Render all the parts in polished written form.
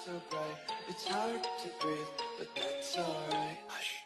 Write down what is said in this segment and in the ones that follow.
so bright, it's hard to breathe, but that's alright. Hush.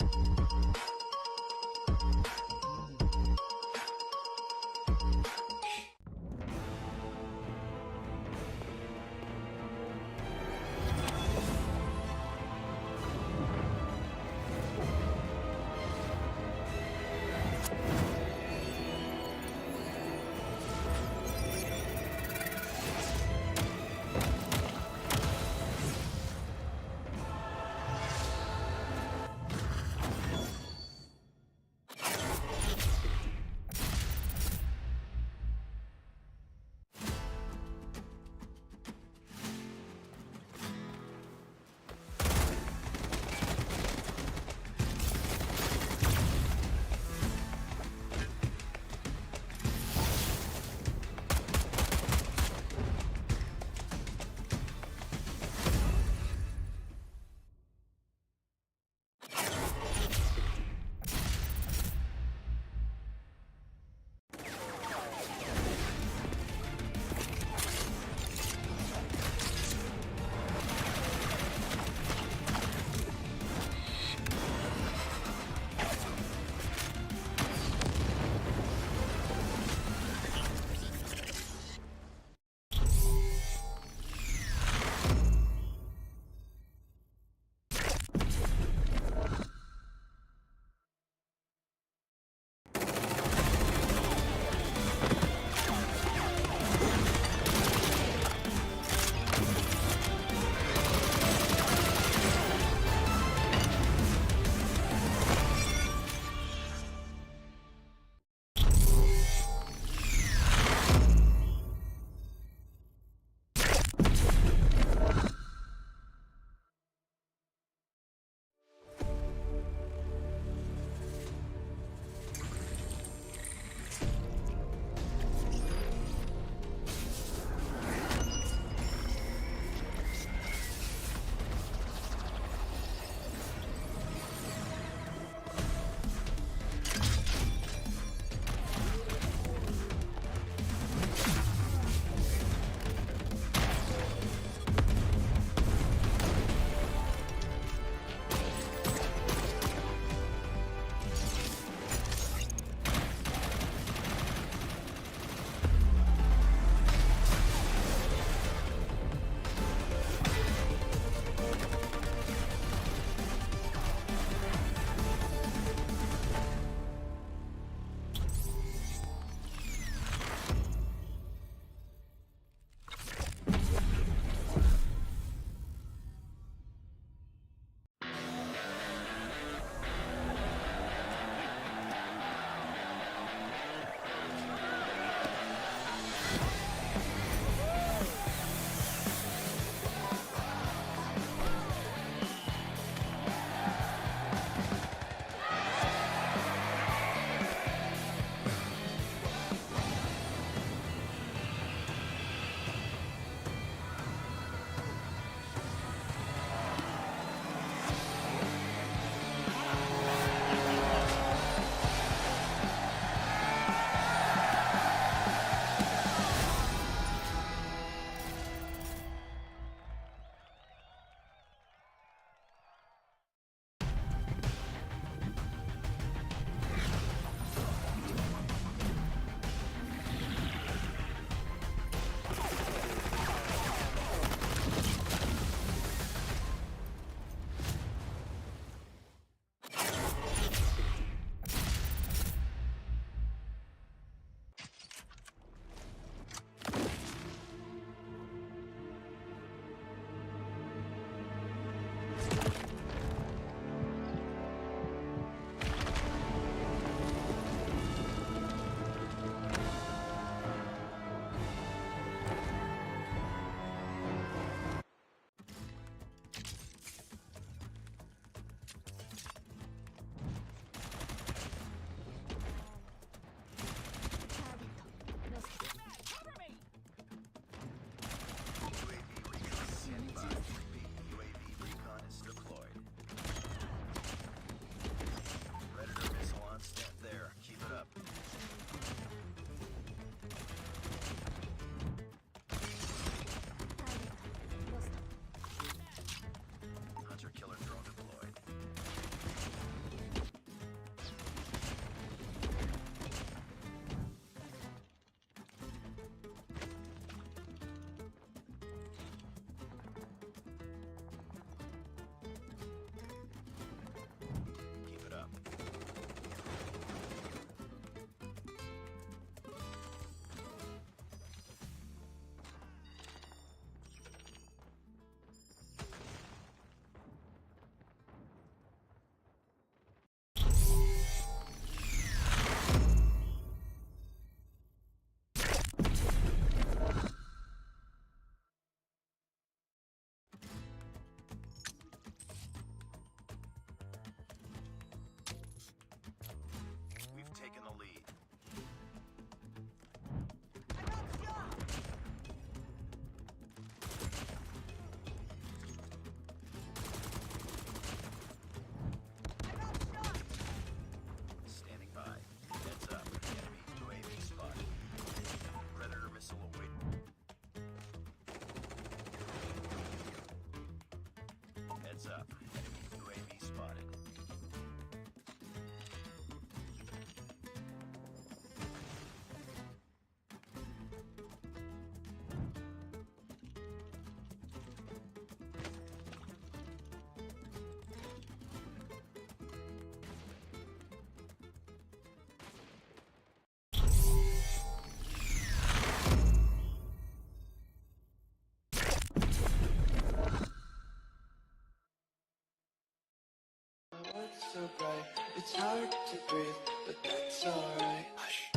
breathe, but that's alright. Hush.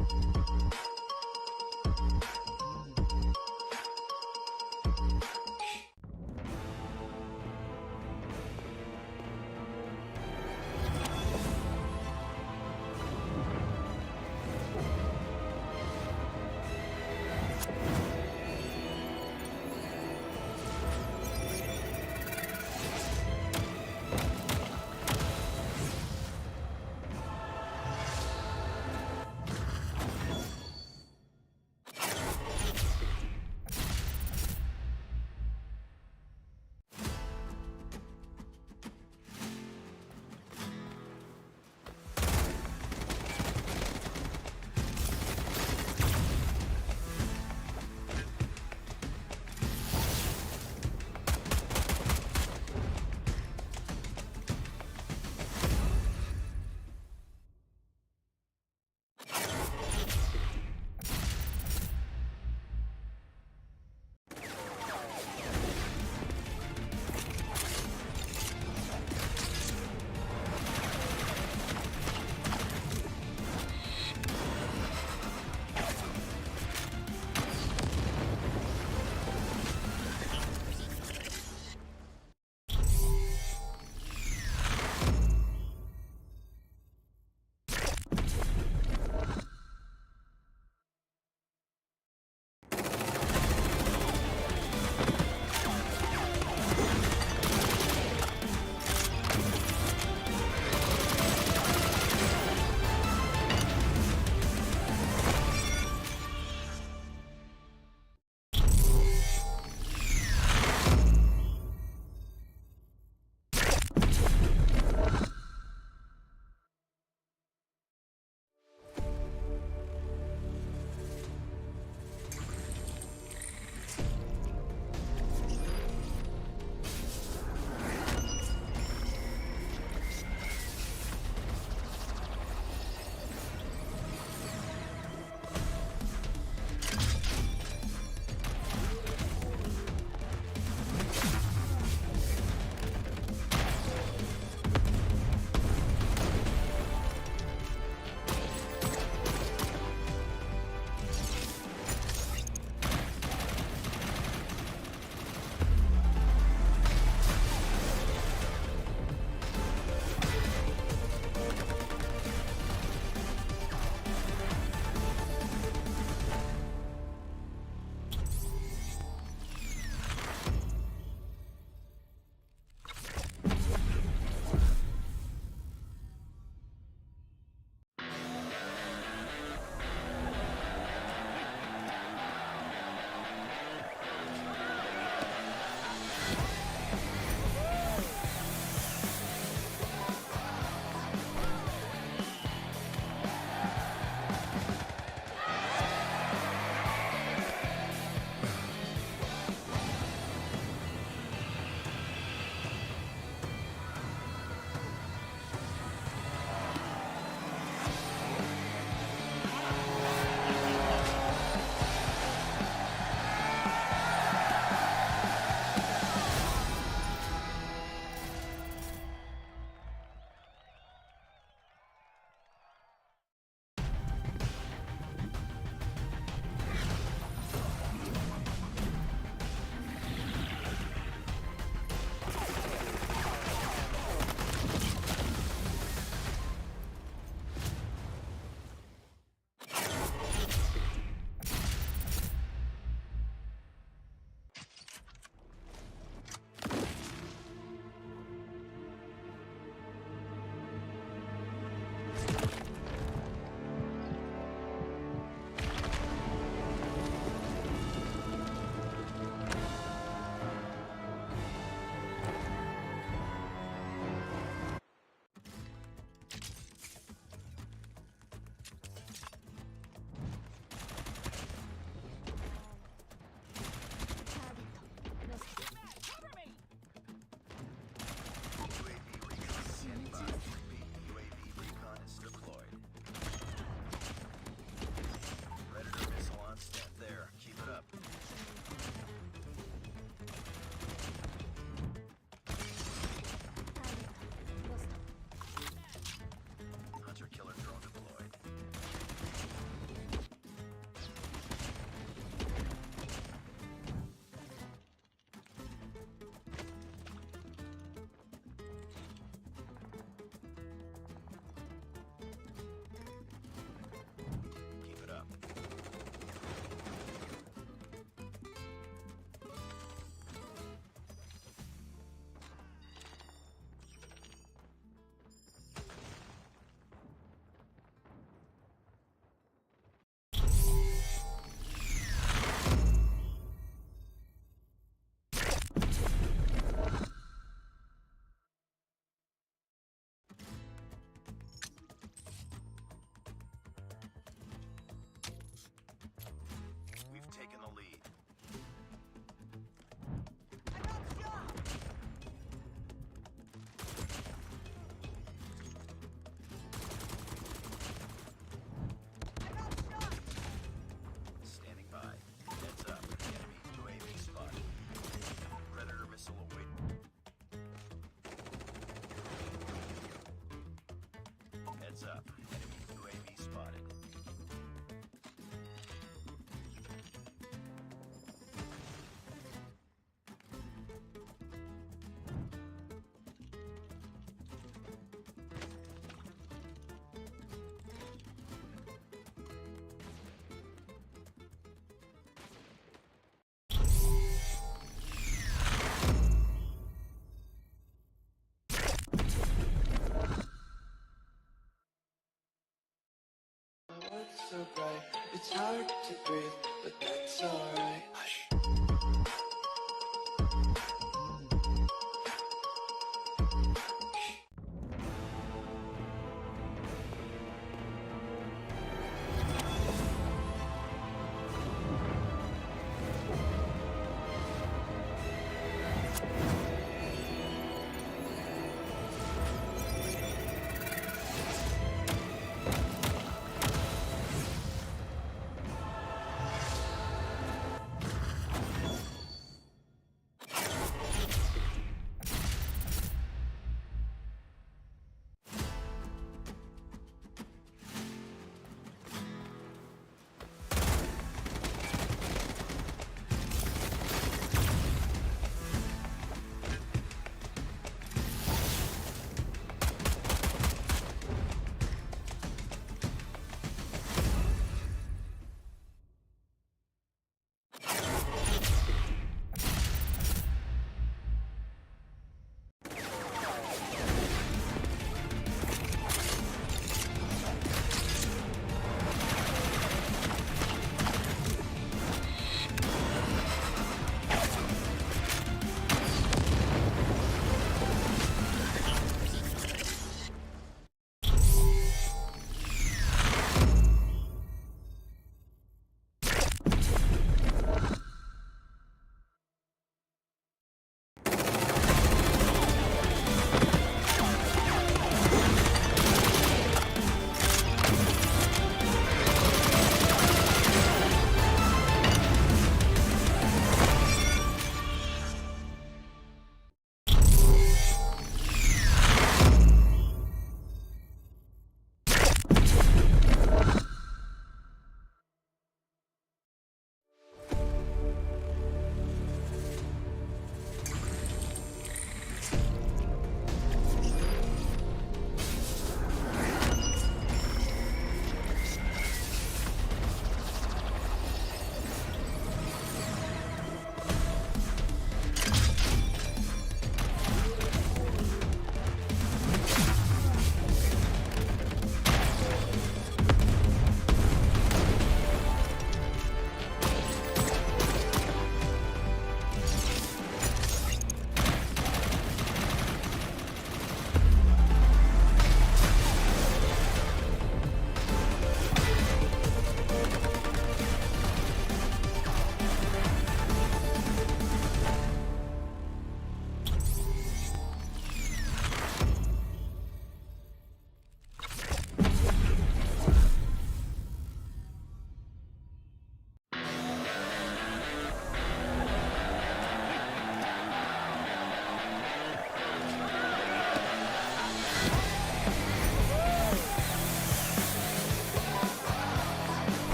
so bright. It's hard to breathe, but that's alright. Hush.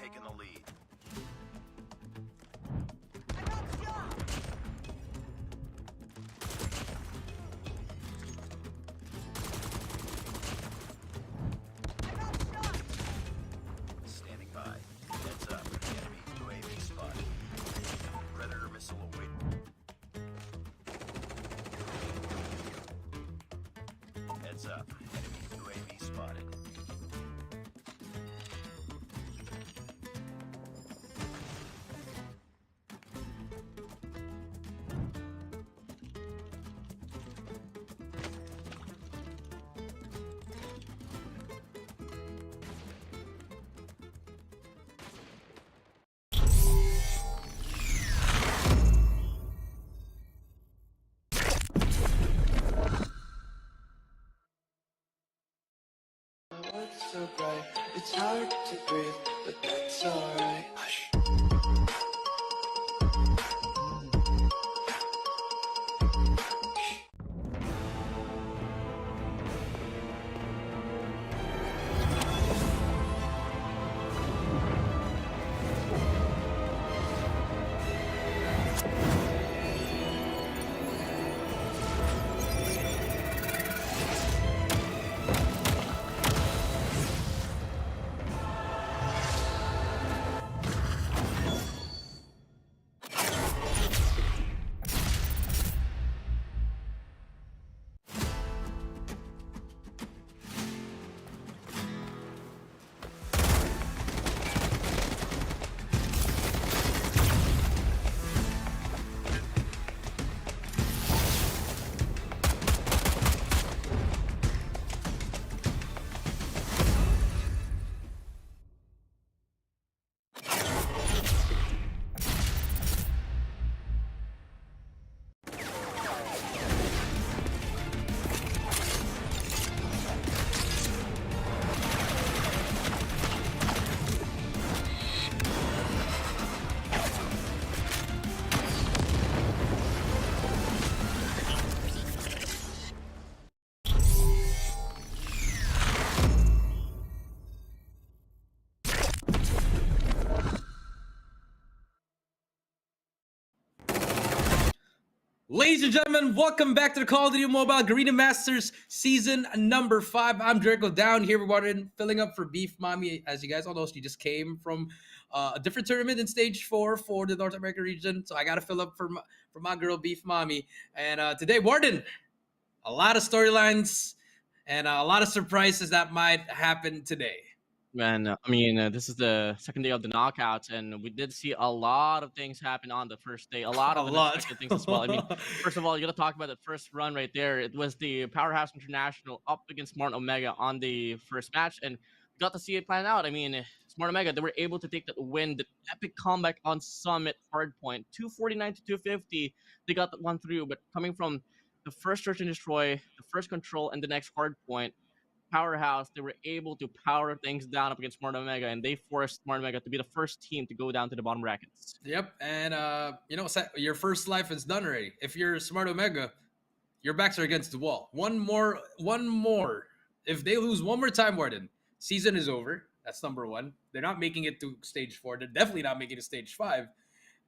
taken the lead. Standing by. Heads up. Enemy UAV spotted. Predator missile away. Heads up. Enemy UAV spotted. My world's so bright, it's hard to breathe, but that's alright. Hush. Ladies and gentlemen, welcome back to the Call of Duty Mobile GARENA Masters Season number 5. I'm Jericho down here with WardeN, filling up for Beef Mommy. As you guys all know, she just came from a different tournament in Stage 4 for the North America region. So I got to fill up for my girl Beef Mommy. And today, WardeN, a lot of storylines and a lot of surprises that might happen today. Man, this is the second day of the knockouts, and we did see a lot of things happen on the first day. A lot of unexpected things as well. I mean, first of all, you got to talk about the first run right there. It was the Powerhouse International up against Smart Omega on the first match, and we got to see it plan out. I mean, Smart Omega, they were able to take that win, the epic comeback on Summit Hardpoint, 249 to 250. They got that one through, but coming from the first Search and Destroy, the first Control, and the next Hardpoint, Powerhouse, they were able to power things down up against Smart Omega, and they forced Smart Omega to be the first team to go down to the bottom brackets. Yep, and your first life is done already. If you're Smart Omega, your backs are against the wall. One more. If they lose one more time, WardeN, season is over. That's number one. They're not making it to Stage 4. They're definitely not making it to Stage 5.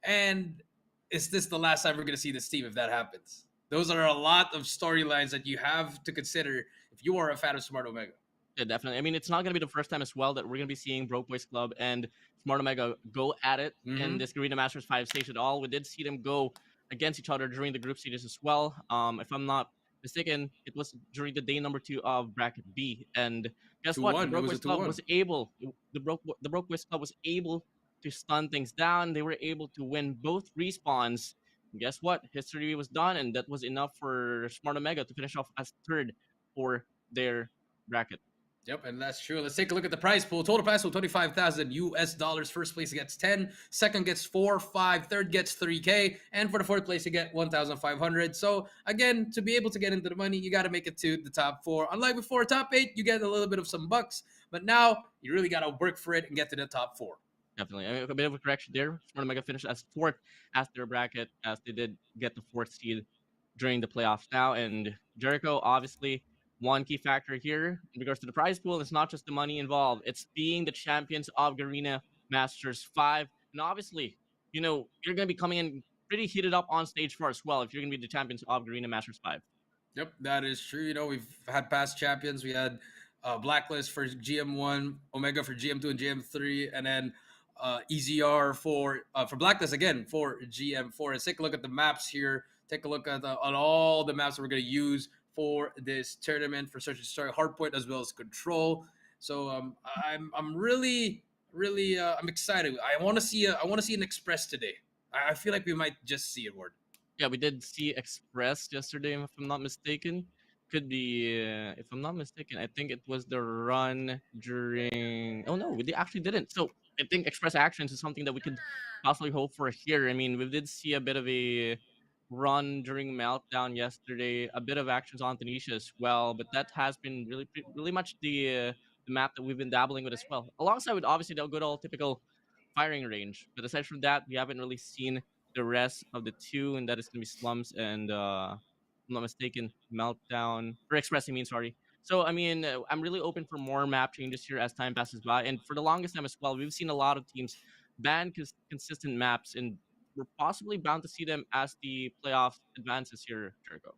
And is this the last time we're going to see this team if that happens? Those are a lot of storylines that you have to consider if you are a fan of Smart Omega. Yeah, definitely. I mean, it's not going to be the first time as well that we're going to be seeing Broke Boys Club and Smart Omega go at it in this GARENA Masters 5 stage at all. We did see them go against each other during the group stages as well. If I'm not mistaken, it was during the day number 2 of bracket B. And guess what? The Broke Boys Club was able, the Broke Boys Club was able to stun things down. They were able to win both respawns. And guess what? History was done, and that was enough for Smart Omega to finish off as third for their bracket. Yep, and that's true. Let's take a look at the prize pool. Total prize pool, $25,000 US. First place gets 10, second gets 4, 5, third gets 3K, and for the fourth place you get 1,500. So again, to be able to get into the money, you got to make it to the top 4. Unlike before, top 8, you get a little bit of some bucks, but now you really got to work for it and get to the top 4. Definitely. I mean, a bit of a correction there. Smart Omega finished as 4th as their bracket, as they did get the 4th seed during the playoffs now. And Jericho, obviously, one key factor here in regards to the prize pool is not just the money involved. It's being the champions of GARENA Masters 5. And obviously, you're going to be coming in pretty heated up on stage 4 as well if you're going to be the champions of Garena Masters 5. Yep, that is true. We've had past champions. We had Blacklist for GM1, Omega for GM2 and GM3, and then EZR for Blacklist again for GM4. Let's take a look at the maps here. Take a look at all the maps that we're going to use for this tournament for Search and Destroy, Hardpoint, as well as Control. So I'm really I'm excited. I want to see an Express today. I feel like we might just see it, Ward. Yeah, we did see Express yesterday, if I'm not mistaken. Could be, if I'm not mistaken, I think it was the run during. Oh no, we actually didn't. So I think Express Actions is something that we could possibly hope for here. I mean, we did see a bit of a run during Meltdown yesterday, a bit of actions on Tanisha as well, but that has been really much the map that we've been dabbling with as well. Alongside with obviously the good old typical firing range, but aside from that, we haven't really seen the rest of the two, and that is going to be Slums and, if I'm not mistaken, Meltdown, or Express, I mean, sorry. So, I mean, I'm really open for more map changes here as time passes by. And for the longest time as well, we've seen a lot of teams ban consistent maps, and we're possibly bound to see them as the playoff advances here, Jericho.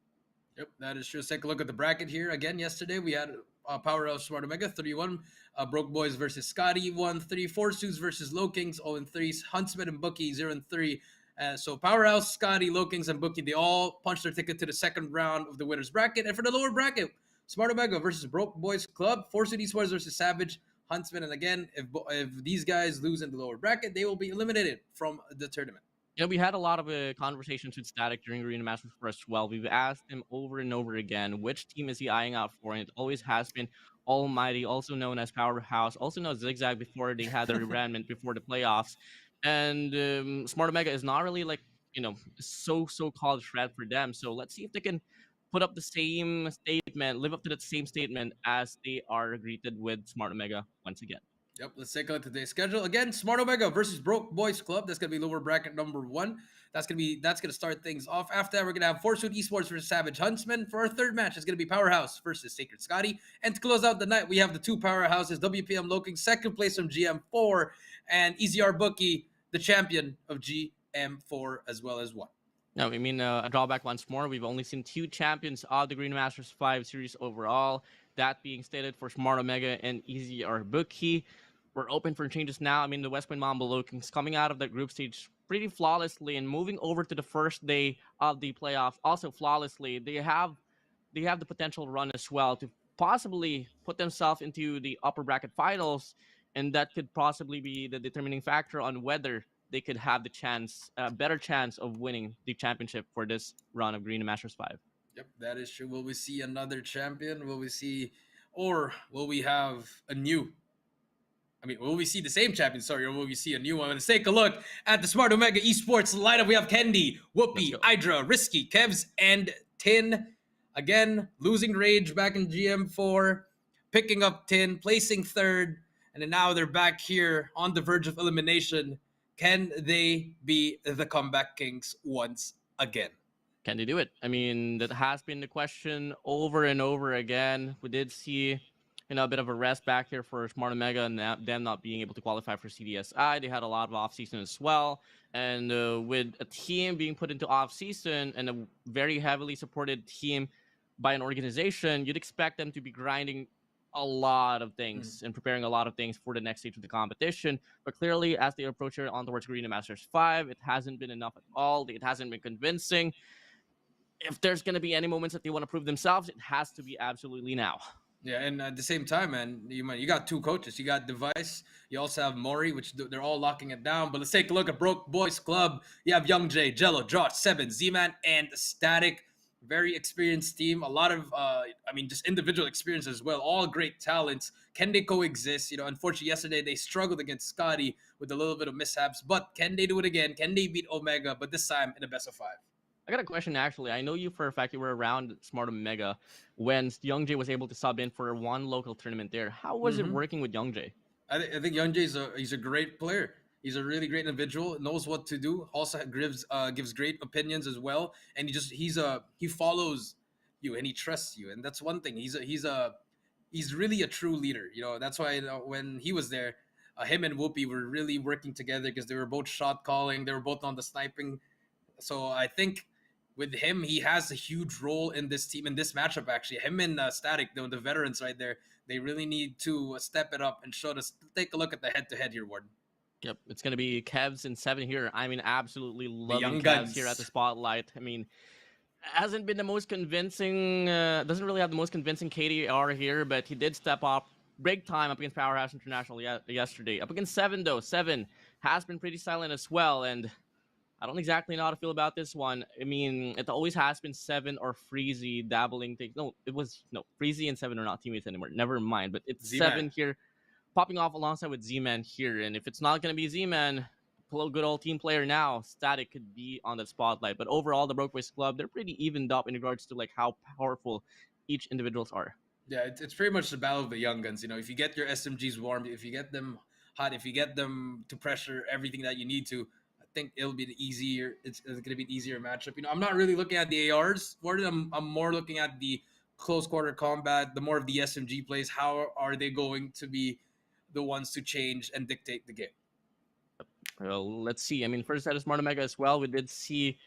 Yep, that is true. Let's take a look at the bracket here. Again, yesterday we had Powerhouse Smart Omega 3-1, Broke Boys versus Skadi 1-3, Four Suits versus Lowkings 0-3, Huntsmen and Bookie 0-3. So Powerhouse, Skadi, Lowkings, and Bookie, they all punched their ticket to the second round of the winners bracket. And for the lower bracket, Smart Omega versus Broke Boys Club, Four Suit eSports versus Savage, Huntsmen. And again, if these guys lose in the lower bracket, they will be eliminated from the tournament. Yeah, we had a lot of conversations with Static during Arena Masters for as well. We've asked him over and over again, which team is he eyeing out for? And it always has been Almighty, also known as Powerhouse, also known as Zhig Zag before they had their rebrandment before the playoffs. And Smart Omega is not really like, so-called threat for them. So let's see if they can put up the same statement, live up to that same statement as they are greeted with Smart Omega once again. Yep, let's take a look at today's schedule. Again, Smart Omega versus Broke Boys Club. That's gonna be lower bracket number 1. That's gonna start things off. After that, we're gonna have Four Suit eSports versus Savage Huntsmen. For our third match, it's gonna be Powerhouse versus Sacred Skadi. And to close out the night, we have the two powerhouses: WPM LOWKINGS, second place from GM4, and EZR Booky, the champion of GM4 as well as 1. No, I mean, a drawback once more. We've only seen 2 champions of the Garena Masters 5 series overall. That being stated for Smart Omega and EZR Booky. We're open for changes now. I mean, the West Point Mamba Lowkings coming out of that group stage pretty flawlessly and moving over to the first day of the playoffs also flawlessly. They have the potential run as well to possibly put themselves into the upper bracket finals, and that could possibly be the determining factor on whether they could have the chance, better chance of winning the championship for this run of Garena Masters 5. Yep, that is true. Will we see another champion? Will we see, or will we have a new? Will we see the same champion, or will we see a new one? Let's take a look at the Smart Omega eSports lineup. We have Kendi, Whoopi, Hydra, Risky, Kevs, and Tin. Again, losing Rage back in GM4, picking up Tin, placing third, and then now they're back here on the verge of elimination. Can they be the comeback kings once again? Can they do it? I mean, that has been the question over and over again. We did see a bit of a rest back here for Smart Omega and them not being able to qualify for CDSI. They had a lot of off-season as well. And with a team being put into off-season and a very heavily supported team by an organization, you'd expect them to be grinding a lot of things and preparing a lot of things for the next stage of the competition. But clearly, as they approach here on towards Garena Masters 5, it hasn't been enough at all. It hasn't been convincing. If there's going to be any moments that they want to prove themselves, it has to be absolutely now. Yeah, and at the same time, man, you got 2 coaches. You got Device. You also have Mori, which they're all locking it down. But let's take a look at Broke Boys Club. You have Young J, Jello, Josh, Seven, Z-Man, and Static. Very experienced team. A lot of, just individual experience as well. All great talents. Can they coexist? Unfortunately, yesterday they struggled against Skadi with a little bit of mishaps. But can they do it again? Can they beat Omega? But this time in a best of 5. I got a question, actually. I know you for a fact you were around Smart Omega when Young J was able to sub in for one local tournament there. How was it working with Young J? I think Young J he's a great player. He's a really great individual, knows what to do, also gives great opinions as well. And he follows you and he trusts you. And that's one thing. He's really a true leader. That's why when he was there, him and Whoopi were really working together because they were both shot calling. They were both on the sniping. So I think with him, he has a huge role in this team, in this matchup, actually. Him and Static, the veterans right there, they really need to step it up and show us. Take a look at the head-to-head here, Warden. Yep, it's going to be Kevs in 7 here. I mean, absolutely loving young Kevs guns. here at the spotlight. I mean, hasn't been the most convincing, doesn't really have the most convincing KDR here, but he did step up break time up against Powerhouse International yesterday. Up against 7, though. 7 has been pretty silent as well, and I don't exactly know how to feel about this one. I mean, it always has been 7 or Freezy dabbling things. No, Freezy and 7 are not teammates anymore. Never mind, but it's Z-Man. 7 here popping off alongside with Z-Man here, and if it's not going to be Z-Man, a good old team player now, Static could be on the spotlight. But overall, the Broke Boys Club, they're pretty evened up in regards to like how powerful each individuals are. Yeah, it's pretty much the battle of the young guns. You know, if you get your SMGs warm, if you get them hot, if you get them to pressure everything that you need to, I think it'll be the easier. It's going to be an easier matchup. You know, I'm not really looking at the ARs. I'm more looking at the close quarter combat, the more of the SMG plays. How are they going to be the ones to change and dictate the game? Well, let's see. I mean, first out of Smart Omega as well, we did see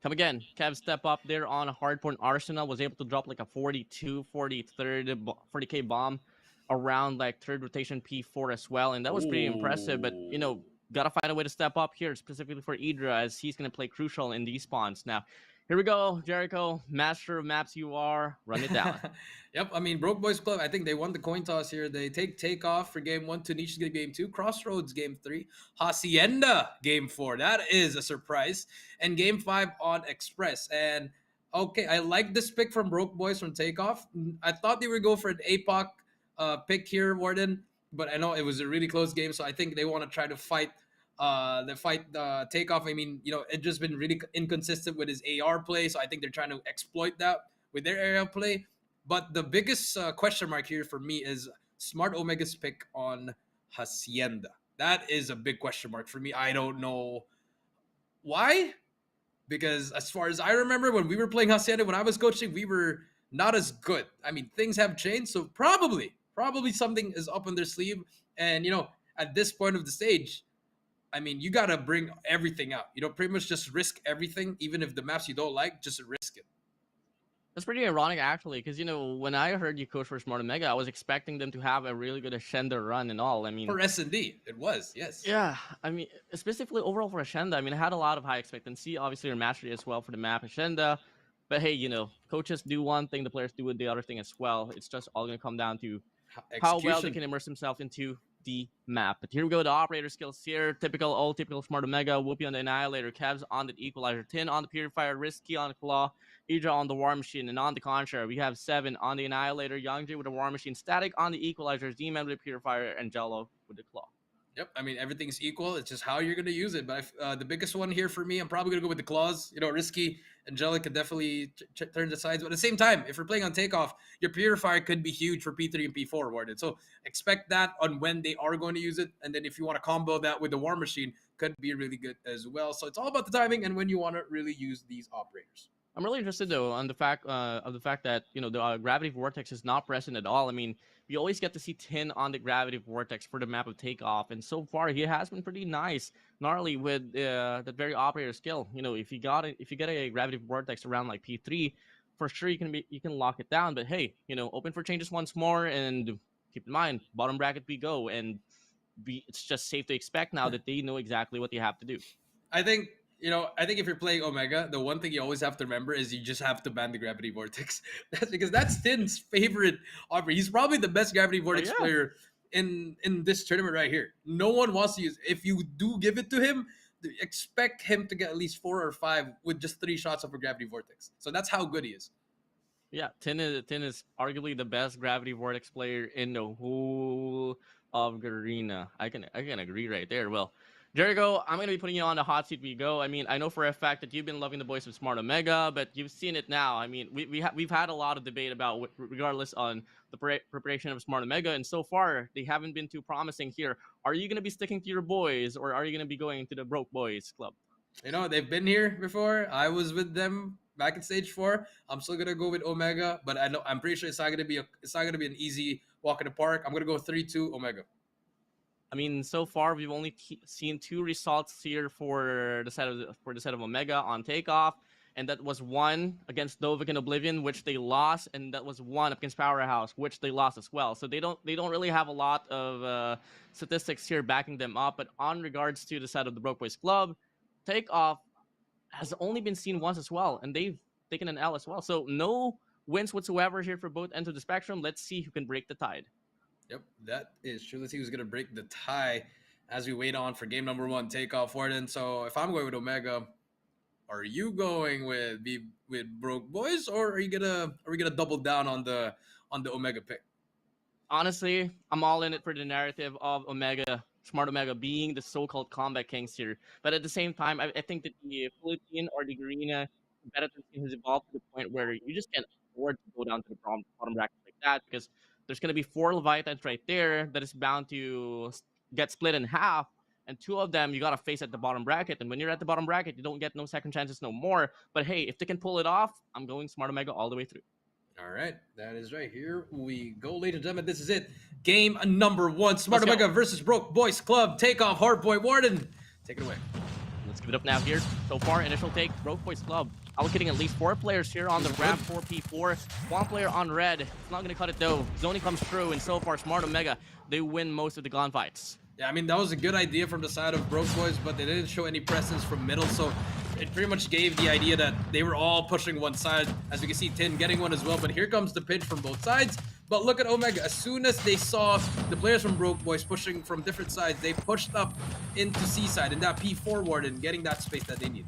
come again. Kev step up there on a hardpoint Arsenal, was able to drop like a 42, 43rd, 40k bomb around like third rotation P4 as well, and that was pretty impressive. But you know, gotta find a way to step up here, specifically for Idra, as he's gonna play crucial in these spawns. Now, here we go, Jericho, master of maps you are, run it down. Yep, I mean, Broke Boys Club, I think they won the coin toss here. They take off for game 1, Tunisia's game 2, Crossroads game 3, Hacienda game 4. That is a surprise. And game 5 on Express. And okay, I like this pick from Broke Boys from Takeoff. I thought they would go for an APOC pick here, WardeN, but I know it was a really close game, so I think they want to try to fight the Takeoff. I mean, you know, it just been really inconsistent with his AR play, so I think they're trying to exploit that with their aerial play. But the biggest question mark here for me is Smart Omega's pick on Hacienda. That is a big question mark for me. I don't know why, because as far as I remember, when we were playing Hacienda, when I was coaching, we were not as good. I mean, things have changed, so probably something is up on their sleeve. And, you know, at this point of the stage, I mean, you got to bring everything out. You know, pretty much just risk everything, even if the maps you don't like, just risk it. That's pretty ironic, actually, because, you know, when I heard you coach for Smart Omega, I was expecting them to have a really good Ascenda run and all. I mean, for S&D, it was, yes. Yeah, I mean, specifically overall for Ascenda, I mean, I had a lot of high expectancy. Obviously, your mastery as well for the map Ascenda. But hey, you know, coaches do one thing, the players do the other thing as well. It's just all going to come down to how well they can immerse themselves into the map. But here we go, the operator skills here. Typical Smart Omega. Whoopi on the Annihilator, Kevs on the Equalizer, Tin on the Purifier, Risky on the Claw, Idra on the War Machine, and on the contrary, we have 7 on the Annihilator, Youngjae with the War Machine, Static on the Equalizer, Z-Man with the Purifier, and Jello with the Claw. Yep, I mean, everything's equal. It's just how you're going to use it. But the biggest one here for me, I'm probably going to go with the claws. You know, Risky, Angelic could definitely turn the sides. But at the same time, if you're playing on Takeoff, your Purifier could be huge for P3 and P4 WardeN. So expect that on when they are going to use it. And then if you want to combo that with the War Machine, could be really good as well. So it's all about the timing and when you want to really use these operators. I'm really interested though on the fact that, you know, the gravity vortex is not present at all. I mean, we always get to see Tin on the gravity vortex for the map of Takeoff, and so far he has been pretty nice, gnarly with that very operator skill. You know, if you get a gravity vortex around like P3, for sure you can lock it down. But hey, you know, open for changes once more, and keep in mind bottom bracket we go, and it's just safe to expect now that they know exactly what they have to do. I think if you're playing Omega, the one thing you always have to remember is you just have to ban the Gravity Vortex. That's because that's Tin's favorite operator. He's probably the best Gravity Vortex player in this tournament right here. No one wants to use. If you do give it to him, expect him to get at least 4 or 5 with just 3 shots of a Gravity Vortex. So that's how good he is. Yeah, Tin is arguably the best Gravity Vortex player in the whole of Garena. I can agree right there. Well, Jericho, I'm going to be putting you on the hot seat we go. I mean, I know for a fact that you've been loving the boys of Smart Omega, but you've seen it now. I mean, we've had a lot of debate about, regardless on the preparation of Smart Omega, and so far, they haven't been too promising here. Are you going to be sticking to your boys, or are you going to be going to the Broke Boys Club? You know, they've been here before. I was with them back in stage 4. I'm still going to go with Omega, but I'm pretty sure it's not going to be an easy walk in the park. I'm going to go 3-2 Omega. I mean, so far we've only seen 2 results here for the set of Omega on takeoff, and that was one against Dovik and Oblivion, which they lost, and that was one against Powerhouse, which they lost as well. So they don't really have a lot of statistics here backing them up. But on regards to the set of the Broke Boys Club, takeoff has only been seen once as well, and they've taken an L as well. So no wins whatsoever here for both ends of the spectrum. Let's see who can break the tide. Yep, that is true. Let's see who's going to break the tie as we wait on for game number 1, takeoff, WardeN. So if I'm going with Omega, are you going with Broke Boys, or are we gonna double down on the Omega pick? Honestly, I'm all in it for the narrative of Omega, Smart Omega being the so-called combat kings here. But at the same time, I think that the Philippine or the Garena competitive scene has evolved to the point where you just can't afford to go down to the bottom bracket like that, because there's going to be 4 Leviathans right there that is bound to get split in half, and 2 of them you got to face at the bottom bracket. And when you're at the bottom bracket, you don't get no second chances no more. But hey, if they can pull it off, I'm going Smart Omega all the way through. All right, that is right. Here we go, ladies and gentlemen. This is it. Game number 1, Smart Omega versus Broke Boys Club. Takeoff, Hardpoint, WardeN. Take it away. Let's give it up now here. So far, initial take, Broke Boys Club. Allocating at least 4 players here on the ramp, 4P4. 1 player on red. It's not going to cut it though. Zoning comes through, and so far, Smart Omega, they win most of the gunfights. Yeah, I mean, that was a good idea from the side of Broke Boys, but they didn't show any presence from middle, so it pretty much gave the idea that they were all pushing one side. As we can see, Tin getting one as well, but here comes the pinch from both sides. But look at Omega. As soon as they saw the players from Broke Boys pushing from different sides, they pushed up into C side, and that P4 WardeN getting that space that they need.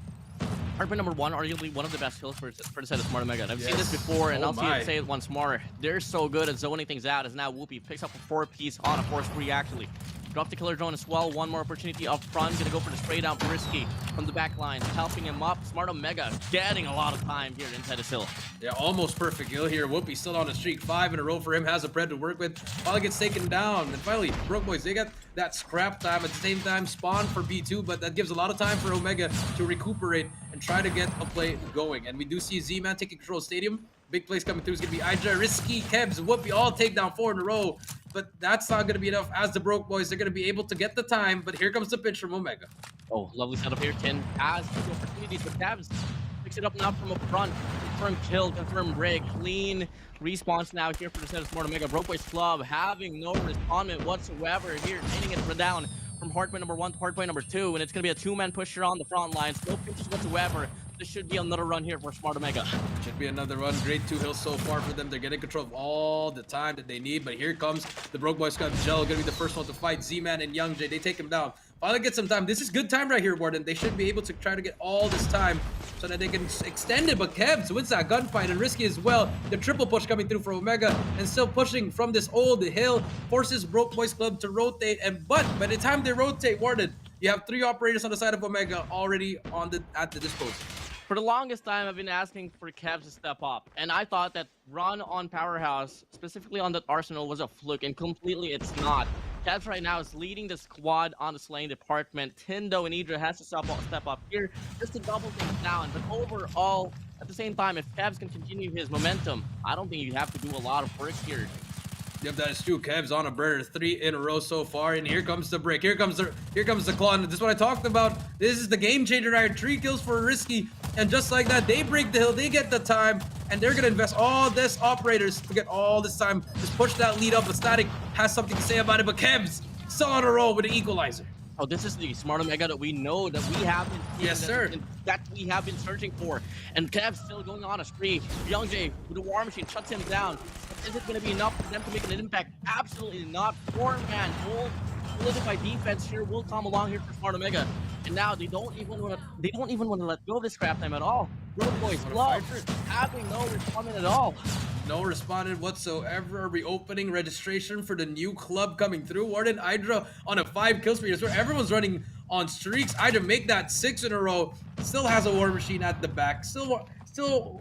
Hardpoint number 1, arguably one of the best kills for the set of Smart Omega. And I've seen this before, and I'll say it once more. They're so good at zoning things out, as now Whoopi picks up a 4-piece on a force free, actually. Drop the killer drone as well. 1 more opportunity up front. Gonna go for the spray down Risky from the back line, helping him up. Smart Omega getting a lot of time here inside the hill. Yeah, almost perfect kill here. Whoopi still on a streak. 5 in a row for him. Has a Pred to work with. Finally gets taken down. And finally, Broke Boys, they got that scrap time. At the same time, spawn for B2, but that gives a lot of time for Omega to recuperate and try to get a play going. And we do see Z-Man taking control of Stadium. Big plays coming through is going to be Ija, Risky, Kebs, Whoopi, all take down 4 in a row. But that's not going to be enough. As the Broke Boys, they're going to be able to get the time. But here comes the pitch from Omega. Oh, lovely setup here. Tin has the opportunities, but Kebs picks it up now from up front. Confirmed kill, confirmed break. Clean response now here for the set of Smart Omega. Broke Boys Club having no respondent whatsoever here. Nailing it down from hardpoint number 1 to hardpoint number 2. And it's going to be a 2-man push here on the front lines. No pitches whatsoever. This should be another run here for Smart Omega. Should be another run. Great 2 hills so far for them. They're getting control of all the time that they need. But here comes the Broke Boys Club. Gel going to be the first one to fight Z-Man and Young J. They take him down. Finally get some time. This is good time right here, WardeN. They should be able to try to get all this time so that they can extend it. But Kebs wins that gunfight, and Risky as well. The triple push coming through for Omega, and still pushing from this old hill. Forces Broke Boys Club to rotate. And but by the time they rotate, WardeN, you have 3 operators on the side of Omega already at the disposal. For the longest time, I've been asking for Kebs to step up, and I thought that run on Powerhouse, specifically on that Arsenal, was a fluke, and completely it's not. Kebs right now is leading the squad on the slaying department. Tindo and Idra has to step up here just to double things down, but overall, at the same time, if Kebs can continue his momentum, I don't think you have to do a lot of work here. Yep, that is true. Kebs on a burner, 3 in a row so far, and here comes the break. Here comes the claw. And this is what I talked about. This is the game changer right here. 3 kills for Risky, and just like that, they break the hill. They get the time, and they're gonna invest all this operators to get all this time. Just push that lead up. But Static has something to say about it, but Kebs still on a roll with the equalizer. Oh, this is the Smart Omega that we know, that we have been seeing, yes, sir. That we have been searching for. And Kebs still going on a spree. Young J with the War Machine shuts him down. Is it going to be enough for them to make an impact? Absolutely not. 4-man hold, solidified defense here will come along here for Smart Omega. And now they don't even want to let go of this scrap time at all. Broke Boys Club having no respondent at all. No respondent whatsoever. Reopening registration for the new club coming through. WardeN Idra on a 5 kill streak. Where everyone's running on streaks. Idra make that 6 in a row. Still has a War Machine at the back. Still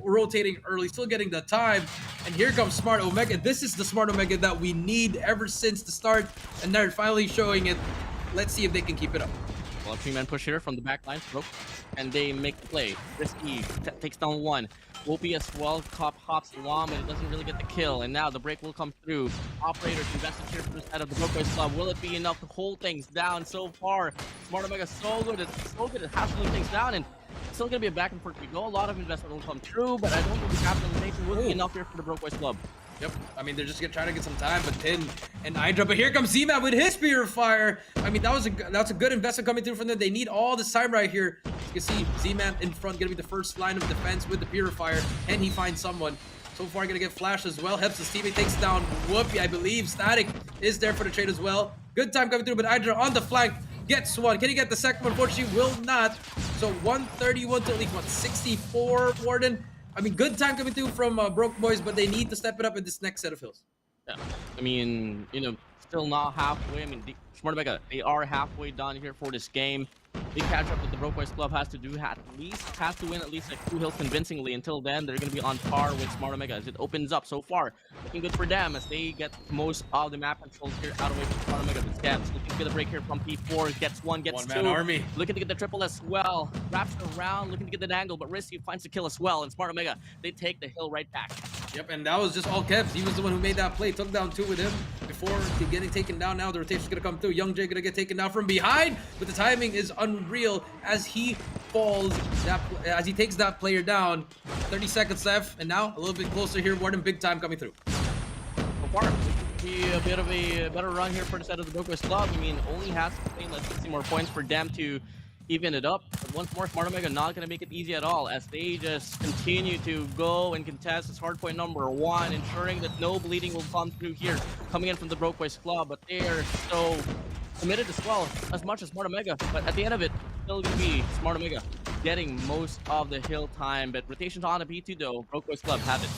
rotating early. Still getting the time. And here comes Smart Omega. This is the Smart Omega that we need ever since the start. And they're finally showing it. Let's see if they can keep it up. Well, a 3-man push here from the back line. Broke, and they make the play. Risky takes down one. WPM as well, hops along, but it doesn't really get the kill. And now the break will come through. Operators invested here for the side of the Broke Boys Club. Will it be enough to hold things down so far? Smart Omega so good at hassling things down, and it's still gonna be a back and forth. We go. A lot of investment will come through, but I don't think the capitalization will be enough here for the Broke Boys Club. Yep, I mean, they're just gonna try to get some time, but Tin and Hydra, but here comes Z-Man with his Purifier. I mean, that's a good investment coming through from them. They need all this time right here. You can see Z-Man in front, gonna be the first line of defense with the Purifier, and he finds someone. So far, gonna get flashed as well. Helps his teammate, takes down Whoopi, I believe. Static is there for the trade as well. Good time coming through, but Hydra on the flank gets one. Can he get the second one? Unfortunately, will not. So 131 to at least 164, WardeN. I mean, good time coming through from Broke Boys, but they need to step it up in this next set of hills. Yeah, I mean, you know, still not halfway. I mean, Smart Omega, they are halfway done here for this game. Big catch up that the Broke Boys Club has to do, has to win at least like 2 hills convincingly. Until then, they're going to be on par with Smart Omega as it opens up so far. Looking good for them as they get most of the map control here out away from Smart Omega. The Scabs looking to get a break here from P4. Gets one, gets two. Army. Looking to get the triple as well. Wraps around, looking to get the angle, but Risky finds the kill as well. And Smart Omega, they take the hill right back. Yep, and that was just all Kevs. He was the one who made that play. Took down 2 with him before getting taken down. Now the rotation's gonna come through. Young Jay gonna get taken down from behind, but the timing is unreal as he falls. As he takes that player down. 30 seconds left, and now a little bit closer here. WardeN big time coming through. So far, be a bit of a better run here for the side of the Broke Boys Club. I mean, only has to play like 60 more points for them to even it up. But once more, Smart Omega not going to make it easy at all as they just continue to go and contest this hardpoint number 1, ensuring that no bleeding will come through here, coming in from the Broke Boys Club. But they are so committed as well, as much as Smart Omega. But at the end of it, still going to be Smart Omega getting most of the hill time. But rotations on the B2 though, Broke Boys Club have it.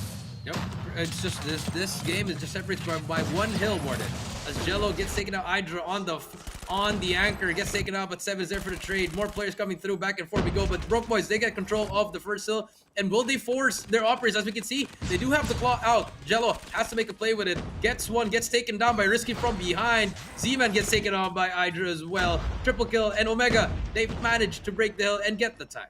Yep, it's just this game is just separated by 1 hill, WardeN. As Jello gets taken out, Hydra on the anchor gets taken out, but 7 is there for the trade. More players coming through, back and forth we go. But Broke Boys, they get control of the first hill, and will they force their operators? As we can see, they do have the claw out. Jello has to make a play with it. Gets one, gets taken down by Risky from behind. Z-Man gets taken on by Hydra as well. Triple kill, and Omega, they managed to break the hill and get the time.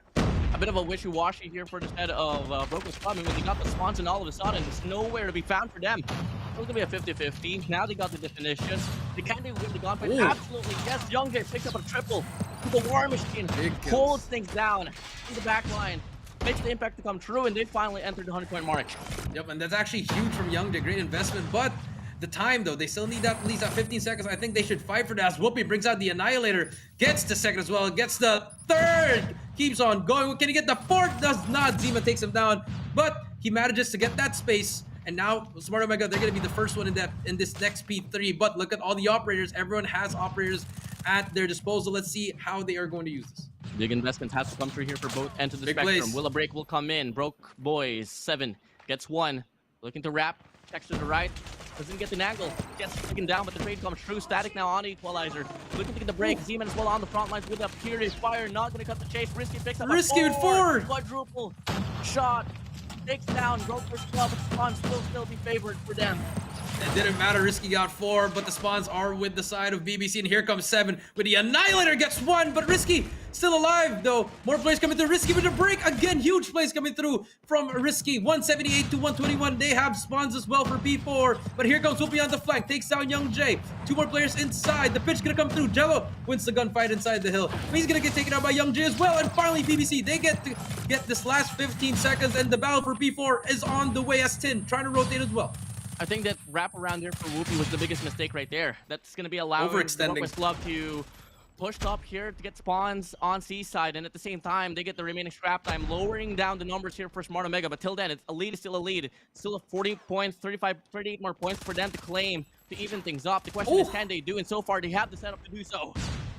A bit of a wishy-washy here for the head of Broke Boys Club. I mean, they got the spawns and all of a sudden there's nowhere to be found for them. It's going to be a 50-50. Now they got the definition. They can't even win the gunfight. Absolutely, yes. Young Jay picks up a triple to the War Machine. Holds things down in the back line. Makes the impact to come true, and they finally entered the 100-point mark. Yep, and that's actually huge from Young Jay. Great investment, but the time though, they still need that at least at 15 seconds. I think they should fight for that. As Whoopi brings out the Annihilator, gets the second as well, gets the third, keeps on going. Can he get the fourth? Does not. Zima takes him down, but he manages to get that space. And now Smart Omega, they're gonna be the first one in this next P3. But look at all the operators. Everyone has operators at their disposal. Let's see how they are going to use this. Big investments has to come through here for both ends of the Big spectrum. plays. Will a break will come in. Broke Boys 7 gets 1. Looking to wrap. Checks to the right. Doesn't get an angle. Gets taken down, but the trade comes true. Static now on Equalizer. Looking to get the break. Z-Man as well on the front lines with a Purifier. Not going to cut the chase. Risky picks up Risky with 4. Quadruple shot. Takes down Broke Boys Club. Spawns still be favored for them. It didn't matter. Risky got 4, but the spawns are with the side of BBC. And here comes 7 with the Annihilator. Gets 1, but Risky still alive though. More plays coming through. Risky with a break. Again, huge plays coming through from Risky. 178 to 121. They have spawns as well for P4. But here comes Whoopi on the flank. Takes down Young Jay. 2 more players inside. The pitch gonna come through. Jello wins the gunfight inside the hill. But he's gonna get taken out by Young Jay as well. And finally, BBC, they get to get this last 15 seconds. And the battle for P4 is on the way as Tin trying to rotate as well. I think that wrap around there for Whoopi was the biggest mistake right there. That's going to be allowing the Broke Boys Club to push up here to get spawns on C-side, and at the same time, they get the remaining scrap time, lowering down the numbers here for Smart Omega. But till then, a lead is still a lead. Still a 40 points, 35, 38 more points for them to claim to even things up. The question is, can they do? And so far, they have the setup to do so.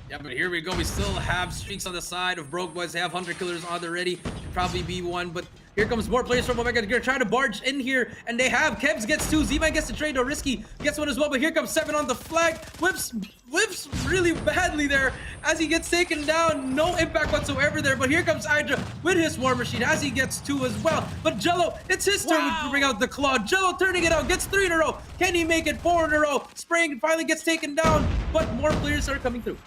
Yeah, but here we go. We still have streaks on the side of Broke Boys. They have Hunter Killers on the ready. Should probably be 1, but here comes more players from Omega. They're gonna try to barge in here, and they have. Kebs gets 2. Z-Man gets the trade, though. Risky gets 1 as well, but here comes 7 on the flag. Whips really badly there as he gets taken down. No impact whatsoever there, but here comes Hydra with his War Machine as he gets 2 as well. But Jello, it's his turn to bring out the claw. Jello turning it out, gets 3 in a row. Can he make it 4 in a row? Spraying finally gets taken down, but more players are coming through.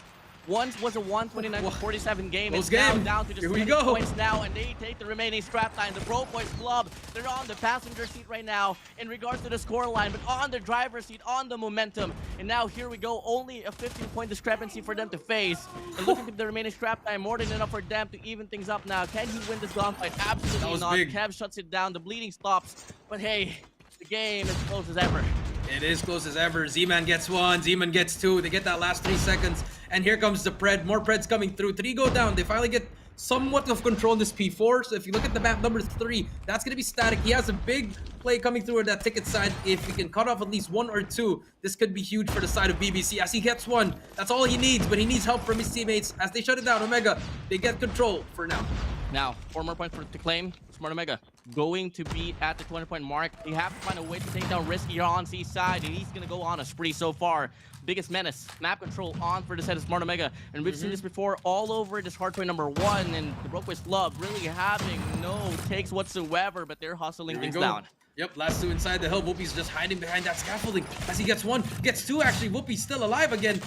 Once was a 129-47 game. Close It's now game. down to just Here we 20 go. points now, and they take the remaining strap line. The Broke Boys Club, they're on the passenger seat right now in regards to the score line, but on the driver's seat, on the momentum. And now here we go, only a 15-point discrepancy for them to face. And looking at the remaining strap time, more than enough for them to even things up now. Can he win this gunfight? Absolutely not. big. Kev shuts it down, the bleeding stops, but hey, the game is close as ever. It is close as ever. Z-Man gets one, Z-Man gets two. They get that last 3 seconds. And here comes the Pred. More Preds coming through. 3 go down. They finally get somewhat of control in this P4. So if you look at the map number 3, that's going to be static. He has a big play coming through at that ticket side. If he can cut off at least 1 or 2, this could be huge for the side of BBC. As he gets 1, that's all he needs. But he needs help from his teammates. As they shut it down, Omega, they get control for now. Now, 4 more points to claim. Smart Omega going to be at the 20-point mark. They have to find a way to take down Risky here on C side, and he's going to go on a spree so far. Biggest menace, map control on for the side of Smart Omega. And we've seen this before all over this hardpoint number 1, and the Broke Boys Club really having no takes whatsoever, but they're hustling things down. Yep, last 2 inside the hill. Whoopi's just hiding behind that scaffolding. As he gets 1, gets 2 actually. Whoopi's still alive again.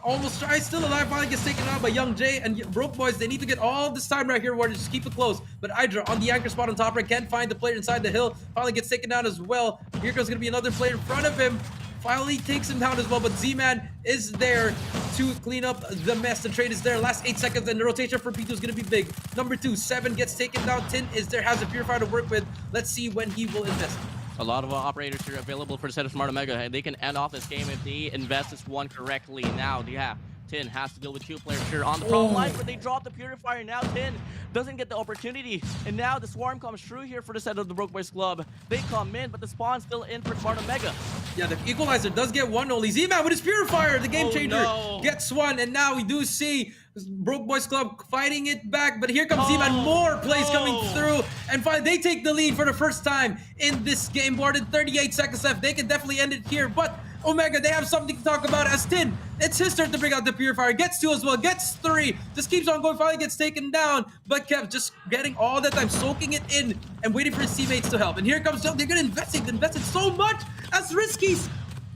Almost tries, still alive. Finally gets taken out by Young Jay. And Broke Boys, they need to get all this time right here, Warden. Just keep it close. But Hydra on the anchor spot on top right, can't find the player inside the hill. Finally gets taken down as well. Here goes gonna be another player in front of him. Finally takes him down as well, but Z-Man is there to clean up the mess. The trade is there. Last 8 seconds, and the rotation for P2 is going to be big. Number 2, 7 gets taken down. 10 is there, has a purifier to work with. Let's see when he will invest. A lot of operators here available for the set of Smart Omega, and they can end off this game if they invest this one correctly. Now, yeah, Tin has to deal with 2 players here on the front line, but they drop the purifier. Now Tin doesn't get the opportunity, and now the swarm comes through here for the set of the Broke Boys Club. They come in, but the spawn's still in for Smart Omega. Yeah, the equalizer does get 1 only. Z-Man with his purifier, the game changer, gets 1, and now we do see Broke Boys Club fighting it back, but here comes Z-Man. More plays coming through, and finally they take the lead for the first time in this game. WardeN, 38 seconds left. They can definitely end it here, but Omega, they have something to talk about as Tin. It's his turn to bring out the purifier. Gets 2 as well, gets 3. Just keeps on going, finally gets taken down. But Kev just getting all that time, soaking it in, and waiting for his teammates to help. And here comes They're going to invest it so much as Risky's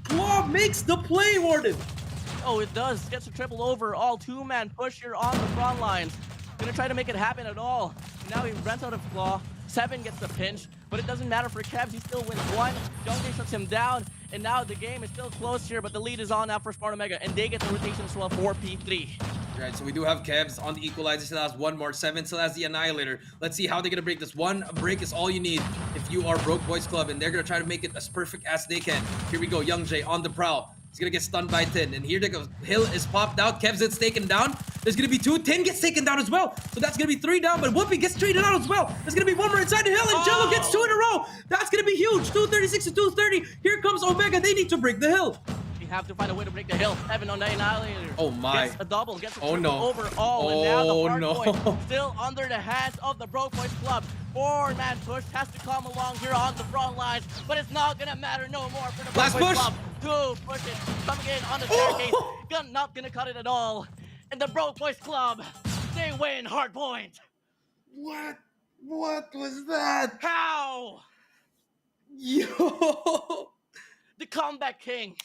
Claw makes the play, WardeN. Oh, it does. Gets a triple over. All 2-man push here on the front lines. Gonna try to make it happen at all. Now he runs out of Claw. 7 gets the pinch, but it doesn't matter for Kevs. He still wins 1. Youngday shuts him down, and now the game is still close here, but the lead is on now for Smart Omega, and they get the rotation as well for P3. Right, so we do have Kevs on the equalizer. Still has 1 more. 7 still has the Annihilator. Let's see how they're gonna break this. 1 break is all you need if you are Broke Boys Club, and they're gonna try to make it as perfect as they can. Here we go, Young Jay on the prowl. He's gonna get stunned by Tin, and here they go. Hill is popped out. Kevs gets taken down. There's gonna be 2. Tin gets taken down as well. So that's gonna be 3 down, but Whoopi gets traded out as well. There's gonna be 1 more inside the hill, and Jello gets 2 in a row. That's gonna be huge. 236 to 230. Here comes Omega. They need to break the hill. You have to find a way to break the hill. 7 on the Annihilator. Oh my. Gets a double, gets a triple no. overall, and now the hard no. point still under the hands of the Broke Boys Club. 4-man push has to come along here on the front lines, but it's not gonna matter no more for the Broke Boys Club. 2 pushes coming in on the staircase. Not gonna cut it at all. And the Broke Boys Club, they win hard point. What? What was that? How? Yo! The comeback kings.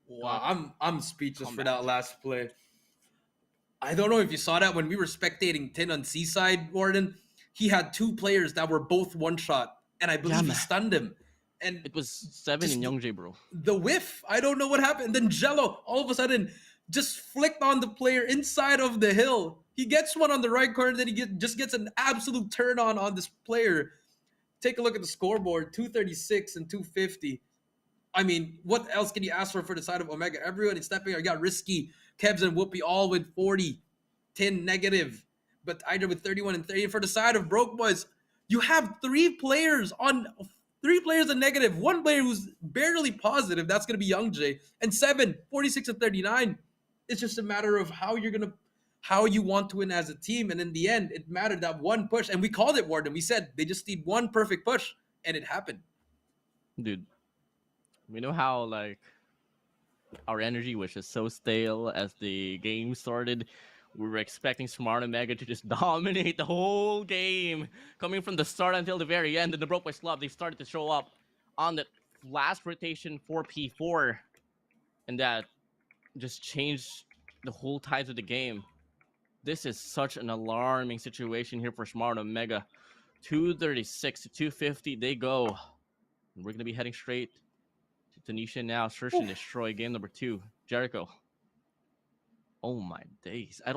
Wow, I'm speechless for that last play. I don't know if you saw that when we were spectating Tin on Seaside, WardeN. He had 2 players that were both one-shot, and I believe he stunned him. And it was 7 in Young Jay, bro. The whiff, I don't know what happened. Then Jello, all of a sudden, just flicked on the player inside of the hill. He gets 1 on the right corner, then he just gets an absolute turn on this player. Take a look at the scoreboard, 236 and 250. I mean, what else can you ask for the side of Omega? Everyone is stepping. I got Risky, Kevs, and Whoopi all with 40, 10 negative. But Hydra with 31 and 30. And for the side of Broke Boys, you have 3 players in negative. 1 player who's barely positive. That's going to be Young Jay. And 7, 46 and 39. It's just a matter of how you want to win as a team. And in the end, it mattered that 1 push. And we called it, WardeN. We said they just need 1 perfect push. And it happened. Dude, we know how, like, our energy was just so stale as the game started. We were expecting Smart Omega to just dominate the whole game, coming from the start until the very end. And the Broke Boys Club, they started to show up on the last rotation for P4. And that just change the whole tides of the game. This is such an alarming situation here for Smart Omega. 236 to 250, they go. And we're gonna be heading straight to Tunisia now. Search and destroy game number 2. Jericho. Oh my days. I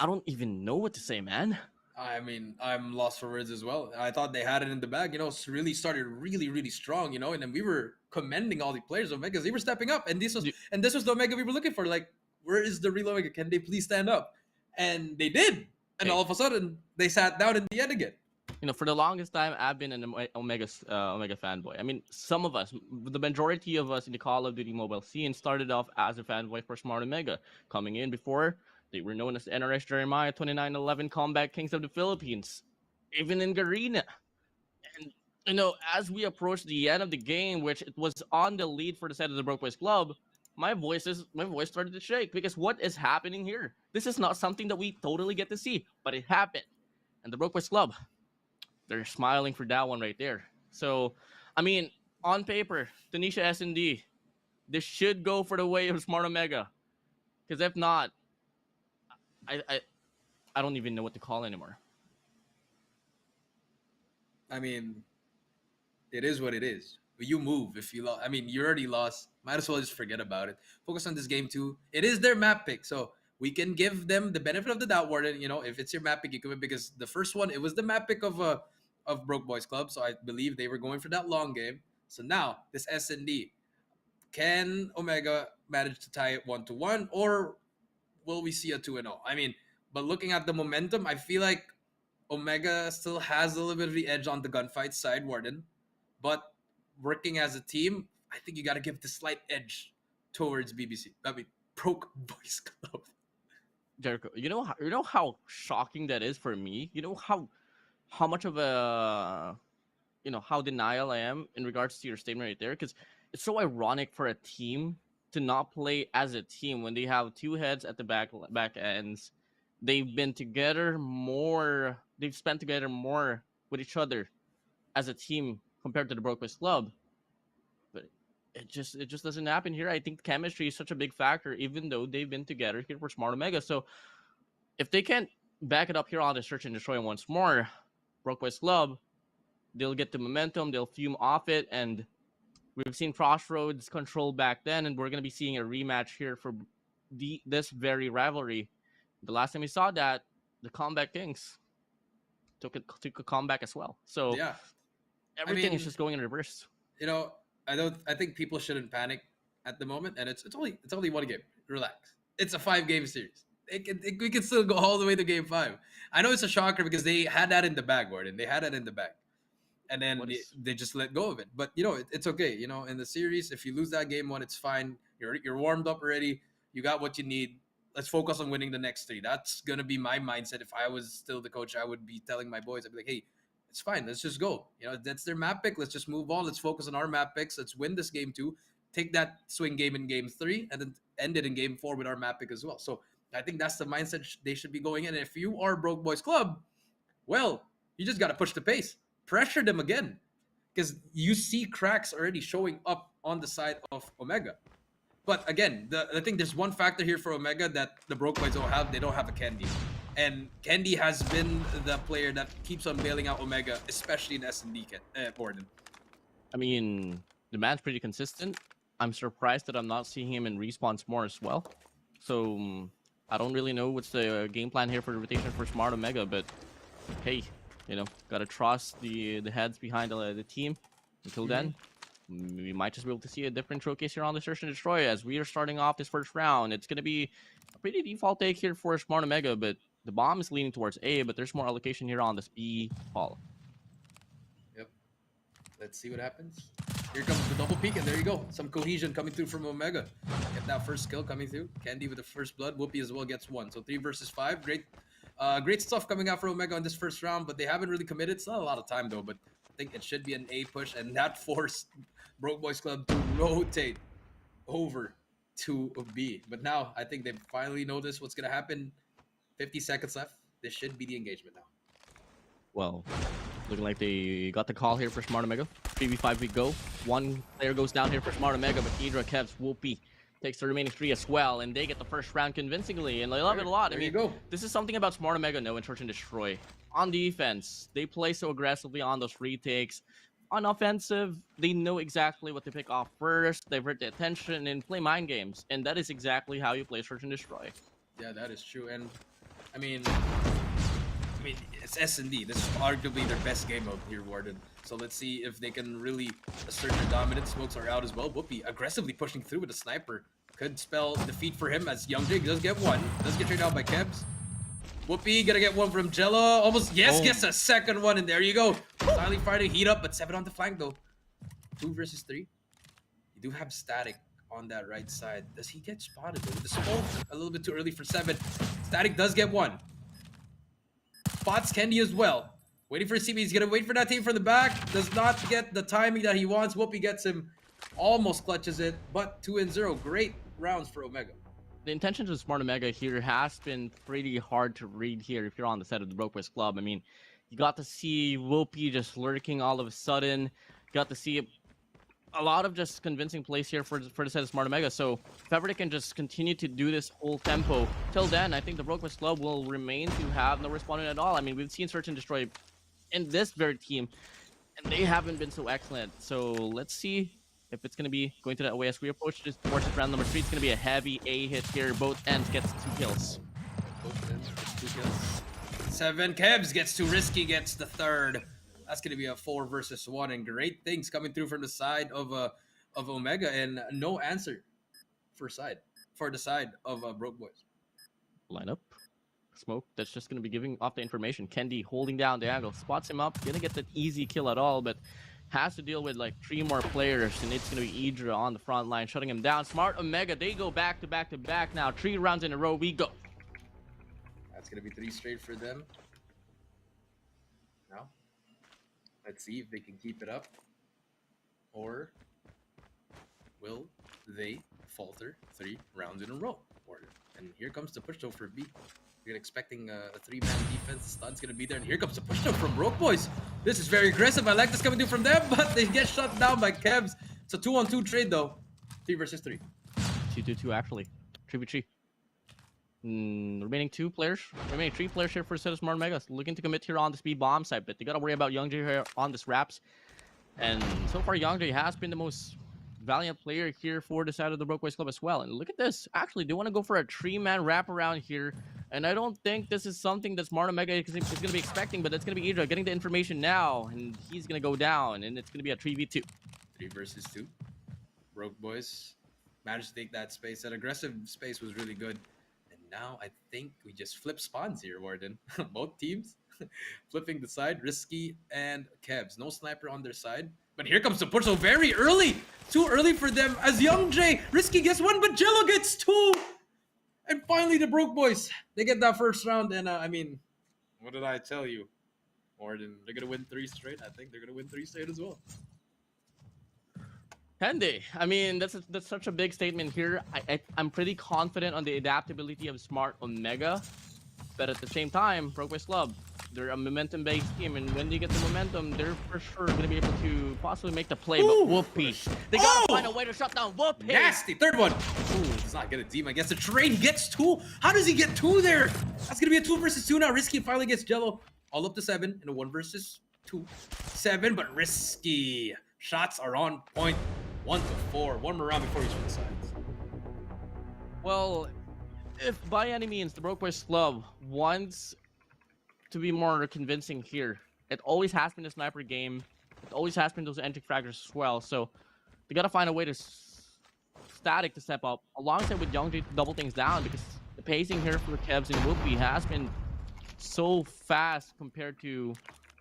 don't even know what to say, man. I mean, I'm lost for words as well. I thought they had it in the bag, really started really strong, and then we were commending all the players of Omegas. They were stepping up, and this was the Omega we were looking for. Like, where is the real Omega? Can they please stand up? And they did. And all of a sudden, they sat down in the end again. For the longest time, I've been an Omega fanboy. I mean, some of us, the majority of us in the Call of Duty mobile scene started off as a fanboy for Smart Omega. Coming in before, they were known as NRS Jeremiah 2911 Combat Kings of the Philippines, even in Garena. And, as we approached the end of the game, which it was on the lead for the side of the Broke Boys Club, my voice started to shake, because what is happening here? This is not something that we totally get to see, but it happened. And the Broke Boys Club, they're smiling for that one right there. So, I mean, on paper, Tunisia S&D, this should go for the way of Smart Omega. Because if not, I don't even know what to call anymore. I mean, it is what it is. You move if you lost. I mean, you already lost. Might as well just forget about it. Focus on this game too. It is their map pick, so we can give them the benefit of the doubt, WardeN. If it's your map pick, you can win, because the first one, it was the map pick of Broke Boys Club, so I believe they were going for that long game. So now this S&D, can Omega manage to tie it 1-1, or will we see a 2-0? I mean, but looking at the momentum, I feel like Omega still has a little bit of the edge on the gunfight side, WardeN. But working as a team, I think you got to give the slight edge towards BBC. I mean, Broke Boys Club. Jericho, you know how shocking that is for me. You know how much of a how denial I am in regards to your statement right there, because it's so ironic for a team to not play as a team when they have two heads at the back ends. They've been together more. They've spent together more with each other as a team compared to the Broke Boys Club. But it just doesn't happen here. I think chemistry is such a big factor, even though they've been together here for Smart Omega. So if they can't back it up here on the Search and Destroy once more, Broke Boys Club, they'll get the momentum, they'll fume off it, and we've seen Crossroads control back then, and we're going to be seeing a rematch here for this very rivalry. The last time we saw that, the Combat Kings took a comeback as well. So yeah, everything is just going in reverse. I think people shouldn't panic at the moment, and it's only one game. Relax. It's a 5-game series. We can still go all the way to game 5. I know it's a shocker because they had that in the bag, WardeN. They had that in the bag, and then they just let go of it. But it's okay. In the series, if you lose that game 1, it's fine. You're warmed up already. You got what you need. Let's focus on winning the next 3. That's gonna be my mindset. If I was still the coach, I would be telling my boys, I'd be like, hey, it's fine. Let's just go. That's their map pick. Let's just move on. Let's focus on our map picks. Let's win this game 2. Take that swing game in game 3, and then end it in game 4 with our map pick as well. So I think that's the mindset they should be going in. And if you are Broke Boys Club, well, you just got to push the pace. Pressure them again. Because you see cracks already showing up on the side of Omega. But again, I think there's one factor here for Omega that the Broke Boys don't have. They don't have a Candy. And Candy has been the player that keeps on bailing out Omega, especially in S&D, WardeN. I mean, the man's pretty consistent. I'm surprised that I'm not seeing him in respawns more as well. So I don't really know what's the game plan here for the rotation for Smart Omega, but hey, gotta trust the heads behind the team. Until then, we might just be able to see a different showcase here on the Search and Destroy as we are starting off this first round. It's gonna be a pretty default take here for Smart Omega, but the bomb is leaning towards A, but there's more allocation here on this B hall. Yep. Let's see what happens. Here comes the double peek, and there you go. Some cohesion coming through from Omega. Get that first kill coming through. Candy with the first blood. Whoopi as well gets 1. So 3 versus 5. Great stuff coming out for Omega on this first round, but they haven't really committed. It's not a lot of time, though, but I think it should be an A push, and that forced Broke Boys Club to rotate over to B. But now, I think they've finally noticed what's going to happen. 50 seconds left. This should be the engagement now. Well, looking like they got the call here for Smart Omega. 3v5 we go. One player goes down here for Smart Omega, but Hydra kept Whoopi takes the remaining 3 as well, and they get the first round convincingly, and I love it a lot. There I you mean, go. this is something about Smart Omega know in Search and Destroy. On defense, they play so aggressively on those retakes. On offensive, they know exactly what to pick off first, divert the attention, and play mind games, and that is exactly how you play Search and Destroy. Yeah, that is true. And I mean, it's S&D. This is arguably their best game out here, WardeN. So let's see if they can really assert their dominance. Smokes are out as well. Whoopi aggressively pushing through with a sniper. Could spell defeat for him as Young Jig does get one. Does get traded out by Kebs. Whoopi gonna get one from Jello. Almost, yes, gets a second one, and there you go. Silently fighting, heat up, but 7 on the flank though. 2 versus 3. You do have Static on that right side. Does he get spotted though? With the smoke a little bit too early for 7. Static does get one. Spots Kendi as well. Waiting for CB. He's gonna wait for that team from the back. Does not get the timing that he wants. Whoopi gets him. Almost clutches it, but 2-0. Great rounds for Omega. The intentions of Smart Omega here has been pretty hard to read here if you're on the side of the Broke Boys Club. I mean, you got to see Whoopi just lurking all of a sudden. You got to see a lot of just convincing plays here for the side of Smart Omega. So if ever they can just continue to do this whole tempo, till then, I think the Broke Boys Club will remain to have no responding at all. I mean, we've seen Search and Destroy in this very team, and they haven't been so excellent. So let's see if it's going to be going to that way as we approach this towards round number 3. It's going to be a heavy A hit here. Both ends gets 2 kills. Both ends gets 2 kills. 7. Kebs gets too risky, gets the 3rd. That's going to be a 4 versus 1, and great things coming through from the side of Omega, and no answer for the side of Broke Boys. Lineup. Smoke that's just going to be giving off the information. Kendi holding down the angle, spots him up, gonna get that easy kill at all, but has to deal with like 3 more players, and it's going to be Idra on the front line shutting him down. Smart Omega, they go back to back to back now. 3 rounds in a row, we go. That's going to be 3 straight for them. Now, let's see if they can keep it up, or will they falter 3 rounds in a row? And here comes the push though for B. We're expecting a 3-man defense. The stun's gonna be there, and here comes the push though from Broke Boys. This is very aggressive. I like this coming through from them, but they get shut down by Kebs. It's a 2-on-2 trade though. 3 versus 3. 2-2-2 actually. 3v3. Remaining 3 players here for the Smart Omega. Looking to commit here on the speed bomb side, but they gotta worry about Young Jay here on this wraps. And so far, Young Jay has been the most valiant player here for the side of the Broke Boys Club as well. And look at this. Actually, they want to go for a 3-man wraparound here. And I don't think this is something that Smart Omega is going to be expecting, but it's going to be Idra getting the information now, and he's going to go down, and it's going to be a 3v2. 3 versus 2. Broke Boys managed to take that space. That aggressive space was really good. And now I think we just flip spawns here, WardeN. Both teams flipping the side. Risky and Kebs. No sniper on their side. But here comes the push. So very early. Too early for them as Young Jay. Risky gets 1, but Jello gets 2. And finally, the Broke Boys, they get that first round. And I mean, what did I tell you? WardeN, they're going to win 3 straight. I think they're going to win 3 straight as well. Can they? I mean, that's such a big statement here. I'm pretty confident on the adaptability of Smart Omega. But at the same time, Broke Boys Club, they're a momentum-based team. And when they get the momentum, they're for sure going to be able to possibly make the play. Ooh. But Whoopi, they got to find a way to shut down Whoopi. Nasty. 3rd one. Ooh, he's not going to team. I guess the trade. He gets 2. How does he get 2 there? That's going to be a 2 versus 2 now. Risky finally gets Jello all up to 7 in a 1 versus 2. 7, but Risky. Shots are on point. 1 to 4. One more round before he's from the sides. Well, if by any means the Broke Boys Club wants to be more convincing here, it always has been a sniper game. It always has been those entry fraggers as well. So they got to find a way to Static to step up alongside with Young Jay to double things down, because the pacing here for Kebs and Whoopi has been so fast compared to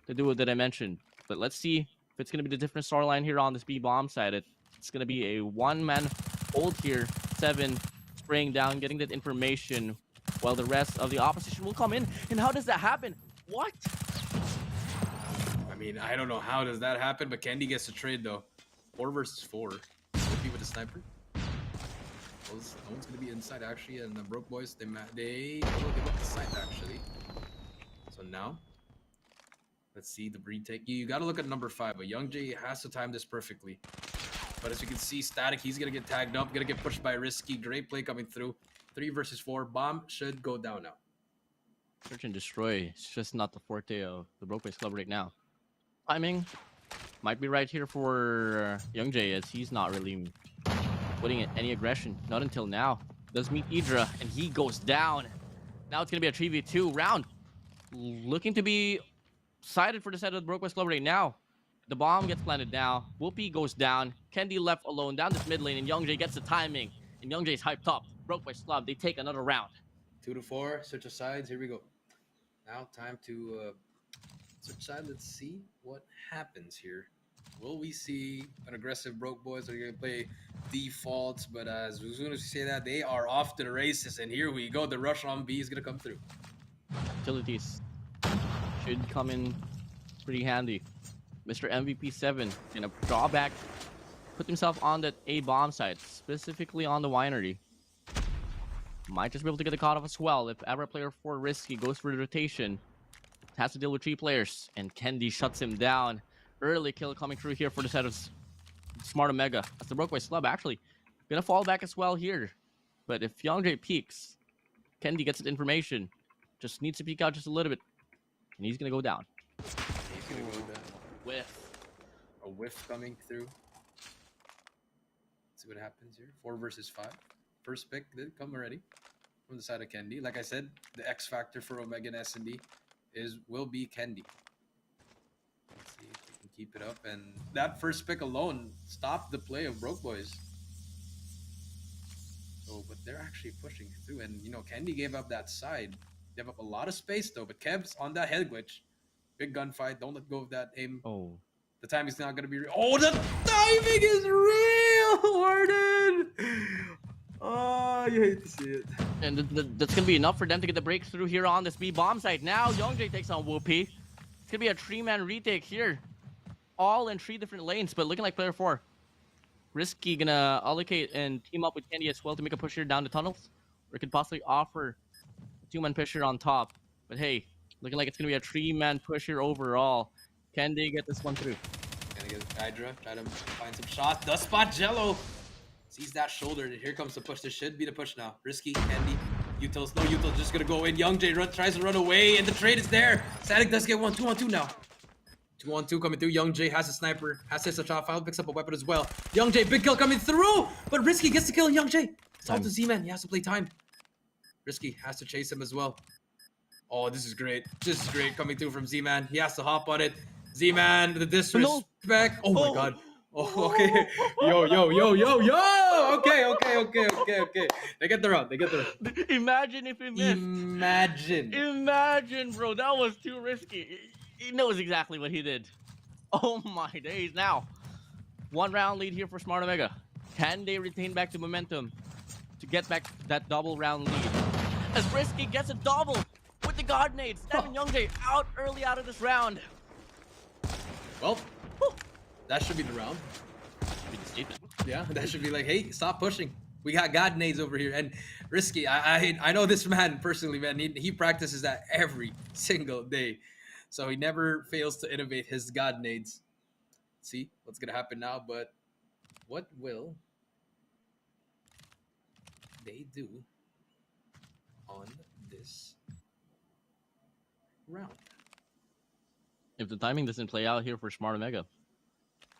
the duo that I mentioned. But let's see if it's going to be the different storyline here on this B-bomb side. It's going to be a 1-man hold here. 7 spraying down, getting that information, while the rest of the opposition will come in. And how does that happen? What? I mean, I don't know how does that happen, but Kendi gets a trade though. 4 versus 4. Whoopi with a sniper. No one's going to be inside actually, and the Broke Boys, they will give up the site actually. So now, let's see the retake. You got to look at number 5, but Young Jay has to time this perfectly. But as you can see, Static, he's gonna get tagged up, gonna get pushed by Risky. Great play coming through. 3 versus 4. Bomb should go down now. Search and destroy. It's just not the forte of the Brokeways Club right now. Timing might be right here for Young Jay, as he's not really putting in any aggression. Not until now. Does meet Idra, and he goes down. Now it's gonna be a 3v2 round. Looking to be sided for the side of the Brokeways Club right now. The bomb gets planted now. Whoopi goes down. Kendi left alone down this mid lane, and Young Jay gets the timing. And Young Jay's hyped up. Brokeways Club, they take another round. 2 to 4. Switch of sides. Here we go. Now time to switch side. Let's see what happens here. Will we see an aggressive Broke Boys? Are going to play defaults? But as soon as we say that, they are off to the races. And here we go. The rush on B is going to come through. Utilities should come in pretty handy. Mr. MVP 7 gonna draw back, put himself on that A bomb site, specifically on the winery. Might just be able to get the COD off as well if ever player 4 Risky goes for the rotation. Has to deal with 3 players, and Kendi shuts him down. Early kill coming through here for the set of Smart Omega. As the Brokeways Club actually gonna fall back as well here. But if Young Jay peeks, Kendi gets the information. Just needs to peek out just a little bit, and he's gonna go down. He's going to go down. Whiff. A whiff coming through. Let's see what happens here. 4 versus 5. First pick did come already from the side of Kendi. Like I said, the X factor for Omega and S&D will be Kendi. Let's see if we can keep it up. And that first pick alone stopped the play of Broke Boys. So, but they're actually pushing through. And, you know, Kendi gave up that side. Gave up a lot of space, though. But Kev's on that head glitch. Big gunfight. Don't let go of that aim. Oh. The timing's not going to be real. Oh, the timing is real, WardeN! Oh, you hate to see it. And that's going to be enough for them to get the breakthrough here on this B bomb site. Now, Young Jay takes on Whoopi. It's going to be a 3-man retake here. All in 3 different lanes, but looking like player 4. Risky going to allocate and team up with Kendi as well to make a push here down the tunnels. Or it could possibly offer a 2-man push here on top. But hey, looking like it's going to be a 3-man push here overall. Can they get this one through? Gonna get Hydra, try to find some shots. Does spot Jello. Sees that shoulder, and here comes the push. This should be the push now. Risky, Kendi, Util's no Util just gonna go in. Young Jay tries to run away, and the trade is there. Static does get 1 2 on 2 now. 2 on 2 coming through. Young Jay has a sniper, has his shot file, picks up a weapon as well. Young Jay, big kill coming through, but Risky gets the kill, and Young Jay. It's all to Z-Man. He has to play time. Risky has to chase him as well. Oh, this is great. This is great coming through from Z-Man. He has to hop on it. Z-Man, the disrespect. No. Oh my god. Oh, okay. Yo. Okay. They get the round. Imagine if he missed. Imagine, bro. That was too risky. He knows exactly what he did. Oh my days. Now, 1 round lead here for Smart Omega. Can they retain back the momentum to get back that double round lead? As Risky gets a double with the God nades. Devin Young Jay out early out of this round. Well, that should be the round. Should be the statement. Yeah, that should be like, hey, stop pushing. We got God nades over here. And Risky, I know this man personally, man. He practices that every single day. So he never fails to innovate his God nades. See what's going to happen now, but what will they do on this round? If the timing doesn't play out here for Smart Omega.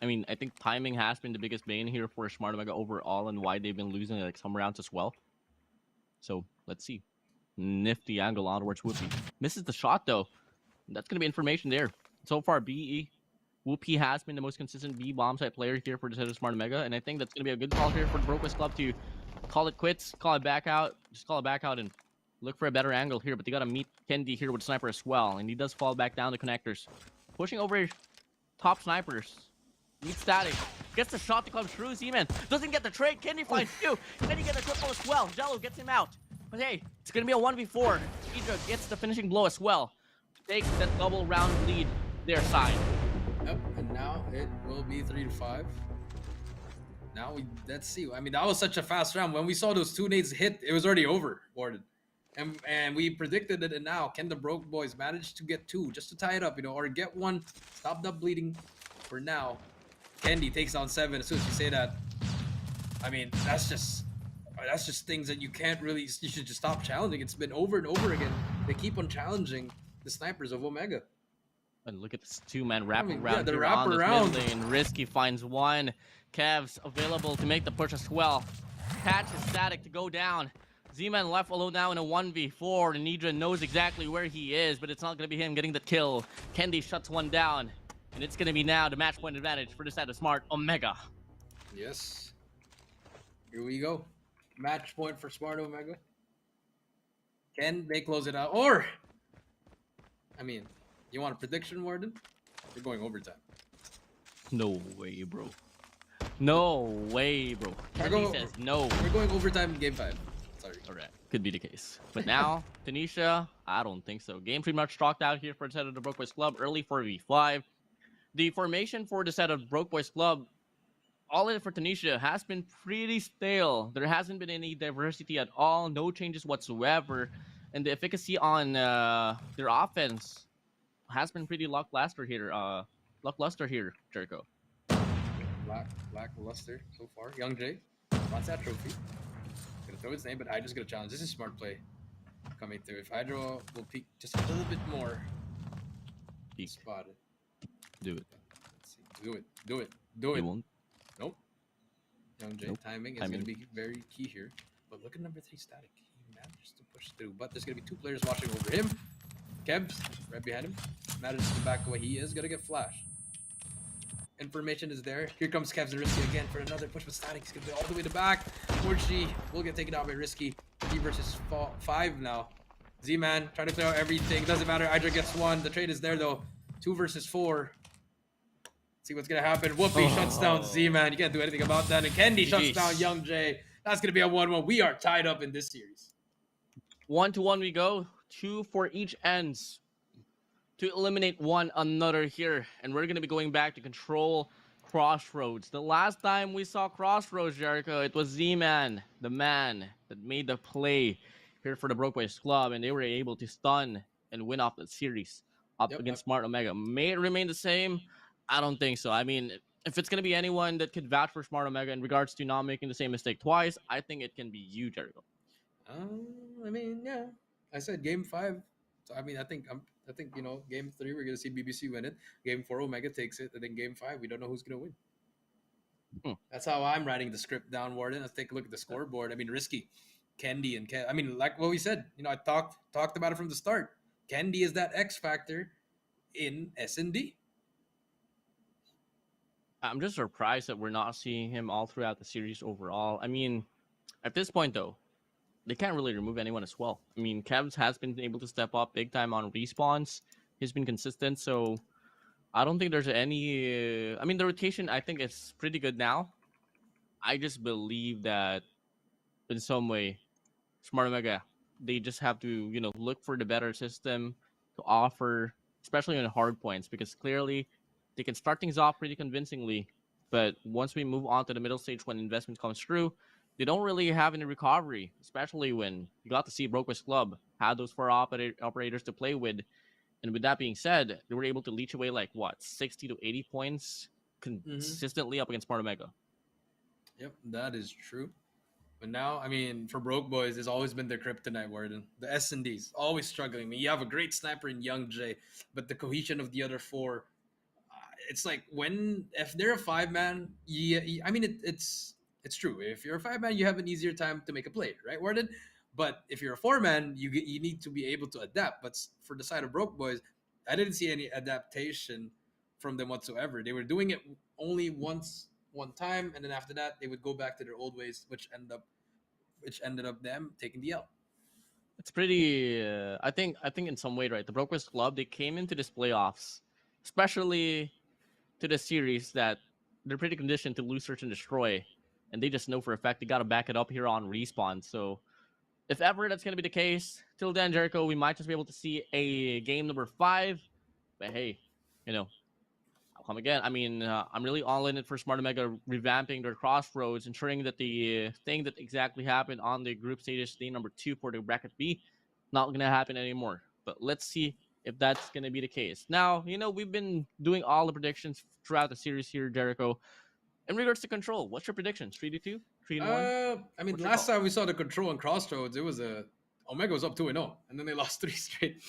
I mean, I think timing has been the biggest bane here for Smart Omega overall and why they've been losing like some rounds as well. So, let's see. Nifty angle onwards Whoopi. Misses the shot though. That's going to be information there. So far, BE. Whoopi has been the most consistent B bomb site player here for the set of Smart Omega. And I think that's going to be a good call here for the Brokeways Club to call it quits, call it back out. Just call it back out and look for a better angle here, but they got to meet Kendi here with Sniper as well, and he does fall back down the connectors. Pushing over top snipers. Meets Static. Gets the shot to come through. Z-Man doesn't get the trade. Kendi finds 2. Kendi gets a triple as well. Jello gets him out. But hey, it's going to be a 1v4. Idra gets the finishing blow as well. Takes that double round lead their side. Yep, and now it will be 3 to 5. Now let's see. I mean, that was such a fast round. When we saw those 2 nades hit, it was already over, WardeN. And we predicted it, and now can the Broke Boys manage to get 2 just to tie it up, you know, or get 1, stop the bleeding for now. Kendi takes down 7. As soon as you say that, I mean, that's just things that you can't really. You should just stop challenging. It's been over and over again. They keep on challenging the snipers of Omega. And look at this 2-man wraparound yeah, the here on this wraparound. mid lane. Risky finds one. Kev's available to make the push as well. Catches Static to go down. Z-Man left alone now in a 1v4. And Nidra knows exactly where he is, but it's not going to be him getting the kill. Kendi shuts one down. And it's going to be now the match point advantage for the side of Smart Omega. Yes. Here we go. Match point for Smart Omega. Can they close it out? Or, I mean, you want a prediction, WardeN? We're going overtime. No way, bro. No way, bro. Kendi says no. We're going overtime in game 5. Sorry. Alright, could be the case. But now, Tanisha, I don't think so. Game pretty much chalked out here for the set of the Broke Boys Club. Early 4v5. The formation for the set of Broke Boys Club, all in it for Tanisha, has been pretty stale. There hasn't been any diversity at all. No changes whatsoever. And the efficacy on their offense has been pretty lackluster here. Jericho. Lackluster so far. Young Jay wants that trophy. Gonna throw his name, but Hydra's gonna challenge. This is smart play coming through. If Hydra will peek just a little bit more, Peek. spot it. Do it. Let's see. Do it. You won't. Nope. Young Jay timing is gonna be very key here. But look at number 3 Static. He managed to push through, but there's gonna be 2 players watching over him. Kebs right behind him. Manages to back away. He is gonna get flashed. Information is there. Here comes Kev's Risky again for another push with Static. He's gonna go all the way to back. Fortunately, will get taken out by Risky. 3 versus 5 now. Z-Man trying to throw out everything. Doesn't matter. Hydra gets 1. The trade is there though. 2 versus 4. See what's gonna happen. Whoopi shuts down Z-Man. You can't do anything about that. And Kendi shuts down Young Jay. That's gonna be a 1-1. We are tied up in this series. 1-1 we go. 2 for each ends to eliminate one another here. And we're going to be going back to control Crossroads. The last time we saw Crossroads, Jericho, it was Z-Man, the man that made the play here for the Broke Boys Club. And they were able to stun and win off the series up against Smart Omega. May it remain the same? I don't think so. I mean, if it's going to be anyone that could vouch for Smart Omega in regards to not making the same mistake twice, I think it can be you, Jericho. I mean, yeah. I said game 5. So I mean, I think you know, game 3 we're gonna see BBC win it. Game 4 Omega takes it, and then game 5 we don't know who's gonna win. That's how I'm writing the script down, WardeN. Let's take a look at the scoreboard. I mean, Risky, Kendi, and I mean, like what we said. You know, I talked about it from the start. Kendi is that X factor in S&D. I'm just surprised that we're not seeing him all throughout the series overall. I mean, at this point though, they can't really remove anyone as well. I mean, Kevs has been able to step up big time on respawns. He's been consistent, so I don't think there's any... I mean, the rotation, I think, is pretty good now. I just believe that in some way, Smart Omega, they just have to, you know, look for the better system to offer, especially on hard points, because clearly they can start things off pretty convincingly, but once we move on to the middle stage when investment comes through, they don't really have any recovery, especially when you got to see Broke Boys Club had those 4 operators to play with. And with that being said, they were able to leech away like, what, 60 to 80 points consistently up against Smart Omega. Yep, that is true. But now, I mean, for Broke Boys, it's always been their kryptonite, WardeN. The S&Ds, always struggling. I mean, you have a great sniper in Young Jay, but the cohesion of the other 4, it's like if they're a 5-man, I mean, it's true. If you're a 5-man, you have an easier time to make a play, right, WardeN? But if you're a 4-man, you need to be able to adapt. But for the side of Broke Boys, I didn't see any adaptation from them whatsoever. They were doing it only one time, and then after that, they would go back to their old ways, which ended up them taking the L. It's pretty. I think in some way, right? The Broke Boys Club, they came into this playoffs, especially to the series that they're pretty conditioned to lose, search, and destroy. And they just know for a fact they got to back it up here on respawn. So if ever that's going to be the case, till then, Jericho, we might just be able to see a game number 5. But hey, you know, I'll come again. I mean, I'm really all in it for Smart Omega revamping their Crossroads, ensuring that the thing that exactly happened on the group stages day number 2 for the bracket B, not going to happen anymore. But let's see if that's gonna be the case. Now, we've been doing all the predictions throughout the series here, Jericho. In regards to control, what's your predictions? 3-2, 3-1. I mean, What's your last call? time we saw the control on Crossroads, it was Omega was up 2-0, and then they lost 3 straight.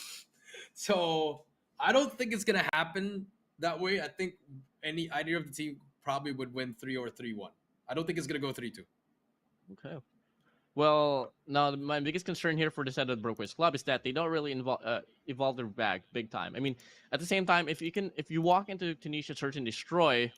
So I don't think it's gonna happen that way. I think either of the team probably would win 3 or 3-1. I don't think it's gonna go 3-2. Okay. Well, now my biggest concern here for the set of the Brokeways Club is that they don't really evolve their bag big time. I mean, at the same time, if you walk into Tunisia Search and Destroy,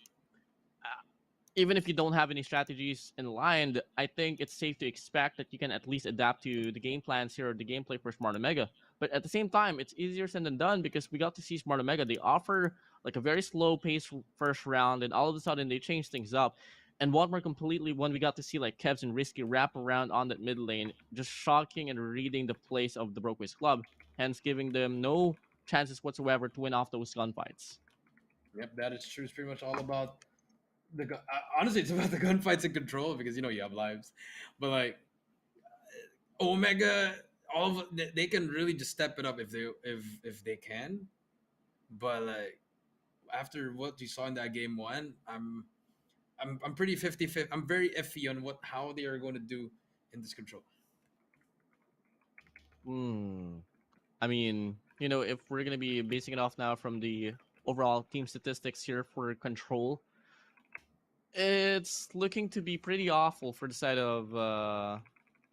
even if you don't have any strategies in line, I think it's safe to expect that you can at least adapt to the game plans here or the gameplay for Smart Omega. But at the same time, it's easier said than done because we got to see Smart Omega. They offer like a very slow pace first round, and all of a sudden they change things up. And one more completely when we got to see like Kevs and Risky wrap around on that mid lane, just shocking and reading the place of the Brokeways Club, hence giving them no chances whatsoever to win off those gunfights. Yep, that is true. It's pretty much all about honestly, it's about the gunfights and control because you have lives, but like Omega, they can really just step it up if they can. But like after what you saw in that game one, I'm pretty 50-50. I'm very iffy on how they are going to do in this control. I mean, if we're gonna be basing it off now from the overall team statistics here for control, it's looking to be pretty awful for the side of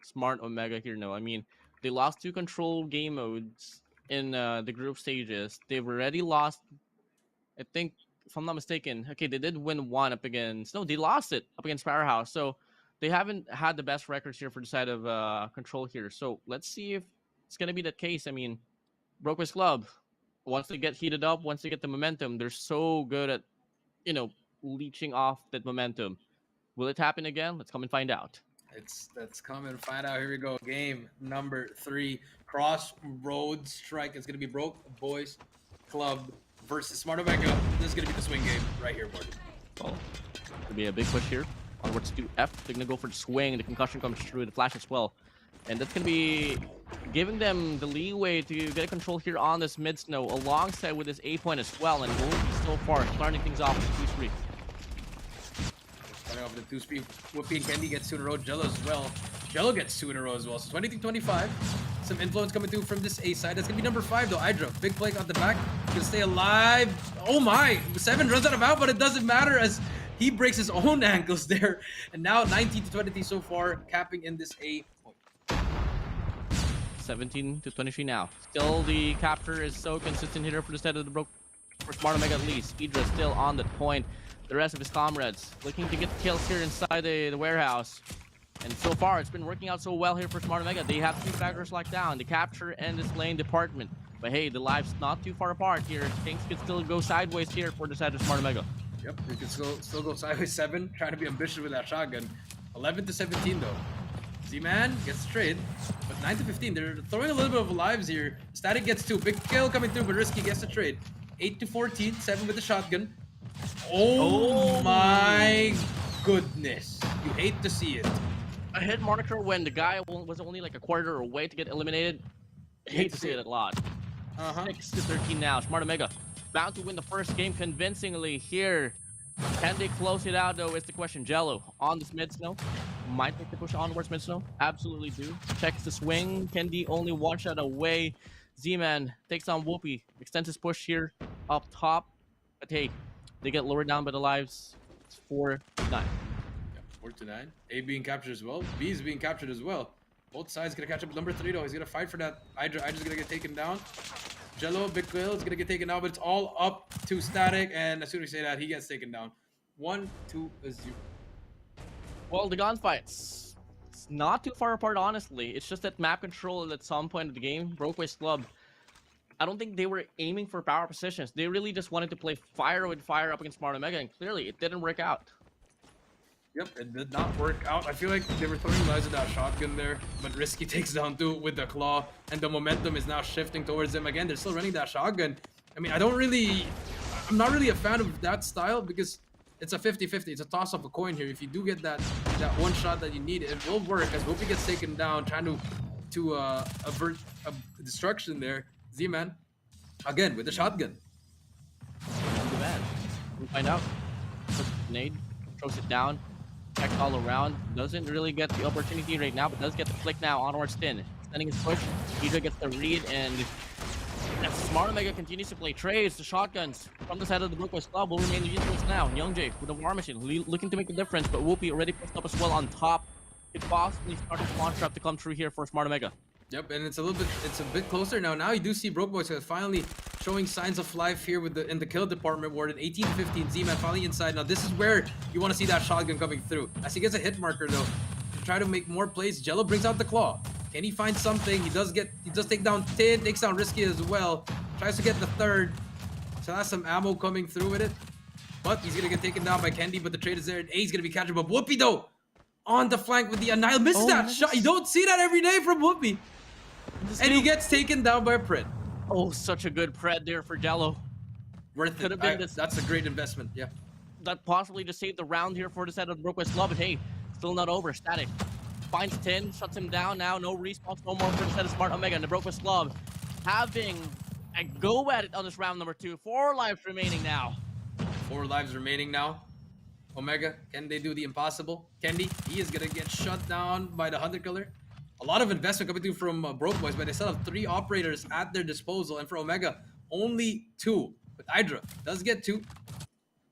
Smart Omega here. No, I mean, they lost 2 control game modes in the group stages. They've already lost, I think, if I'm not mistaken. Okay, they did win one up against. No, they lost it up against Powerhouse. So they haven't had the best records here for the side of control here. So let's see if it's gonna be that case. I mean, Brokeways Club, once they get heated up, once they get the momentum, they're so good at, leeching off that momentum. Will it happen again? Let's come and find out. Let's come and find out. Here we go. Game number 3. Crossroads Strike. It's gonna be Brokeways Club versus Smart Omega. This is gonna be the swing game right here, WardeN. Well, it'll be a big push here. Onwards to F. They're gonna go for the swing. The concussion comes through. The flash as well. And that's going to be giving them the leeway to get control here on this mid snow alongside with this A point as well. And will be so far starting things off with 2-3. Starting off with the 2-speed. Whoopi and Candy gets 2 in a row. Jello as well. Jello gets 2 in a row as well. So 23-25. Some influence coming through from this A side. That's going to be number 5 though. Hydra. Big play on the back. Gonna stay alive. Oh my. 7 runs out of out, but it doesn't matter as he breaks his own ankles there. And now 19-23 so far. Capping in this A. 17-23 now. Still, the capture is so consistent here for the side of the for Smart Omega at least. Idra still on the point. The rest of his comrades looking to get kills here inside the warehouse. And so far, it's been working out so well here for Smart Omega. They have 2 factors locked down, the capture and this lane department. But hey, the lives not too far apart here. Things could still go sideways here for the side of Smart Omega. Yep, we could still go sideways. 7, trying to be ambitious with that shotgun. 11-17 though. Z-Man gets the trade, but 9-15. They're throwing a little bit of lives here. Static gets 2. Big kill coming through, but Risky gets the trade. 8-14. 7 with the shotgun. Oh my goodness. You hate to see it. A hit marker when the guy was only like a quarter away to get eliminated. I hate to see it a lot. 6-13 now. Smart Omega bound to win the first game convincingly here. Can they close it out though is the question. Jello on this mid snow. Might take the push onwards mid snow. Absolutely do. Checks the swing. Kendi only 1 shot away. Z-Man takes on Whoopi. Extends his push here up top. But hey, they get lowered down by the lives. It's 4-9. Yeah, 4-9. A being captured as well. B is being captured as well. Both sides gonna catch up with number 3 though. He's gonna fight for that. Idra's gonna get taken down. Jello, big kill, is gonna get taken down, but it's all up to Static. And as soon as we say that, he gets taken down. 1-2-0. Well, the gunfights, it's not too far apart, honestly. It's just that map control at some point of the game, Brokeways Club, I don't think they were aiming for power positions. They really just wanted to play fire with fire up against Smart Omega, and clearly it didn't work out. Yep, it did not work out. I feel like they were throwing lives at that shotgun there, but Risky takes down 2 with the claw, and the momentum is now shifting towards them again. They're still running that shotgun. I mean, I'm not really a fan of that style because it's a 50-50. It's a toss of a coin here. If you do get that one shot that you need, it will work as Whoopi gets taken down, trying to avert a destruction there. Z-Man Again, with the shotgun. Not too bad. We'll find out. Puts a nade, throws it down, checks all around. Doesn't really get the opportunity right now, but does get the flick now onwards Tin. Extending his push. Hydra gets the read, and as Smart Omega continues to play trades, the shotguns from the side of the Brooklyn Club will remain the esports now. Young Jay with a War Machine looking to make a difference, but Whoopi already pushed up as well on top. Could possibly start a spawn trap to come through here for Smart Omega. Yep, and it's a bit closer now. Now you do see Broke Boys finally showing signs of life here with in the kill department. WardeN 18-15, Z-Man finally inside. Now this is where you want to see that shotgun coming through. As he gets a hit marker though, to try to make more plays. Jello brings out the claw. Can he find something? He does take down Tin, takes down Risky as well. Tries to get the third. So that's some ammo coming through with it. But he's gonna get taken down by Kendi, but the trade is there. And A's gonna be catchable. But Whoopi though, on the flank with the Annihil. Misses that shot. You don't see that every day from Whoopi. And he gets taken down by a Pred. Oh, such a good Pred there for Jello. Worth Could it. have been That's a great investment, yeah. That possibly just saved the round here for the side of the Brookwest Club, but hey, still not over. Static finds Tin, shuts him down now. No respawns, no more for the side of Smart Omega and the Brookwest Club having a go at it on this round number 2. 4 lives remaining now. 4 lives remaining now. Omega, can they do the impossible? Kendi, he is gonna get shut down by the Hunter Killer. A lot of investment coming through from Broke Boys, but they still have 3 operators at their disposal, and for Omega, only 2. But Hydra does get 2.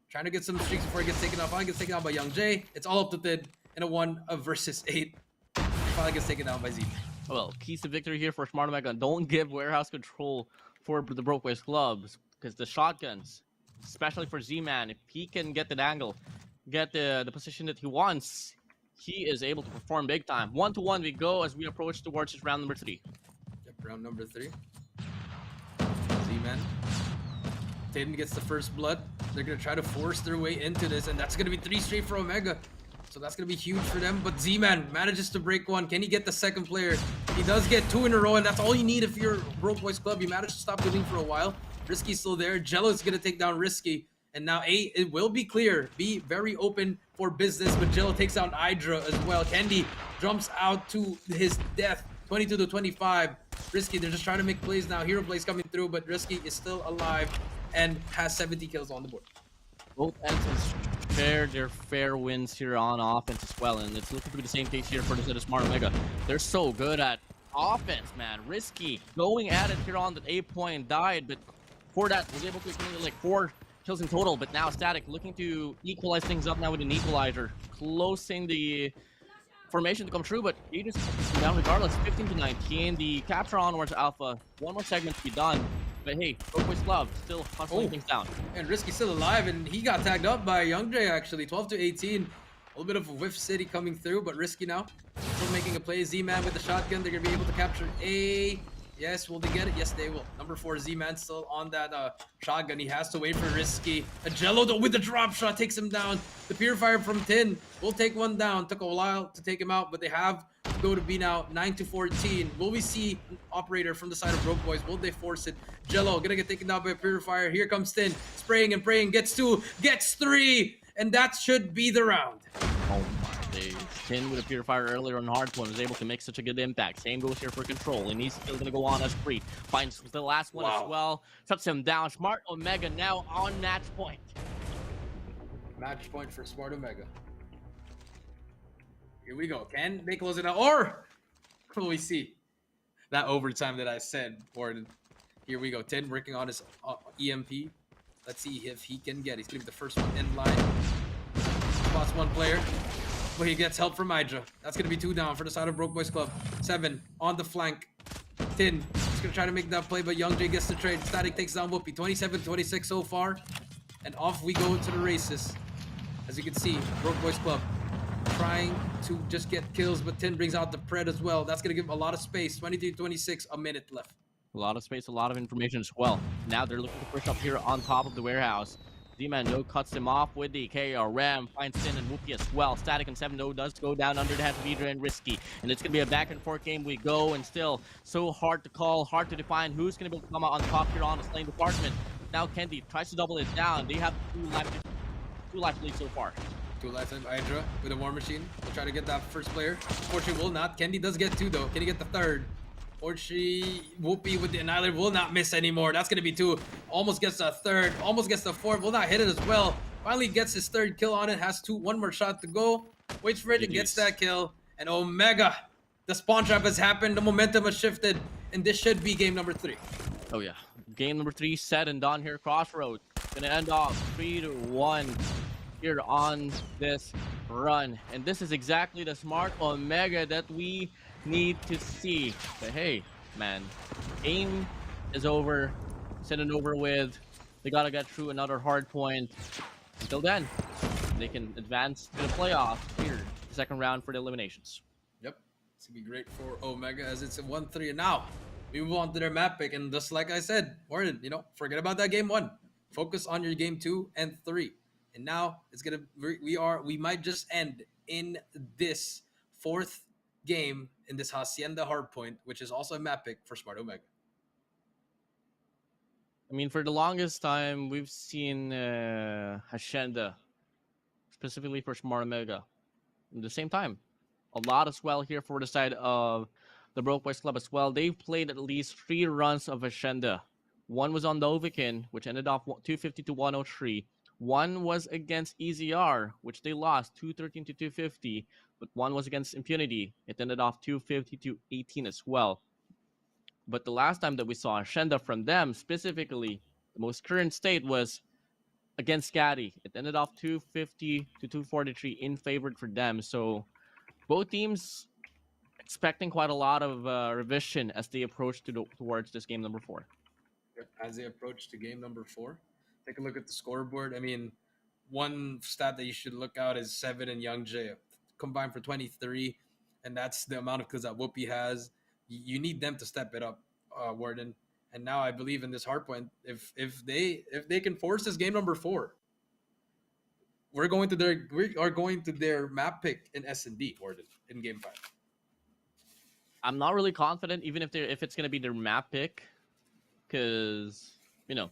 Trying to get some streaks before he gets taken out. Finally gets taken out by Young Jay. It's all up to Tin in a 1 versus 8. Finally gets taken down by Z. Well, keys to victory here for Smart Omega. Don't give warehouse control for the Broke Boys clubs, because the shotguns, especially for Z-Man, if he can get that angle, get the position that he wants, he is able to perform big time. 1-1 we go as we approach towards this round number 3. Yep, round number 3. Z-Man. Tin gets the first blood. They're going to try to force their way into this, and that's going to be 3 straight for Omega. So that's going to be huge for them. But Z-Man manages to break 1. Can he get the second player? He does get 2 in a row, and that's all you need if you're Broke Boys Club. You manage to stop winning for a while. Risky's still there. Jello is going to take down Risky. And now A, it will be clear. B, very open for business, but Jello takes out Hydra as well. Kendi jumps out to his death. 22-25. Risky, they're just trying to make plays now. Hero plays coming through, but Risky is still alive and has 70 kills on the board. Both ends have shared their fair wins here on offense as well, and it's looking to be the same case here for the Smart Omega. They're so good at offense, man. Risky going at it here on the A point, died, but for that was able to accumulate like 4 kills in total. But now Static looking to equalize things up now with an equalizer, closing the formation to come true, but he just down regardless. 15-19, the capture onwards Alpha. 1 more segment to be done. But hey, Broke Boys Club still hustling things down. And Risky's still alive, and he got tagged up by Young Jay actually. 12-18. A little bit of a whiff city coming through, but Risky now. Still making a play. Z-Man with the shotgun. They're going to be able to capture A. Yes, will they get it? Yes, they will. Number 4, Z-Man still on that shotgun. He has to wait for Risky. Jello though with the drop shot takes him down. The Purifier from Tin will take 1 down. Took a while to take him out, but they have to go to B now. 9-14. Will we see an operator from the side of Broke Boys? Will they force it? Jello gonna get taken down by a Purifier. Here comes Tin. Spraying and praying. Gets 2. Gets 3. And that should be the round. Oh my days. Tin with a Purifier earlier on Hardpoint was able to make such a good impact. Same goes here for Control, and he's still going to go on as free. Finds the last one as well. Shuts him down. Smart Omega now on match point. Match point for Smart Omega. Here we go. Can they close it out? Or will we see that overtime that I said? WardeN. Here we go. Tin working on his EMP. Let's see if he can get it. He's going to be the first one in line. Spots 1 player. But he gets help from Hydra. That's going to be 2 down for the side of Broke Boys Club. 7 on the flank. Tin is going to try to make that play, but Young Jay gets the trade. Static takes down Whoopi. 27-26 so far. And off we go to the races. As you can see, Broke Boys Club trying to just get kills, but Tin brings out the Pred as well. That's going to give him a lot of space. 23-26, a minute left. A lot of space, a lot of information as well. Now they're looking to push up here on top of the warehouse. Z-Man no cuts him off with the KRM, finds Tin and Whoopi as well. Static and 7 does go down under the hands of Hydra and Risky. And it's going to be a back and forth game we go, and still so hard to call, hard to define who's going to be able to come out on top here on the lane department. Now Kendi tries to double it down. They have 2 life lead so far. 2 lives on Hydra with a War Machine. They'll try to get that first player. Unfortunately, will not. Kendi does get 2 though. Can he get the third? Orchi, Whoopi with the Annihilator will not miss anymore. That's going to be 2. Almost gets a 3rd. Almost gets the 4th. Will not hit it as well. Finally gets his 3rd kill on it. Has 1 more shot to go. Waits for it and gets that kill. And Omega, the spawn trap has happened. The momentum has shifted. And this should be game number 3. Oh yeah, game number 3 said and done here. Crossroads gonna end off 3-1 here on this run, and this is exactly the smart Omega that we need to see. But hey, man, game is over, said and over with. They gotta get through another hard point. Until then, they can advance to the playoff here, the 2nd round for the eliminations. Yep, it's gonna be great for Omega as it's a 1-3. And now we move on to their map pick, and just like I said, WardeN, you know, forget about that game 1. Focus on your game 2 and 3. And now it's gonna we might just end in this 4th game in this Hacienda Hardpoint, which is also a map pick for Smart Omega. I mean, for the longest time, we've seen Hacienda, specifically for Smart Omega. At the same time, a lot as well here for the side of the Broke Boys Club as well. They've played at least 3 runs of Hacienda. 1 was on Lovikin, which ended off 250 to 103. 1 was against EZR, which they lost 213 to 250. But 1 was against Impunity. It ended off 250 to 18 as well. But the last time that we saw Hacienda from them, specifically, the most current state was against Skadi. It ended off 250 to 243 in favor for them. So both teams expecting quite a lot of revision as they approach towards this game number 4. As they approach to game number 4, take a look at the scoreboard. I mean, one stat that you should look out is Seven and Young Jay combined for 23, and that's the amount of kills that Whoopi has. You need them to step it up, WardeN. And now I believe in this hardpoint, if they can force this game number 4, we are going to their map pick in S&D, WardeN, in game 5. I'm not really confident, even if it's gonna be their map pick, because you know,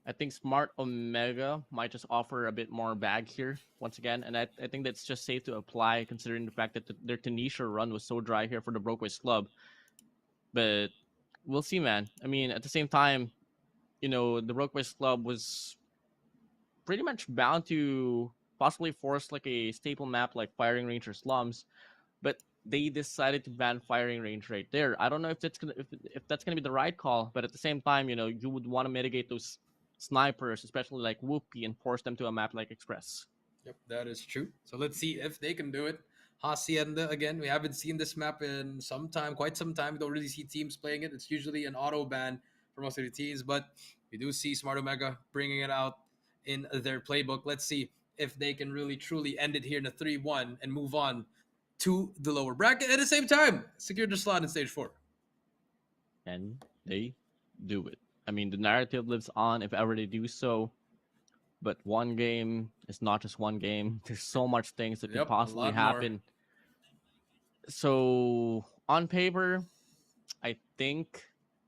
I think Smart Omega might just offer a bit more bag here once again, and I think that's just safe to apply considering the fact that their Tanisha run was so dry here for the Broke Boys Club. But we'll see, man. I mean, at the same time, you know, the Broke Boys Club was pretty much bound to possibly force like a staple map like Firing Range or Slums, but they decided to ban Firing Range right there. I don't know if that's gonna be the right call, but at the same time, you know, you would want to mitigate those snipers, especially like Whoopi, and force them to a map like Express. Yep, that is true. So let's see if they can do it. Hacienda, again, we haven't seen this map in quite some time. We don't really see teams playing it. It's usually an auto ban for most of the teams, but we do see Smart Omega bringing it out in their playbook. Let's see if they can really truly end it here in a 3-1 and move on to the lower bracket at the same time. Secure the slot in stage 4. And they do it. I mean, the narrative lives on if ever they do so. But one game is not just one game. There's so much things that could possibly happen. So on paper, I think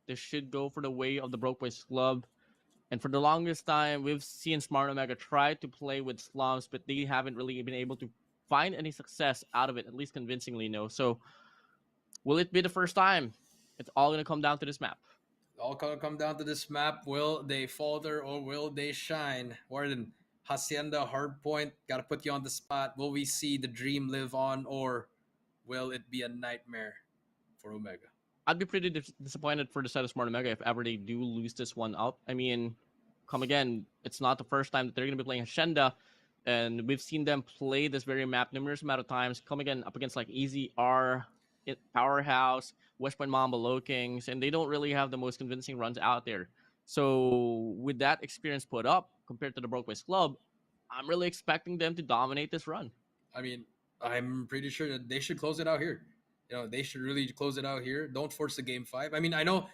this should go for the way of the Broke Boys Club. And for the longest time, we've seen Smart Omega try to play with Slums, but they haven't really been able to find any success out of it, at least convincingly, no. So will it be the first time? It's all going to come down to this map. All gonna come down to this map. Will they falter or will they shine? WardeN, Hacienda, Hardpoint, gotta put you on the spot. Will we see the dream live on, or will it be a nightmare for Omega? I'd be pretty disappointed for the side of Smart Omega if ever they do lose this one out. I mean, come again, it's not the first time that they're gonna be playing Hacienda, and we've seen them play this very map numerous amount of times. Come again up against like EZR, Powerhouse, West Point Mamba, LowKings, and they don't really have the most convincing runs out there. So with that experience put up compared to the Broke Boys Club, I'm really expecting them to dominate this run. I mean, I'm pretty sure that they should close it out here. You know, they should really close it out here. Don't force the game 5. I mean, I know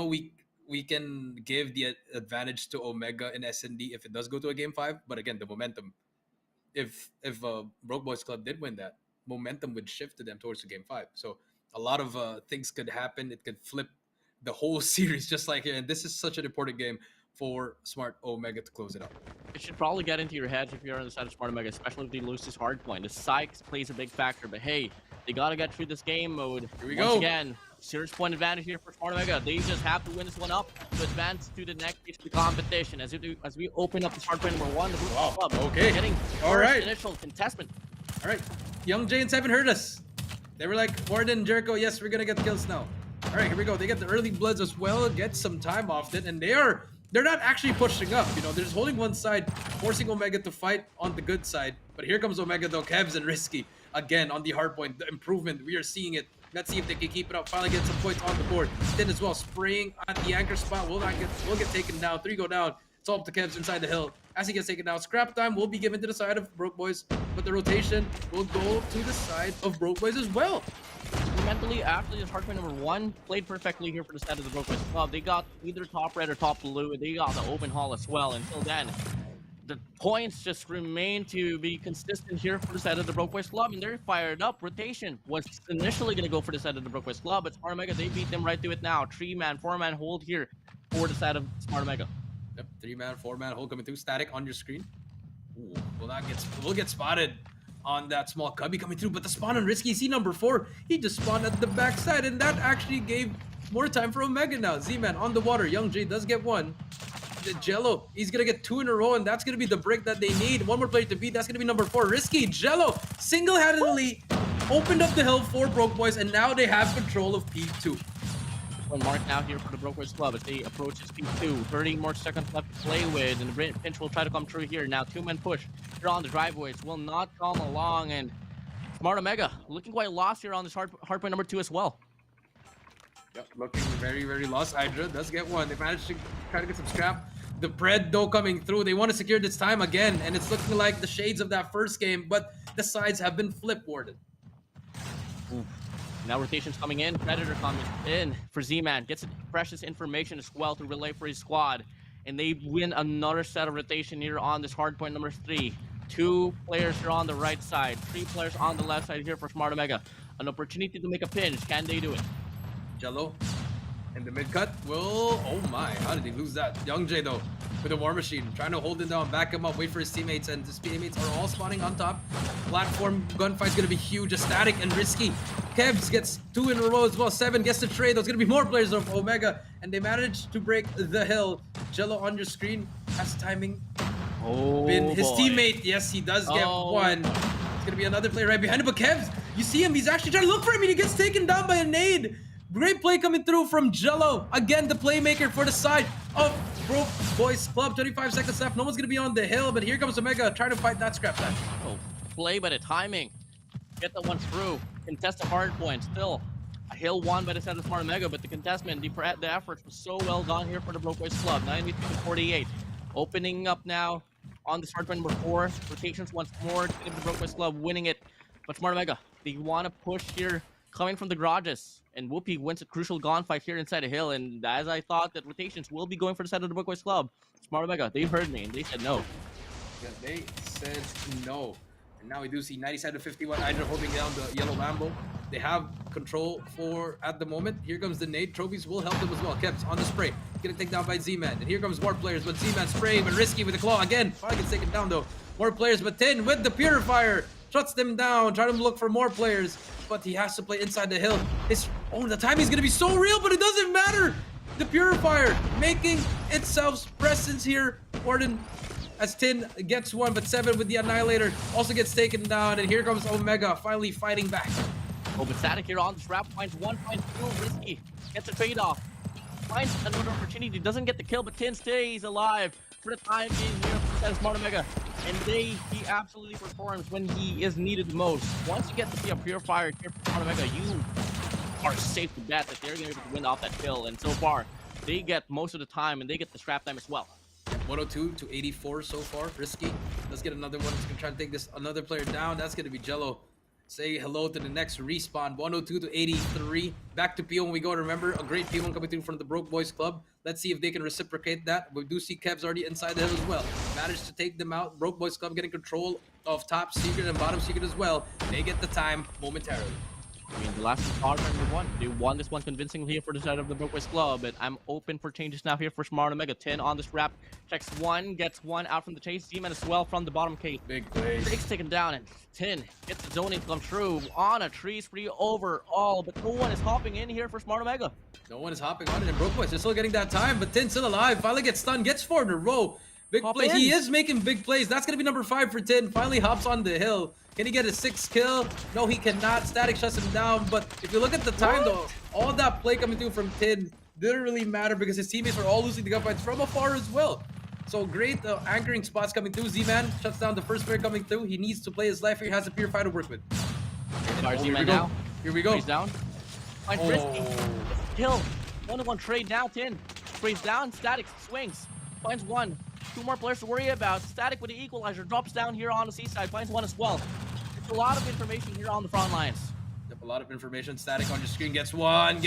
we can give the advantage to Omega in S&D if it does go to a game 5, but again, the momentum. If Broke Boys Club did win that, momentum would shift to them towards the game 5. So a lot of things could happen. It could flip the whole series just like here. And this is such an important game for Smart Omega to close it up. It should probably get into your head if you're on the side of Smart Omega, especially if they lose this hard point. The psych plays a big factor, but hey, they got to get through this game mode. Here we Once go. Again, Serious point advantage here for Smart Omega. They just have to win this one up to advance to the next stage of the competition. As we open up the start point number 1, the club okay. getting All right. initial contestment. All right, Young Jay and Seven heard us. They were like, WardeN and Jericho, yes, we're gonna get kills now. All right, here we go. They get the early bloods as well, get some time off it, and they're not actually pushing up. You know, they're just holding one side, forcing Omega to fight on the good side. But here comes Omega though, Kevs and Risky again on the hard point. The improvement, we are seeing it. Let's see if they can keep it up. Finally get some points on the board. Then as well, spraying at the anchor spot. Will get taken down. 3 go down. It's all up to Kevs inside the hill. As he gets taken down, scrap time will be given to the side of Broke Boys, but the rotation will go to the side of Broke Boys as well. Fundamentally, after this hardpoint number 1 played perfectly here for the side of the Broke Boys club. They got either top red or top blue. They got the open hall as well. Until then, the points just remain to be consistent here for the side of the Broke Boys club, and they're fired up. Rotation was initially going to go for the side of the Broke Boys club, but Smart Omega, they beat them right to it now. 3-man, 4-man hold here for the side of Smart Omega. Yep, 3-man, 4-man hold coming through. Static on your screen. Ooh, will get spotted on that small cubby coming through, but the spawn on Risky, see number 4, he just spawned at the backside, and that actually gave more time for Omega now. Z-Man on the water. Young J does get 1. The Jello, he's gonna get 2 in a row, and that's gonna be the break that they need. One more player to beat. That's gonna be number 4. Risky Jello single-handedly opened up the hill for Broke Boys, and now they have control of P2. One mark now here for the Broke Boys club as they approach this P2. 30 more seconds left to play with, and the pinch will try to come through here. Now 2-man push here on the driveways will not come along, and Smart Omega looking quite lost here on this hardpoint number 2 as well. Yep, looking very, very lost. Hydra does get 1. They managed to try to get some scrap. The Pred though coming through. They want to secure this time again, and it's looking like the shades of that first game, but the sides have been flip WardeN. Now rotation's coming in. Predator coming in for Z-Man. Gets precious information as well to relay for his squad. And they win another set of rotation here on this hardpoint number 3. 2 players here on the right side. 3 players on the left side here for Smart Omega. An opportunity to make a pinch. Can they do it? Jello in the mid cut will, oh my, how did he lose that? Young J though with a War Machine trying to hold him down, back him up, wait for his teammates, and his teammates are all spawning on top. Platform gunfight's gonna be huge. A Static and Risky. Kevs gets 2 in a row as well. 7 gets the trade. There's gonna be more players of Omega, and they managed to break the hill. Jello on your screen has timing. Been his teammate. Yes, he does get 1. It's gonna be another player right behind him, but Kevs, you see him, he's actually trying to look for him, and he gets taken down by a nade. Great play coming through from Jello. Again, the playmaker for the side of Broke Boys Club. 35 seconds left. No one's going to be on the hill, but here comes Omega trying to fight that scrap time. Oh, play by the timing. Get that one through. Contest the hard point. Still, a hill won by the side of Smart Omega, but the contestment, the efforts was so well done here for the Broke Boys Club. 93-48. Opening up now on the hard point number 4. Rotations once more to give the Broke Boys Club winning it. But Smart Omega, they want to push here coming from the garages. And Whoopi wins a crucial gunfight here inside the hill. And as I thought that rotations will be going for the side of the Broke Boys Club, Smart Omega, they heard me and they said no. Yeah, they said no. And now we do see 97-51 Hydra holding down the yellow Lambo. They have control for at the moment. Here comes the nade. Trophies will help them as well. Kevs on the spray. Getting taken down by Z-Man. And here comes more players, but Z-Man spraying, but Risky with the claw again. Finally gets taken down though. More players, but Tin with the Purifier shuts them down, trying to look for more players, but he has to play inside the hill. The timing's gonna be so real, but it doesn't matter. The Purifier making itself presence here. WardeN as Tin gets 1, but 7 with the Annihilator also gets taken down, and here comes Omega finally fighting back. Oh, but Static here on this wrap finds 1.2. Risky gets a trade-off. Finds another opportunity, doesn't get the kill, but Tin stays alive for the time being here for Smart Omega. And he absolutely performs when he is needed the most. Once you get to see a Purifier here for Smart Omega, you are safe to bet that they're going to be able to win off that kill. And so far, they get most of the time, and they get the scrap time as well. 102-84 so far. Risky. Let's get another one. He's going to try to take another player down. That's going to be Jello. Say hello to the next respawn. 102-83. Back to P1 we go. Remember, a great P1 coming through from the Broke Boys Club. Let's see if they can reciprocate that. We do see Kevs already inside the hill as well. Managed to take them out. Broke Boys Club getting control of top secret and bottom secret as well. They get the time momentarily. I mean, the last hard number one. They won this one convincingly here for the side of the Brokeways Club, but I'm open for changes now here for Smart Omega. 10 on this wrap. Checks one, gets one out from the chase. Z-Man as well from the bottom case. Big plays. Drake's taken down, and 10 gets the zoning to come true on a tree spree overall, but no one is hopping in here for Smart Omega. No one is hopping on it, and Brokeways, they're still getting that time, but 10 still alive. Finally gets stunned, gets 4 in a row. Big Hop play. in. He is making big plays. That's going to be number 5 for 10. Finally hops on the hill. Can he get a 6th kill? No, he cannot. Static shuts him down. But if you look at the time, though, all that play coming through from 10 didn't really matter because his teammates were all losing the gunfights from afar as well. So great anchoring spots coming through. Z-Man shuts down the first player coming through. He needs to play his life here. He has a Purifier to work with. Sorry, Here Z-Man we go. now. Here we go. He's down. Finds Risky. Kill. 1-1 trade now. 10 sprays down. Static swings. Finds one. 2 more players to worry about. Static with the equalizer drops down here on the seaside. Finds one as well. It's a lot of information here on the front lines. Yep, a lot of information. Static on your screen gets one,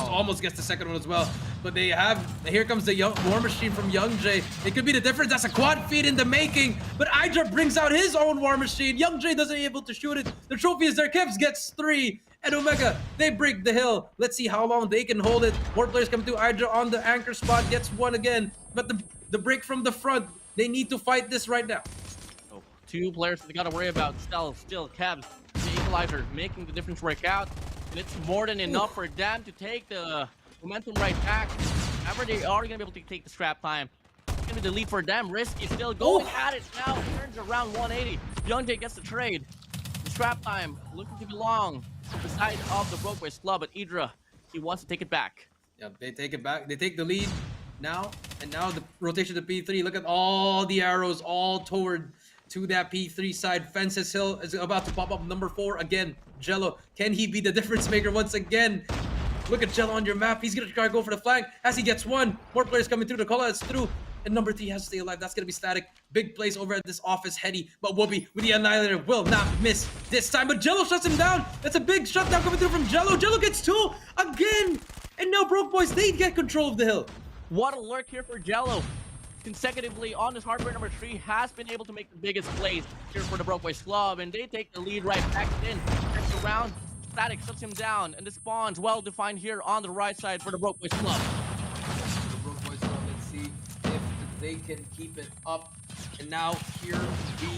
almost gets the second one as well. But they have, here comes the War Machine from Young J. It could be the difference. That's a quad feed in the making. But Idra brings out his own War Machine. Young J doesn't able to shoot it. The trophy is there. Kevs gets 3. And Omega, they break the hill. Let's see how long they can hold it. More players come through. Idra on the anchor spot gets 1 again. But the break from the front, they need to fight this right now. Oh, 2 players that they gotta worry about. Still Kevs, the equalizer, making the difference work out. And it's more than enough for them to take the momentum right back. However, they are gonna be able to take the scrap time. It's gonna be the lead for them. Risky still going at it now. Turns around 180. Young J gets the trade. The scrap time looking to belong to the side of the Brokeways Club, but Idra, he wants to take it back. Yeah, they take it back. They take the lead now. And now the rotation to P3. Look at all the arrows all toward to that P3 side. Fences Hill is about to pop up number 4 again. Jello, can he be the difference maker once again? Look at Jello on your map. He's going to try to go for the flank as he gets 1. More players coming through. The call out's through. And number 3 has to stay alive. That's going to be Static. Big plays over at this office. Heady. But Whoopi with the Annihilator will not miss this time. But Jello shuts him down. That's a big shutdown coming through from Jello. Jello gets 2 again. And now Brokeways, they get control of the hill. What a lurk here for Jello. Consecutively on this hardware number 3 has been able to make the biggest plays here for the Brokeways Club, and they take the lead right back in. Next around, Static shuts him down, and the spawns well defined here on the right side for the Brokeways Club. The Brokeways Club, let's see if they can keep it up. And now here we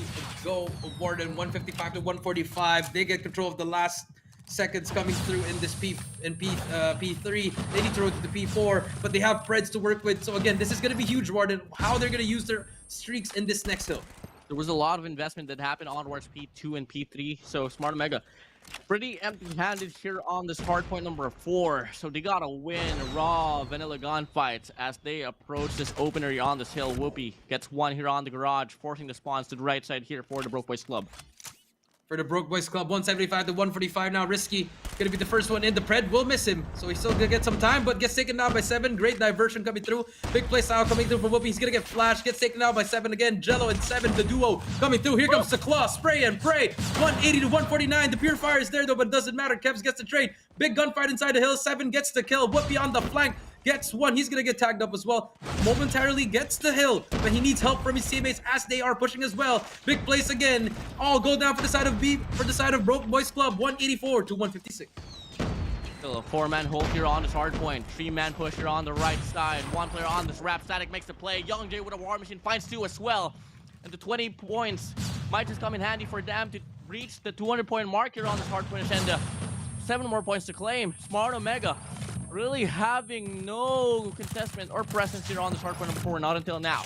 go. WardeN 155 to 145. They get control of the last seconds coming through in this P3. They need to rotate to the P4, but they have Preds to work with. So again, this is going to be huge, WardeN. How they're going to use their streaks in this next hill. There was a lot of investment that happened onwards P2 and P3, so Smart Omega pretty empty-handed here on this hardpoint number 4. So they gotta win raw vanilla gunfights as they approach this opener on this hill. Whoopi gets 1 here on the garage, forcing the spawns to the right side here for the Brokeways Club. For the Brokeways Club, 175 to 145 now. Risky gonna be the first one in. The Pred will miss him, so he's still gonna get some time, but gets taken down by 7. Great diversion coming through. Big play style coming through for Whoopi. He's gonna get flashed, gets taken down by 7 again. Jello and 7, the duo coming through. Here comes the claw, spray and pray. 180 to 149. The Purifier is there though, but doesn't matter. Kevs gets the trade. Big gunfight inside the hill. 7 gets the kill. Whoopi on the flank. Gets 1. He's gonna get tagged up as well. Momentarily gets the hill, but he needs help from his teammates as they are pushing as well. Big place again. All go down for the side of B, for the side of Brokeways Club. 184 to 156. Still a 4-man hold here on this hard point. 3-man push here on the right side. 1 player on this wrap. Static makes the play. Young J with a War Machine finds 2 as well. And the 20 points might just come in handy for them to reach the 200-point mark here on this hard point. And 7 more points to claim. Smart Omega really having no contestment or presence here on this hardcore number 4, not until now.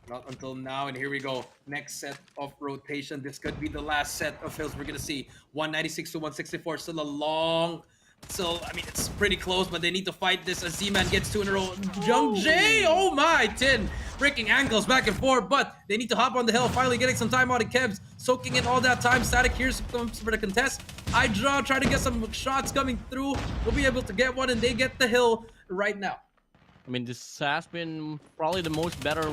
Not until now, and here we go. Next set of rotation. This could be the last set of hills we're gonna see. 196 to 164, still a long. So, I mean, it's pretty close, but they need to fight this as Z-Man gets 2 in a row. Young J, oh my, 10. Breaking ankles back and forth, but they need to hop on the hill, finally getting some time out of Kevs, soaking in all that time. Static here comes for the contest. Idra try to get some shots coming through. We'll be able to get 1, and they get the hill right now. I mean, this has been probably the most better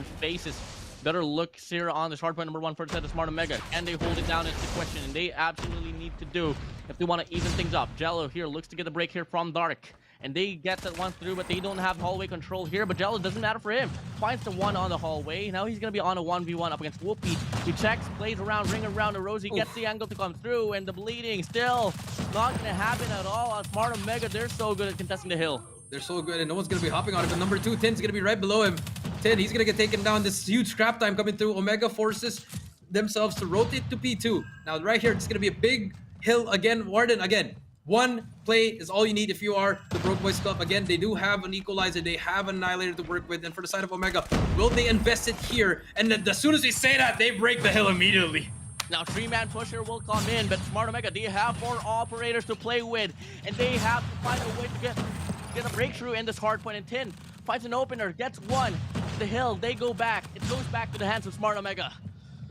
looks here on this hardpoint number 1 for the set of Smart Omega. Can they hold it down is the question, and they absolutely need to do if they want to even things up. Jello here looks to get the break here from Dark. and they get that one through, but they don't have hallway control here. But Jello, doesn't matter for him. Finds the one on the hallway. Now he's going to be on a 1v1 up against Whoopi. He checks, plays around, ring around the Rosie, gets the angle to come through, and the bleeding still not going to happen at all on Smart Omega. They're so good at contesting the hill. They're so good, and no one's going to be hopping on it. But number 2, Tin's going to be right below him. Tin, he's going to get taken down. This huge scrap time coming through. Omega forces themselves to rotate to P2. Now, right here, it's going to be a big hill again. WardeN, again. One play is all you need if you are the Broke Boys Club. Again, they do have an equalizer. They have an annihilator to work with. And for the side of Omega, will they invest it here? And then as soon as we say that, they break the hill immediately. Now, 3-man pusher will come in, but Smart Omega, they have 4 operators to play with, and they have to find a way to get a breakthrough in this hard point. And Tin finds an opener, gets one. The hill, they go back. It goes back to the hands of Smart Omega.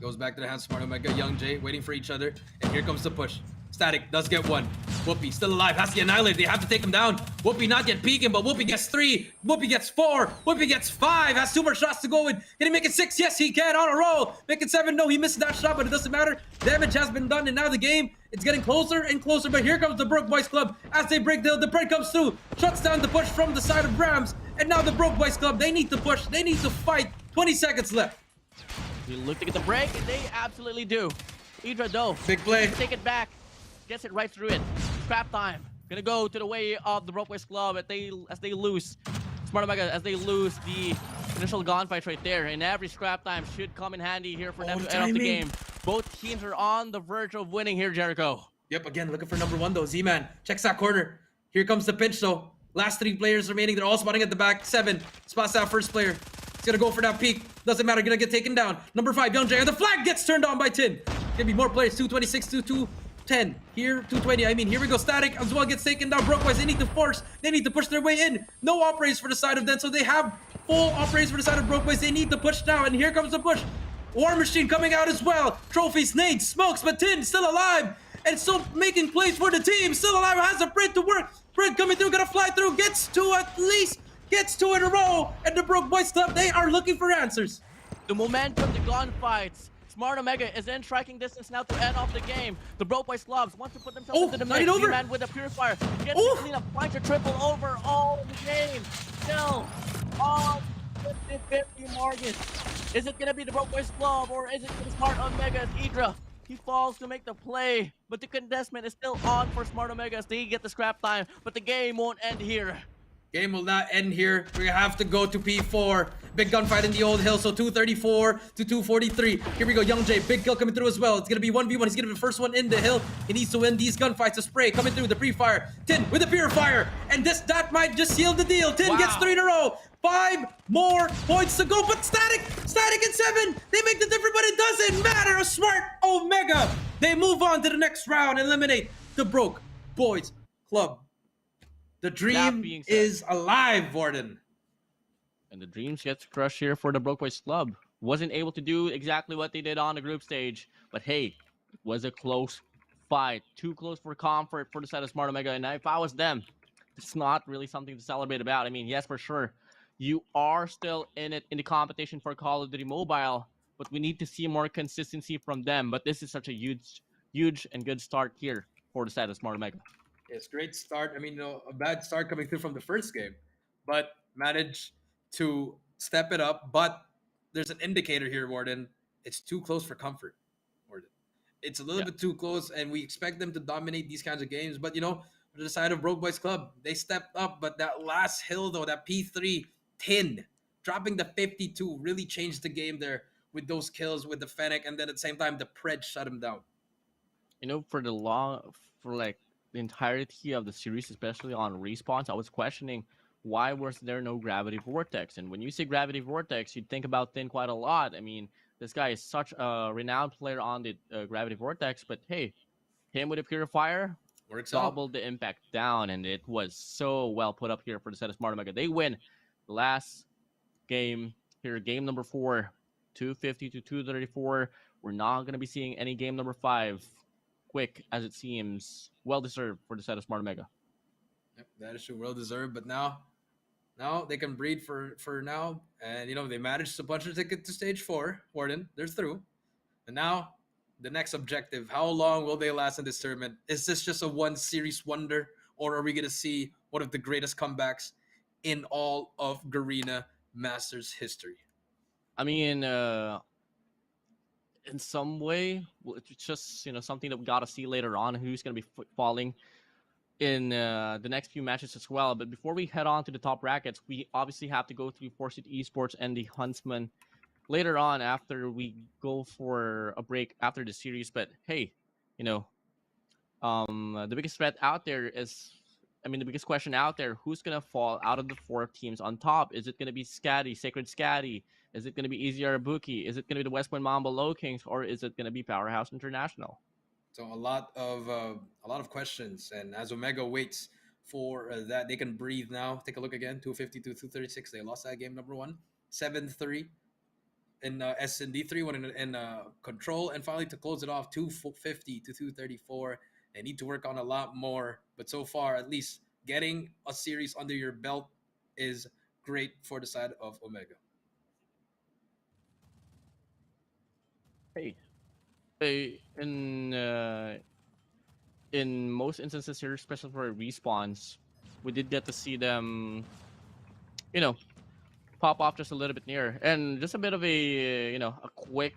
Goes back to the hands of Smart Omega. Young Jay waiting for each other. And here comes the push. Static does get one. Whoopi still alive, has to get annihilated. They have to take him down. Whoopi not yet peeking, but Whoopi gets 3. Whoopi gets 4. Whoopi gets 5. Has 2 more shots to go with. Can he make it 6? Yes, he can. On a roll. Make it 7. No, he missed that shot, but it doesn't matter. Damage has been done, and now the game, it's getting closer and closer. But here comes the Broke Boys Club. As they break the hill, the break comes through. Shuts down the push from the side of Rams. And now the Broke Boys Club, they need to push. They need to fight. 20 seconds left. You look to get the break, and they absolutely do. Idra, though, Big play. take it back. Gets it right through it. Scrap time. Gonna go to the way of the Broke Boys Club as they lose. Smart Omega as they lose the initial gunfight right there. And every scrap time should come in handy here for them to end off the game. Both teams are on the verge of winning here, Jericho. Yep, again, looking for number 1 though. Z-Man checks that corner. Here comes the pinch though. Last 3 players remaining. They're all spotting at the back. 7 spots that first player. He's gonna go for that peak. Doesn't matter, gonna get taken down. Number 5, Young Jay. The flag gets turned on by Tin. Gonna be more players. 226 to 210. Here, 220. I mean, here we go. Static as well gets taken down. Broke Boys, they need to force. They need to push their way in. No operators for the side of them, so they have full operators for the side of Broke Boys. They need to push now, and here comes the push. War Machine coming out as well. Trophies, nades, smokes, but Tin still alive. And still making plays for the team. Still alive, has a Brent to work. Brent coming through, gonna fly through. Gets 2 at least. Gets 2 in a row. And the Broke Boys Club, they are looking for answers. The momentum, the gunfights. Smart Omega is in striking distance now to end off the game. The Broke Boys Clubs want to put themselves into the mix. Man with a purifier. Gets to clean up, finds a triple over all the game. Still on 50-50 margin. Is it going to be the Broke Boys Club or is it going to be Smart Omega as Idra? He falls to make the play, but the contestment is still on for Smart Omega as they get the scrap time, but the game won't end here. Game will not end here. We have to go to P4. Big gunfight in the old hill. So 234 to 243. Here we go. Young Jay. Big kill coming through as well. It's going to be 1v1. He's going to be the first one in the hill. He needs to win these gunfights. A spray coming through. The pre-fire. Tin with the purifier. And that might just seal the deal. Tin gets 3 in a row. 5 more points to go. But Static and 7. They make the difference, but it doesn't matter. A Smart Omega. They move on to the next round. Eliminate the Broke Boys Club. The dream is alive, WardeN. And the dreams gets crushed here for the Broke Boys Club. Wasn't able to do exactly what they did on the group stage. But hey, it was a close fight. Too close for comfort for the side of Smart Omega. And if I was them, it's not really something to celebrate about. I mean, yes, for sure. You are still in it in the competition for Call of Duty Mobile. But we need to see more consistency from them. But this is such a huge and good start here for the side of Smart Omega. Yes, great start. I mean, a bad start coming through from the first game, but managed to step it up. But there's an indicator here, WardeN. It's too close for comfort, WardeN. It's a little bit too close, and we expect them to dominate these kinds of games. But, for the side of Broke Boys Club, they stepped up. But that last hill, though, that P3, Tin, dropping the 52, really changed the game there with those kills with the Fennec. And then at the same time, the Pred shut him down. For the entirety of the series, especially on respawns, I was questioning why was there no gravity vortex. And when you say gravity vortex, you'd think about Tin quite a lot. I mean, this guy is such a renowned player on the gravity vortex, but hey, him with a purifier doubled the impact down, and it was so well put up here for the set of Smart Omega. They win the last game here, game number 4, 250 to 234. We're not going to be seeing any game number 5 quick, as it seems. Well deserved for the set of Smart Omega. Yep, that is true. Well deserved. But now they can breed for now. And, they managed to punch a ticket to stage 4. WardeN, they're through. And now the next objective. How long will they last in this tournament? Is this just a one series wonder? or are we going to see one of the greatest comebacks in all of Garena Masters history? I mean, in some way, it's just something that we gotta see later on. Who's gonna be falling in the next few matches as well. But before we head on to the top brackets, we obviously have to go through Forced Esports and the Huntsman later on after we go for a break after the series. But hey, you know, the biggest threat out there is, I mean, the biggest question out there: who's gonna fall out of the four teams on top? Is it gonna be Skadi, Sacred Skadi? Is it gonna be EZR Booky? Is it gonna be the West Point Mamba Low Kings, or is it gonna be Powerhouse International? So a lot of questions, and as Omega waits for that, they can breathe now. Take a look again: 250 to 236. They lost that game number one, 7-3 in S&D3, one in control, and finally to close it off, 250 to 234. They need to work on a lot more, but so far, at least getting a series under your belt is great for the side of Omega. Hey, in most instances here, especially for respawns, we did get to see them, you know, pop off just a little bit near, and just a bit of a a quick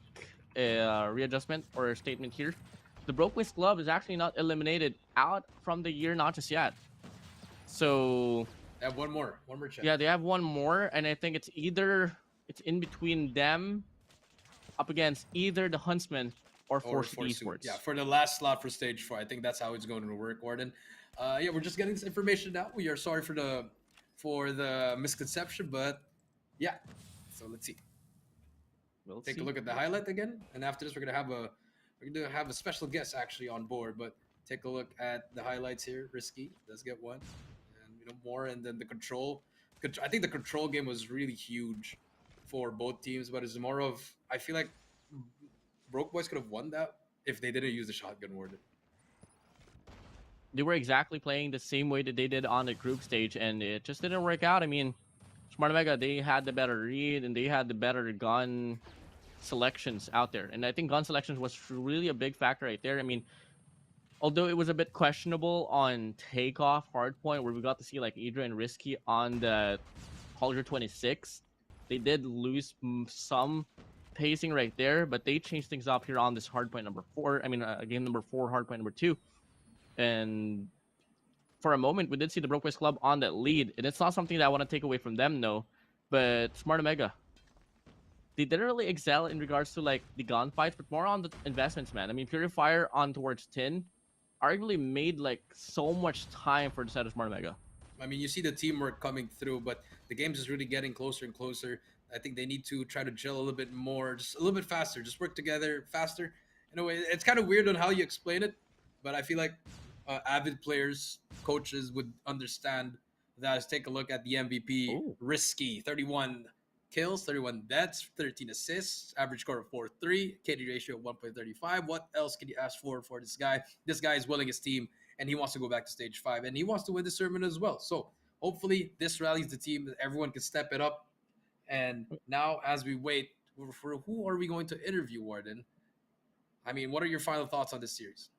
readjustment or statement here. The Brokeways Club is actually not eliminated out from the year, not just yet. So They have one more check. yeah, they have one more, and I think it's in between them, up against either the Huntsmen or Forced Esports. Yeah, for the last slot for stage 4. I think that's how it's going to work, WardeN. Yeah, we're just getting this information now. We are sorry for the misconception, but yeah. So let's see. We'll Take see. a look at the highlight again, and after this, we're gonna have a special guest actually on board. But take a look at the highlights here. Risky does get one, and more, and then the control. I think the control game was really huge for both teams, but it's more of, I feel like Broke Boys could have won that if they didn't use the shotgun WardeN. They were exactly playing the same way that they did on the group stage, and it just didn't work out. I mean, Smart Omega, they had the better read and they had the better gun selections out there, and I think gun selections was really a big factor right there. I mean, although it was a bit questionable on takeoff hardpoint, where we got to see like Idra and Risky on the Holger 26, they did lose some pacing right there, but they changed things up here on this hardpoint number 4. I mean, game number 4, hardpoint number 2, and for a moment we did see the Brokeways Club on that lead, and it's not something that I want to take away from them, no. But Smart Omega, they didn't really excel in regards to like the gunfights, but more on the investments, man. I mean, Purifier on towards Tin arguably made like so much time for the side of Smart Omega. I mean, you see the teamwork coming through, but the game's just really getting closer and closer. I think they need to try to gel a little bit more, just a little bit faster, just work together faster. In a way, it's kind of weird on how you explain it, but I feel like avid players, coaches would understand that. Let's take a look at the MVP. Ooh. Risky, 31 kills, 31 deaths, 13 assists, average score of 4.3, KD ratio of 1.35. What else can you ask for this guy? This guy is willing his team, and he wants to go back to stage 5, and he wants to win this tournament as well. So hopefully this rallies the team, that everyone can step it up. And now, as we wait for who are we going to interview, WardeN? I mean, what are your final thoughts on this series?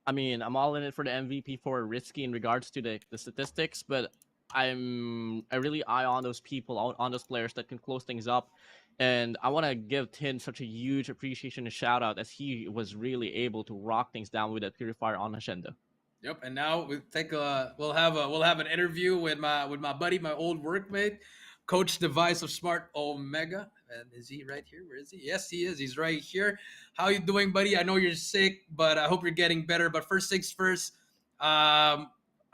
I mean, I'm all in it for the MVP for Risky in regards to the statistics, but I really eye on those people, on those players that can close things up. And I want to give Tin such a huge appreciation and shout out, as he was really able to rock things down with that Purifier on Hacienda. Yep, and now we'll have an interview with my buddy, my old workmate, Coach Device of Smart Omega. And is he right here? Where is he? Yes, he is. He's right here. How you doing, buddy? I know you're sick, but I hope you're getting better. But first things first, I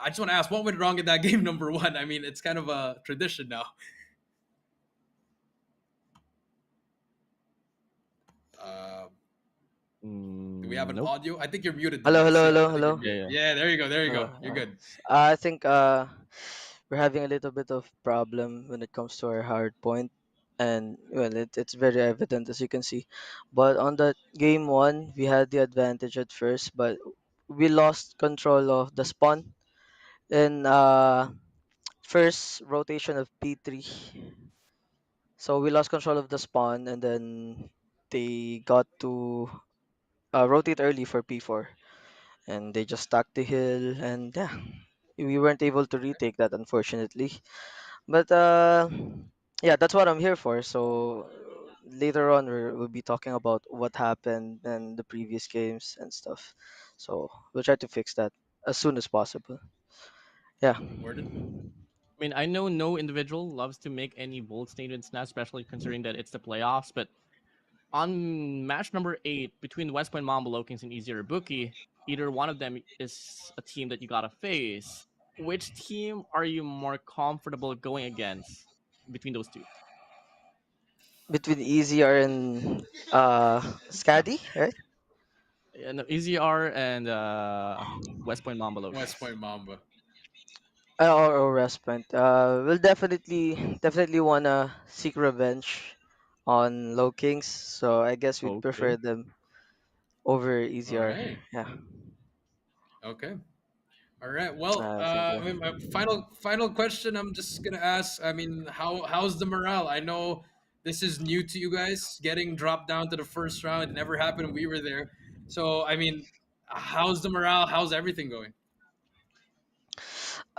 just want to ask, what went wrong in that game number 1? I mean, it's kind of a tradition now. Do we have an audio? I think you're muted. Hello, Device. hello, Yeah, hello, I think hello. you're muted. Yeah, there you go. There you go. You're good. I think we're having a little bit of problem when it comes to our hard point, and well, it's very evident as you can see. But on that game 1, we had the advantage at first, but we lost control of the spawn in first rotation of P3. So we lost control of the spawn, and then they got to rotate early for P4, and they just stuck the hill, and yeah, we weren't able to retake that, unfortunately. But yeah, that's what I'm here for. So later on, we'll be talking about what happened in the previous games and stuff. So we'll try to fix that as soon as possible. Yeah. WardeN? I mean, I know no individual loves to make any bold statements now, especially considering that it's the playoffs. But on match number 8 between the West Point Mamba Lokings and EZR Booky, either one of them is a team that you gotta face. Which team are you more comfortable going against between those two? Between EZR and Skadi, right? No, EZR and West Point Mamba West Lokings. Point Mamba. Or Respect. We'll definitely wanna seek revenge on Low Kings. So I guess we'd Okay. prefer them over All EZR. right. Yeah. Okay. All right. Well, Thank you. I mean, my final question. I'm just gonna ask. I mean, how's the morale? I know this is new to you guys. Getting dropped down to the first round. It never happened. When we were there. So I mean, how's the morale? How's everything going?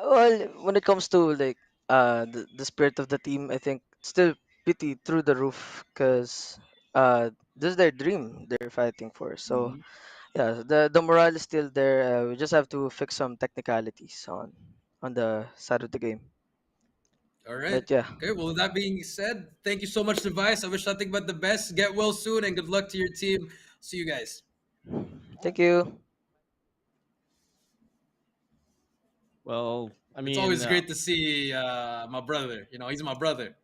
Well, when it comes to like the spirit of the team, I think still pretty through the roof because this is their dream they're fighting for. So Mhm. yeah, the morale is still there. We just have to fix some technicalities on the side of the game. All right. But yeah, Okay. Well, with that being said, thank you so much, Device. I wish nothing but the best. Get well soon, and good luck to your team. See you guys. thank you. Well, I It's mean, always great to see my brother. You know, he's my brother.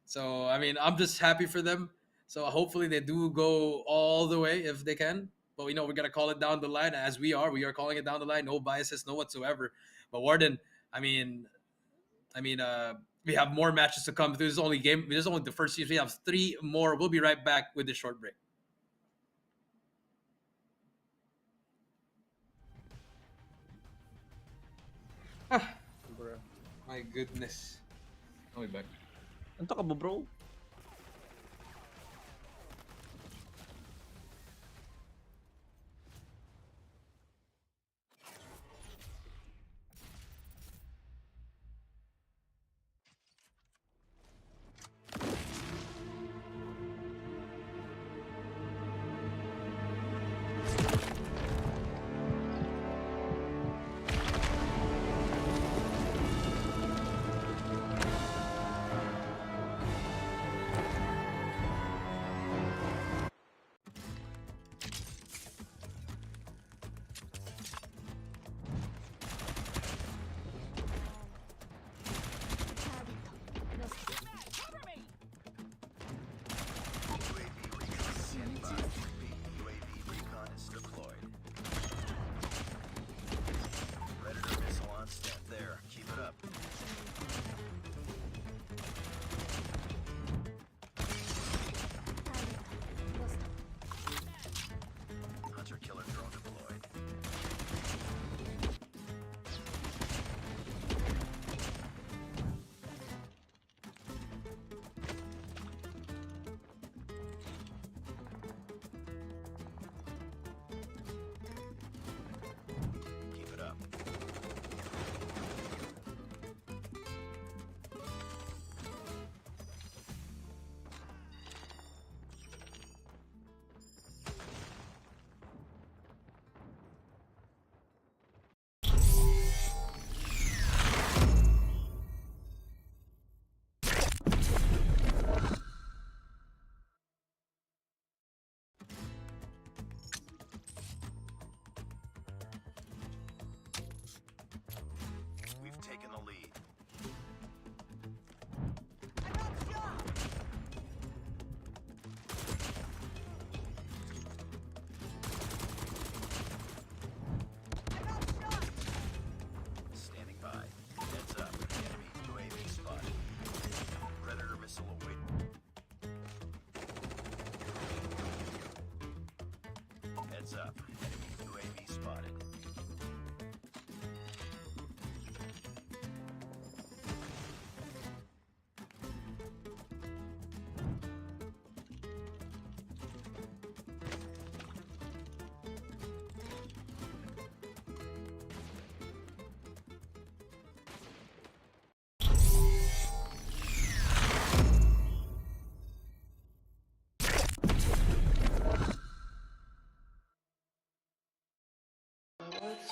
So I mean, I'm just happy for them. So hopefully they do go all the way if they can. But we know we're gonna call it down the line as we are. We are calling it down the line. No biases, no whatsoever. But WardeN, I mean, we have more matches to come. There's only game. There's only the first season. We have 3 more. We'll be right back with this short break. Ah, bro. My goodness. I'll be back. anto ka ba, bro?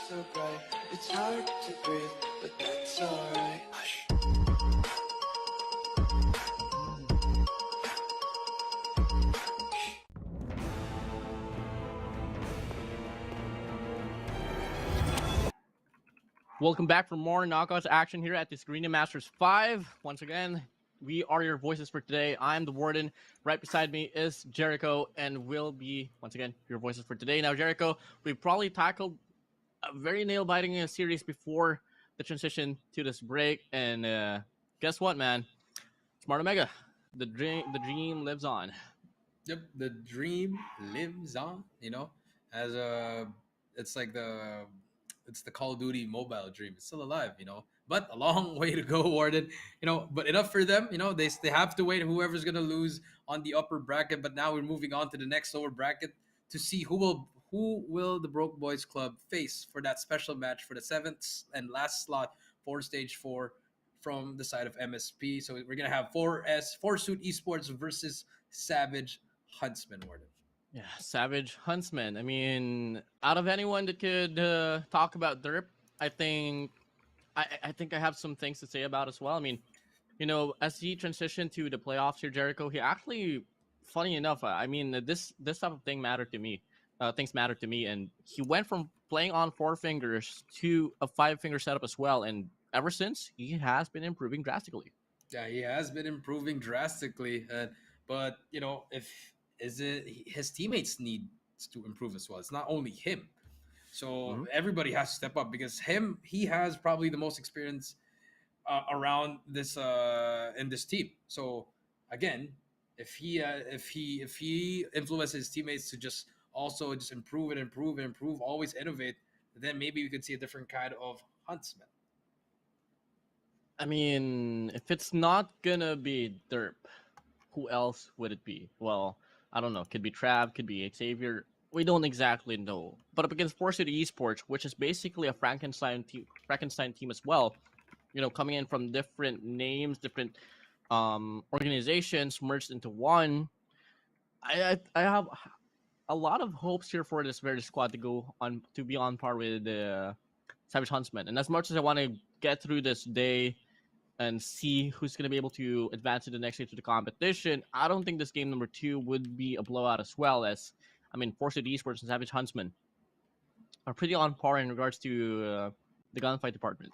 so bright, it's hard to breathe, but that's alright. Hush. Welcome back for more knockouts action here at this GARENA Masters 5. Once again, we are your voices for today. I'm the WardeN. Right beside me is Jericho, and we'll be, once again, your voices for today. Now, Jericho, we probably tackled a very nail-biting series before the transition to this break, and guess what, man? Smart Omega, the dream lives on. Yep, the dream lives on. As a, it's like it's the Call of Duty mobile dream. It's still alive. But a long way to go, WardeN. But enough for them. They have to wait whoever's gonna lose on the upper bracket. But now we're moving on to the next lower bracket to see who will the Broke Boys Club face for that special match for the seventh and last slot for stage 4 from the side of MSP. So we're gonna have 4-suit esports versus Savage Huntsman, WardeN. Yeah, Savage Huntsman. I mean, out of anyone that could talk about Derp, I think I have some things to say about as well. I mean, as he transitioned to the playoffs here, Jericho, he actually, funny enough, I mean, this type of thing mattered to me. Things mattered to me, and he went from playing on 4 fingers to a 5-finger setup as well. And ever since, he has been improving drastically. Yeah, he has been improving drastically, but if is it his teammates need to improve as well. It's not only him, so everybody has to step up because he has probably the most experience around this in this team. So again, if he influences his teammates to just improve and improve and improve, always innovate, then maybe we could see a different kind of Huntsman. I mean, if it's not gonna be Derp, who else would it be? Well, I don't know. Could be Trav, could be Xavier. We don't exactly know. But up against Force City Esports, which is basically a Frankenstein team as well, coming in from different names, different organizations merged into one. I have a lot of hopes here for this very squad to be on par with Savage Huntsman. And as much as I want to get through this day and see who's going to be able to advance to the next stage of the competition, I don't think this game number 2 would be a blowout as well. As I mean, Force City Esports and Savage Huntsman are pretty on par in regards to the gunfight department.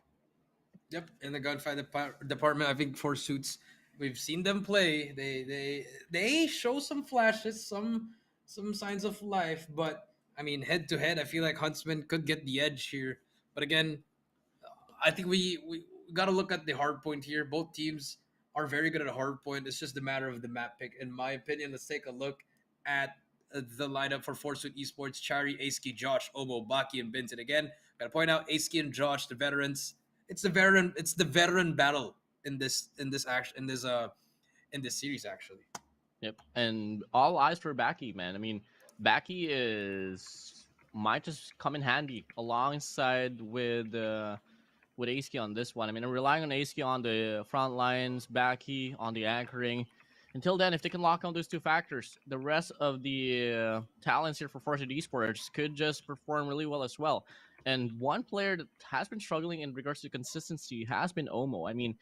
Yep, in the gunfight department, I think 4-suits, we've seen them play. They show some flashes, some signs of life, but I mean, head to head, I feel like Huntsman could get the edge here. But again, I think we got to look at the hard point here. Both teams are very good at a hard point. It's just a matter of the map pick, in my opinion. Let's take a look at the lineup for 4-suit Esports: Chari, Aski, Josh, Omo, Baki, and Binton. Again, gotta point out Aski and Josh, the veterans. It's the veteran battle in this series, actually. Yep, and all eyes for Baki, man. I mean, Baki might just come in handy alongside with Aski on this one. I mean, I'm relying on Aski on the front lines, Baki on the anchoring. Until then, if they can lock on those 2 factors, the rest of the talents here for Force Esports could just perform really well as well. And one player that has been struggling in regards to consistency has been Omo. I mean,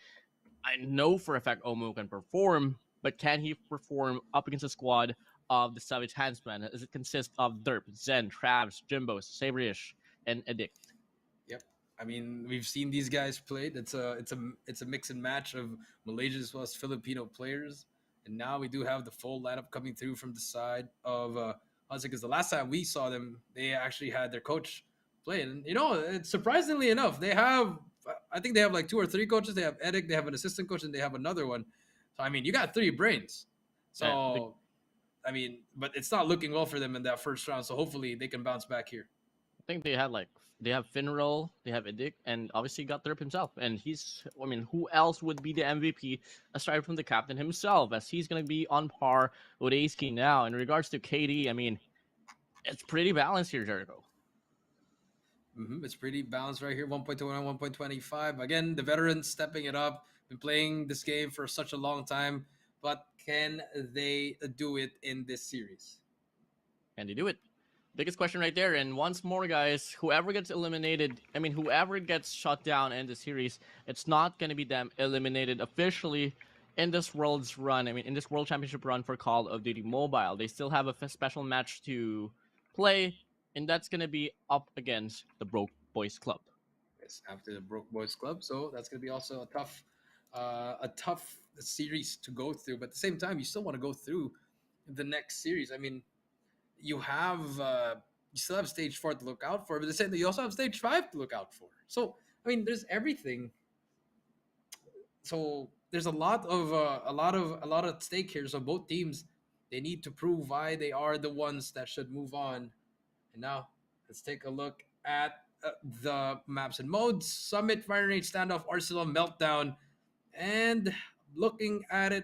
I know for a fact Omo can perform, but can he perform up against a squad of the Savage Huntsman, as it consists of Derp, Zen, Travs, Jimbo, Saverish, and Addict? Yep. I mean, we've seen these guys play. It's a mix and match of Malaysian as well as Filipino players. And now we do have the full lineup coming through from the side of Huntsman, because the last time we saw them, they actually had their coach play. And it's surprisingly enough, I think they have like 2 or 3 coaches. They have Edic, they have an assistant coach, and they have another one. So I mean, you got 3 brains. So I mean, but it's not looking well for them in that first round. So hopefully they can bounce back here. I think they have Finroll, they have Edic, and obviously got Derp himself. And who else would be the MVP aside from the captain himself, as he's going to be on par with Aski now. In regards to KD, I mean, it's pretty balanced here, Jericho. It's pretty balanced right here. 1.21, 1.25. Again, the veterans stepping it up. Been playing this game for such a long time. But can they do it in this series? Can they do it? Biggest question right there. And once more, guys, whoever gets eliminated, I mean, whoever gets shut down in the series, it's not going to be them eliminated officially in this world's run. I mean, in this World Championship run for Call of Duty Mobile. They still have a special match to play, and that's going to be up against the Broke Boys Club. Yes, after the Broke Boys Club. So that's going to be also a tough series to go through. But at the same time, you still want to go through the next series. I mean, you have you still have stage 4 to look out for, but they said that you also have stage 5 to look out for. So I mean, there's everything. So there's a lot at stake here. So both teams, they need to prove why they are the ones that should move on. And now let's take a look at the maps and modes: Summit, Fire Rate, Standoff, Arsenal, Meltdown, and looking at it.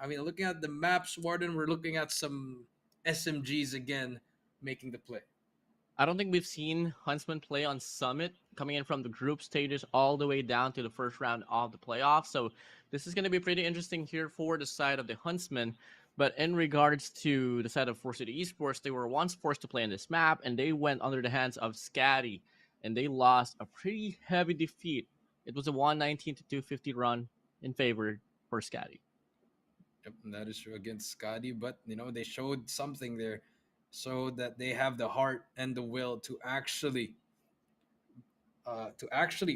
I mean, looking at the maps, WardeN, we're looking at some SMGs again making the play. I don't think we've seen Huntsmen play on Summit coming in from the group stages all the way down to the first round of the playoffs. So this is going to be pretty interesting here for the side of the Huntsmen. But in regards to the side of Force City Esports, they were once forced to play on this map, and they went under the hands of Skadi, and they lost a pretty heavy defeat. It was a 119 to 250 run in favor for Skadi. Yep, and that is true against Skadi, but they showed something there, so that they have the heart and the will to actually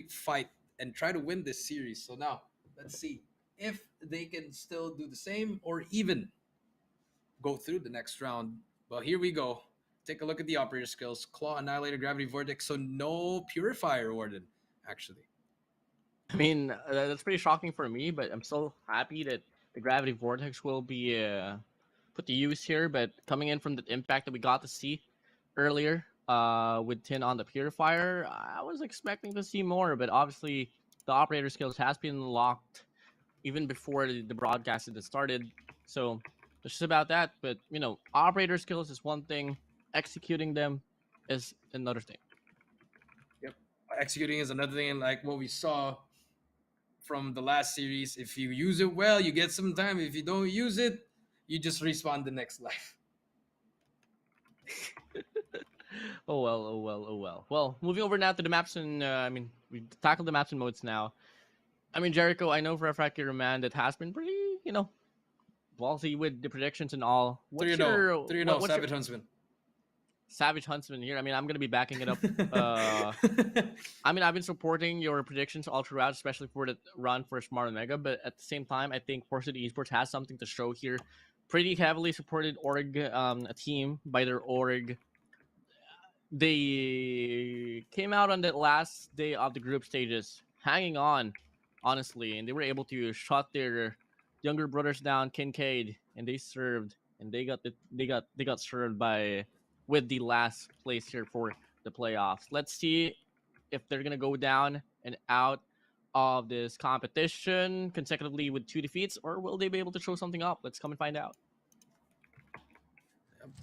fight and try to win this series. So now let's see if they can still do the same or even go through the next round. Well, here we go. Take a look at the operator skills: Claw, Annihilator, Gravity Vortex. So no Purifier, WardeN, actually. I mean, that's pretty shocking for me, but I'm so happy that the Gravity Vortex will be put to use here. But coming in from the impact that we got to see earlier with Tin on the Purifier, I was expecting to see more, but obviously the operator skills has been locked even before the broadcast had started. So it's just about that. But, operator skills is one thing, executing them is another thing. Yep. Executing is another thing, and like what we saw from the last series, if you use it well, you get some time. If you don't use it, you just respawn the next life. Oh well. Well, moving over now to the maps, and we tackled the maps and modes now. I mean, Jericho, I know for a fact you're a man that has been pretty, ballsy with the predictions and all. 3-0, Savage Huntsman. Savage Huntsman here. I mean, I'm gonna be backing it up. I mean, I've been supporting your predictions all throughout, especially for the run for Smart Omega. But at the same time, I think Force City Esports has something to show here. Pretty heavily supported org, a team by their org. They came out on that last day of the group stages, hanging on, honestly, and they were able to shut their younger brothers down, Kincaid, and they served, and they got served with the last place here for the playoffs. Let's see if they're gonna go down and out of this competition consecutively with 2 defeats, or will they be able to show something up? Let's come and find out.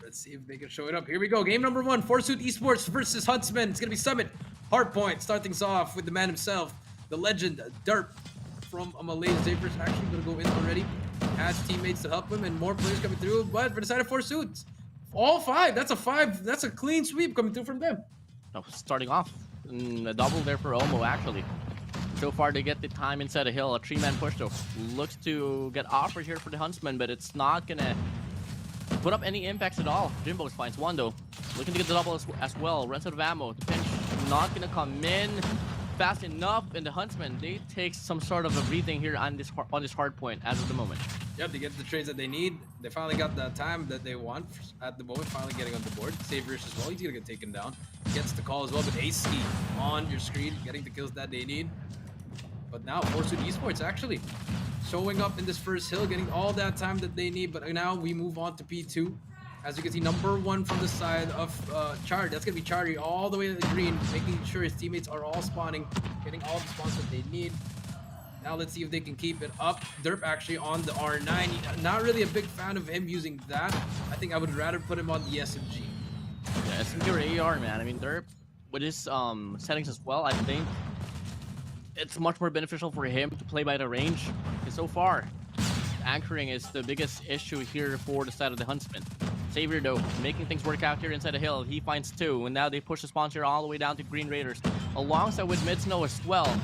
Let's see if they can show it up. Here we go. Game number 1, Forsuit Esports versus Huntsmen. It's going to be Summit. Hardpoint. Start things off with the man himself, the legend, Derp from Malaysia. Zaper's actually going to go in already. Has teammates to help him and more players coming through. But for the side of Forsuit, all 5. That's a 5. That's a clean sweep coming through from them. Oh, starting off, a double there for Omo, actually. So far, they get the time inside a hill. A 3-man push, though. Looks to get offered here for the Huntsmen, but it's not going to put up any impacts at all. Jimbo finds one, though. Looking to get the double as well. Runs out of ammo. The pinch not going to come in fast enough. And the Huntsmen, they take some sort of a breathing here on this hard point as of the moment. Yep, they get the trades that they need. They finally got the time that they want at the moment, finally getting on the board. Saverish as well, he's going to get taken down. Gets the call as well, but Ace on your screen, getting the kills that they need. But now, Forsuit Esports actually showing up in this first hill, getting all that time that they need. But now we move on to P2. As you can see, number 1 from the side of Char. That's going to be Chari all the way to the green, making sure his teammates are all spawning, getting all the spawns that they need. Now let's see if they can keep it up. Derp actually on the R9. Not really a big fan of him using that. I think I would rather put him on the SMG. Yeah, SMG or AR, man. I mean, Derp, with his settings as well, I think it's much more beneficial for him to play by the range. And so far, anchoring is the biggest issue here for the side of the Huntsmen. Savior, though, making things work out here inside the hill. He finds 2, and now they push the sponsor all the way down to Green Raiders, alongside with Midsnow as well.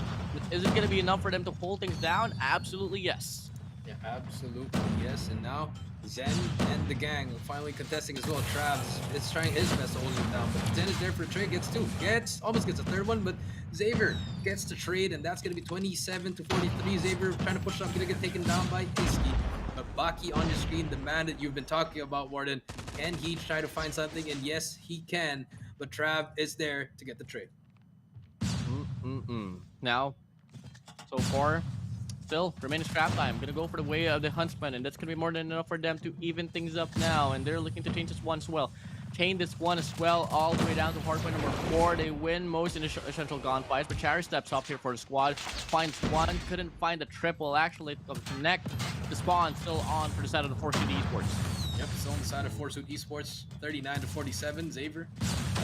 Is it going to be enough for them to hold things down? Absolutely yes. Yeah, absolutely yes. And now Zen and the gang finally contesting as well. Travs is trying his best to hold him down, but Zen is there for a trade. Gets 2, almost gets a 3rd one, but Xavier gets the trade, and that's going to be 27 to 43. Xavier trying to push up, going to get taken down by Iski. But Baki on your screen, the man that you've been talking about, WardeN. Can he try to find something? And yes, he can. But Trav is there to get the trade. Now, so far, still remaining scrap time. Gonna go for the way of the Huntsmen, and that's gonna be more than enough for them to even things up now. And they're looking to change this one as well. Chain this one as well, all the way down to hardpoint number 4. They win most in the essential gunfights, but Cherry steps up here for the squad. Finds 1, couldn't find the triple. Actually, connect the spawn still on for the side of the 4 City Esports. Yep, still on the side of 4 Suit Esports, 39 to 47. Xavier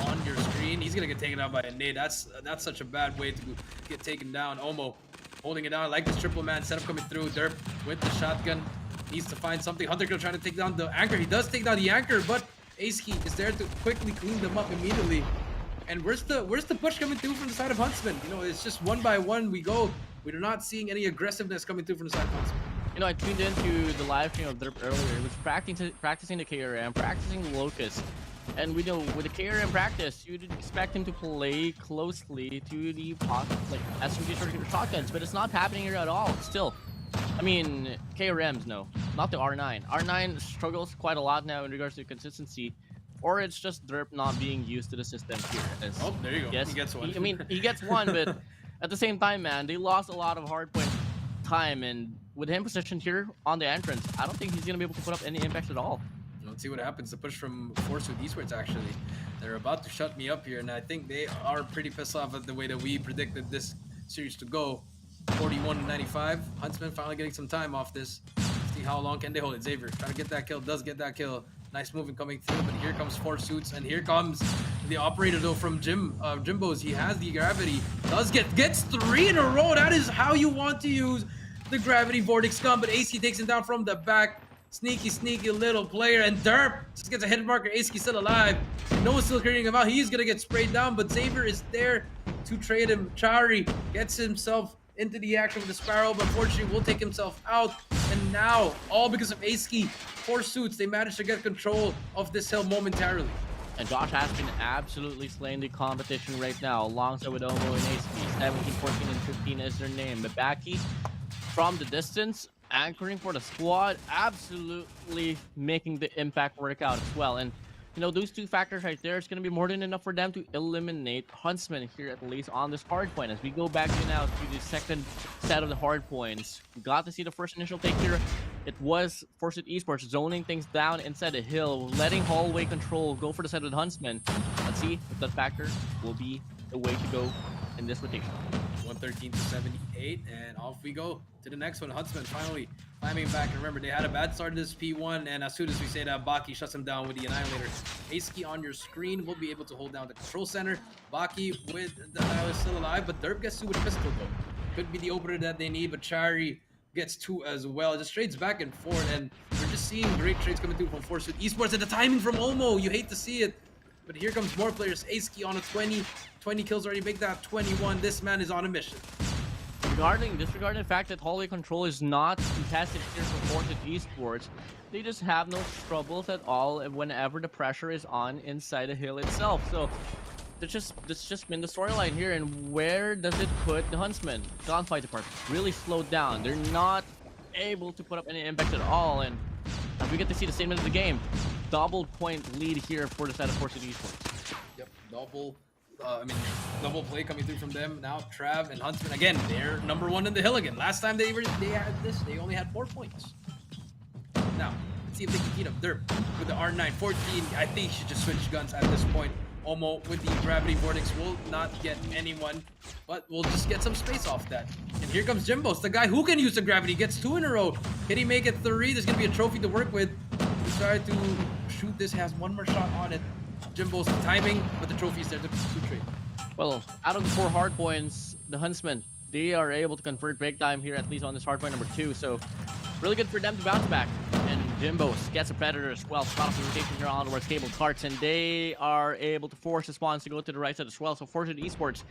on your screen. He's gonna get taken out by a nade. That's such a bad way to get taken down. Omo holding it down. I like this triple man setup coming through. Derp with the shotgun needs to find something. Hunter Girl trying to take down the anchor. He does take down the anchor, but Aceky is there to quickly clean them up immediately. And where's the push coming through from the side of Huntsman? You know, it's just one by one we go. We're not seeing any aggressiveness coming through from the side of Huntsman. You know, I tuned into the live stream of Derp earlier. He was practicing the KRM, practicing the Locust. And we know with the KRM practice, you'd expect him to play closely to the like SMG shotguns, but it's not happening here at all. Still, I mean, KRMs, no, not the R9. R9 struggles quite a lot now in regards to consistency, or it's just Derp not being used to the system here. Oh, there you go. Yes, he gets one. I mean, he gets one, but at the same time, man, they lost a lot of hardpoint time, and with him positioned here on the entrance, I don't think he's gonna be able to put up any impact at all. Let's see what happens. The push from Force with Esports, actually. They're about to shut me up here, and I think they are pretty pissed off at the way that we predicted this series to go. 41 to 95. Huntsman finally getting some time off this. See how long can they hold it. Xavier trying to get that kill. Does get that kill. Nice movement coming through, but here comes 4 Suits, and here comes the operator though from Jimbo's. He has the gravity. Gets 3 in a row. That is how you want to use the gravity Vortex gun, but AC takes him down from the back. Sneaky little player, and Derp just gets a hit marker. Aceky still alive. No one's still clearing him out. He's gonna get sprayed down, but Xavier is there to trade him. Chari gets himself into the action with the Sparrow, but unfortunately will take himself out. And now, all because of Aceky, 4 Suits, they managed to get control of this hill momentarily. And Josh has been absolutely slaying the competition right now, alongside with Omo and Aceky. 17, 14, and 15 is their name. But Baki, from the distance, anchoring for the squad, absolutely making the impact work out as well. And you know, those 2 factors right there is going to be more than enough for them to eliminate Huntsman here, at least on this hard point. As we go back to now to the second set of the hard points, we got to see the first initial take here. It was Force Esports zoning things down inside the hill, letting hallway control go for the side of the Huntsman. Let's see if that factor will be the way to go in this rotation. 113 to 78, and off we go to the next one. Huntsman finally climbing back. And remember, they had a bad start in this P1, and as soon as we say that, Baki shuts him down with the Annihilator. Aceky on your screen will be able to hold down the control center. Baki with the is still alive, but Derp gets 2 with a pistol though. Could be the opener that they need, but Chari gets 2 as well. It just trades back and forth, and we're just seeing great trades coming through from Force with Esports, and the timing from Omo, you hate to see it. But here comes more players. Aceky on a 20 kills already, make that 21. This man is on a mission. Disregarding the fact that hallway control is not contested here for Force Esports, they just have no troubles at all whenever the pressure is on inside the hill itself. So that's just been the storyline here. And where does it put the Huntsmen? Gunfight department really slowed down. They're not able to put up any impact at all. And as we get to see the statement of the game, double point lead here for the side of Force Esports. Yep, double play coming through from them. Now Trav and Huntsman again, they're number 1 in the hill again. Last time they had this, they only had 4 points. Now, let's see if they can beat up Derp with the R9. 14, I think he should just switch guns at this point. Omo with the gravity vortex will not get anyone, but we'll just get some space off that. And here comes Jimbo's, the guy who can use the gravity. Gets 2 in a row. Can he make it 3? There's gonna be a trophy to work with. He tried to shoot this, has 1 more shot on it. Jimbo's timing, but the trophy is there to trade. Well, out of the 4 hard points, the Huntsmen, they are able to convert break time here, at least on this hard point number 2. So really good for them to bounce back. And Jimbo gets a Predator as well. Spot off the rotation here on towards Cable Carts, and they are able to force the spawns to go to the right side as well. So Fortune Esports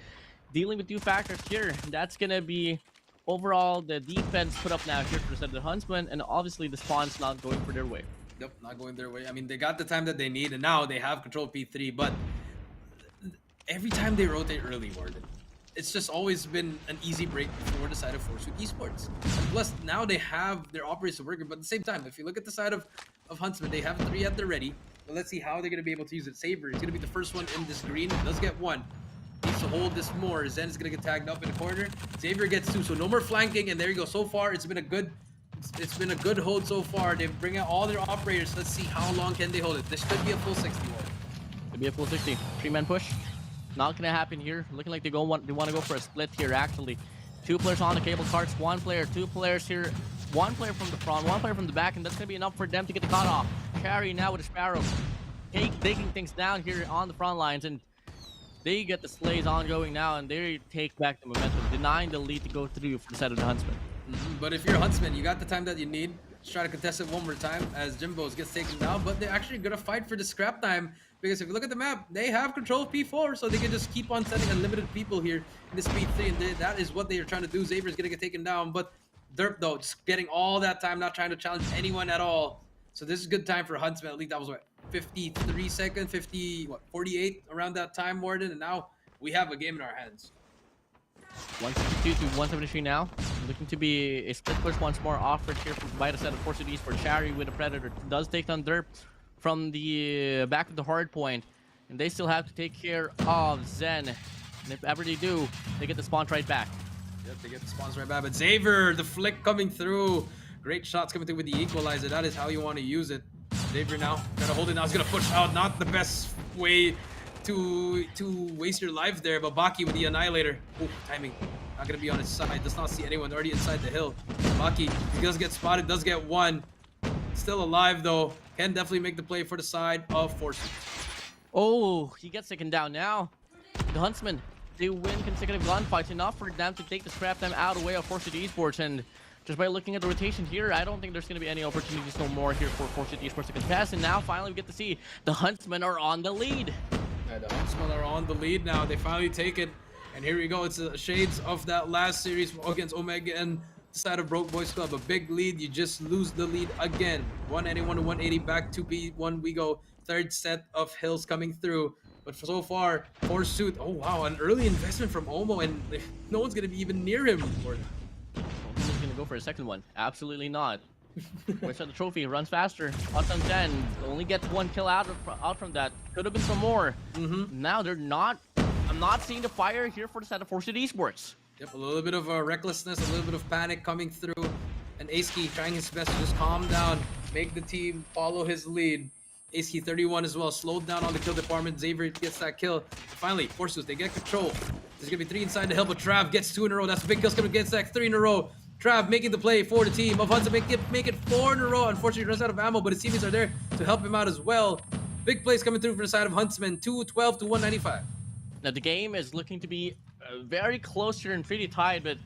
dealing with two factors here. That's going to be overall the defense put up now here for the side of the Huntsmen, and obviously the spawns not going for their way. Yep, not going their way. I mean, they got the time that they need, and now they have control of P3, but every time they rotate early, WardeN, it's just always been an easy break for the side of Fortune Esports. And plus, now they have their operators working, but at the same time, if you look at the side of Huntsman, they have 3 at the ready. But let's see how they're going to be able to use it. Saber is going to be the first one in this green. Does get 1. Needs to hold this more. Zen is going to get tagged up in the corner. Xavier gets 2, so no more flanking, and there you go. So far, it's been a good hold so far. They bring out all their operators. Let's see how long can they hold it. This could be a full 60 one. Could be a full 60. 3-man push. Not gonna happen here. Looking like they want to go for a split here. Actually, 2 players on the Cable Carts. 1 player, 2 players here. 1 player from the front, 1 player from the back, and that's gonna be enough for them to get the cut off. Carry now with a Sparrow, taking things down here on the front lines, and they get the slays ongoing now, and they take back the momentum, denying the lead to go through for the side of the Huntsmen. But if you're a Huntsman, you got the time that you need. Let's try to contest it one more time as Jimbo's gets taken down, but they're actually gonna fight for the scrap time, because if you look at the map, they have control of P4, so they can just keep on sending unlimited people here in this P3, and that is what they are trying to do. Xavier's gonna get taken down, but Derp though, just getting all that time, not trying to challenge anyone at all. So this is a good time for Huntsman. At least that was what, 53 seconds, 48 around that time, WardeN, and now we have a game in our hands. 162 to 173 now. Looking to be a split push once more offered here from by the side of Fortune Esports. Cherry with a Predator does take down Derp from the back of the hard point, and they still have to take care of Zen. And if ever they do, they get the spawn right back. Yep, they get the spawns right back. But Xavier, the flick coming through. Great shots coming through with the equalizer. That is how you want to use it. Xavier now gotta hold it now. He's gonna push out. Not the best way to waste your life there, but Baki with the Annihilator. Ooh, timing. Not gonna be on his side. Does not see anyone. Already inside the hill. Baki, he does get spotted. Does get 1. Still alive though. Can definitely make the play for the side of Fortune. Oh, he gets taken down now. The Huntsmen, they win consecutive gunfights, enough for them to take the scrap time out of the way of Fortune Esports. And just by looking at the rotation here, I don't think there's going to be any opportunities no more here for Fortune Esports to contest. And now finally we get to see the Huntsmen are on the lead. Yeah, the Huntsmen are on the lead now. They finally take it. And here we go. It's the shades of that last series against Omega and the side of Broke Boys Club. A big lead. You just lose the lead again. 191 to 180 back to P1. We go. 3rd set of hills coming through. But so far, Forsuit. Oh, wow. An early investment from Omo. And no one's going to be even near him. He's going to go for a second one. Absolutely not. Where's the trophy? Runs faster. Odds on 10. Only gets 1 kill out from that. Could have been some more. Now they're not. I'm not seeing the fire here for the side of Fortune Esports. Yep, a little bit of recklessness, a little bit of panic coming through. And Aski trying his best to just calm down, make the team follow his lead. Aski 31 as well, slowed down on the kill department. Xavier gets that kill. And finally, Forsus, they get control. There's going to be 3 inside the hill, but Trav gets 2 in a row. That's a big kill coming against that 3 in a row. Trav making the play for the team of Hudson, make it 4 in a row. Unfortunately, he runs out of ammo, but his teammates are there to help him out as well. Big plays coming through from the side of Huntsman, 212 to 195. Now the game is looking to be very close here and pretty tied, but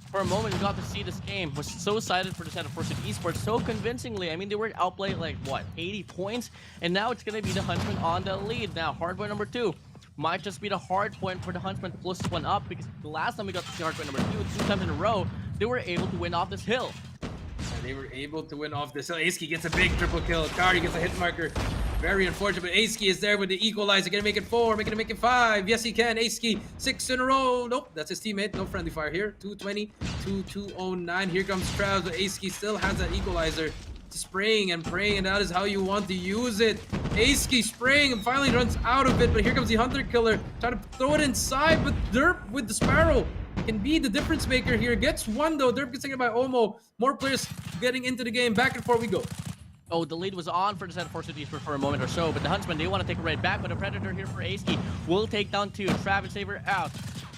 for a moment we got to see this game. Was so excited for the side of Fortune Esports so convincingly. I mean, they were outplayed like, what, 80 points? And now it's going to be the Huntsman on the lead. Now, hardpoint number 2 might just be the hard point for the Huntsman to close this one up, because the last time we got to see hardpoint number 2 times in a row, they were able to win off this hill. And they were able to win off this hill. Aski gets a big triple kill. Kari gets a hit marker. Very unfortunate, but Aski is there with the equalizer. Gonna make it 4, making it 5. Yes, he can. Aski, 6 in a row. Nope, that's his teammate. No friendly fire here. 220 to 209. Here comes Trav, but Aski still has that equalizer. Spraying and praying, and that is how you want to use it. Aski spraying and finally runs out of it, but here comes the Hunter Killer. Trying to throw it inside, but Derp with the Sparrow can be the difference maker here. Gets 1 though. Derp gets taken by Omo. More players getting into the game. Back and forth we go. Oh, the lead was on for the side of Fortune Esports for a moment or so, but the Huntsmen, they want to take it right back, but a Predator here for Aski will take down 2. Travis Saber out.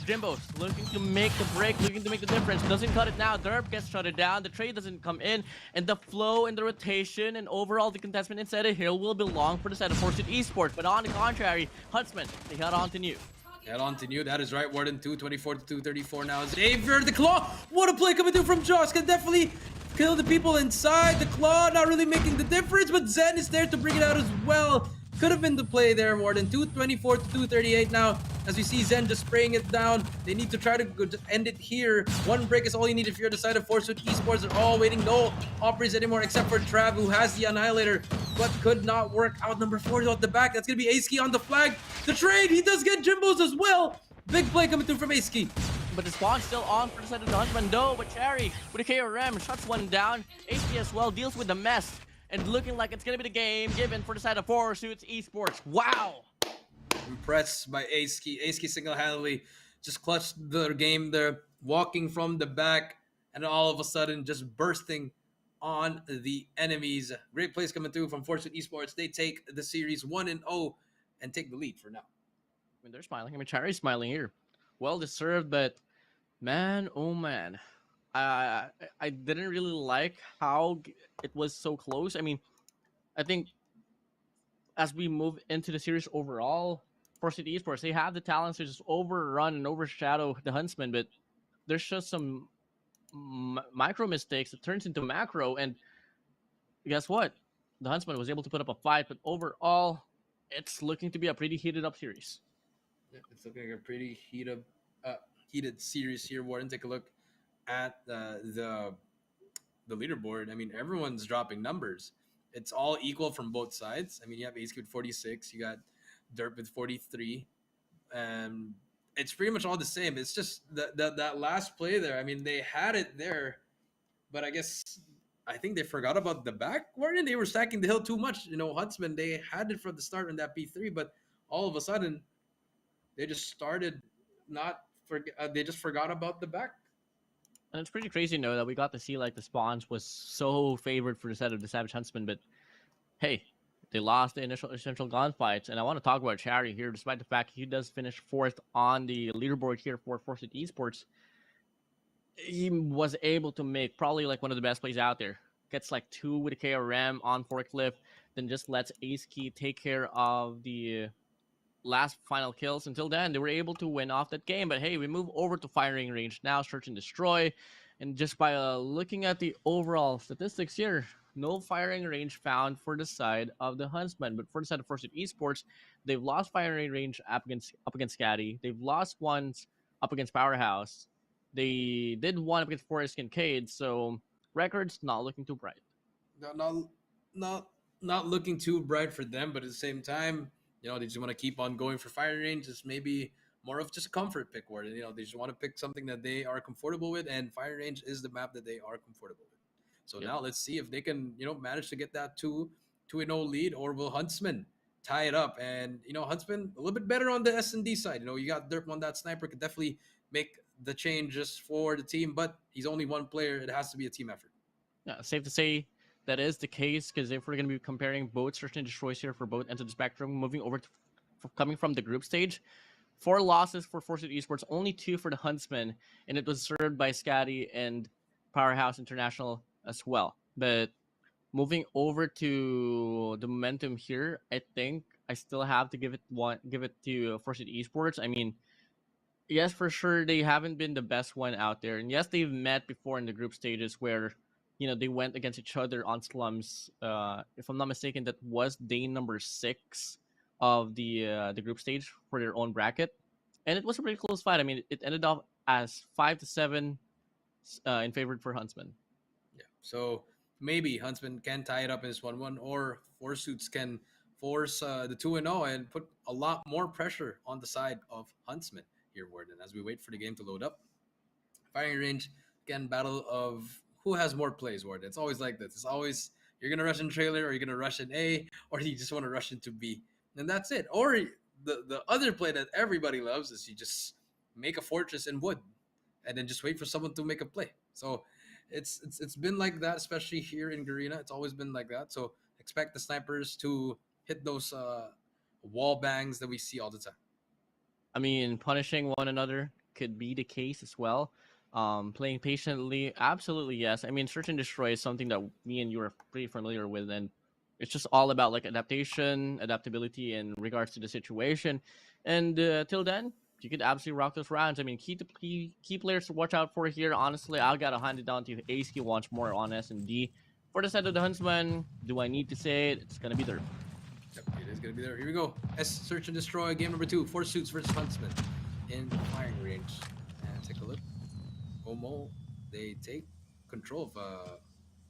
Jimbo's looking to make the break, looking to make the difference. Doesn't cut it now. Derp gets shut it down. The trade doesn't come in, and the flow and the rotation and overall the contestment inside the hill will belong for the side of Fortune Esports. But on the contrary, Huntsmen, they head on to New. Head on to New. That is right. WardeN 224 to 234 now. Xavier the claw. What a play coming through from Josh. Can definitely kill the people inside. The claw not really making the difference, but Zen is there to bring it out as well. Could have been the play there, WardeN. 224 to 238 now. As we see Zen just spraying it down. They need to try to end it here. One break is all you need if you're the side of Force with eSports. They're all waiting. No Opries anymore except for Trav, who has the Annihilator, but could not work out. Number 4 is at the back. That's going to be Aski on the flag. The trade, he does get Jimbos as well. Big play coming through from Aski. But the spawn's still on for the side of the HUNTSMEN. No, but Cherry with a KRM shuts one down. Aski as well deals with the mess. And looking like it's going to be the game given for the side of Forsuits eSports. Wow. Impressed by Aski. Aski single-handedly just clutched the game there, walking from the back, and all of a sudden just bursting on the enemies. Great plays coming through from Forsuits eSports. They take the series 1-0 and take the lead for now. I mean, they're smiling. I mean, Cherry's smiling here. Well deserved, but man, oh man. I didn't really like how it was so close. I mean, I think as we move into the series overall, Forsuits eSports, they have the talents to just overrun and overshadow the HUNTSMEN, but there's just some micro mistakes that turns into macro, and guess what? The HUNTSMEN was able to put up a fight, but overall, it's looking to be a pretty heated up series. Yeah, it's looking like a pretty heated series here, WardeN. Take a look at the leaderboard. I mean, everyone's dropping numbers. It's all equal from both sides. I mean, you have Ace with 46, you got Derp with 43, and it's pretty much all the same. It's just that last play there. I mean, they had it there, but I think they forgot about the back. WardeN, they were stacking the hill too much. You know, HUNTSMEN, they had it from the start in that P3, but all of a sudden, they just started they just forgot about the back. And it's pretty crazy, that we got to see like the spawns was so favored for the set of the Savage HUNTSMEN, but hey, they lost the initial essential gunfights. And I want to talk about Cherry here, despite the fact he does finish 4th on the leaderboard here for Forsuits eSports. He was able to make probably like one of the best plays out there. Gets like 2 with a KRM on forklift, then just lets Aski take care of the last final kills. Until then, they were able to win off that game. But hey, we move over to firing range now, search and destroy. And just by looking at the overall statistics here, no firing range found for the side of the HUNTSMEN. But for the side of Forsuits eSports, they've lost firing range up against Skadi. They've lost ones up against Powerhouse. They did one up against Forest Kincaid. So records not looking too bright. Not looking too bright for them, but at the same time, they just want to keep on going for firing range. It's maybe more of just a comfort pick, where they just want to pick something that they are comfortable with, and firing range is the map that they are comfortable with. So now let's see if they can, manage to get that 2-0 lead, or will HUNTSMEN tie it up? And HUNTSMEN a little bit better on the S&D side. You got Derp on that sniper, could definitely make the changes for the team, but he's only one player. It has to be a team effort. Yeah, safe to say that is the case, because if we're going to be comparing both search and destroys here for both ends of the spectrum, moving over to coming from the group stage, 4 losses for Forsuits eSports, only 2 for the HUNTSMEN, and it was served by Skadi and Powerhouse International as well. But moving over to the momentum here, I think I still have to give it to Forsuits eSports. I mean, yes, for sure they haven't been the best one out there, and yes, they've met before in the group stages where they went against each other on slums. If I'm not mistaken, that was day number 6 of the group stage for their own bracket, and it was a pretty close fight. I mean, it ended up as 5-7 in favor for HUNTSMEN. Yeah, so maybe HUNTSMEN can tie it up in this 1-1, or Forsuits can force the 2-0 and put a lot more pressure on the side of HUNTSMEN here, WardeN, as we wait for the game to load up. Firing range, again, battle of who has more plays, WardeN. It's always like this. It's always, you're going to rush in trailer, or you're going to rush in A, or you just want to rush into B. And that's it. Or the other play that everybody loves is you just make a fortress in wood and then just wait for someone to make a play. So it's been like that, especially here in Garena. It's always been like that. So expect the snipers to hit those wall bangs that we see all the time. I mean, punishing one another could be the case as well. Playing patiently, absolutely yes. I mean, search and destroy is something that me and you are pretty familiar with, and it's just all about like adaptability in regards to the situation. And till then, you could absolutely rock those rounds. I mean, key players to watch out for here. Honestly, I gotta hand it down to ASK once more on S&D. For the side of the Huntsman, do I need to say it? It's gonna be there. Yep, it is gonna be there. Here we go. Search and Destroy, game number 2. 4 suits versus Huntsman in firing range. And take a look. Omo, they take control of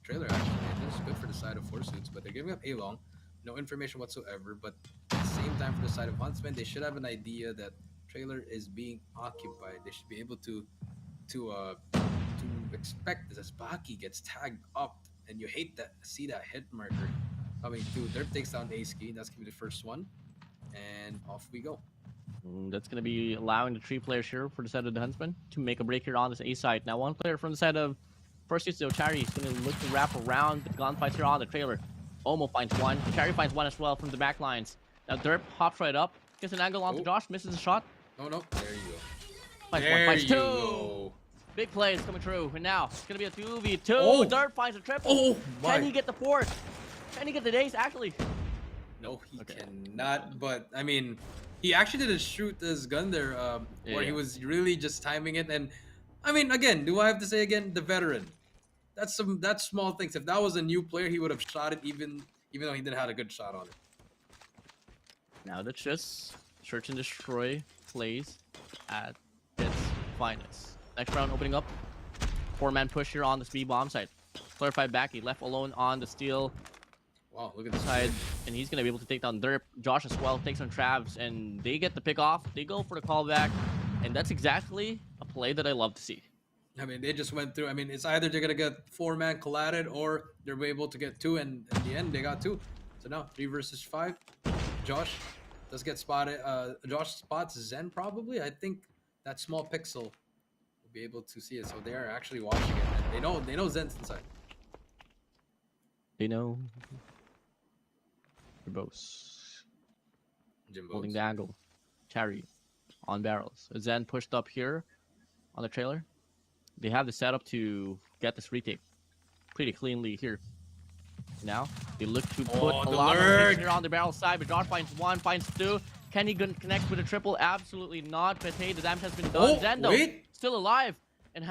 trailer actually. And this is good for the side of 4 suits, but they're giving up A long. No information whatsoever, but at the same time for the side of Huntsman, they should have an idea that trailer is being occupied. They should be able to expect this as Baki gets tagged up, and you hate that see that hit marker coming through. Derp takes down A-Ski. That's gonna be the first one, and off we go. That's going to be allowing the 3 players here for the side of the Huntsman to make a break here on this A side. Now, 1 player from the side of first is Chari. He's going to look to wrap around the gunfights here on the trailer. Omo finds 1. Chari finds 1 as well from the back lines. Now, Derp hops right up, gets an angle onto Josh, misses a shot. No, there you go. Finds There 1, finds 2. go. Big plays coming through, and now it's going to be a 2v2. Oh. Derp finds a triple. Oh my! Can he get the 4th? Can he get the ace, actually? No, he Okay. cannot. But I mean, he actually didn't shoot his gun there, where he was really just timing it. And I mean, again, do I have to say again, the veteran? That's small things. If that was a new player, he would have shot it even though he didn't have a good shot on it. Now that's just Search and Destroy plays at its finest. Next round opening up. 4-man push here on the speed bomb side. Clarified back, he left alone on the steel Wow, look at this side, and he's gonna be able to take down Derp. Josh as well takes on Travs, and they get the pick off. They go for the callback, and that's exactly a play that I love to see. I mean, they just went through. I mean, it's either they're gonna get 4-man collided or they're able to get 2, and in the end they got 2. So now 3 versus 5. Josh does get spotted. Josh spots Zen probably. I think that small pixel will be able to see it. So they are actually watching it. And they know Zen's inside. They know. Jimbos Jimbos. holding the angle. Chari on barrels. Zen pushed up here on the trailer. They have the setup to get this retake pretty cleanly here. Now they look to put a lot of attention here on the barrel side, but Josh finds 1, finds 2. Can he connect with a triple? Absolutely not. But hey, the damage has been done. Zen though, still alive and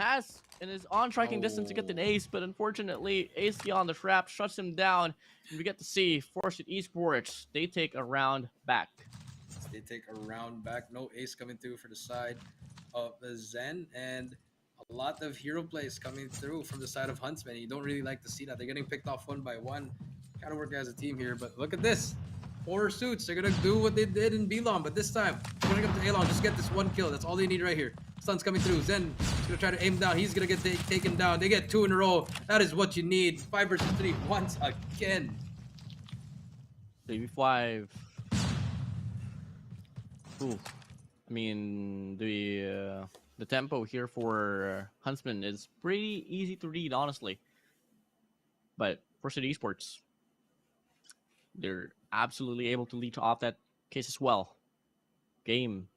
is on striking distance to get an ace, but unfortunately, AC on the trap shuts him down. And we get to see Forced Esports. They take a round back. They take a round back. No ace coming through for the side of the Zen, and a lot of hero plays coming through from the side of Huntsman. You don't really like to see that. They're getting picked off 1 by 1. Gotta work as a team here, but look at this. 4 suits. They're gonna do what they did in B-Long, but this time, going up to A-Long, just get this 1 kill. That's all they need right here. Sun's coming through. Zen is gonna try to aim down. He's gonna get taken down. They get 2 in a row. That is what you need. 5 versus 3 once again. 3v5. Ooh. I mean, the tempo here for Huntsman is pretty easy to read, honestly. But for City Esports, they're absolutely able to lead off that case as well. Game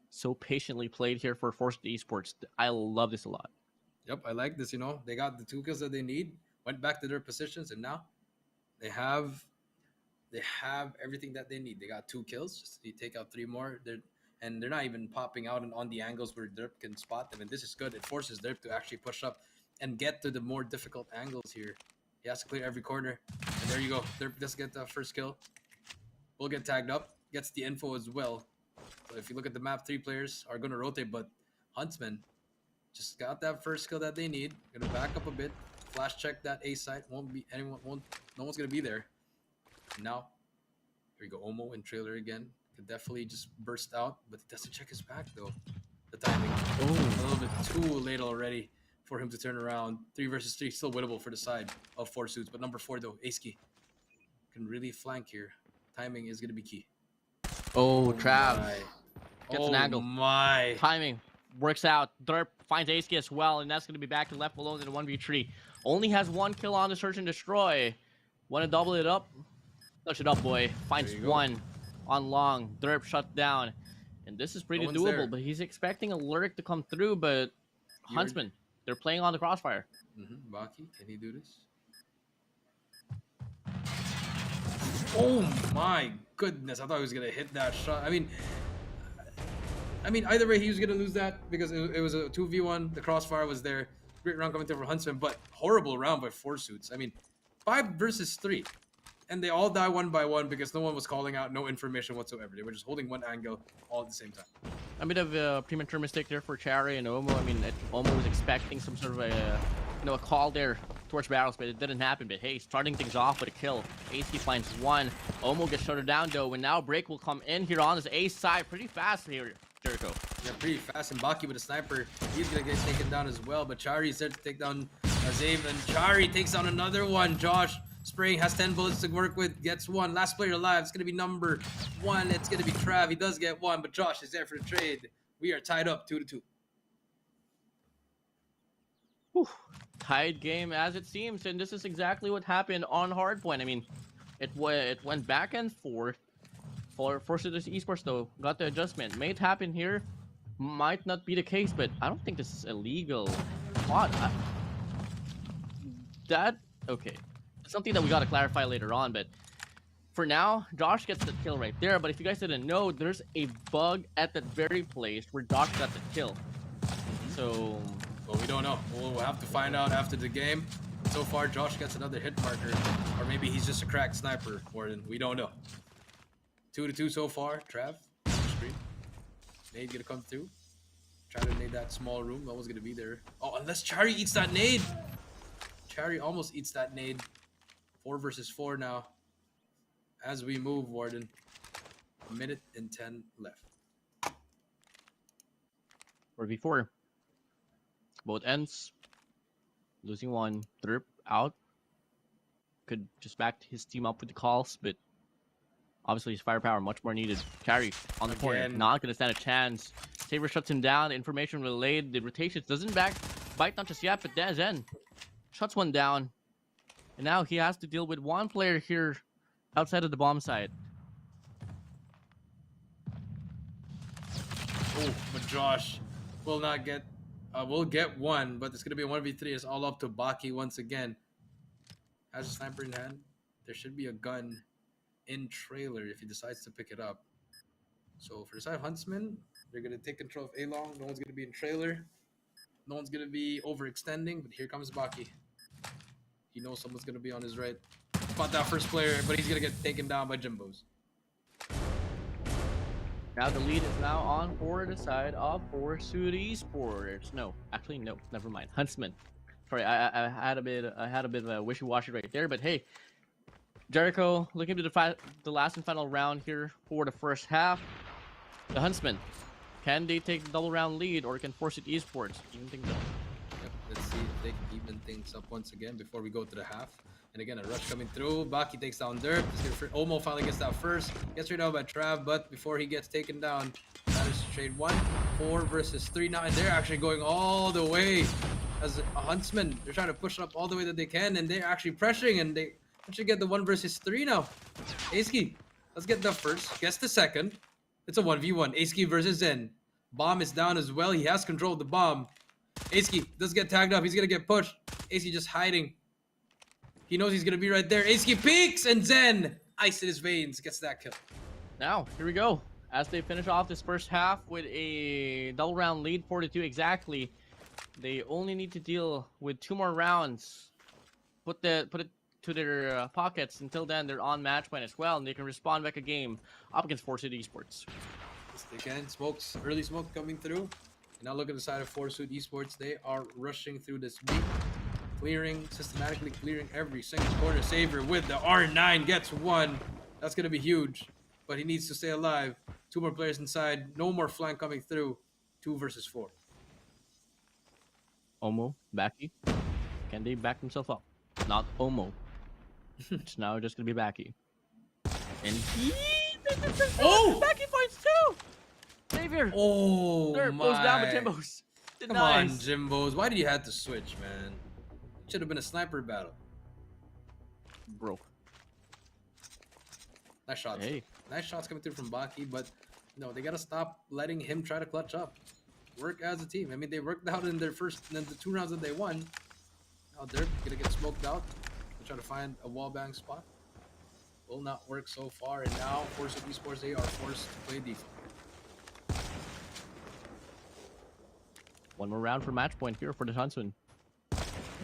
so patiently played here for Forced Esports. I love this a lot. Yep, I like this. They got the 2 kills that they need, went back to their positions, and now they have everything that they need. They got 2 kills. Just you take out 3 more. They're not even popping out on the angles where Derp can spot them, and this is good. It forces Derp to actually push up and get to the more difficult angles here. He has to clear every corner, and there you go. Derp does get the first kill. Will get tagged up, gets the info as well. So if you look at the map, 3 players are going to rotate, but Huntsman just got that first kill that they need. Gonna back up a bit, flash check that A site. No one's gonna be there. And now, here we go. Omo in trailer again. Could definitely just burst out, but he doesn't check his back though. The timing, a little bit too late already for him to turn around. 3 versus 3, still winnable for the side of 4 suits, but number 4 though, A-Ski can really flank here. Timing is gonna be key. Oh, Trav My. gets an angle. My. Timing works out. Derp finds Ace as well, and that's going to be back to left alone in a 1v3. Only has 1 kill on the Search and Destroy. Want to double it up? Touch it up, boy. Finds 1 on long. Derp shut down. And this is pretty doable, there. but he's expecting a lurk to come through, but Huntsman, they're playing on the crossfire. Baki, can he do this? Oh my goodness, I thought he was going to hit that shot. I mean, I mean, either way, he was gonna lose that because it was a 2v1. The crossfire was there. Great round coming through for Huntsman, but horrible round by 4 suits. I mean, 5 versus 3. And they all die one by one because no one was calling out, no information whatsoever. They were just holding one angle all at the same time. A bit of a premature mistake there for Cherry and Omo. I mean, Omo was expecting some sort of a, a call there towards battles, but it didn't happen. But hey, starting things off with a kill. AC finds 1. Omo gets shut down though, and now Break will come in here on his A side pretty fast here, Jericho. Yeah, pretty fast. And Baki with a sniper, he's gonna get taken down as well. But Chari is there to take down Zave, and Chari takes down another one. Josh spraying, has 10 bullets to work with, gets 1. Last player alive, it's gonna be number 1. It's gonna be Trav. He does get 1, but Josh is there for the trade. We are tied up 2-2. Whew. Tied game as it seems, and this is exactly what happened on Hardpoint. I mean, it went back and forth. For Forces Esports though, got the adjustment. May it happen here, might not be the case, but I don't think this is illegal. What? Okay. Something that we gotta clarify later on, but for now, Josh gets the kill right there. But if you guys didn't know, there's a bug at that very place where Josh got the kill. So, well, we don't know. We'll have to find out after the game. So far, Josh gets another hit marker, or maybe he's just a cracked sniper, WardeN. We don't know. 2-2 so far. Trav, on the screen. Nade gonna come through. Try to nade that small room. No one's gonna be there. Oh, unless Chari eats that nade. Chari almost eats that nade. 4 versus 4 now. As we move, WardeN. 1 minute and 10 left. 4v4. Both ends. Losing 1. Derp out. Could just back his team up with the calls, but obviously his firepower much more needed. Carry on the corner. Not going to stand a chance. Saber shuts him down. The information relayed. The rotations doesn't bite not just yet, but then Zen shuts one down. And now he has to deal with 1 player here outside of the bomb site. Oh, but Josh will not get... we'll get 1, but it's going to be a 1v3. It's all up to Baki once again. Has a sniper in hand. There should be a gun in trailer if he decides to pick it up. So for the side of Huntsmen, they're going to take control of A-Long. No one's going to be in trailer. No one's going to be overextending, but here comes Baki. He knows someone's going to be on his right. Spot that first player, but he's going to get taken down by Jimbos. Now the lead is now on for the side of Forces Esports. No, actually no, never mind. Huntsmen. Sorry, I had a bit of a wishy-washy right there, but hey, Jericho looking to the last and final round here for the first half. The Huntsmen, can they take the double round lead, or can Forces Esports even think so? Yep, let's see if they can even things up once again before we go to the half. And again, a rush coming through. Baki takes down Derp. Omo finally gets that first. Gets right out by Trav, but before he gets taken down, that is trade 1. 4 versus 3 now, and they're actually going all the way as a Huntsman. They're trying to push up all the way that they can, and they're actually pressuring, and they actually get the 1 versus 3 now. Aski, let's get the first. Gets the second. It's a 1v1. Aski versus Zen. Bomb is down as well. He has control of the bomb. Aski does get tagged up. He's gonna get pushed. Aski just hiding. He knows he's gonna be right there. Aski peeks, and Zen, ice in his veins, gets that kill. Now, here we go. As they finish off this first half with a double round lead, 4-2 exactly. They only need to deal with 2 more rounds. Put it to their pockets. Until then, they're on match point as well, and they can respond back a game up against Forces Esports. Yes, they can. Smokes, early smoke coming through. And now look at the side of Forces Esports. They are rushing through this beat. Systematically clearing every single corner. Saber with the R9 gets 1. That's going to be huge, but he needs to stay alive. 2 more players inside. No more flank coming through. 2 versus 4. Omo, Baki. Can they back themselves up? Not Omo. It's now just going to be Baki. And he... Oh! Baki finds 2! Savior! Oh, Derp my. goes down with Jimbos. Come on, Jimbos. Why did you have to switch, man? Should have been a sniper battle. Bro. Nice shots. Hey. Nice shots coming through from Baki, but no, they gotta stop letting him try to clutch up. Work as a team. I mean, they worked out in the 2 rounds that they won. Now they're gonna get smoked out. They try to find a wallbang spot. Will not work so far, and now Forces Esports, they are forced to play defense. One more round for match point here for the Huntsmen.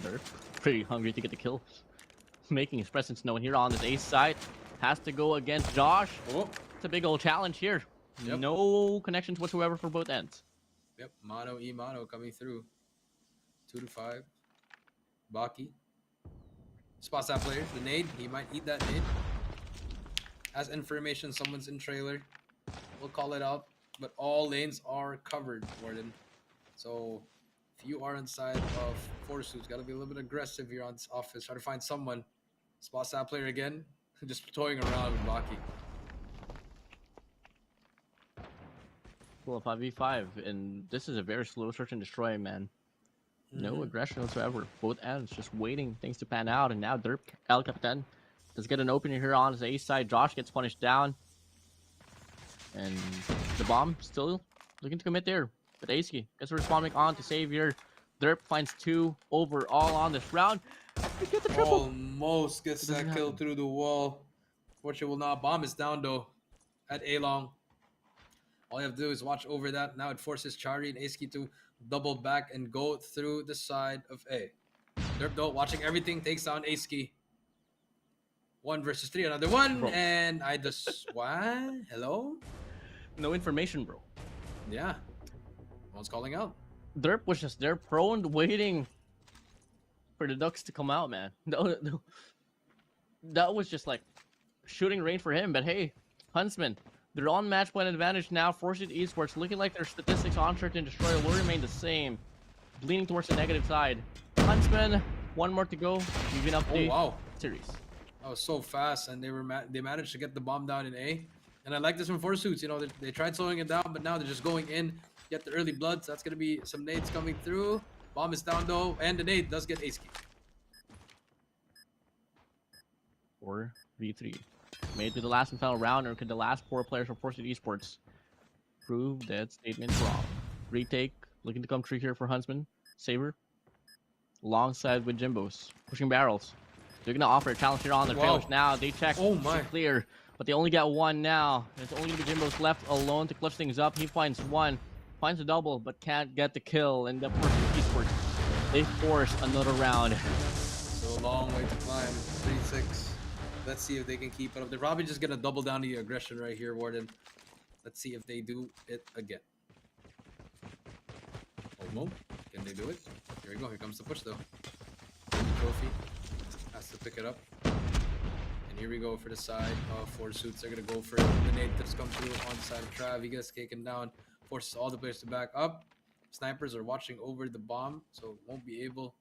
They're pretty hungry to get the kill. Making his presence known here on this ace side. Has to go against Josh. Oh, It's a big old challenge here. Yep. No connections whatsoever for both ends. yep. Mono E mono coming through. 2 to 5. Baki spots that player. The nade. He might eat that nade. Has information. Someone's in trailer. We'll call it out. But all lanes are covered, WardeN. So if you are inside of four suits, gotta be a little bit aggressive here on this office. Try to find someone. Spots that player again. Just toying around with Baki. Well, 5v5, and this is a very slow search and destroy, man. No aggression whatsoever. Both ends just waiting things to pan out, and now Derp El Capitan does get an opening here on his ace side. Josh gets punished down, and the bomb still looking to commit there. But Aski gets responding on to Savior. Derp finds 2 overall on this round. We get the triple. Almost gets that kill through the wall. Fortunately, will not. Bomb is down though at A long. All you have to do is watch over that. Now it forces Chari and Aski to double back and go through the side of A. Derp though, watching everything, takes down Aski. 1 versus 3, another one, Bro. and I just what? Hello? No information, bro. Yeah. One's calling out. Derp was just there, prone, waiting for the Ducks to come out, man. That was just like shooting range for him. But hey, Huntsmen, they're on match point advantage now. Forced eSports looking like their statistics on search and destroy will remain the same, bleeding towards the negative side. Huntsmen, 1 more to go. Moving up the series. That was so fast, and they managed to get the bomb down in A. And I like this from four suits. You know, they tried slowing it down, but now they're just going in, get the early blood. So that's gonna be some nades coming through. Bomb is down though, and the nade does get Aski. 4v3. Made to the last and final round, or could the last 4 players from Forced Esports prove that statement wrong? Retake, looking to come true here for Huntsman. Saber, alongside with Jimbos, pushing barrels. They're gonna offer a challenge here on the trailers now. They check clear, but they only get 1 now. It's only gonna be Jimbos left alone to clutch things up. He finds 1, finds a double, but can't get the kill. And the Forced Esports, they force another round. So a long way to climb. 3-6. Let's see if they can keep it up. They're probably just gonna double down the aggression right here, WardeN. Let's see if they do it again. Almost. Can they do it? Here we go. Here comes the push though. Trophy. Has to pick it up. And here we go for the side of four suits. They're gonna go for the nade that's come through on the side of Trav. He gets taken down. Forces all the players to back up. Snipers are watching over the bomb, so won't be able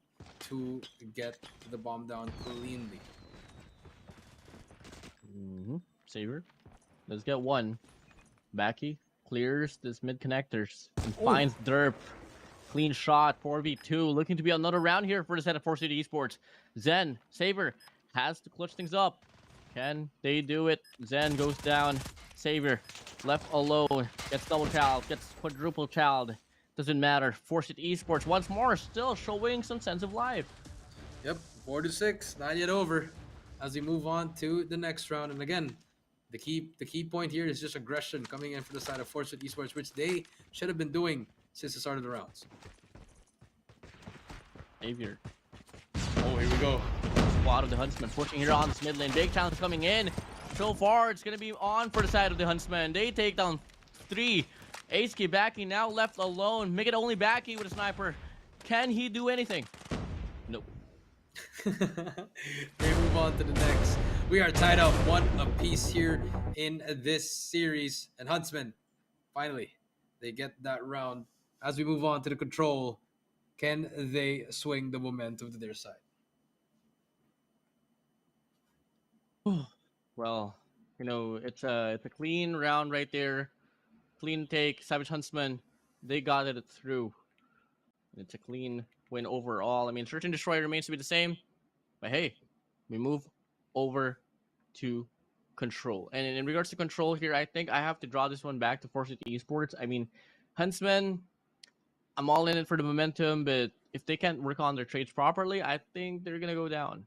to get the bomb down cleanly. Saber, let's get 1. Baki clears this mid connectors and finds Derp. Clean shot, 4v2. Looking to be another round here for the set of Forced Esports. Zen, Saber has to clutch things up. Can they do it? Zen goes down. Saber left alone. Gets double child, gets quadruple child. Doesn't matter. Forced Esports once more, still showing some sense of life. Yep, 4-6, not yet over. As we move on to the next round, and again, the key point here is just aggression coming in for the side of Forced Esports, which they should have been doing since the start of the rounds. Savior. Oh, here we go. Squad of the Huntsmen pushing here on this mid lane. Big challenge coming in. So far, it's going to be on for the side of the Huntsmen. They take down 3. Aski Baki now left alone. Make it only Baki with a sniper. Can he do anything? Nope. We move on to the next. We are tied up 1 apiece here in this series. And Huntsmen, finally, they get that round. As we move on to the control, can they swing the momentum to their side? Well, you know, it's a clean round right there. Clean take. Savage Huntsman, they got it through. It's a clean win overall. I mean, Search and Destroy remains to be the same. But hey, we move over to control. And in regards to control here, I think I have to draw this one back to Forced Esports. I mean, Huntsmen, I'm all in it for the momentum, but if they can't work on their trades properly, I think they're gonna go down.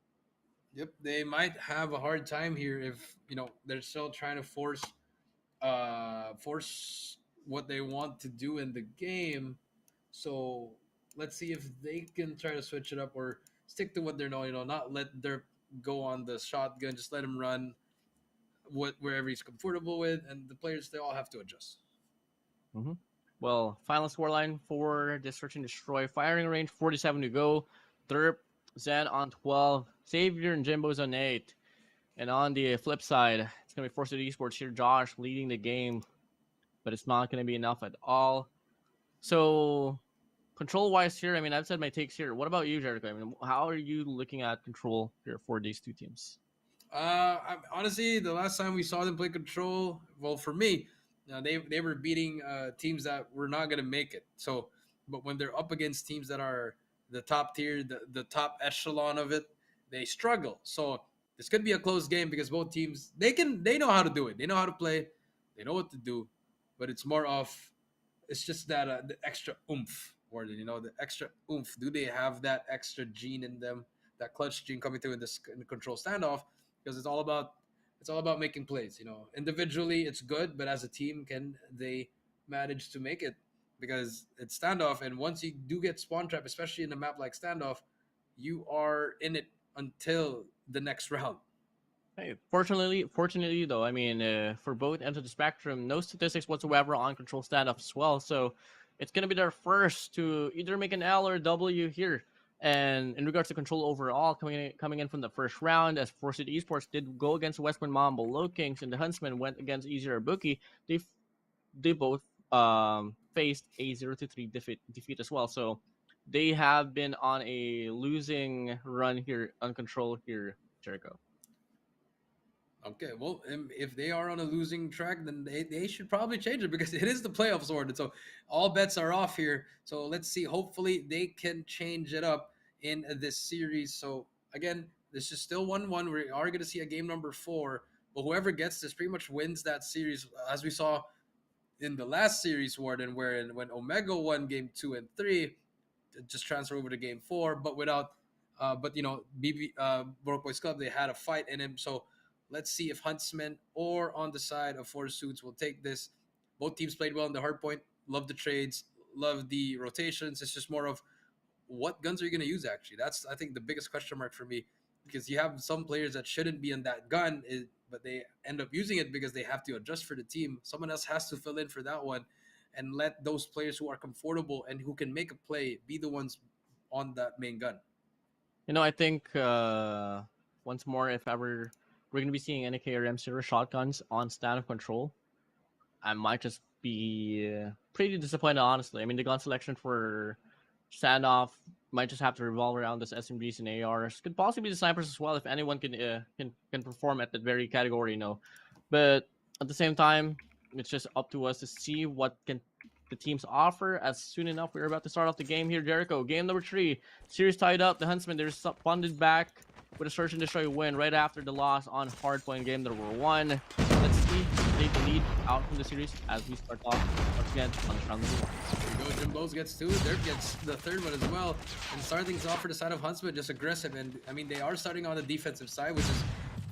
Yep, they might have a hard time here if, you know, they're still trying to force what they want to do in the game. So let's see if they can try to switch it up or stick to what they're knowing. Not let their go on the shotgun. Just let him run wherever he's comfortable with, and the players they all have to adjust. Mm-hmm. Well, final scoreline for this search and destroy. Firing range 47 to go. Derp, Zen on 12. Xavier and Jimbo's on 8. And on the flip side, it's going to be Force City Esports here. Josh leading the game, but it's not going to be enough at all. So, control-wise here, I mean, I've said my takes here. What about you, Jericho? I mean, how are you looking at control here for these two teams? Honestly, the last time we saw them play control, well, for me, they were beating teams that were not going to make it. So, but when they're up against teams that are the top tier, the top echelon of it, they struggle. So this could be a close game because both teams they know how to do it. They know how to play. They know what to do, but it's more of it's just that the extra oomph, WardeN. The extra oomph. Do they have that extra gene in them? That clutch gene coming through in the control standoff? Because it's all about making plays. Individually it's good, but as a team, can they manage to make it? Because it's standoff, and once you do get spawn trap, especially in a map like standoff, you are in it until the next round. Hey, fortunately though, I mean, for both ends of the spectrum, no statistics whatsoever on control standoff as well. So it's gonna be their first to either make an L or a W here. And in regards to control overall, coming in from the first round, as Force City Esports did go against Westman Mambo LowKings, and the HUNTSMEN went against EZR Booky, they both faced a 0-3 defeat as well. So they have been on a losing run here on control here, Jericho. Okay, well, if they are on a losing track, then they should probably change it because it is the playoffs, WardeN. So all bets are off here. So let's see. Hopefully they can change it up in this series. So again, this is still 1-1. We are going to see a game number 4. But whoever gets this pretty much wins that series, as we saw in the last series, WardeN, when Omega won game 2 and 3, just transfer over to game 4, but without, BB Broke Boys Club, they had a fight in him. So let's see if HUNTSMEN or on the side of Four Suits will take this. Both teams played well in the hard point. Love the trades. Love the rotations. It's just more of what guns are you going to use, actually? That's, I think, the biggest question mark for me. Because you have some players that shouldn't be in that gun, but they end up using it because they have to adjust for the team. Someone else has to fill in for that one and let those players who are comfortable and who can make a play be the ones on that main gun. I think once more, if ever we're going to be seeing NK or M0 shotguns on standoff control, I might just be pretty disappointed, honestly. I mean, the gun selection for standoff might just have to revolve around this SMGs and ARs. Could possibly be the snipers as well if anyone can perform at that very category, But at the same time, it's just up to us to see what can the teams offer. As soon enough, we're about to start off the game here, Jericho. Game number 3, series tied up. The HUNTSMEN, they're funded back with a search and destroy win right after the loss on hardpoint game number 1. Let's see if they can lead out from the series as we start off once again on this round number 1. There you go. Jimbo's gets 2. Derp gets the 3rd one as well. And starting things off for the side of HUNTSMEN, just aggressive. And I mean, they are starting on the defensive side, which is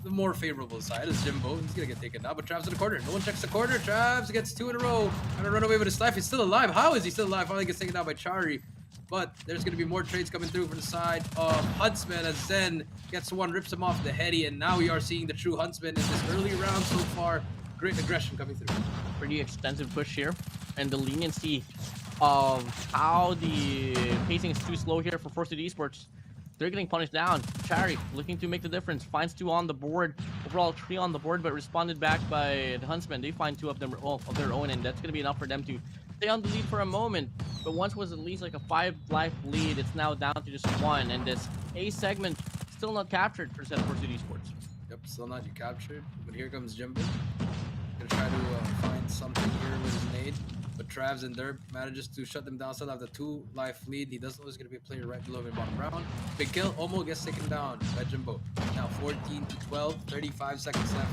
the more favorable side is Jimbo. He's gonna get taken now, but Trav's in the corner. No one checks the corner. Travs gets 2 in a row. Trying to run away with his life. He's still alive. How is he still alive? Finally gets taken down by Chari. But there's gonna be more trades coming through from the side of HUNTSMEN as Zen gets 1, rips him off the heady, and now we are seeing the true HUNTSMEN in this early round so far. Great aggression coming through. Pretty extensive push here, and the leniency of how the pacing is too slow here for Force City Esports. They're getting punished down. Chari looking to make the difference. Finds 2 on the board. Overall 3 on the board, but responded back by the HUNTSMEN. They find 2 of them of their own, and that's going to be enough for them to stay on the lead for a moment. But once was at least like a 5-life lead, it's now down to just 1. And this A segment still not captured for Force City Esports. Yep, still not captured. But here comes Jimbo. Gonna try to find something here with his nade. But Travs and Derp manages to shut them down. Still have the 2-life lead. He doesn't know there's going to be a player right below him in bottom round. Big kill. Almost gets taken down by Jimbo. Now 14-12. 35 seconds left.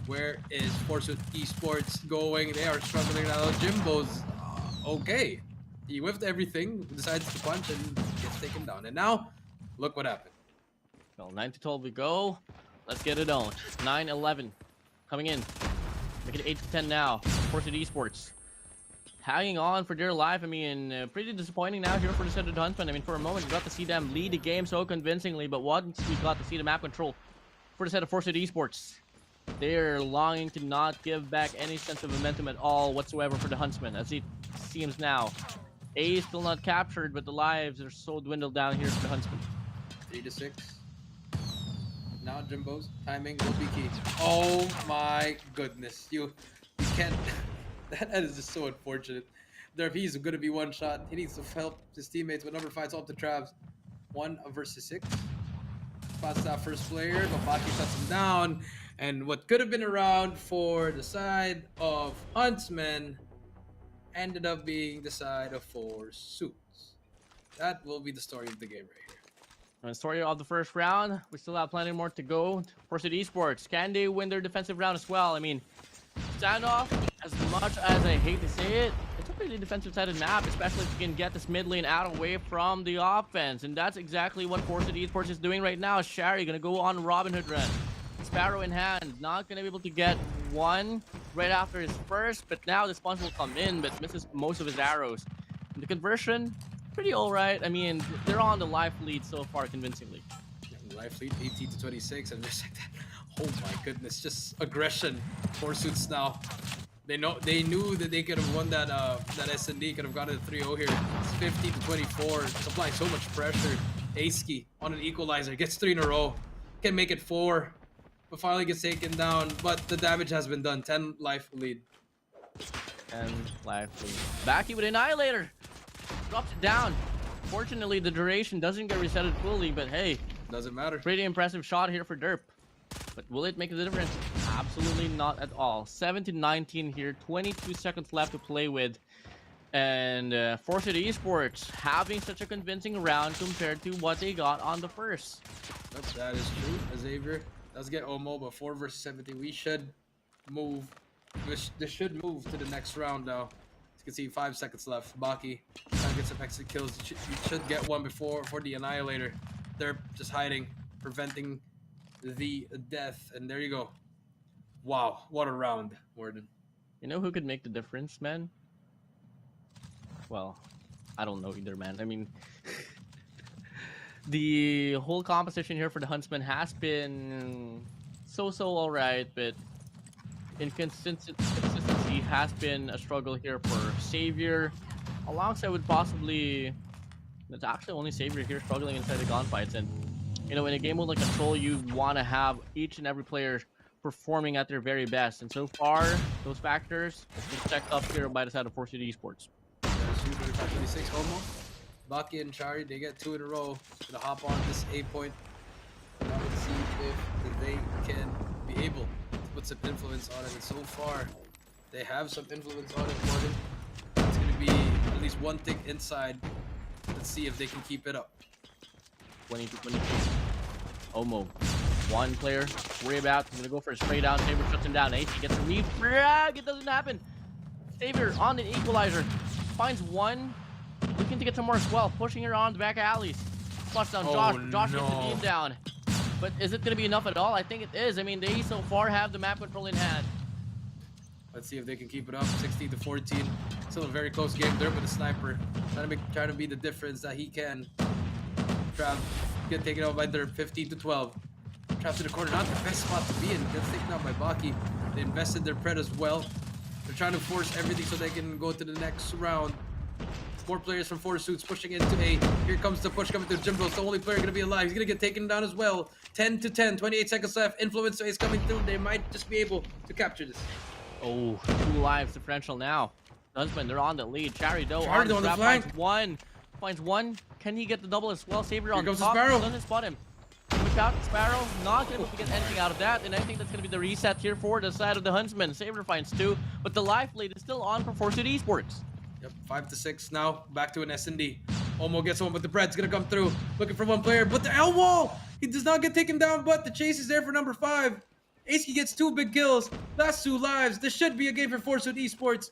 Where is Force Esports going? They are struggling now. Jimbo's okay. He whiffed everything. Decides to punch and gets taken down. And now, look what happened. Well, 9-12 we go. Let's get it on. 9-11 coming in. Make it 8-10 now. Force Esports hanging on for dear life. I mean, pretty disappointing now here for the set of Huntsmen. I mean, for a moment, we got to see them lead the game so convincingly, but once we got to see the map control for the set of Force Esports, they're longing to not give back any sense of momentum at all whatsoever for the Huntsmen, as it seems now. A is still not captured, but the lives are so dwindled down here for the Huntsmen. 3-6. Now Jimbo's timing will be key. Oh my goodness. You can't. That is just so unfortunate. There, he's going to be one shot. He needs to help his teammates with number 5's up to Travs. 1 versus 6. Spots that first player, but Baki shuts him down. And what could have been a round for the side of Huntsmen ended up being the side of 4 Suits. That will be the story of the game right here. And the story of the first round, we still have plenty more to go. Force Esports, can they win their defensive round as well? I mean, standoff, as much as I hate to say it, it's a pretty defensive-sided map, especially if you can get this mid lane out away from the offense. And that's exactly what Force Esports is doing right now. Shari gonna go on Robin Hood run. Sparrow in hand, not gonna be able to get one right after his first, but now the sponge will come in, but misses most of his arrows. And the conversion, pretty alright. I mean, they're on the life lead so far convincingly. Life lead 18 to 26, and just like that. Oh my goodness, just aggression. 4 Suits now. They knew that they could have won that that S&D, could have gotten a 3-0 here. It's 50 to 24. It's applying so much pressure. Aski on an equalizer, gets 3 in a row. Can make it 4. But finally gets taken down. But the damage has been done. 10 life lead. And life lead. Baki with Annihilator. Drops it down. Fortunately, the duration doesn't get resetted fully, but hey. Doesn't matter. Pretty impressive shot here for Derp. But will it make a difference? Absolutely not at all. 7-19 here. 22 seconds left to play with. And Force Esports having such a convincing round compared to what they got on the first. Yep, that is true. Xavier does get Omo, but 4 versus 17. We should move. This should move to the next round now. As you can see, 5 seconds left. Baki trying to get some exit kills. You should get one before for the Annihilator. They're just hiding, preventing the death. And there you go. Wow, what a round, WardeN. You know who could make the difference, man? Well, I don't know either, man. I mean, the whole composition here for the Huntsmen has been so alright, but consistency has been a struggle here for Savior, alongside with possibly, it's actually only Savior here struggling inside the gunfights. And you know, in a game mode like Control, you want to have each and every player performing at their very best, and so far those factors have been checked up here by the side of Force Esports. 26 Homo. Baki and Chari, they get 2 in a row. Gonna hop on this A point. Now let's see if they can be able to put some influence on it. And so far, they have some influence on it, WardeN. It's gonna be at least one tick inside. Let's see if they can keep it up. 20-22. Omo. One player worry about. He's gonna go for a straight down. Saber shuts him down. AC gets a refrag. It doesn't happen. Saber on an equalizer. Finds one. Looking to get some more as well. Pushing her on the back alleys. Flush down Josh. Josh gets the team down. But is it gonna be enough at all? I think it is. I mean, they so far have the map control in hand. Let's see if they can keep it up. 16 to 14. Still a very close game. They're with a sniper. Trying to be the difference that he can. Trav get taken out by their 15 to 12. Trapped in the corner, not the best spot to be in. Gets taken out by Baki. They invested their pred as well. They're trying to force everything so they can go to the next round. More players from 4 Suits pushing into A. Here comes the push coming through. Jimbo, the only player going to be alive. He's going to get taken down as well. 10 to 10, 28 seconds left. Influence is coming through. They might just be able to capture this. Oh, 2 lives differential now. Huntsmen, they're on the lead. Chari though on the flank. Finds one. Can he get the double as well? Saber on comes top. Sparrow. Doesn't spot him. Look out, Sparrow. Not able to get anything out of that. And I think that's going to be the reset here for the side of the Huntsmen. Saber finds 2. But the life lead is still on for Force Esports. Yep, 5 to 6 now. Back to an S&D. Omo gets one, but the bread's going to come through. Looking for one player, but the elbow! He does not get taken down, but the chase is there for number 5. Aski gets 2 big kills. Last 2 lives. This should be a game for Force Esports.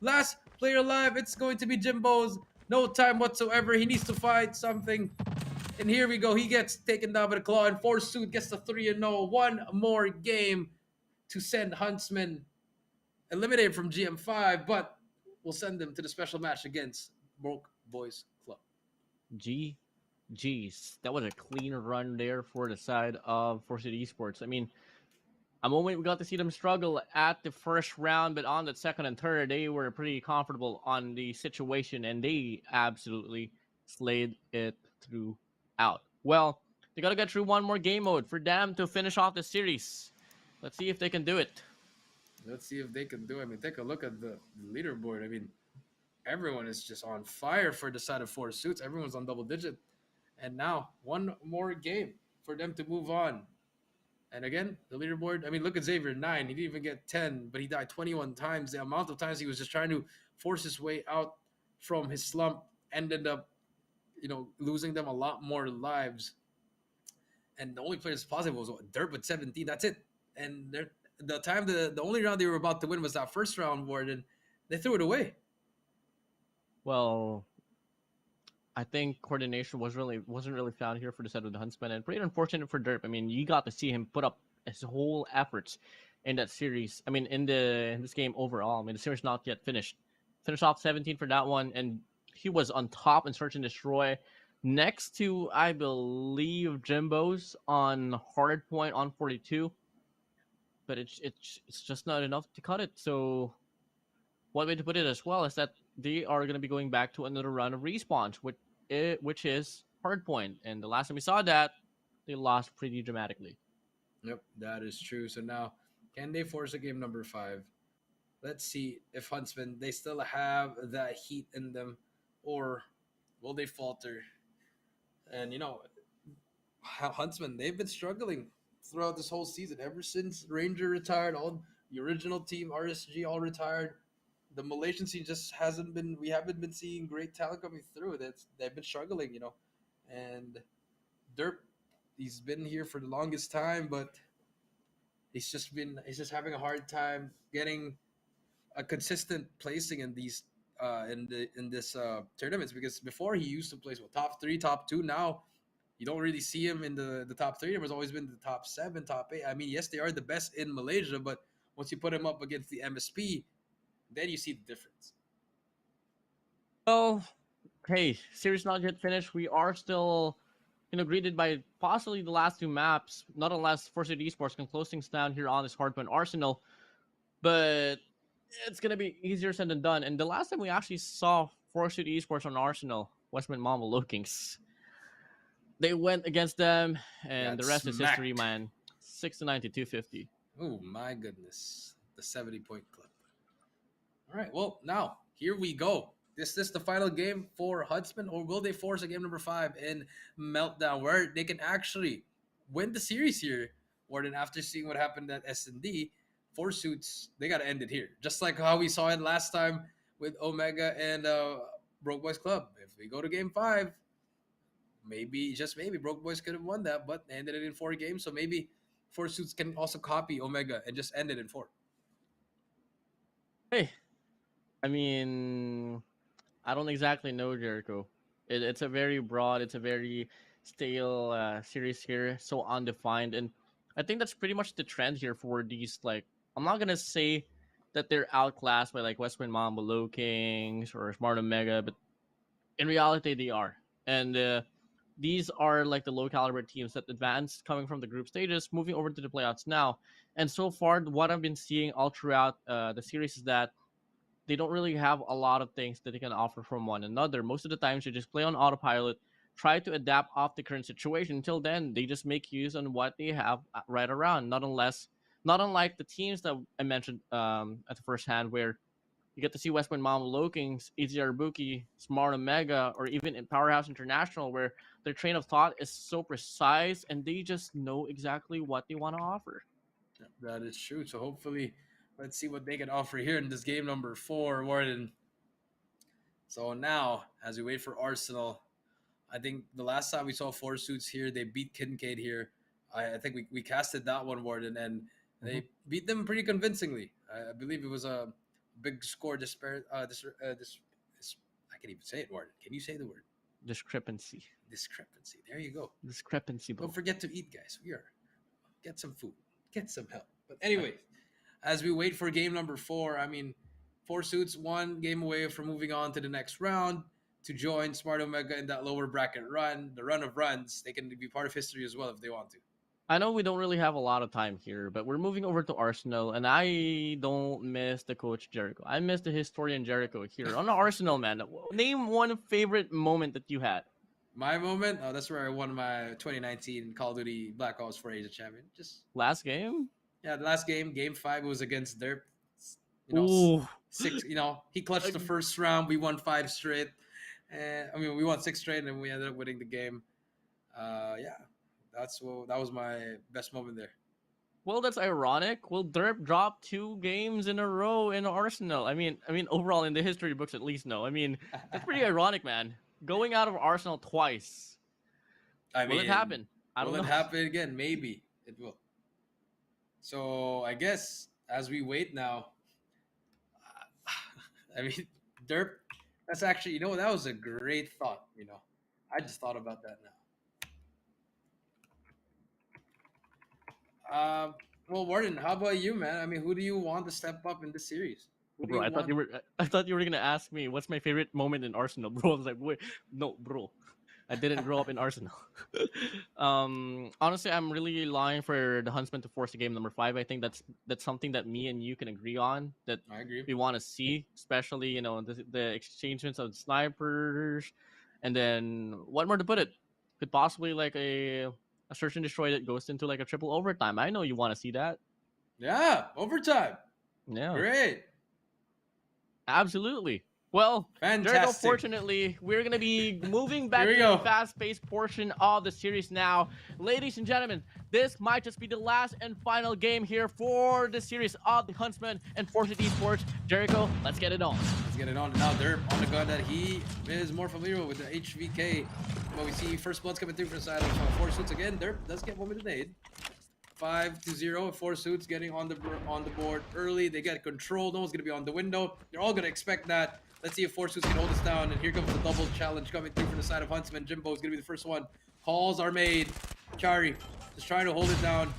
Last player alive, it's going to be Jimbo's. No time whatsoever. He needs to find something. And here we go. He gets taken down by the claw, and Force Suit gets the 3-0. One more game to send Huntsmen eliminated from GM5. But will send them to the special match against Broke Boys Club. GG's. That was a clean run there for the side of Force Esports. I mean, a moment we got to see them struggle at the first round, but on the second and third, they were pretty comfortable on the situation, and they absolutely slayed it throughout. Well, they got to get through one more game mode for them to finish off the series. Let's see if they can do it. Let's see if they can do it. I mean, take a look at the leaderboard. I mean, everyone is just on fire for the side of Four Suits. Everyone's on double digit. And now, one more game for them to move on. And again, the leaderboard, I mean, look at Xavier, 9. He didn't even get 10, but he died 21 times. The amount of times he was just trying to force his way out from his slump ended up, losing them a lot more lives. And the only player that's positive was Derp with 17. That's it. And the only round they were about to win was that first round, WardeN. They threw it away. Well, I think coordination wasn't really found here for the side of the Huntsmen, and pretty unfortunate for Derp. I mean, you got to see him put up his whole efforts in that series. I mean, in this game overall. I mean, the series not yet finished. Finished off 17 for that one, and he was on top in Search and Destroy, next to, I believe, Jimbo's on Hardpoint on 42. But it's just not enough to cut it. So one way to put it as well is that they are going to be going back to another run of respawns, which is Hardpoint. And the last time we saw that, they lost pretty dramatically. Yep, that is true. So now, can they force a game number 5? Let's see if Huntsmen, they still have that heat in them, or will they falter? And, Huntsmen, they've been struggling throughout this whole season. Ever since Ranger retired, all the original team, RSG, all retired. The Malaysian scene just we haven't been seeing great talent coming through. They've been struggling, And Derp, he's been here for the longest time, but he's just having a hard time getting a consistent placing in these in this tournaments, because before he used to place top 3, top 2. Now you don't really see him in the top 3. There's always been the top 7, top 8. I mean, yes, they are the best in Malaysia, but once you put him up against the MSP, then you see the difference. Well, hey, series not yet finished. We are still, greeted by possibly the last 2 maps, not unless Force Esports can close things down here on this Hardpoint Arsenal. But it's going to be easier said than done. And the last time we actually saw Force Esports on Arsenal, Westman Mama Lookings, they went against them, and the rest is history, man. 6-9 to 250. Oh, my goodness. The 70-point club. All right, well, now, here we go. Is this the final game for Huntsmen, or will they force a game number 5 in Meltdown, where they can actually win the series here? WardeN, after seeing what happened at S&D, Four Suits, they got to end it here. Just like how we saw it last time with Omega and Broke Boys Club. If we go to game 5, maybe, just maybe, Broke Boys could have won that, but they ended it in 4 games. So maybe Four Suits can also copy Omega and just end it in 4. Hey, I mean, I don't exactly know, Jericho. It's a very broad, it's a very stale series here, so undefined. And I think that's pretty much the trend here for these, like, I'm not going to say that they're outclassed by, like, Westman Mamba, Low Kings, or Smart Omega, but in reality, they are. And these are, like, the low-caliber teams that advanced coming from the group stages, moving over to the playoffs now. And so far, what I've been seeing all throughout the series is that they don't really have a lot of things that they can offer from one another. Most of the times, they just play on autopilot, try to adapt off the current situation. Until then, they just make use on what they have right around. Not unlike the teams that I mentioned at the first hand, where you get to see Westman Mama Lookings, EZR Booky, Smart Omega, or even in Powerhouse International, where their train of thought is so precise and they just know exactly what they want to offer. That is true. So hopefully, let's see what they can offer here in this game number 4, WardeN. So now, as we wait for Arsenal, I think the last time we saw Four Suits here, they beat Kincaid here. I think we casted that one, WardeN, and they beat them pretty convincingly. I believe it was a big score I can't even say it, WardeN. Can you say the word? Discrepancy. There you go. Discrepancy, bro. Don't forget to eat, guys. Get some food. Get some help. But anyway, as we wait for game number 4, I mean, Four Suits one game away from moving on to the next round to join Smart Omega in that lower bracket run, the run of runs. They can be part of history as well if they want to. I know we don't really have a lot of time here, but we're moving over to Arsenal, and I don't miss the coach Jericho. I miss the historian Jericho here. On the Arsenal, man, name one favorite moment that you had. My moment, oh, that's where I won my 2019 Call of Duty Black Ops 4 Asia Champion. Just Last game? yeah, the last game, Game 5, was against Derp. You know, Ooh. six. You know, he clutched the first round. We won 5 straight. I mean, we won 6 straight, and we ended up winning the game. Yeah, that was my best moment there. Well, that's ironic. Will Derp drop 2 games in a row in Arsenal? I mean, overall in the history books, at least, no. I mean, that's pretty ironic, man. Going out of Arsenal twice. Will it happen? I don't know. Will it happen again? Maybe it will. So I guess as we wait now, I mean, Derp. That's actually, you know, that was a great thought. You know, I just thought about that now. Well, WardeN, how about you, man? I mean, who do you want to step up in this series? Bro, I thought you were gonna ask me what's my favorite moment in Arsenal, bro. I was like, wait, no, bro. I didn't grow up in Arsenal. Honestly, I'm really lying for the Huntsmen to force a game number 5. I think that's something that me and you can agree on. That I agree. we want to see, especially the exchangements of snipers, and then what more to put it? Could possibly like a search and destroy that goes into like a triple overtime. I know you want to see that. Yeah, overtime. Yeah, great. Absolutely. Well, fantastic. Jericho, fortunately, we're going to be moving back to the fast-paced portion of the series now. Ladies and gentlemen, this might just be the last and final game here for the series of the Huntsmen and Fortune Esports. Jericho, let's get it on. Let's get it on. Now, Derp on the gun that he is more familiar with the HVK. But we see first bloods coming through for the side of 4 Suits again. Derp does get 1 minute aid. 5-0. 4 Suits getting on the board early. They get control. No one's going to be on the window. They're all going to expect that. Let's see if 4 Suits can hold us down. And here comes the double challenge coming through from the side of Huntsman. Jimbo is going to be the first one. Calls are made. Chari just trying to hold it down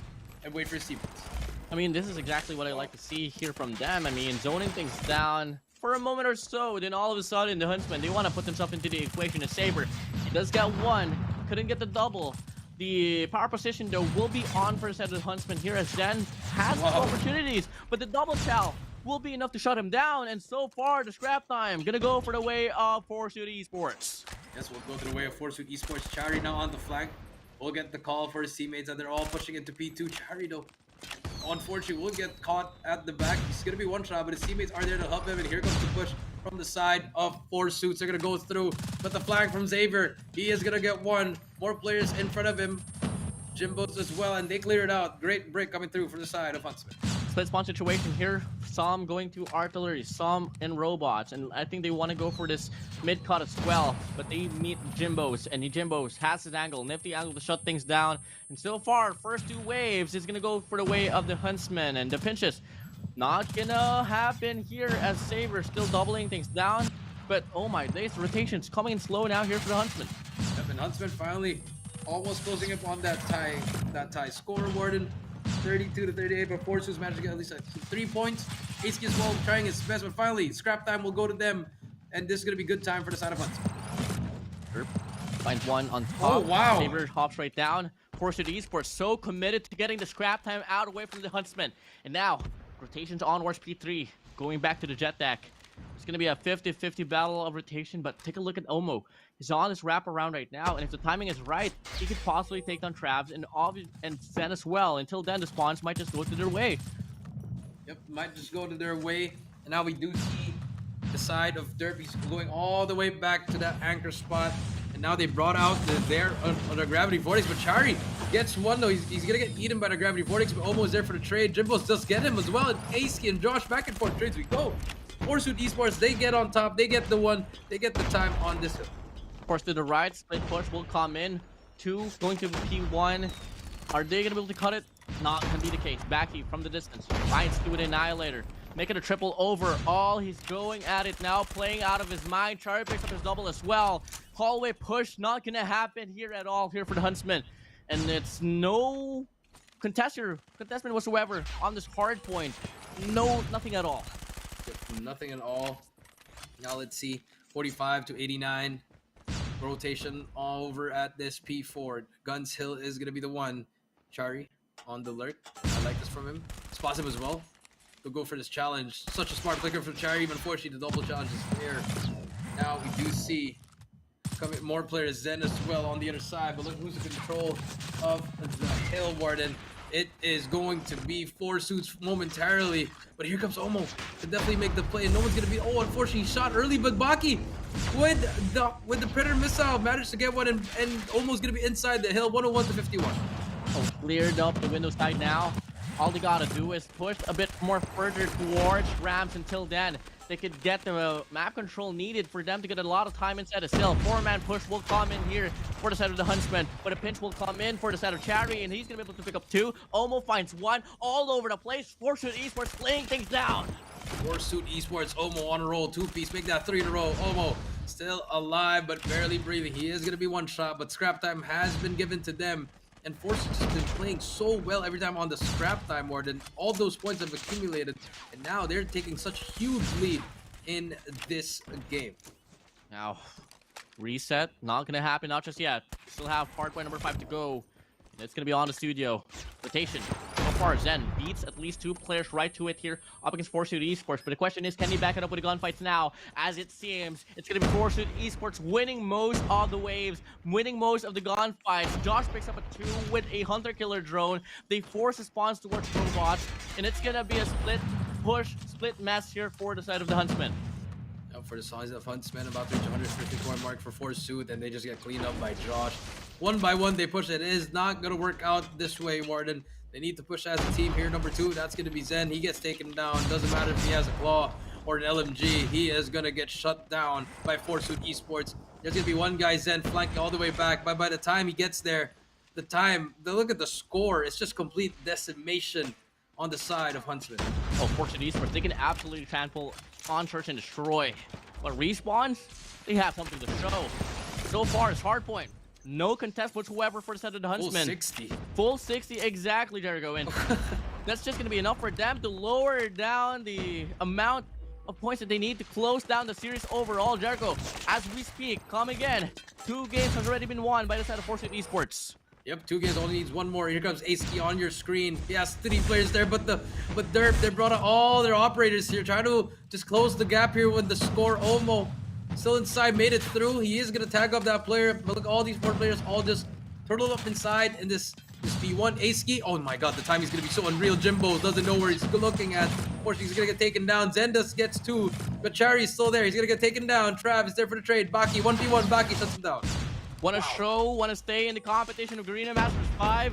and wait for his teammates. I mean, this is exactly what I like to see here from them. I mean, zoning things down for a moment or so. Then all of a sudden, the Huntsman, they want to put themselves into the equation. A Saber, he does get 1. Couldn't get the double. The power position, though, will be on for the set of the Huntsman here as Zen has opportunities. But the double chow will be enough to shut him down. And so far, the scrap time gonna go for the way of 4 Suit Esports. Yes, we'll go to the way of 4 Suit Esports. Chari now on the flank. We'll get the call for his teammates, and they're all pushing into P2. Chari, though, unfortunately, will get caught at the back. He's gonna be one shot, but his teammates are there to help him. And here comes the push from the side of 4 Suits. They're gonna go through, but the flag from Xavier, he is gonna get 1. More players in front of him. Jimbo's as well, and they clear it out. Great break coming through from the side of Huntsman. Split spawn situation here. Some going to artillery, some in robots, and I think they want to go for this mid cut as well. But they meet Jimbo's, and Jimbo's has his angle, nifty angle to shut things down. And so far, first 2 waves is gonna go for the way of the Huntsmen, and the pinches not gonna happen here as Saber still doubling things down. But oh my days, the rotation's coming in slow now here for the Huntsmen. Yep, and Huntsman finally almost closing up on that tie score. WardeN 32-38, but 4 Suits managed to get at least 3 points. Ace as well trying his best, but finally scrap time will go to them, and this is gonna be good time for the side of Huntsman. Finds 1 on top. Oh wow! Saber hops right down. 4 Suit Esports so committed to getting the scrap time out away from the Huntsmen, and now rotations onwards. P3 going back to the jet deck. It's going to be a 50-50 battle of rotation, but take a look at Omo. He's on his wraparound right now, and if the timing is right, he could possibly take down Travs and Zen as well. Until then, the spawns might just go to their way. Yep, might just go to their way. And now we do see the side of Derpy's going all the way back to that anchor spot. And now they brought out their gravity vortex, but Chari gets 1 though. He's gonna get eaten by the gravity vortex, but Omo is there for the trade. Jimbo's just get him as well, and Ace and Josh back and forth trades we go. 4 Suit Esports, they get on top, they get the 1, they get the time on this hill. Of course, to the right, split push will come in. 2 going to P1. Are they gonna be able to cut it? Not gonna be the case. Backy from the distance finds to an annihilator, making a triple over. All he's going at it now, playing out of his mind. Chari picks up his double as well. Hallway push not gonna happen here at all here for the Huntsmen, and it's no contestment whatsoever on this hard point. No, nothing at all. Nothing at all. Now let's see. 45 to 89. Rotation all over at this P4. Guns Hill is going to be the one. Chari on the lurk. I like this from him. Spots him as well. He'll go for this challenge. Such a smart clicker from Chari. Even unfortunately, the double challenge is clear. Now we do see coming more players. Zen as well on the other side. But look who's in control of the Hill, WardeN. It is going to be 4 suits momentarily. But here comes Omo to definitely make the play. And no one's going to be... Oh, unfortunately, he shot early. But Baki, with the Predator missile, managed to get one and almost going to be inside the Hill. 101 to 51. Oh, cleared up the window side now. All they gotta do is push a bit more further towards Rams. Until then, they could get the map control needed for them to get a lot of time inside the cell. 4-man push will come in here for the side of the Huntsmen, but a pinch will come in for the side of Chari, and he's gonna be able to pick up 2. Omo finds 1 all over the place. 4-suit eSports playing things down. 4-suit eSports, Omo on a roll. 2-piece, make that 3 in a row. Omo still alive, but barely breathing. He is gonna be one shot, but scrap time has been given to them. And 4-suit has been playing so well every time on the scrap time, WardeN. All those points have accumulated, and now they're taking such a huge lead in this game. Now, reset, not gonna happen, not just yet. Still have hardpoint number 5 to go. And it's gonna be on the studio. Rotation. So far, Zen beats at least 2 players right to it here up against 4-suit eSports. But the question is, can he back it up with the gunfights now? As it seems, it's gonna be 4-suit eSports winning most of the waves, winning most of the gunfights. Josh picks up a 2 with a hunter-killer drone. They force response towards robots, and it's gonna be a split push, split mess here for the side of the Huntsmen. For the size of Huntsmen, about to reach 154 mark for 4-suit, and they just get cleaned up by Josh. One by one, they push. It is not going to work out this way, WardeN. They need to push as a team here. Number 2, that's going to be Zen. He gets taken down. Doesn't matter if he has a claw or an LMG. He is going to get shut down by 4-suit eSports. There's going to be one guy, Zen, flanking all the way back. But by the time he gets there, look at the score. It's just complete decimation on the side of Huntsmen. Oh, 4-suit eSports, they can absolutely trample on Church and destroy. But respawns, they have something to show. So far, it's hardpoint. No contest whatsoever for the side of the Huntsmen. Full 60. Full 60, exactly, Jericho. And that's just going to be enough for them to lower down the amount of points that they need to close down the series overall. Jericho, as we speak, come again. 2 games has already been won by the side of 4-suit eSports. Yep, 2 games, only needs 1 more. Here comes Aski on your screen. He has 3 players there, but they brought out all their operators here, trying to just close the gap here with the score. Omo still inside, made it through. He is gonna tag up that player, but look, all these 4 players all just turtled up inside in this B1. Aski, oh my god, the time is gonna be so unreal. Jimbo doesn't know where he's looking at. Unfortunately, he's gonna get taken down. Zendas gets 2, but Chari is still there. He's gonna get taken down. Trav is there for the trade. Baki, 1v1, Baki shuts him down. Want to stay in the competition of GARENA Masters 5.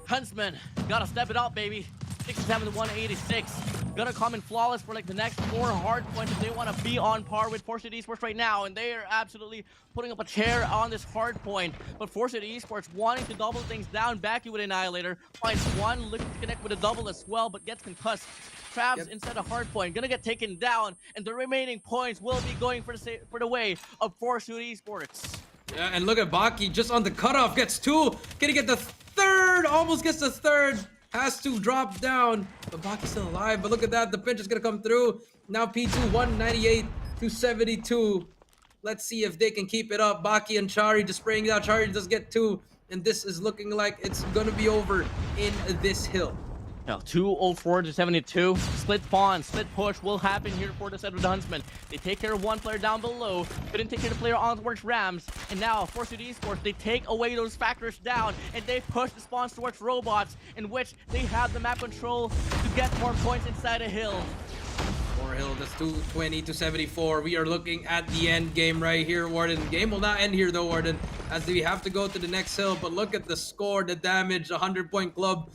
Huntsmen, gotta step it up, baby. 67 to 186. Gonna come in flawless for like the next 4 hard points if they want to be on par with 4-suit eSports right now. And they are absolutely putting up a chair on this hard point. But 4-suit eSports wanting to double things down. Backy with Annihilator. Finds 1, looking to connect with a double as well, but gets concussed. Travs inside a hard point, gonna get taken down. And the remaining points will be going for the way of 4-suit eSports. Yeah, and look at Baki just on the cutoff, gets 2. Gonna get the 3rd, almost gets the 3rd. Has to drop down, but Baki's still alive. But look at that, the pinch is gonna come through. Now P2, 198 to 72. Let's see if they can keep it up. Baki and Chari just spraying it out. Chari does get 2, and this is looking like it's gonna be over in this hill. Now, 204 to 72. Split spawn, split push will happen here for the side of the Huntsmen. They take care of 1 player down below, couldn't take care of the player on towards Rams, and now 4-suit eSports, they take away those factors down, and they push the spawns towards robots, in which they have the map control to get more points inside a hill. For hill, that's 220 to 74. We are looking at the end game right here, WardeN. The game will not end here though, WardeN, as we have to go to the next hill. But look at the score, the damage, 100-point club.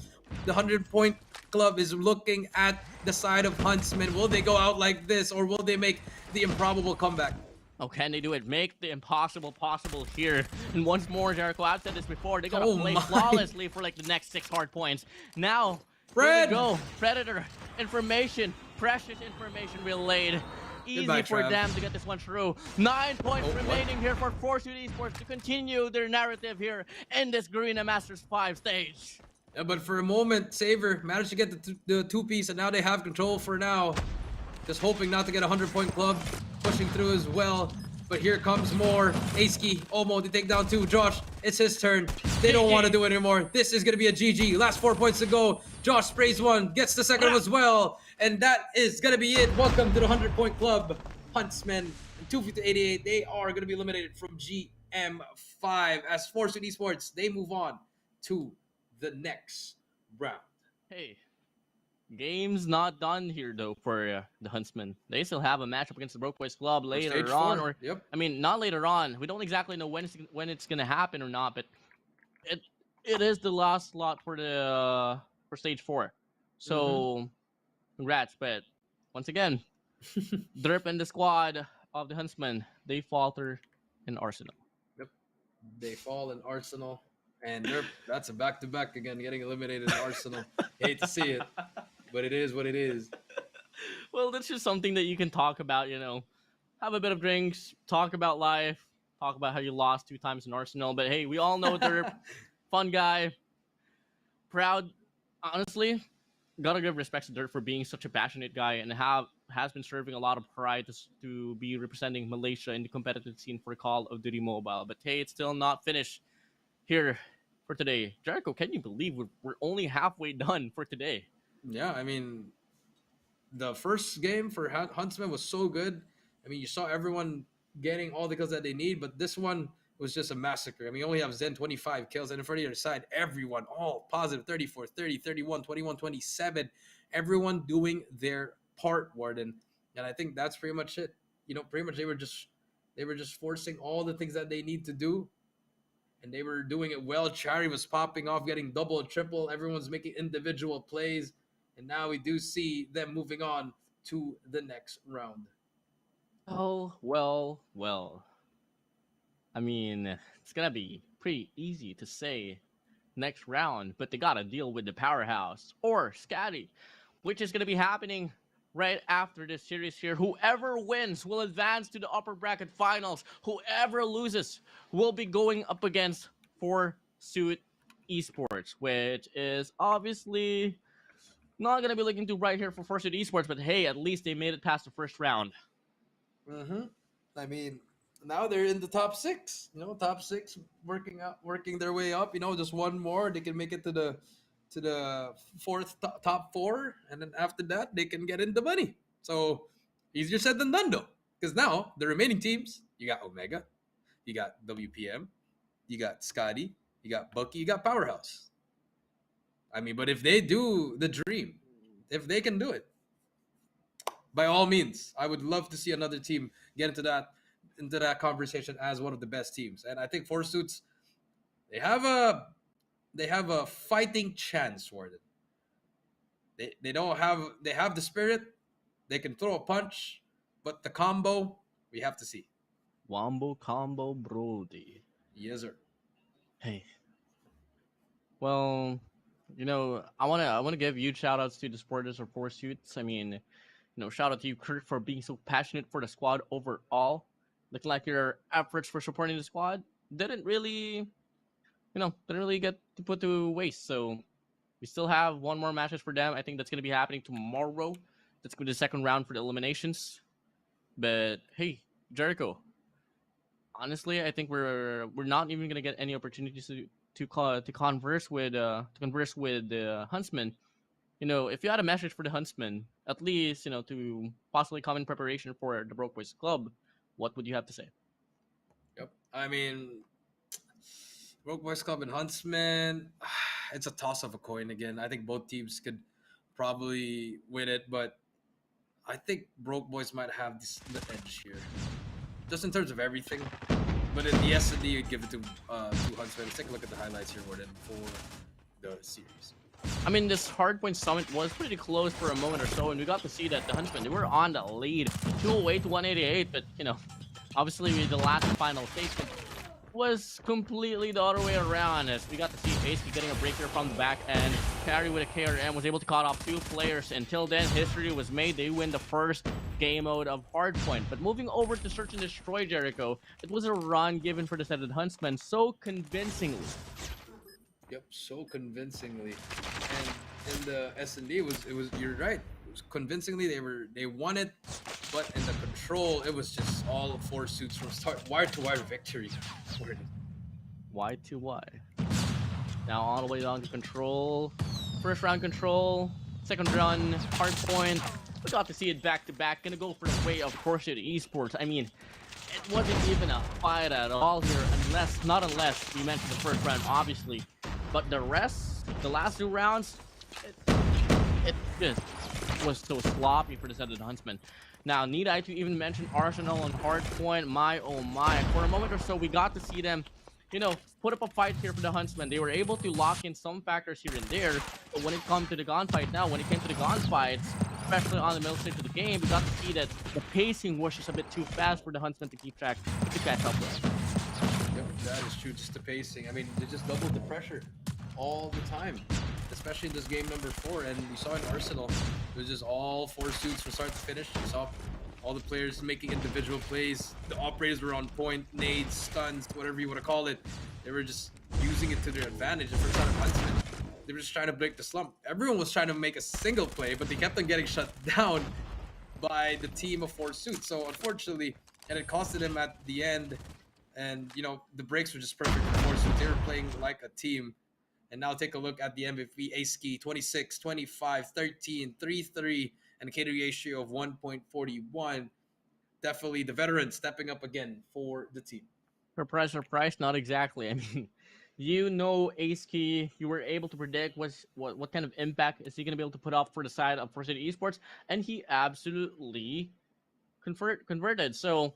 The 100-point club is looking at the side of Huntsmen. Will they go out like this, or will they make the improbable comeback? Oh, can they do it? Make the impossible possible here. And once more, Jericho, I've said this before, they gotta play flawlessly for like the next 6 hard points. Now, here we go. Predator information, precious information relayed. Easy Goodbye, for Trav. them to get this one through. 9 points remaining here for 4-suit eSports to continue their narrative here in this GARENA Masters 5 stage. Yeah, but for a moment, Saver managed to get the 2-piece, and now they have control for now. just hoping not to get a 100-point club, pushing through as well. But here comes more. Aski, Omo, they take down 2. Josh, it's his turn. They don't want to do it anymore. This is going to be a GG. Last 4 points to go. Josh sprays 1, gets the second one as well. And that is going to be it. Welcome to the 100-point club. Huntsmen, 250-88, they are going to be eliminated from GM5. As Force with eSports, they move on to the next round. Hey, game's not done here though for the Huntsmen. They still have a matchup against the Broke Boys Club later on, or I mean, not later on. We don't exactly know when it's gonna happen or not, but it is the last slot for the for stage 4. So congrats, but once again, Derp and the squad of the Huntsmen, they falter in Arsenal. Yep, they fall in Arsenal. And that's a back-to-back again, getting eliminated in Arsenal. Hate to see it, but it is what it is. Well, that's just something that you can talk about, you know. Have a bit of drinks, talk about life, talk about how you lost 2 times in Arsenal. But hey, we all know Derp, fun guy, proud. Honestly, gotta give respect to Derp for being such a passionate guy and has been serving a lot of pride to be representing Malaysia in the competitive scene for Call of Duty Mobile. But hey, it's still not finished here for today. Jericho, can you believe we're only halfway done for today? Yeah, I mean, the first game for Huntsmen was so good. I mean, you saw everyone getting all the kills that they need, but this one was just a massacre. I mean, you only have Zen 25 kills, and in front of your side, everyone all positive 34, 30, 31, 21, 27. Everyone doing their part, WardeN. And I think that's pretty much it. You know, pretty much they were just forcing all the things that they need to do. And they were doing it well. Chari was popping off, getting double, triple. Everyone's making individual plays. And now we do see them moving on to the next round. Oh, well. I mean, it's going to be pretty easy to say next round, but they got to deal with the powerhouse or Skadi, which is going to be happening right after this series here. Whoever wins will advance to the upper bracket finals. Whoever loses will be going up against Forsuit Esports, which is obviously not going to be looking too bright here for Forsuit Esports, but hey, at least they made it past the first round. I mean, now they're in the top 6. You know, top 6, working their way up. You know, just one more, they can make it to the top 4, and then after that they can get in the money. So easier said than done though, because now the remaining teams, you got Omega, you got WPM, you got Skadi, you got Bucky, you got Powerhouse. I mean, but if they do the dream, if they can do it, by all means, I would love to see another team get into that conversation as one of the best teams. And I think Forsuits, they have a fighting chance, WardeN. They have the spirit. They can throw a punch, but the combo, we have to see. Wombo combo Brody. Yes, sir. Hey. Well, you know, I wanna give huge shout outs to the supporters of Forsuits. I mean, you know, shout out to you, Kurt, for being so passionate for the squad overall. Looked like your efforts for supporting the squad didn't really get to put to waste. So we still have one more matches for them. I think that's going to be happening tomorrow. That's going to be the second round for the eliminations. But hey, Jericho, honestly, I think we're not even going to get any opportunities to converse with the Huntsmen. You know, if you had a message for the Huntsmen, at least, you know, to possibly come in preparation for the Broke Boys Club, what would you have to say? Yep. I mean, Broke Boys Club and Huntsmen, it's a toss of a coin again. I think both teams could probably win it, but I think Broke Boys might have the edge here, just in terms of everything. But in the S&D, would give it to Huntsmen. Let's take a look at the highlights here, WardeN, for the series. I mean, this Hardpoint Summit was pretty close for a moment or so, and we got to see that the Huntsmen, they were on the lead, 208 to 188, but, you know, obviously with the last final statement was completely the other way around, as we got to see Ace getting a break here from the back end. Carry with a KRM was able to cut off 2 players. Until then, history was made. They win the first game mode of Hardpoint. But moving over to Search and Destroy, Jericho, it was a run given for the set of the Huntsmen so convincingly. Yep, so convincingly. And in the S&D, it was you're right. convincingly. They won it, but in the control, it was just all 4 suits from start, wire to wire victory. Y to Y. Now all the way down to control. First round control. Second run hard point. We got to see it back to back. Gonna go for the way of course it esports. I mean, it wasn't even a fight at all here, unless we mentioned the first round, obviously. But the rest, the last 2 rounds, it just was so sloppy for the set of the Huntsmen. Now, need I to even mention Arsenal on hardpoint? My oh my. For a moment or so, we got to see them, you know, put up a fight here for the Huntsmen. They were able to lock in some factors here and there, but when it comes to the gunfight now, when it came to the gunfights, especially on the middle stage of the game, we got to see that the pacing was just a bit too fast for the Huntsmen to keep track, to catch up with. Yep, that is true. Just the pacing. I mean, they just doubled the pressure all the time, especially in this game number 4. And we saw in Arsenal, it was just all 4 suits from start to finish. You saw all the players making individual plays. The operators were on point, nades, stuns, whatever you want to call it. They were just using it to their advantage. And for the side of Huntsmen, they were just trying to break the slump. Everyone was trying to make a single play, but they kept on getting shut down by the team of 4 suits. So unfortunately, and it costed them at the end. And you know, the breaks were just perfect for 4 suits. They were playing like a team. And now take a look at the MVP. Aski 26, 25, 13, 3-3, and a KD ratio of 1.41. Definitely the veteran stepping up again for the team. Surprise, not exactly. I mean, you know, Aski, you were able to predict what kind of impact is he going to be able to put up for the side of Force City Esports, and he absolutely converted. So,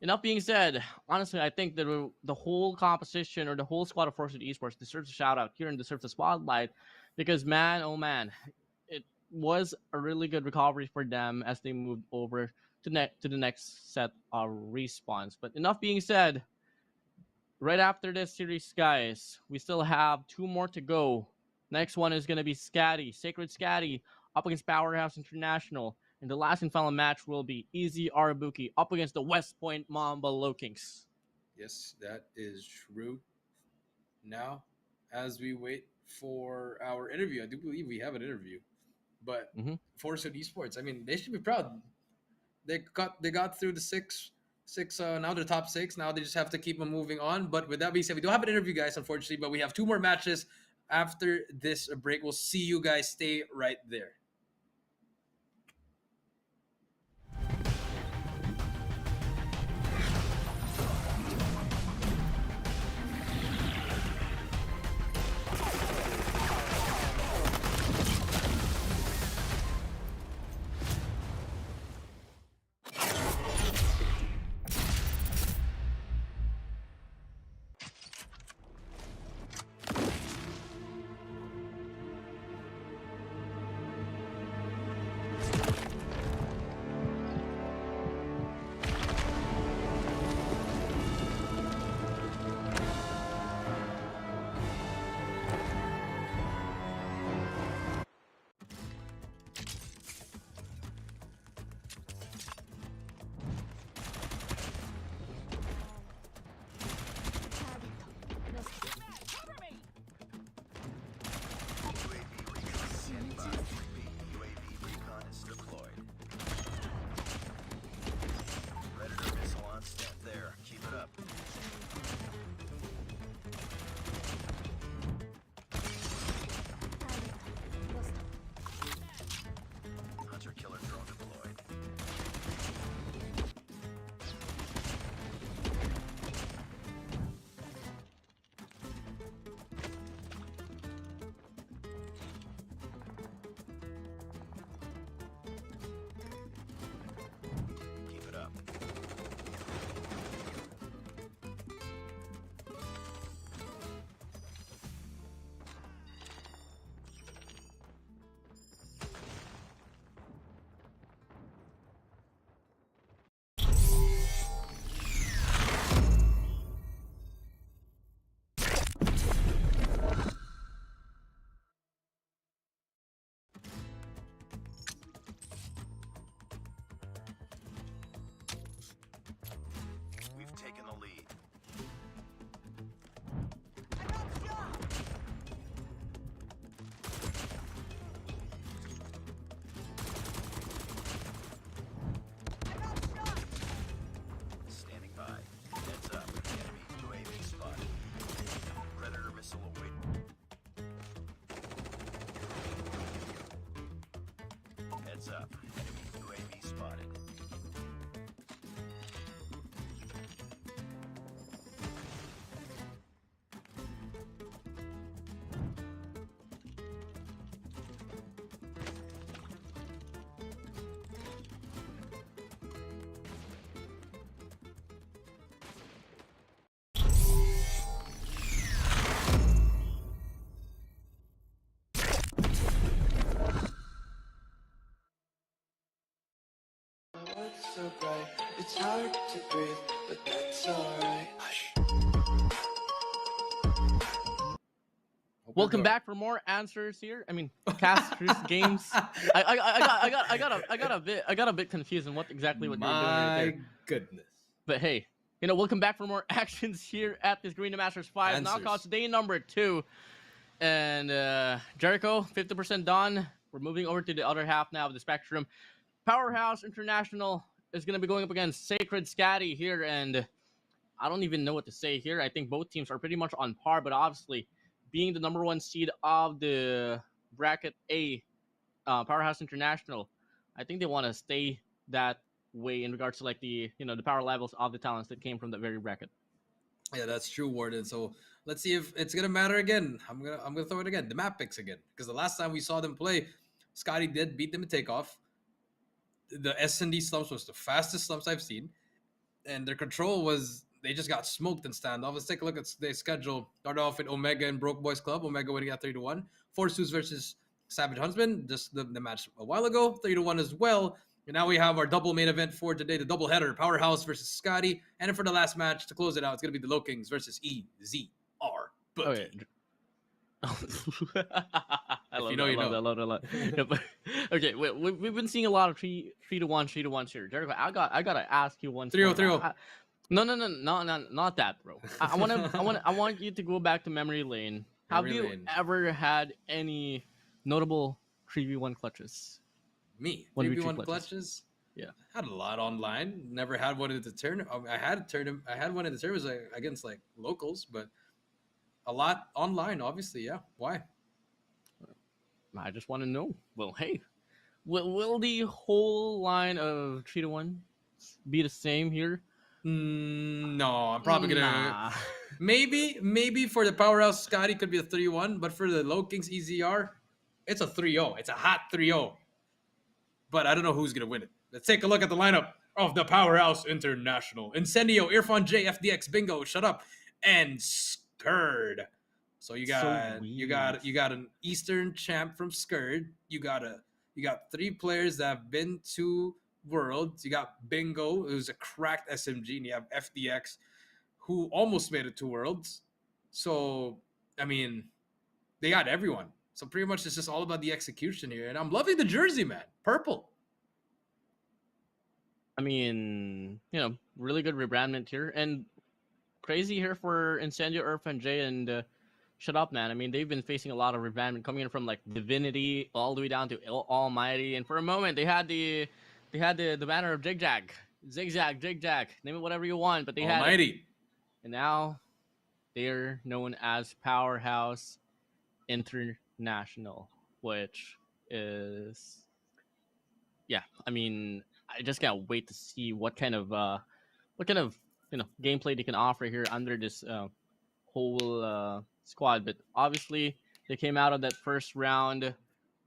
enough being said, honestly, I think the whole composition or the whole squad of Force City Esports deserves a shout out here and deserves a spotlight, because man, oh man, it was a really good recovery for them as they moved over to the next set of respawns. But enough being said, right after this series, guys, we still have 2 more to go. Next one is going to be Sacred Skadi up against Powerhouse International. And the last and final match will be EZR Booky up against the West Point Mamba LOWKINGS. Yes, that is true. Now, as we wait for our interview, I do believe we have an interview. But Force Esports, I mean, they should be proud. They got through the six. Now they're top 6. Now they just have to keep on moving on. But with that being said, we don't have an interview, guys, unfortunately. But we have 2 more matches after this break. We'll see you guys. Stay right there. It's hard to breathe, but that's alright. Hush. Welcome back for more answers here. I mean, casters games. I got a bit confused on what you were doing right there. My goodness. But hey, welcome back for more actions here at this GARENA Masters 5 knockouts day number 2. And Jericho, 50% done. We're moving over to the other half now of the spectrum. Powerhouse International is going to be going up against SACRED SKADI here, and I don't even know what to say here. I think both teams are pretty much on par, but obviously, being the number 1 seed of the bracket A, Powerhouse International, I think they want to stay that way in regards to like the the power levels of the talents that came from that very bracket. Yeah, that's true, WardeN. So let's see if it's gonna matter again. I'm gonna throw it again. The map picks again, because the last time we saw them play, SKADI did beat them in takeoff. The S&D slumps was the fastest slumps I've seen, and their control was they just got smoked in standoff. Let's take a look at their schedule. Started off with Omega and Broke Boys Club. Omega winning at 3-1. Force versus Savage Huntsmen, just the match a while ago, 3-1 as well. And now we have our double main event for today, the double header, Powerhouse versus SKADI. And then for the last match, to close it out, it's going to be the Lowkings versus EZR Booky. I love that. Okay, we've been seeing a lot of 3-1s here. Jericho, I gotta ask you one. 3-0. No, not that, bro. I want you to go back to memory lane. Have you ever had any notable 3v1 clutches? Me, 3v1 clutches. Yeah, I had a lot online. Never had one in the tournament. I had one in the tournaments against like locals, but a lot online, obviously. Yeah, why? I just want to know. Well, hey, will the whole line of 3-1 be the same here? No, I'm probably gonna maybe for the Powerhouse SKADI could be a 3-1, but for the Lowkings EZR, it's a 3-0. It's a hot 3-0. But I don't know who's gonna win it. Let's take a look at the lineup of the Powerhouse International. Incendio, Irfan J, FDX, Bingo, Shut Up, and Skurd. So you got an Eastern champ from Skurd. You got 3 players that have been to Worlds. You got Bingo, who's a cracked SMG, and you have FDX, who almost made it to Worlds. So I mean, they got everyone. So pretty much it's just all about the execution here. And I'm loving the jersey, man. Purple. I mean, really good rebrandment here. And crazy here for Incendio, Irfan J, and Shut Up, man. I mean, they've been facing a lot of rebrandment coming in from like Divinity all the way down to Almighty. And for a moment, they had the banner of Zhig Zhag. Zhig Zhag, Zhig Zhag. Name it whatever you want, but they had Almighty. And now they're known as Powerhouse International, which is, yeah, I mean, I just can't wait to see what kind of gameplay they can offer here under this whole squad. But obviously they came out of that first round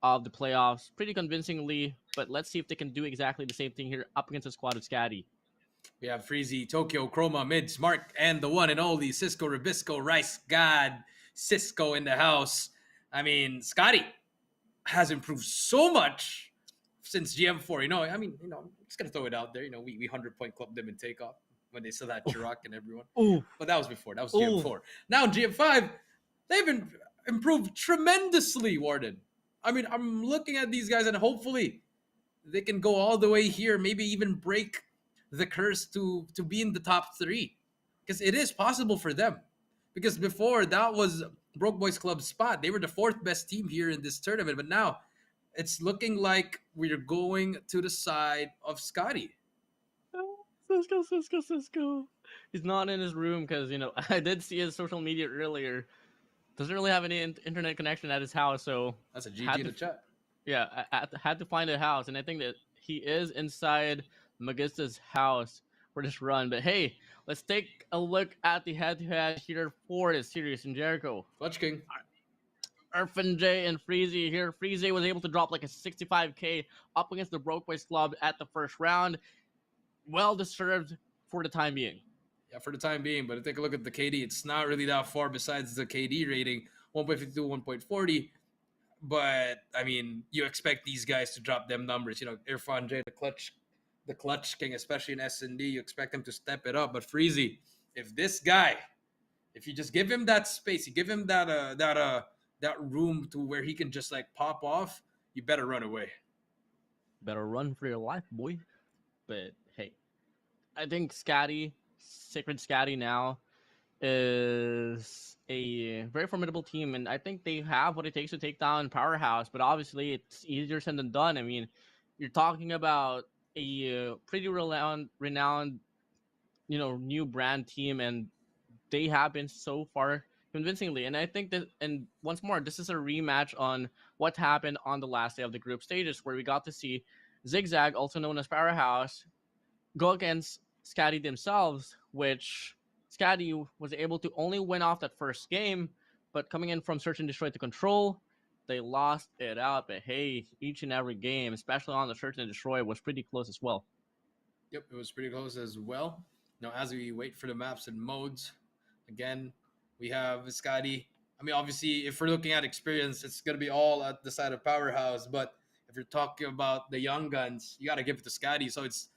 of the playoffs pretty convincingly, but let's see if they can do exactly the same thing here up against the squad of SKADI. We have Freezy, Tokyo, Chroma, Mids, Mark, and the one and only Cisco, Ribisco, Rice, God, Cisco in the house. I mean, SKADI has improved so much since GM4. I'm just going to throw it out there. We 100-point clubbed them in takeoff when they still had Chirac and everyone. Ooh. But that was before. That was GM4. Now GM5, they've been improved tremendously, WardeN. I mean, I'm looking at these guys, and hopefully they can go all the way here, maybe even break the curse to be in the top 3, because it is possible for them. Because before, that was Broke Boys Club's spot. They were the 4th best team here in this tournament, but now it's looking like we're going to the side of SKADI. Cisco. He's not in his room because, I did see his social media earlier. Doesn't really have any internet connection at his house, so that's a GG in the chat. Yeah, I had to find a house, and I think that he is inside Magista's house for this run. But hey, let's take a look at the head-to-head here for this series in Jericho. Clutch King. Irfan J and Freezy here. Freezy was able to drop like a 65k up against the Broke Boys Club at the first round. Well deserved for the time being. Yeah, for the time being, but take a look at the KD. It's not really that far besides the KD rating, 1.52, 1.40. But, I mean, you expect these guys to drop them numbers. Irfan J, the clutch king, especially in S&D. You expect him to step it up. But Freezy, if this guy, if you just give him that space, you give him that room to where he can just like pop off, you better run away. Better run for your life, boy. But hey, I think Skadi, Sacred Skadi now is a very formidable team, and I think they have what it takes to take down Powerhouse. But obviously, it's easier said than done. I mean, you're talking about a pretty renowned, new brand team, and they have been so far convincingly. And I think that, and once more, this is a rematch on what happened on the last day of the group stages, where we got to see Zhig Zhag, also known as Powerhouse, go against Skadi themselves, which Skadi was able to only win off that first game, but coming in from Search and Destroy to Control, they lost it out. But hey, each and every game, especially on the Search and Destroy, was pretty close as well. Yep, it was pretty close as well. Now, as we wait for the maps and modes, again, we have Skadi. I mean, obviously, if we're looking at experience, it's going to be all at the side of Powerhouse. But if you're talking about the young guns, you got to give it to Skadi. So it's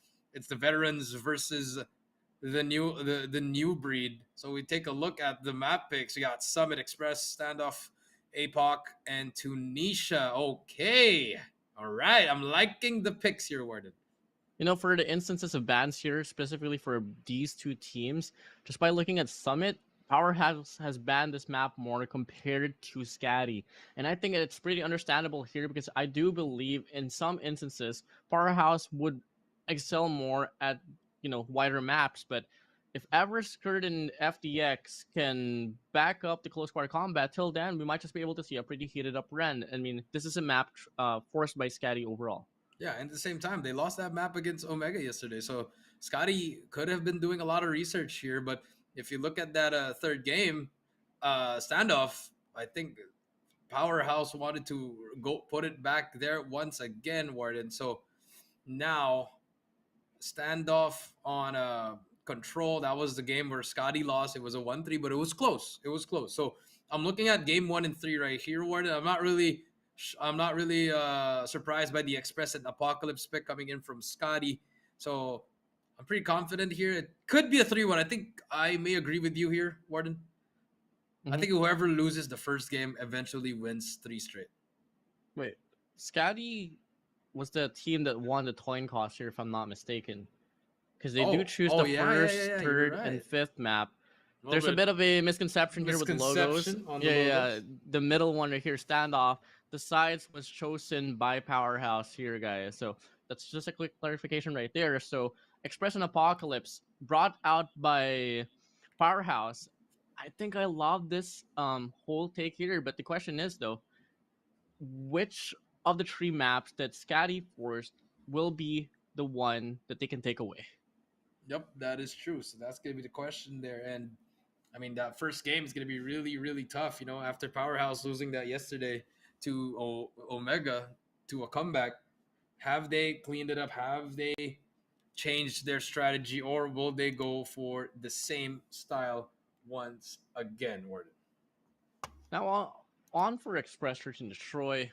the veterans versus the new breed. So we take a look at the map picks. We got Summit, Express, Standoff, APOC, and Tunisia. Okay. All right. I'm liking the picks here, WardeN. For the instances of bans here, specifically for these two teams, just by looking at Summit, Powerhouse has banned this map more compared to Skadi. And I think it's pretty understandable here because I do believe in some instances, Powerhouse would excel more at, wider maps. But if ever Skirt and FDX can back up the close quarter combat, till then, we might just be able to see a pretty heated up run. I mean, this is a map forced by Skadi overall. Yeah, and at the same time, they lost that map against Omega yesterday. So Skadi could have been doing a lot of research here. But if you look at that third game standoff, I think Powerhouse wanted to go put it back there once again, WardeN. So now standoff on Control. That was the game where Skadi lost. It was a 1-3, but it was close. It was close. So I'm looking at game 1 and 3 right here, WardeN. I'm not really surprised by the Express and Apocalypse pick coming in from Skadi. So I'm pretty confident here. It could be a 3-1. I think I may agree with you here, WardeN. I think whoever loses the first game eventually wins 3 straight. Wait, Skadi was the team that won the coin toss here, if I'm not mistaken. Because they do choose the first, third, and fifth map. There's a bit of a misconception here with the logos. The middle one right here, Standoff. The sides was chosen by Powerhouse here, guys. So that's just a quick clarification right there. So Express and Apocalypse brought out by Powerhouse. I think I love this whole take here. But the question is, though, which of the 3 maps that Skadi forced will be the one that they can take away? Yep, that is true. So that's going to be the question there. And I mean, that first game is going to be really, really tough. After Powerhouse losing that yesterday to Omega to a comeback, have they cleaned it up? Have they changed their strategy, or will they go for the same style once again, WardeN? Now, on for Express, Search and Destroy.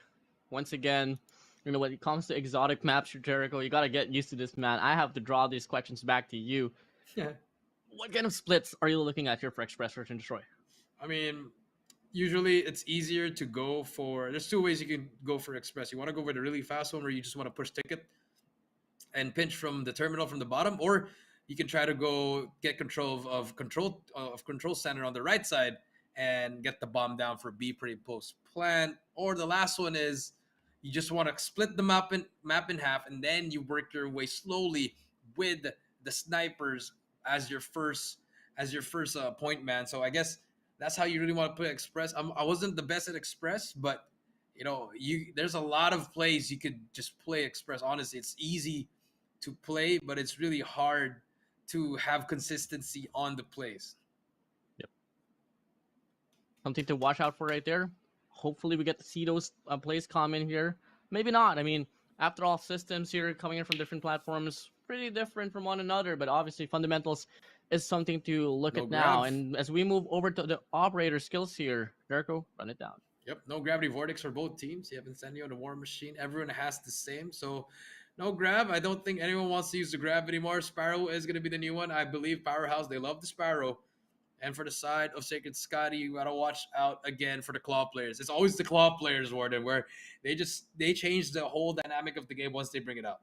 Once again, when it comes to exotic maps for Jericho, you got to get used to this, man. I have to draw these questions back to you. Yeah. What kind of splits are you looking at here for Express, Search and Destroy? I mean, usually it's easier to go for... There's 2 ways you can go for Express. You want to go for the really fast one where you just want to push ticket and pinch from the terminal from the bottom, or you can try to go get control of control center on the right side and get the bomb down for B pretty post plant. Or the last one is you just want to split the map in half, and then you work your way slowly with the snipers as your first point man. So I guess that's how you really want to play Express. I wasn't the best at Express, but there's a lot of plays you could just play Express. Honestly, it's easy to play, but it's really hard to have consistency on the plays. Yep. Something to watch out for right there. Hopefully we get to see those plays come in here. Maybe not. I mean, after all, systems here coming in from different platforms, pretty different from one another, but obviously fundamentals is something to look at now. And as we move over to the operator skills here, Jericho, run it down. Yep, no gravity vortex for both teams. You have Incendio and the War Machine. Everyone has the same. So No grab. I don't think anyone wants to use the grab anymore. Sparrow is going to be the new one. I believe Powerhouse, they love the Sparrow. And for the side of Sacred Skadi, you got to watch out again for the claw players. It's always the claw players, WardeN, where they change the whole dynamic of the game once they bring it out.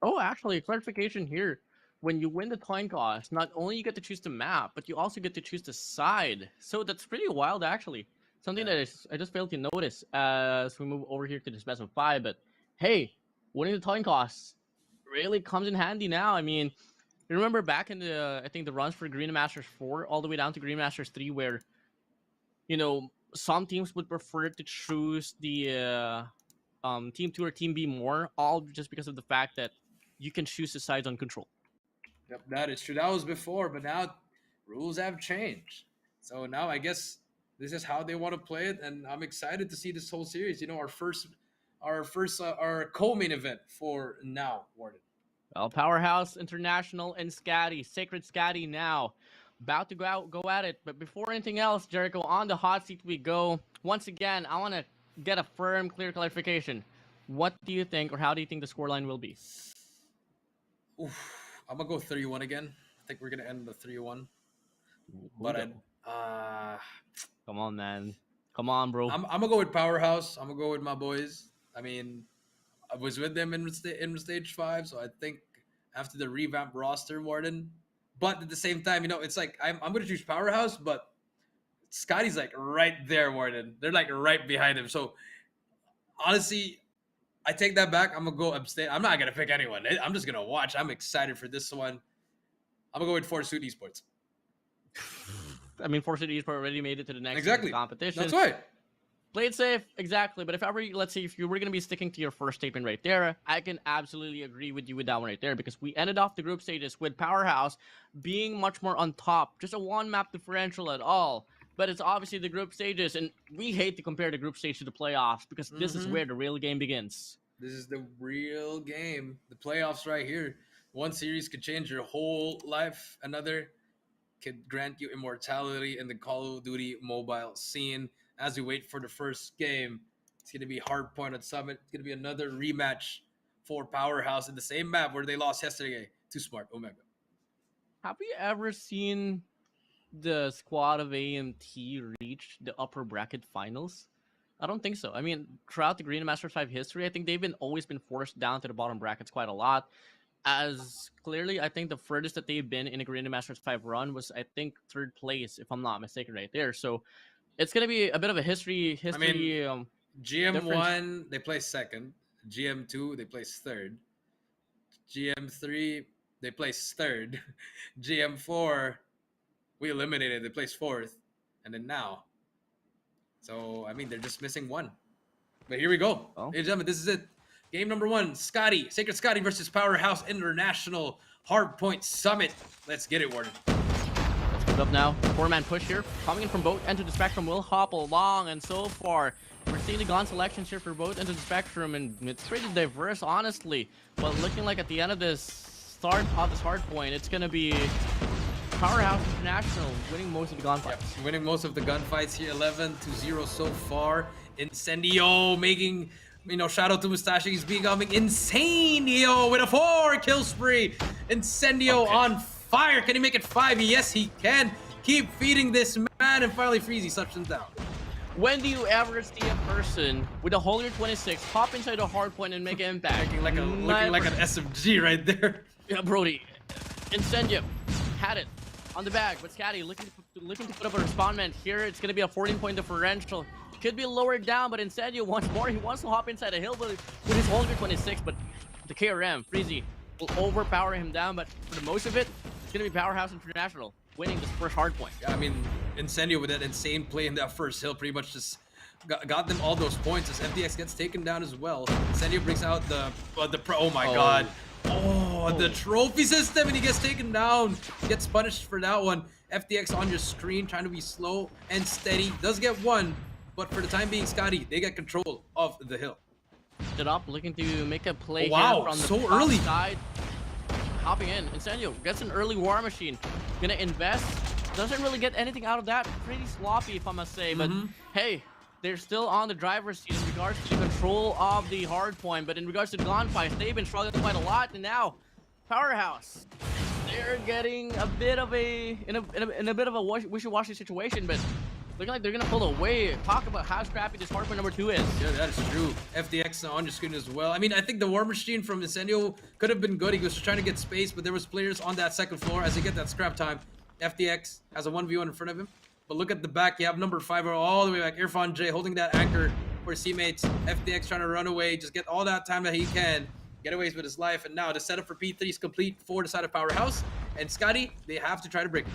Oh, actually, clarification here. When you win the coin toss, not only you get to choose the map, but you also get to choose the side. So that's pretty wild, actually. Something that I just failed to notice as we move over here to this best of 5. But hey, winning the coin toss really comes in handy now. I mean, you remember back in the, I think the runs for GARENA Masters 4 all the way down to GARENA Masters 3 where, you know, some teams would prefer to choose the Team 2 or Team B more, all just because of the fact that you can choose the sides on control. Yep, that is true. That was before, but now rules have changed. So now I guess this is how they want to play it, and I'm excited to see this whole series. You know, our co-main event for now, WardeN. Well, Powerhouse International and Skadi, Sacred Skadi now. About to go at it. But before anything else, Jericho, on the hot seat we go. Once again, I want to get a firm, clear clarification. What do you think, or how do you think the scoreline will be? Oof, I'm going to go 3-1 again. I think we're going to end the 3-1. But come on, man. Come on, bro. I'm going to go with Powerhouse. I'm going to go with my boys. I mean, I was with them in stage 5, so I think after the revamped roster, WardeN. But at the same time, you know, it's like I'm going to choose Powerhouse, but Scotty's like right there, WardeN. They're like right behind him. So honestly, I take that back. I'm going to go abstain. I'm not going to pick anyone. I'm just going to watch. I'm excited for this one. I'm going to go with Forsuit Esports. I mean, Forsuit Esports already made it to the next competition. That's right. Play it safe, exactly. But if ever, let's say, if you were going to be sticking to your first statement right there, I can absolutely agree with you with that one right there, because we ended off the group stages with Powerhouse being much more on top, just a one map differential at all. But it's obviously the group stages, and we hate to compare the group stage to the playoffs, because this is where the real game begins. This is the real game. The playoffs right here. One series could change your whole life. Another could grant you immortality in the Call of Duty mobile scene. As we wait for the first game, it's going to be Hardpoint at Summit. It's going to be another rematch for Powerhouse in the same map where they lost yesterday to Smart Omega. Have you ever seen the squad of AMT reach the upper bracket finals? I don't think so. I mean, throughout the GARENA Masters 5 history, I think they've always been forced down to the bottom brackets quite a lot. As clearly, I think the furthest that they've been in a GARENA Masters 5 run was, I think, 3rd place, if I'm not mistaken, right there. So it's going to be a bit of a history. I mean, GM1, they placed 2nd. GM2, they placed 3rd. GM3, they placed 3rd. GM4, we eliminated. They placed 4th. And then now. So, I mean, they're just missing 1. But here we go. Oh. Ladies and gentlemen, this is it. Game number 1, Skadi, Sacred Skadi versus Powerhouse International Hardpoint Summit. Let's get it, WardeN. Up now, 4-man push here, coming in from both ends of the spectrum, will hop along, and so far we're seeing the gun selections here for both ends of the spectrum, and it's pretty diverse, honestly. But looking like at the end of this start of this hard point, it's gonna be Powerhouse International winning most of the gunfights. Yep, winning most of the gunfights here, 11-0 so far. Incendio making, you know, shout out to Mustache, he's becoming Incendio with a 4-kill spree. Incendio on fire. Can he make it 5? Yes, he can. Keep feeding this man, and finally Freezy sucks him down. When do you ever see a person with a Holger 26 hop inside a hard point and make an impact? Looking like an SMG right there. Yeah, Brody. Incendio had it on the bag, but Skadi looking to put up a respondment here. It's going to be a 14-point differential. Could be lowered down, but Incendio once more, he wants to hop inside a hill with his Holger 26, but the KRM, Freezy, will overpower him down, but for the most of it, it's going to be Powerhouse International winning this first hard point. Yeah, I mean, Incendio with that insane play in that first hill pretty much just got them all those points as FDX gets taken down as well. Incendio brings out the oh my god. Oh, the trophy system, and he gets taken down. Gets punished for that one. FDX on your screen trying to be slow and steady. Does get 1, but for the time being, Skadi, they get control of the hill. Stood up, looking to make a play wow, here from the so early side. Hopping in, Incendio gets an early war machine. Gonna invest. Doesn't really get anything out of that. Pretty sloppy, if I must say. But hey, they're still on the driver's seat in regards to the control of the hard point, but in regards to the gunfights, they've been struggling quite a lot, and now Powerhouse, they're getting a bit of a in a bit of a wishy-washy situation, but looking like they're gonna pull away. Talk about how scrappy this hardpoint number 2 is. Yeah, that is true. FDX on your screen as well. I mean, I think the War Machine from Incendio could have been good. He was just trying to get space, but there was players on that second floor as they get that scrap time. FDX has a 1v1 in front of him. But look at the back. You have number 5 all the way back. Irfan J holding that anchor for his teammates. FDX trying to run away. Just get all that time that he can. Getaways with his life. And now the setup for P3 is complete for the side of Powerhouse. And Skadi, they have to try to break it.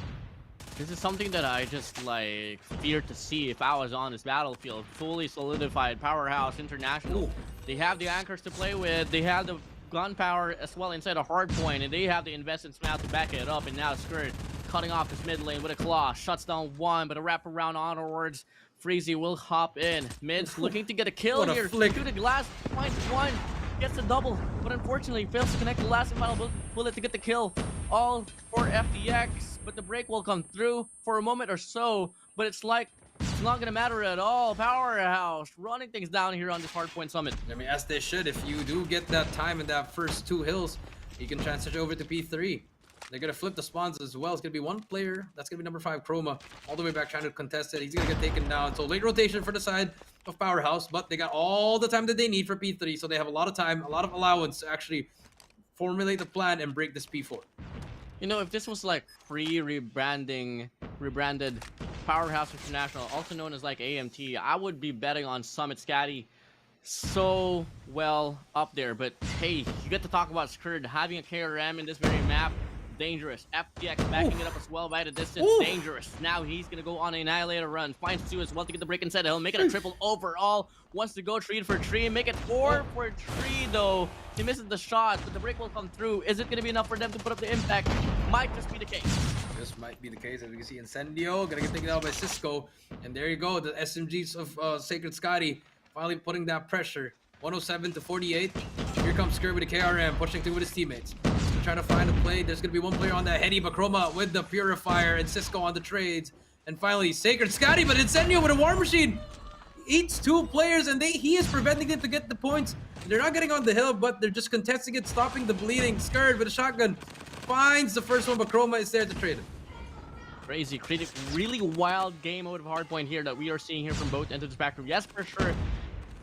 This is something that I just like fear to see if I was on this battlefield. Fully solidified Powerhouse International. Ooh. They have the anchors to play with. They have the gun power as well inside a hard point, and they have the investments now to back it up. And now Skirt cutting off his mid lane with a claw, shuts down one, but a wraparound onwards. Freezy will hop in. Mid's looking to get a kill here. Flick. To the glass, finds one, gets a double, but unfortunately fails to connect the last and final bullet to get the kill. All for FDX, but the break will come through for a moment or so, but it's like it's not gonna matter at all. Powerhouse running things down here on this hardpoint summit. I mean, as they should. If you do get that time in that first 2 hills, you can transition over to P3. They're going to flip the spawns as well. It's going to be one player. That's going to be number 5, Chroma, all the way back trying to contest it. He's going to get taken down. So late rotation for the side of Powerhouse, but they got all the time that they need for P3. So they have a lot of time, a lot of allowance to actually formulate the plan and break this P4. You know, if this was like rebranded Powerhouse International, also known as like AMT, I would be betting on Summit Skadi so well up there. But hey, you get to talk about Skurd having a KRM in this very map. Dangerous. FTX backing it up as well by the distance. Dangerous. Now he's going to go on an Annihilator run. Finds 2 as well to get the break inside. He'll make it a triple overall. Wants to go 3 for 3. Make it 4 for 3 though. He misses the shot, but the break will come through. Is it going to be enough for them to put up the impact? Might just be the case. This might be the case. As we can see, Incendio going to get taken out by Cisco. And there you go. The SMGs of Sacred Skadi finally putting that pressure. 107 to 48. Here comes Skurd with the KRM, pushing through with his teammates. Trying to find a play. There's going to be one player on that heady, but Chroma with the Purifier and Cisco on the trades. And finally, Sacred Skadi, but Incendio with a War Machine eats 2 players, and he is preventing it to get the points. They're not getting on the hill, but they're just contesting it, stopping the bleeding. Skurd with a shotgun finds the first one, but Chroma is there to trade it. Crazy, really wild game mode of hardpoint here that we are seeing here from both ends of the spectrum. Yes, for sure.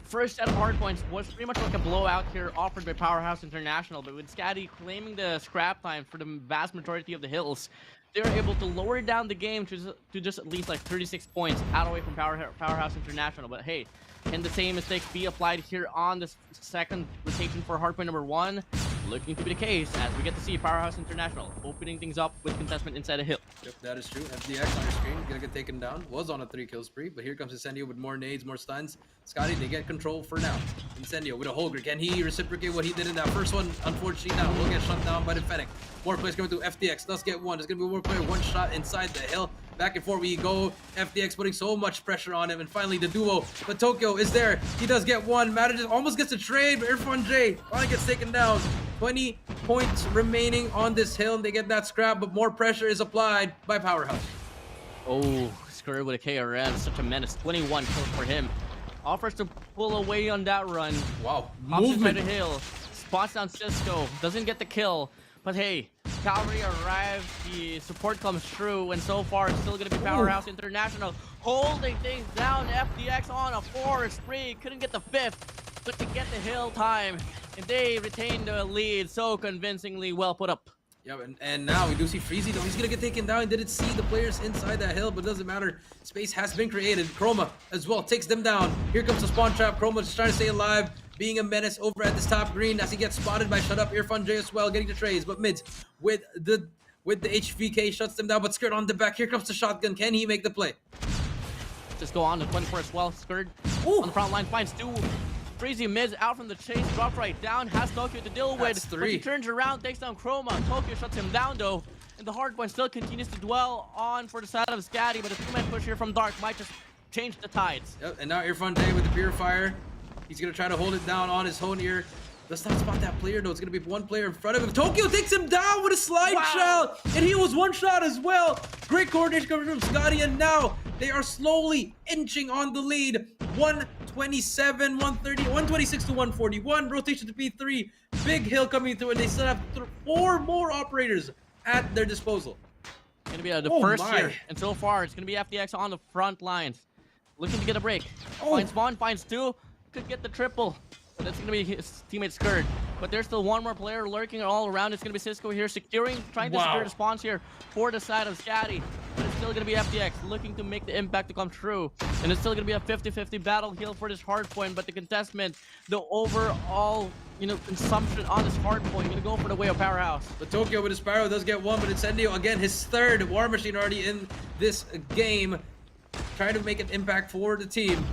First set of hardpoints was pretty much like a blowout here offered by Powerhouse International, but with Skadi claiming the scrap time for the vast majority of the hills, they were able to lower down the game to just at least like 36 points out away from Powerhouse International. But hey, can the same mistakes be applied here on this second rotation for hardpoint number 1? Looking to be the case as we get to see Powerhouse International opening things up with contestment inside a hill. Yep, that is true. FDX on your screen, gonna get taken down. Was on a 3-kill spree, but here comes Incendio with more nades, more stuns. Skadi, they get control for now. Incendio with a Holger. Can he reciprocate what he did in that first one? Unfortunately, now will get shut down by the Fennec. More players coming through. FDX does get one. There's gonna be one player, one shot inside the hill. Back and forth we go. FDX putting so much pressure on him, and finally the duo. But Tokyo is there. He does get one. Manages almost gets a trade, but Irfan J finally gets taken down. 20 points remaining on this hill. They get that scrap, but more pressure is applied by Powerhouse. Oh, Skurd with a KRM, such a menace. 21 kills for him. Offers to pull away on that run. Wow, Movement. movement. The hill, spots down Cisco, doesn't get the kill. But hey, cavalry arrives, the support comes through, and so far it's still going to be Powerhouse International holding things down. FDX on a 4 spree, couldn't get the 5th, but to get the hill time, and they retain the lead so convincingly. Well put up. Yeah, and now we do see Freezy though. He's gonna get taken down. He didn't see the players inside that hill, but it doesn't matter. Space has been created. Chroma as well takes them down. Here comes the spawn trap. Chroma just trying to stay alive, being a menace over at this top green as he gets spotted by Shut Up Irfan J as well, getting the trades. But Mids with the HVK shuts them down. But Skurd on the back. Here comes the shotgun. Can he make the play? Just go on to 24 as well. Skurd on the front line finds 2. Freezy mids out from the chase, drops right down, has Tokyo to deal with. That's 3. But he turns around, takes down Chroma. Tokyo shuts him down though, and the hardpoint still continues to dwell on for the side of Skadi, but a 2-man push here from Dark might just change the tides. Yep, and now Irfan J with the Purifier. He's gonna try to hold it down on his own here. Let's not spot that player though. It's gonna be one player in front of him. Tokyo takes him down with a slide shell, and he was one shot as well. Great coordination coming from Skadi, and now they are slowly inching on the lead. 127, 130, 126 to 141. Rotation to P3. Big hill coming through, and they still have 4 more operators at their disposal. Gonna be the first here, and so far it's gonna be FDX on the front lines, looking to get a break. Finds one, finds 2, could get the triple, but that's gonna be his teammate Skurd. But there's still one more player lurking all around. It's gonna be Cisco here, trying to secure the spawns here for the side of Skadi. But it's still gonna be FDX looking to make the impact to come true, and it's still gonna be a 50-50 battle here for this hard point. But the contestment, the overall consumption on this hard point, gonna go for the way of Powerhouse. The Tokyo with his Sparrow does get 1, but Incendio again, his 3rd War Machine already in this game, trying to make an impact for the team.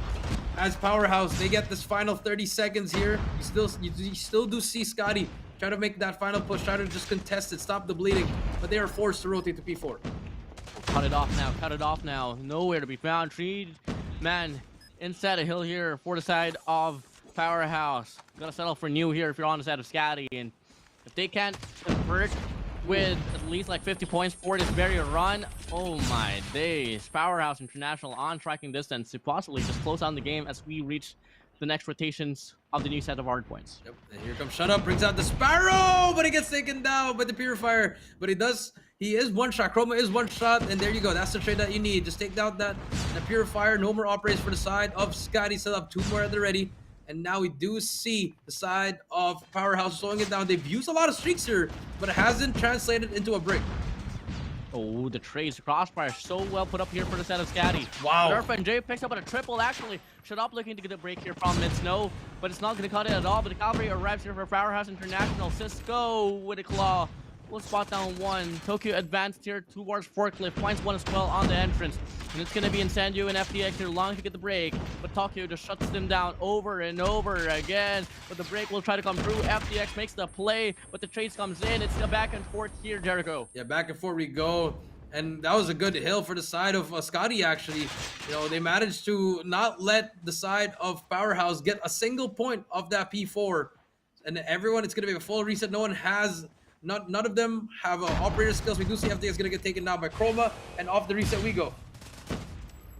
As Powerhouse, they get this final 30 seconds here. You still do see Skadi try to make that final push, try to just contest it, stop the bleeding, but they are forced to rotate to P4. Cut it off now. Nowhere to be found. 3-man inside a hill here for the side of Powerhouse. Gotta settle for new here if you're on the side of Skadi, and if they can't convert with at least like 50 points for this very run, oh my days. Powerhouse International on striking distance to possibly just close down the game as we reach the next rotations of the new set of hard points. Yep, and here comes Shut Up, brings out the Sparrow, but he gets taken down by the Purifier. But he is one shot. Chroma is one shot, and there you go. That's the trade that you need. Just take down the Purifier. No more operators for the side of Skadi. Still have 2 more at the ready. And now we do see the side of Powerhouse slowing it down. They've used a lot of streaks here, but it hasn't translated into a break. Oh, the trades, the crossfire, so well put up here for the set of Skadi. Wow. Nerf and Jay picks up on a triple, actually. Shut Up looking to get a break here from Mid Snow, but it's not going to cut it at all. But the cavalry arrives here for Powerhouse International. Cisco with a claw. We'll spot down 1. Tokyo advanced here towards Forklift. Finds 1 as well on the entrance. And it's going to be Incendio and FDX here long to get the break. But Tokyo just shuts them down over and over again. But the break will try to come through. FDX makes the play, but the trades comes in. It's a back and forth here, Jericho. Yeah, back and forth we go. And that was a good hill for the side of Skadi, actually. They managed to not let the side of Powerhouse get a single point of that P4. And everyone, it's going to be a full reset. No one has... None of them have operator skills. We do see FDX is going to get taken down by Chroma, and off the reset we go.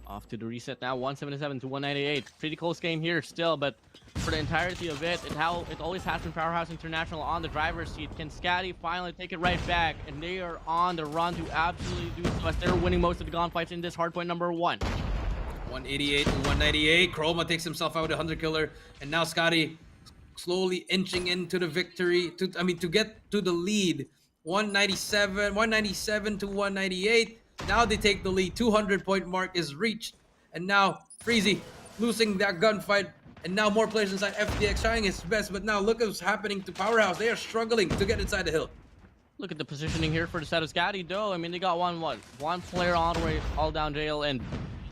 Off to the reset now, 177 to 198. Pretty close game here still, but for the entirety of it, it always has been Powerhouse International on the driver's seat. Can Skadi finally take it right back? And they are on the run to absolutely do so as they're winning most of the gunfights in this hardpoint number 1. 188 to 198. Chroma takes himself out with a 100 killer, and now Skadi slowly inching into the victory, to get to the lead. 197 to 198. Now they take the lead. 200-point mark is reached, and now Freezy losing that gunfight, and now more players inside FDX trying his best. But now look at what's happening to Powerhouse. They are struggling to get inside the hill. Look at the positioning here for the side of Skadi, though. I mean, they got one player all the way all down jail, and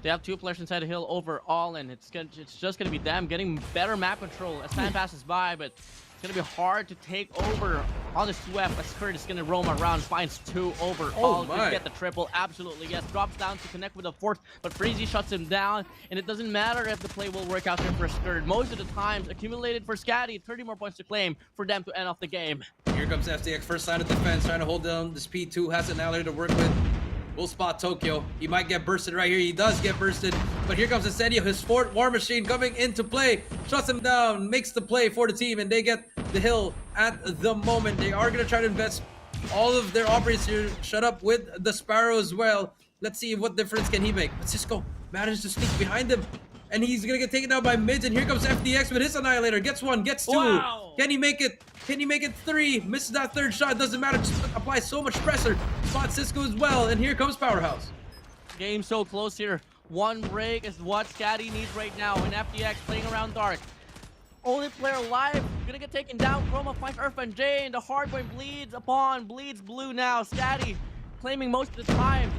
they have 2 players inside the hill overall, and it's just gonna be them getting better map control as time passes by. But it's gonna be hard to take over on the swept as Kurt is gonna roam around, finds 2 overall to get the triple. Absolutely, yes. Drops down to connect with the 4th, but Freezy shuts him down, and it doesn't matter if the play will work out here for Skurd. Most of the times, accumulated for Skadi, 30 more points to claim for them to end off the game. Here comes FDX, first line of defense, trying to hold down this P2. Has an ally to work with. We'll spot Tokyo. He might get bursted right here. He does get bursted. But here comes Incendio, his 4th War Machine coming into play. Shuts him down, makes the play for the team, and they get the hill at the moment. They are going to try to invest all of their operators here. Shut Up with the Sparrow as well. Let's see what difference can he make. But Cisco managed to sneak behind him, and he's going to get taken down by mids. And here comes FDX with his Annihilator. Gets 1, gets 2. Wow. Can he make it? Can he make it 3? Misses that 3rd shot. Doesn't matter. Just applies so much pressure. Spot Cisco as well. And here comes Powerhouse. Game so close here. 1 break is what Skadi needs right now. And FDX playing around dark. Only player alive. Gonna get taken down. Chroma finds Earth and J. And the hardpoint bleeds blue now. Skadi claiming most of the time.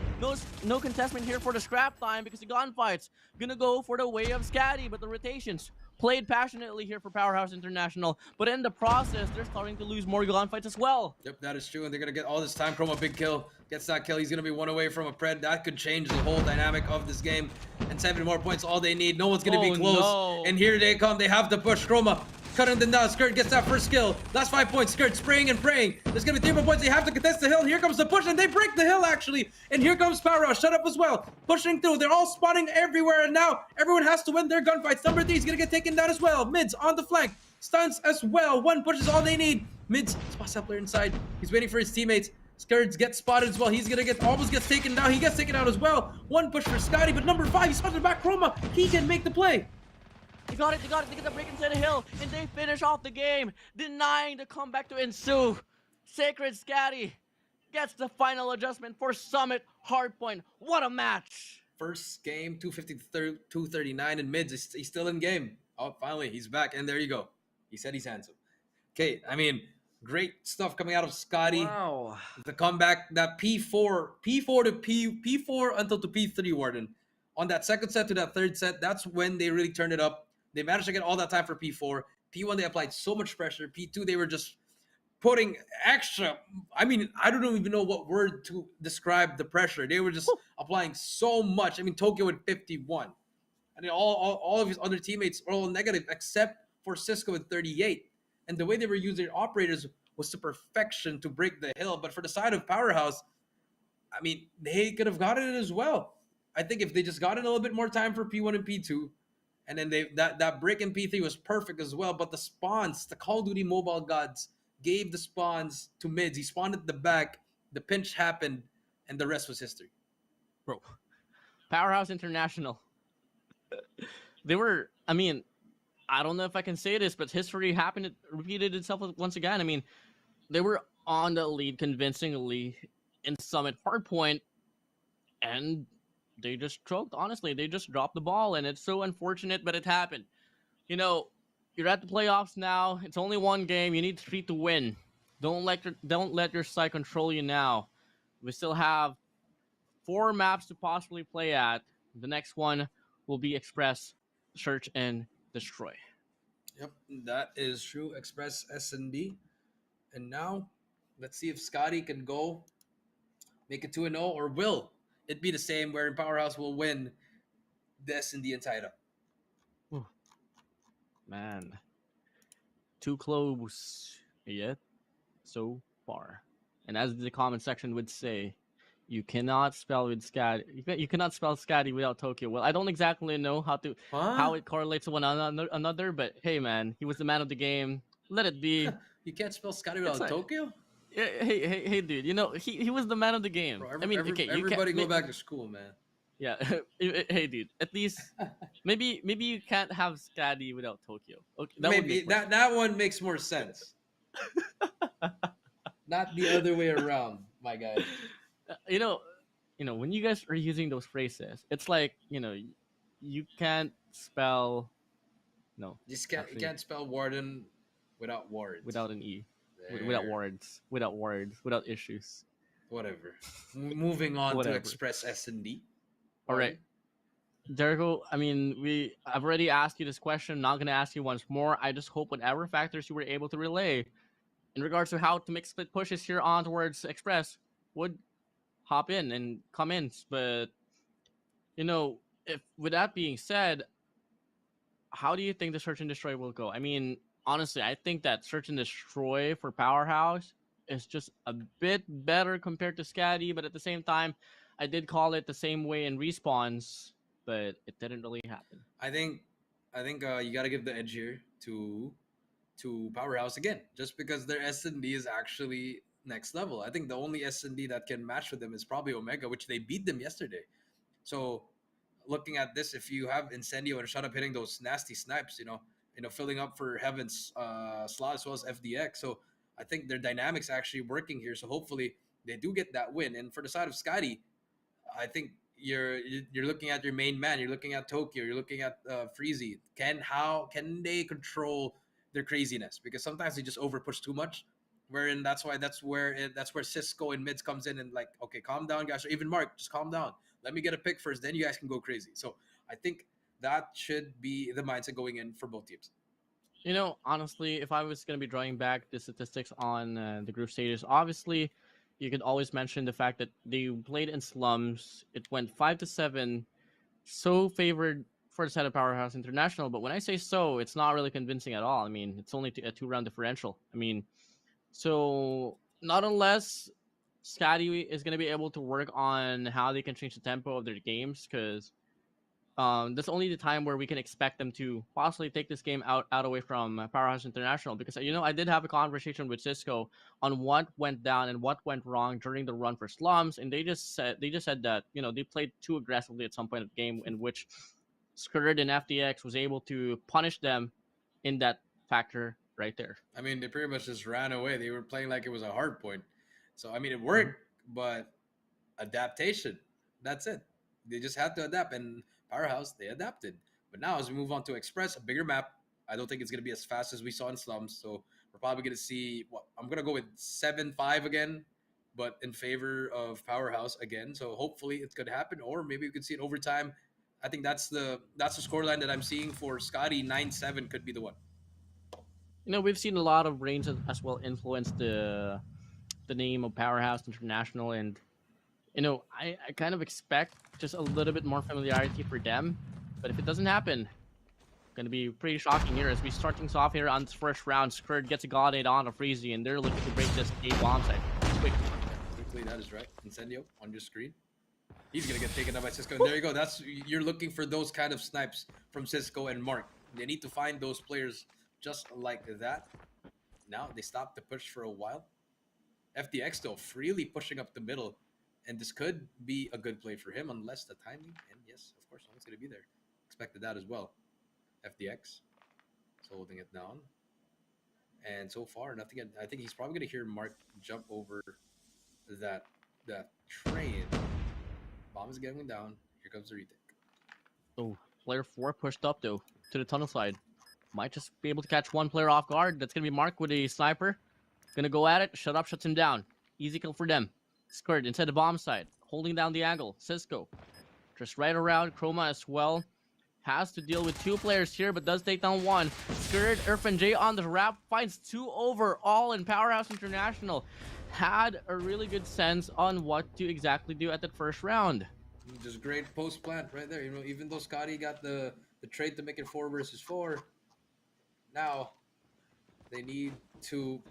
No contestment here for the scrap time because the gunfights gonna go for the way of Skadi, but the rotations played passionately here for Powerhouse International, but in the process, they're starting to lose more gunfights as well. Yep, that is true, and they're going to get all this time. Chroma, big kill, gets that kill. He's going to be 1 away from a pred. That could change the whole dynamic of this game, and 7 more points, all they need. No one's going to be close, no. And here they come. They have to push. Chroma cutting them down. Skirt gets that first kill. Last 5 points. Skirt spraying and praying. There's gonna be 3 more points. They have to contest the hill. Here comes the push, and they break the hill actually. And here comes Powerhouse. Shut up as well. Pushing through. They're all spawning everywhere, and now everyone has to win their gunfights. Number 3 is gonna get taken down as well. Mids on the flank. Stuns as well. 1 push is all they need. Mids spots that player inside. He's waiting for his teammates. Skirts gets spotted as well. He's gonna almost gets taken down. He gets taken out as well. 1 push for Skadi, but number 5, he spotted back Chroma. He can make the play. They got it. They get the break inside the hill, and they finish off the game, denying the comeback to ensue. Sacred Skadi gets the final adjustment for Summit Hardpoint. What a match! First game, 250 to 239 in mids. He's still in game. Oh, finally, he's back, and there you go. He said he's handsome. Okay, I mean, great stuff coming out of Skadi. Wow. The comeback, that P4 until to P3 WardeN. On that second set to that third set, that's when they really turned it up. They managed to get all that time for P4. P1, they applied so much pressure. P2, they were just putting extra. I mean, I don't even know what word to describe the pressure. They were just applying so much. I mean, Tokyo with 51. And then all of his other teammates are all negative except for Cisco with 38. And the way they were using operators was to perfection to break the hill. But for the side of Powerhouse, I mean, they could have gotten it as well. I think if they just got in a little bit more time for P1 and P2, and then that break in P3 was perfect as well. But the spawns, the Call of Duty mobile gods gave the spawns to mids. He spawned at the back, the pinch happened, and the rest was history. Bro, Powerhouse International. They were, I mean, I don't know if I can say this, but history happened, it repeated itself once again. I mean, they were on the lead convincingly in Summit Hardpoint, and they just choked. Honestly, they just dropped the ball, and it's so unfortunate, but it happened. You know, you're at the playoffs now. It's only one game. You need 3 to win. Don't let your side control you now. We still have 4 maps to possibly play at. The next one will be Express, Search, and Destroy. Yep, that is true. Express S&D. And now, let's see if Skadi can go make it 2-0, or will it be the same where Powerhouse will win the S&D and tie it up? Man, too close yet so far. And as the comment section would say, you cannot spell with Skadi. You cannot spell Skadi without Tokyo. Well, I don't exactly know how it correlates to one another, but hey, man, he was the man of the game. Let it be. You can't spell Skadi without like, Tokyo? Yeah, hey, dude. You know, he was the man of the game. Bro, everybody go back to school, man. Yeah, hey, dude. At least maybe you can't have Skadi without Tokyo. Okay, Maybe that one makes more sense. Not the other way around, my guy. You know, when you guys are using those phrases, it's like, you can't spell. No, You can't spell WardeN without words. Without an E. Without words. Without issues. Whatever. Moving on Whatever. to Express S&D. All right. Jericho, I mean, I've already asked you this question. I'm not going to ask you once more. I just hope whatever factors you were able to relay in regards to how to make split pushes here on towards Express would hop in and come in. But, if with that being said, how do you think the Search and Destroy will go? I mean, honestly, I think that Search and Destroy for Powerhouse is just a bit better compared to Skadi, but at the same time, I did call it the same way in respawns, but it didn't really happen. I think you got to give the edge here to Powerhouse again, just because their S&D is actually next level. I think the only S&D that can match with them is probably Omega, which they beat them yesterday. So looking at this, if you have Incendio and Shut Up hitting those nasty snipes, filling up for Heaven's slot as well as FDX. So I think their dynamics actually working here. So hopefully they do get that win. And for the side of Skadi, I think you're looking at your main man. You're looking at Tokyo. You're looking at Freezy. How can they control their craziness? Because sometimes they just over push too much. Wherein that's where Cisco and mids comes in and like, okay, calm down, guys. Or even Mark, just calm down. Let me get a pick first, then you guys can go crazy. So I think that should be the mindset going in for both teams. Honestly, if I was going to be drawing back the statistics on the group stages, obviously, you could always mention the fact that they played in slums. It went 5-7, so favored for the side of Powerhouse International. But when I say so, it's not really convincing at all. I mean, it's only a 2-round differential. I mean, so not unless Skadi is going to be able to work on how they can change the tempo of their games, because that's only the time where we can expect them to possibly take this game out away from Powerhouse International. Because I did have a conversation with Cisco on what went down and what went wrong during the run for Slums, and they just said that they played too aggressively at some point of the game, in which Skurd and FTX was able to punish them in that factor right there. I mean, they pretty much just ran away. They were playing like it was a hard point. So I mean, it worked, but adaptation. That's it. They just had to adapt, and Powerhouse, they adapted. But now, as we move on to Express, a bigger map, I don't think it's going to be as fast as we saw in Slums. So we're probably going to see what I'm going to go with 7-5 again, but in favor of Powerhouse again. So hopefully it could happen, or maybe we could see it overtime. I think that's the scoreline that I'm seeing for Scotty. 9-7 could be the one. We've seen a lot of reigns as well influence the name of Powerhouse International, and I kind of expect just a little bit more familiarity for them. But if it doesn't happen, going to be pretty shocking here as we start things off here on this first round. Skurd gets a Godade on a Freezy, and they're looking to break this A-bomb site quickly. That is right. Incendio on your screen. He's going to get taken up by Cisco. And there you go. You're looking for those kind of snipes from Cisco and Mark. They need to find those players just like that. Now they stopped the push for a while. FTX though freely pushing up the middle, and this could be a good play for him unless the timing, and yes, of course, someone's going to be there. Expected that as well. FTX is holding it down, and so far nothing. I think he's probably going to hear Mark jump over that train. Bomb is getting down. Here comes the retake. Oh, player 4 pushed up though to the tunnel side. Might just be able to catch one player off guard. That's going to be Mark with a sniper. Gonna go at it. Shut up, shuts him down. Easy kill for them. Skurd inside the bomb side, holding down the angle. Cisco just right around. Chroma as well. Has to deal with 2 players here, but does take down 1. Skurd, Irfan J on the wrap, finds 2 overall, in Powerhouse International had a really good sense on what to exactly do at that first round. Just great post plant right there. Even though Scotty got the trade to make it 4 versus 4, now they need to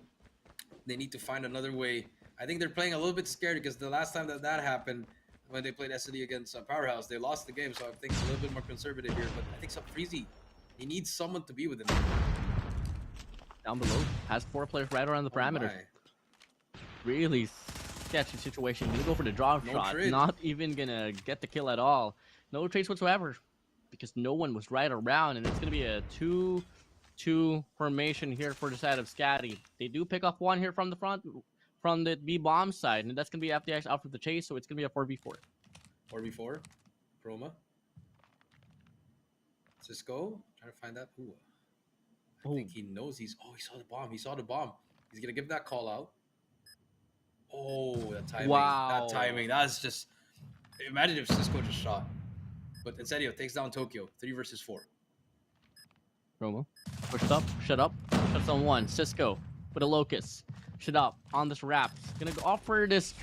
find another way. I think they're playing a little bit scared because the last time that happened, when they played SD against Powerhouse, they lost the game. So I think a little bit more conservative here. But I think Freezy, he needs someone to be with him. Down below, has 4 players right around the parameter. Really sketchy situation. Gonna go for the drop shot. Trade. Not even gonna get the kill at all. No trades whatsoever because no one was right around, and it's gonna be a 2-2 formation here for the side of Skadi. They do pick up 1 here from the front, from the B-bomb side, and that's going to be FTX out for the chase, so it's going to be a 4v4. 4v4. Chroma. Cisco. Trying to find that. Ooh. I think he knows he saw the bomb. He saw the bomb. He's going to give that call out. Oh, that timing. Wow. That timing. That's just... Imagine if Cisco just shot. But Incendio takes down Tokyo. 3 versus 4. Chroma. Pushed up. Shut up. Shuts on 1. Cisco with a Locust. Shut up on this wrap. Gonna go offer this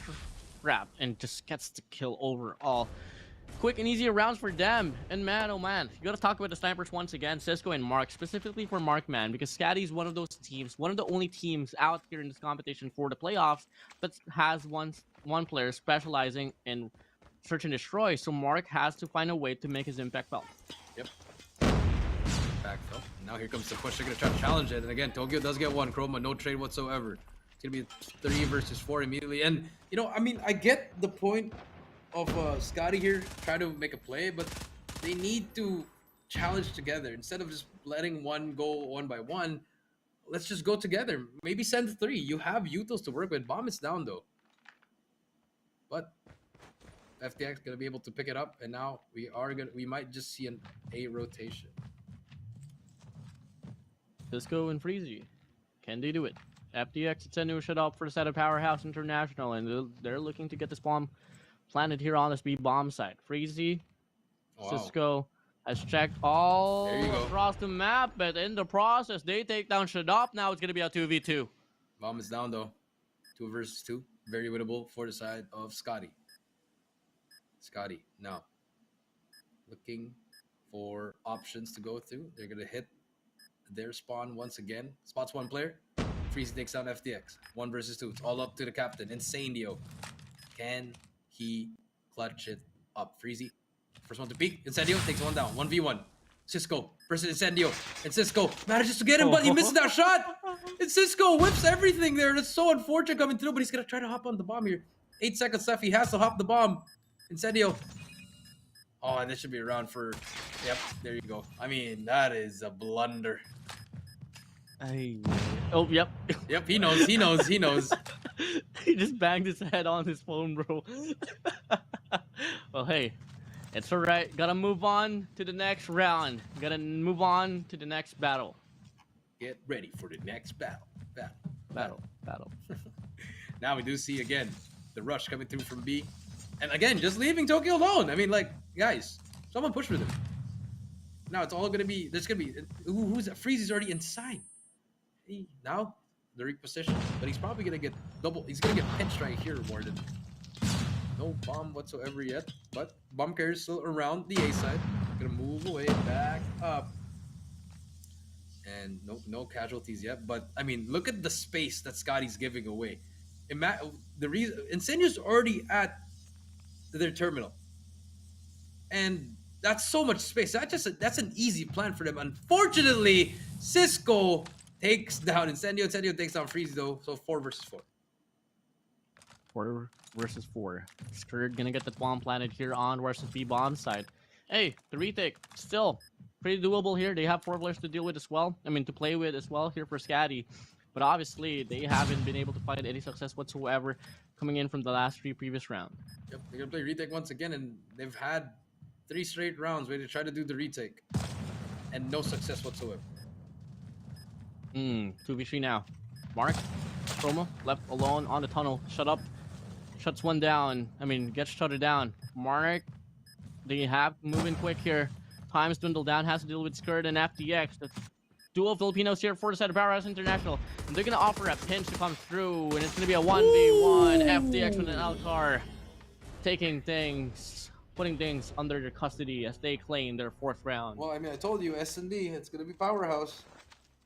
wrap and just gets the kill overall. Quick and easy rounds for them. And man, oh man, you gotta talk about the snipers once again. Cisco and Mark, specifically for Mark, man, because Skadi is one of those teams, one of the only teams out here in this competition for the playoffs that has one player specializing in search and destroy. So Mark has to find a way to make his impact felt. Yep. Backfill. Now here comes the push. They're gonna try to challenge it, and again, Tokyo does get 1. Chroma, no trade whatsoever. It's gonna be 3 versus 4 immediately. And I mean, I get the point of Scotty here trying to make a play, but they need to challenge together instead of just letting one go 1 by 1. Let's just go together. Maybe send 3. You have Utos to work with. Bomb is down though, but FTX gonna be able to pick it up, and now we might just see a rotation. Cisco and Freezy, can they do it? FTX it's a new shut up for the side of Powerhouse International, and they're looking to get this bomb planted here on this B-bomb site. Freezy, Cisco has checked all across the map, but in the process, they take down Shadop. Now it's going to be a 2v2. Bomb is down though. 2 versus 2. Very winnable for the side of Scotty. Scotty now looking 4 options to go through. They're gonna hit their spawn once again. Spots 1 player. Freezy takes down FTX. 1 versus 2. It's all up to the captain. Incendio. Can he clutch it up? Freezy. First one to peek. Incendio takes 1 down. 1v1. Cisco versus Incendio. And Cisco manages to get him, but he misses that shot. And Cisco whips everything there. That's so unfortunate coming through, but he's gonna try to hop on the bomb here. 8 seconds left. He has to hop the bomb. Incendio. Oh, and this should be a round for... Yep, there you go. I mean, that is a blunder. Oh, yep. Yep, he knows. He knows. He knows. He just banged his head on his phone, bro. Well, hey, it's alright. Gotta move on to the next round. Gotta move on to the next battle. Get ready for the next battle. Battle. Now we do see again the rush coming through from B. And again, just leaving Tokyo alone. I mean, like, guys, someone push for them. Now it's all gonna be, there's gonna be, who's that? Freezy's already inside. Now the reposition, but he's probably gonna get he's gonna get pinched right here, WardeN. No bomb whatsoever yet, but bomb carrier is still around the A side. Gonna move away, back up. And no casualties yet, but I mean, look at the space that Skadi's giving away. The reason Incendia's already at their terminal, and that's so much space. That's an easy plan for them. Unfortunately, Cisco takes down Incendio. Incendio takes down Freezy though, so 4 versus 4. 4 versus 4. Skrd gonna get the bomb planted here on versus B bomb side. Hey, the retake still pretty doable here. They have 4 players to deal with as well. I mean, to play with as well here for Skadi. But obviously, they haven't been able to find any success whatsoever coming in from the last 3 previous rounds. Yep, they're gonna play retake once again, and they've had 3 straight rounds where they try to do the retake, and no success whatsoever. 2v3 now. Mark, Promo, left alone on the tunnel. Shut up. Shuts one down. I mean, gets shuttered down. Mark, they have moving quick here. Time's dwindled down. Has to deal with Skrd and FTX. The dual Filipinos here for the side of Powerhouse International. And they're going to offer a pinch to come through. And it's going to be a 1v1. FTX with an Alcar. Taking things, putting things under their custody as they claim their 4th round. Well, I mean, I told you, S&D, it's gonna be Powerhouse.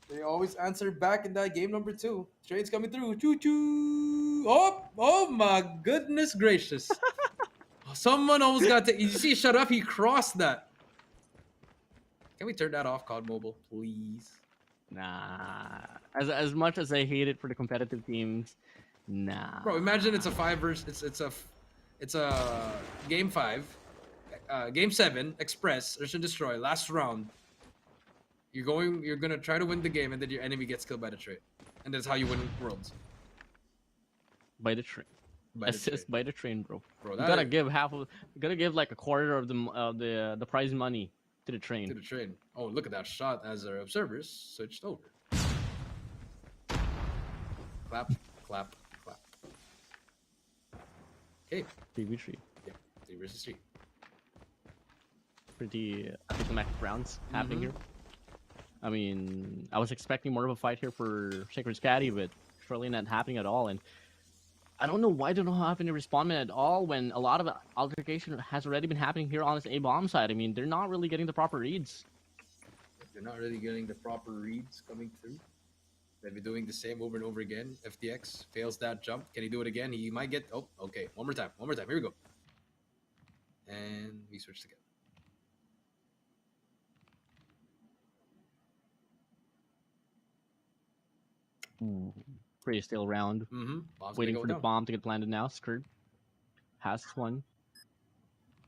They always answer back in that game number 2. Trade's coming through. Choo-choo. Oh my goodness gracious. Someone almost got to... You see, shut up. He crossed that. Can we turn that off, COD Mobile, please? Nah. As much as I hate it for the competitive teams, nah. Bro, imagine it's a 5 versus... It's a game 5. Game 7, Express, Search and Destroy, last round. You're gonna try to win the game, and then your enemy gets killed by the trade, and that's how you win Worlds. By the train. Assist by the train, bro. Bro, You gotta give like a quarter of the prize money to the train. To the train. Oh, look at that shot as our observers switched over. Clap, clap, clap. Okay. 3v3. Yeah, 3 versus 3. Pretty diplomatic rounds happening here. I mean, I was expecting more of a fight here for SACRED SKADI, but surely not happening at all. And I don't know why they don't have any respondment at all when a lot of altercation has already been happening here on this A bomb side. I mean, they're not really getting the proper reads. They're not really getting the proper reads coming through. They'll be doing the same over and over again. FTX fails that jump. Can he do it again? He might get... Oh, okay. One more time. One more time. Here we go. And we switch again. Pretty still round. Waiting for the bomb to get planted now. Skrd has one.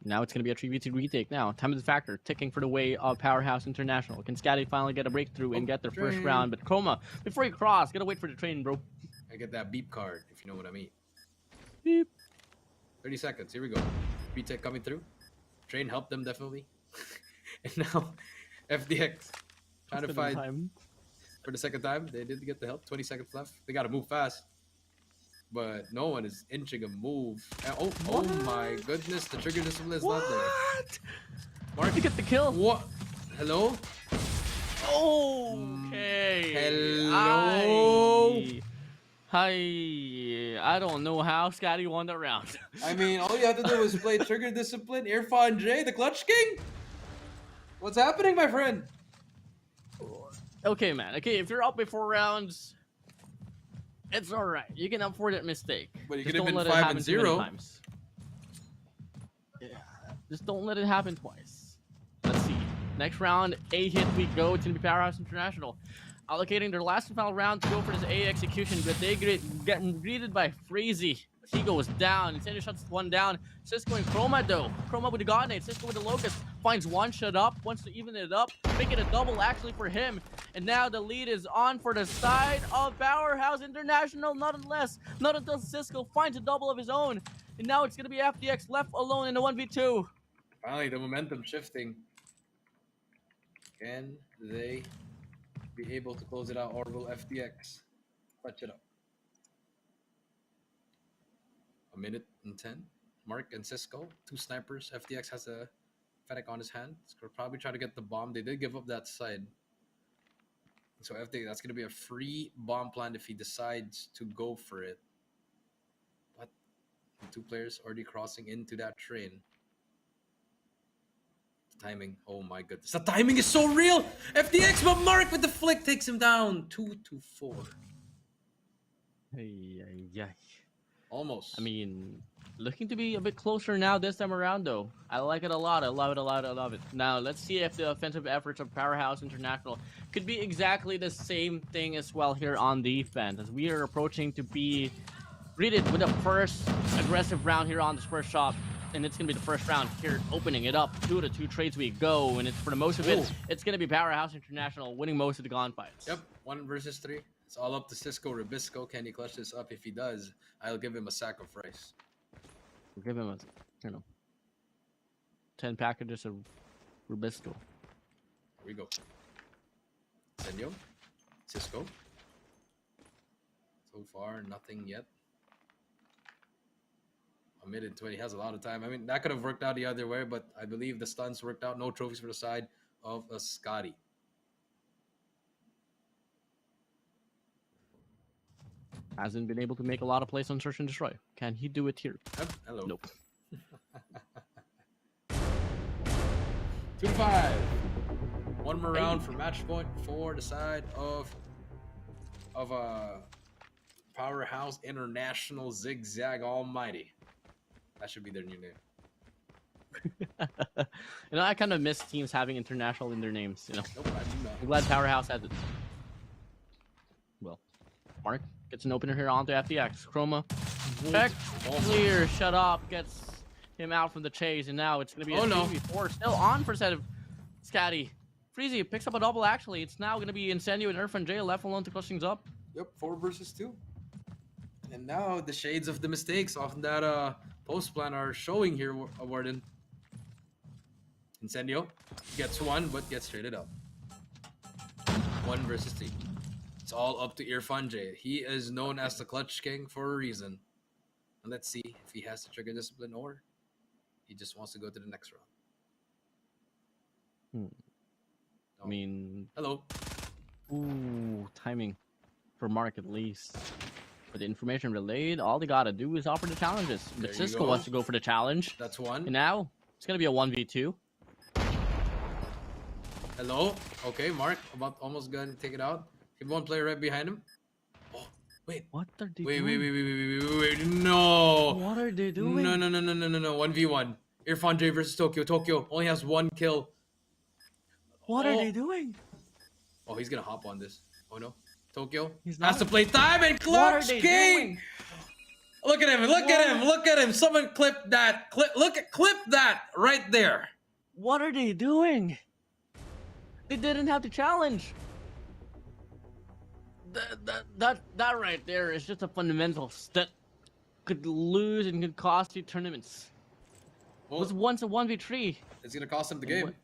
Now it's going to be a 3v2 retake now. Time is the factor. Ticking for the way of Powerhouse International. Can Skadi finally get a breakthrough and get their first round? But Chroma, before you cross, gotta wait for the train, bro. I get that beep card, if you know what I mean. Beep. 30 seconds. Here we go. Retake coming through. Train helped them, definitely. And now, FDX trying to fight for the second time. They did get the help. 20 seconds left. They got to move fast. But no one is inching a move. And oh my goodness. The trigger discipline is not there. What? Mark to get the kill. What? Hello? Okay. Hello? Hi. I don't know how Skadi won that round. I mean, all you have to do is play trigger discipline. Irfan J, the Clutch King? What's happening, my friend? Okay, man. Okay, if you're up by 4 rounds, it's all right. You can afford that mistake. But you Just could have don't been let it 5 happen and too many 0. times. Yeah, just don't let it happen twice. Let's see. Next round, A hit we go. It's gonna be Powerhouse International, allocating their last and final round to go for this A execution, but they getting greeted by Freezy. He goes down. Incendio shuts one down. Cisco and Chroma though. Chroma with the God Nade. Cisco with the Locust finds one shut up. Wants to even it up. Make it a double actually for him. And now the lead is on for the side of Powerhouse International. Not until Cisco finds a double of his own. And now it's gonna be FDX left alone in the 1v2. Finally, the momentum shifting. Can they be able to close it out, or will FDX clutch it up? A minute and 10. Mark and Cisco, 2 snipers. FDX has a Fennec on his hand. He's probably trying to get the bomb. They did give up that side. So FDX, that's going to be a free bomb plant if he decides to go for it. But 2 players already crossing into that train. The timing, oh my goodness. The timing is so real! FDX, but Mark with the flick takes him down. 2-4. Yeah. Almost. I mean, looking to be a bit closer now this time around, though. I like it a lot. I love it a lot. I love it. Now, let's see if the offensive efforts of Powerhouse International could be exactly the same thing as well here on defense, as we are approaching to be greeted with the first aggressive round here on this first shop. And it's going to be the first round here, opening it up. 2-2 trades we go, and it's for the most of it, it's going to be Powerhouse International winning most of the gunfights. Yep, 1 versus 3. It's all up to Cisco Rubisco. Can he clutch this up? If he does, I'll give him a sacrifice. We'll give him a, 10 packages of Rubisco. Here we go. Senyo, Cisco. So far, nothing yet. A minute 20 has a lot of time. I mean, that could have worked out the other way, but I believe the stuns worked out. No trophies for the side of a Skadi. Hasn't been able to make a lot of plays on Search and Destroy. Can he do it here? Yep. Hello. Nope. 2-5. One more round for match point for the side of Powerhouse International Zhig Zag Almighty. That should be their new name. I kind of miss teams having international in their names. Nope, I do not. I'm glad Powerhouse has it. Well, Mark gets an opener here onto FDX. Chroma. Check. Clear. Shut up. Gets him out from the chase. And now it's going to be a 2v4. Still on for set of Skadi. Freezy picks up a double, actually. It's now going to be Incendio and Irfan J left alone to clutch things up. Yep, 4 versus 2. And now the shades of the mistakes off that post plan are showing here, WardeN. Incendio gets 1, but gets traded up. 1 versus 3. It's all up to Irfan J. He is known as the Clutch King for a reason. And let's see if he has to trigger discipline or he just wants to go to the next round. I mean... Hello. Ooh, timing for Mark at least. For the information relayed, all they gotta do is offer the challenges. But Cisco wants to go for the challenge. That's 1. And now, it's gonna be a 1v2. Hello. Okay, Mark, almost gonna take it out. Keep 1 player right behind him. Oh, wait. What are they Wait, doing? wait. No. What are they doing? No. 1v1. Irfan J versus Tokyo. Tokyo only has 1 kill. What are they doing? Oh, he's gonna hop on this. Oh no. Tokyo He's has not. to play time and What are Clutch they King. doing? Look at him. Look at him. Someone clip that. Clip that right there. What are they doing? They didn't have to challenge. That right there is just a fundamentals that could lose and could cost you tournaments. Well, It was once a 1v3. it's gonna cost him the game.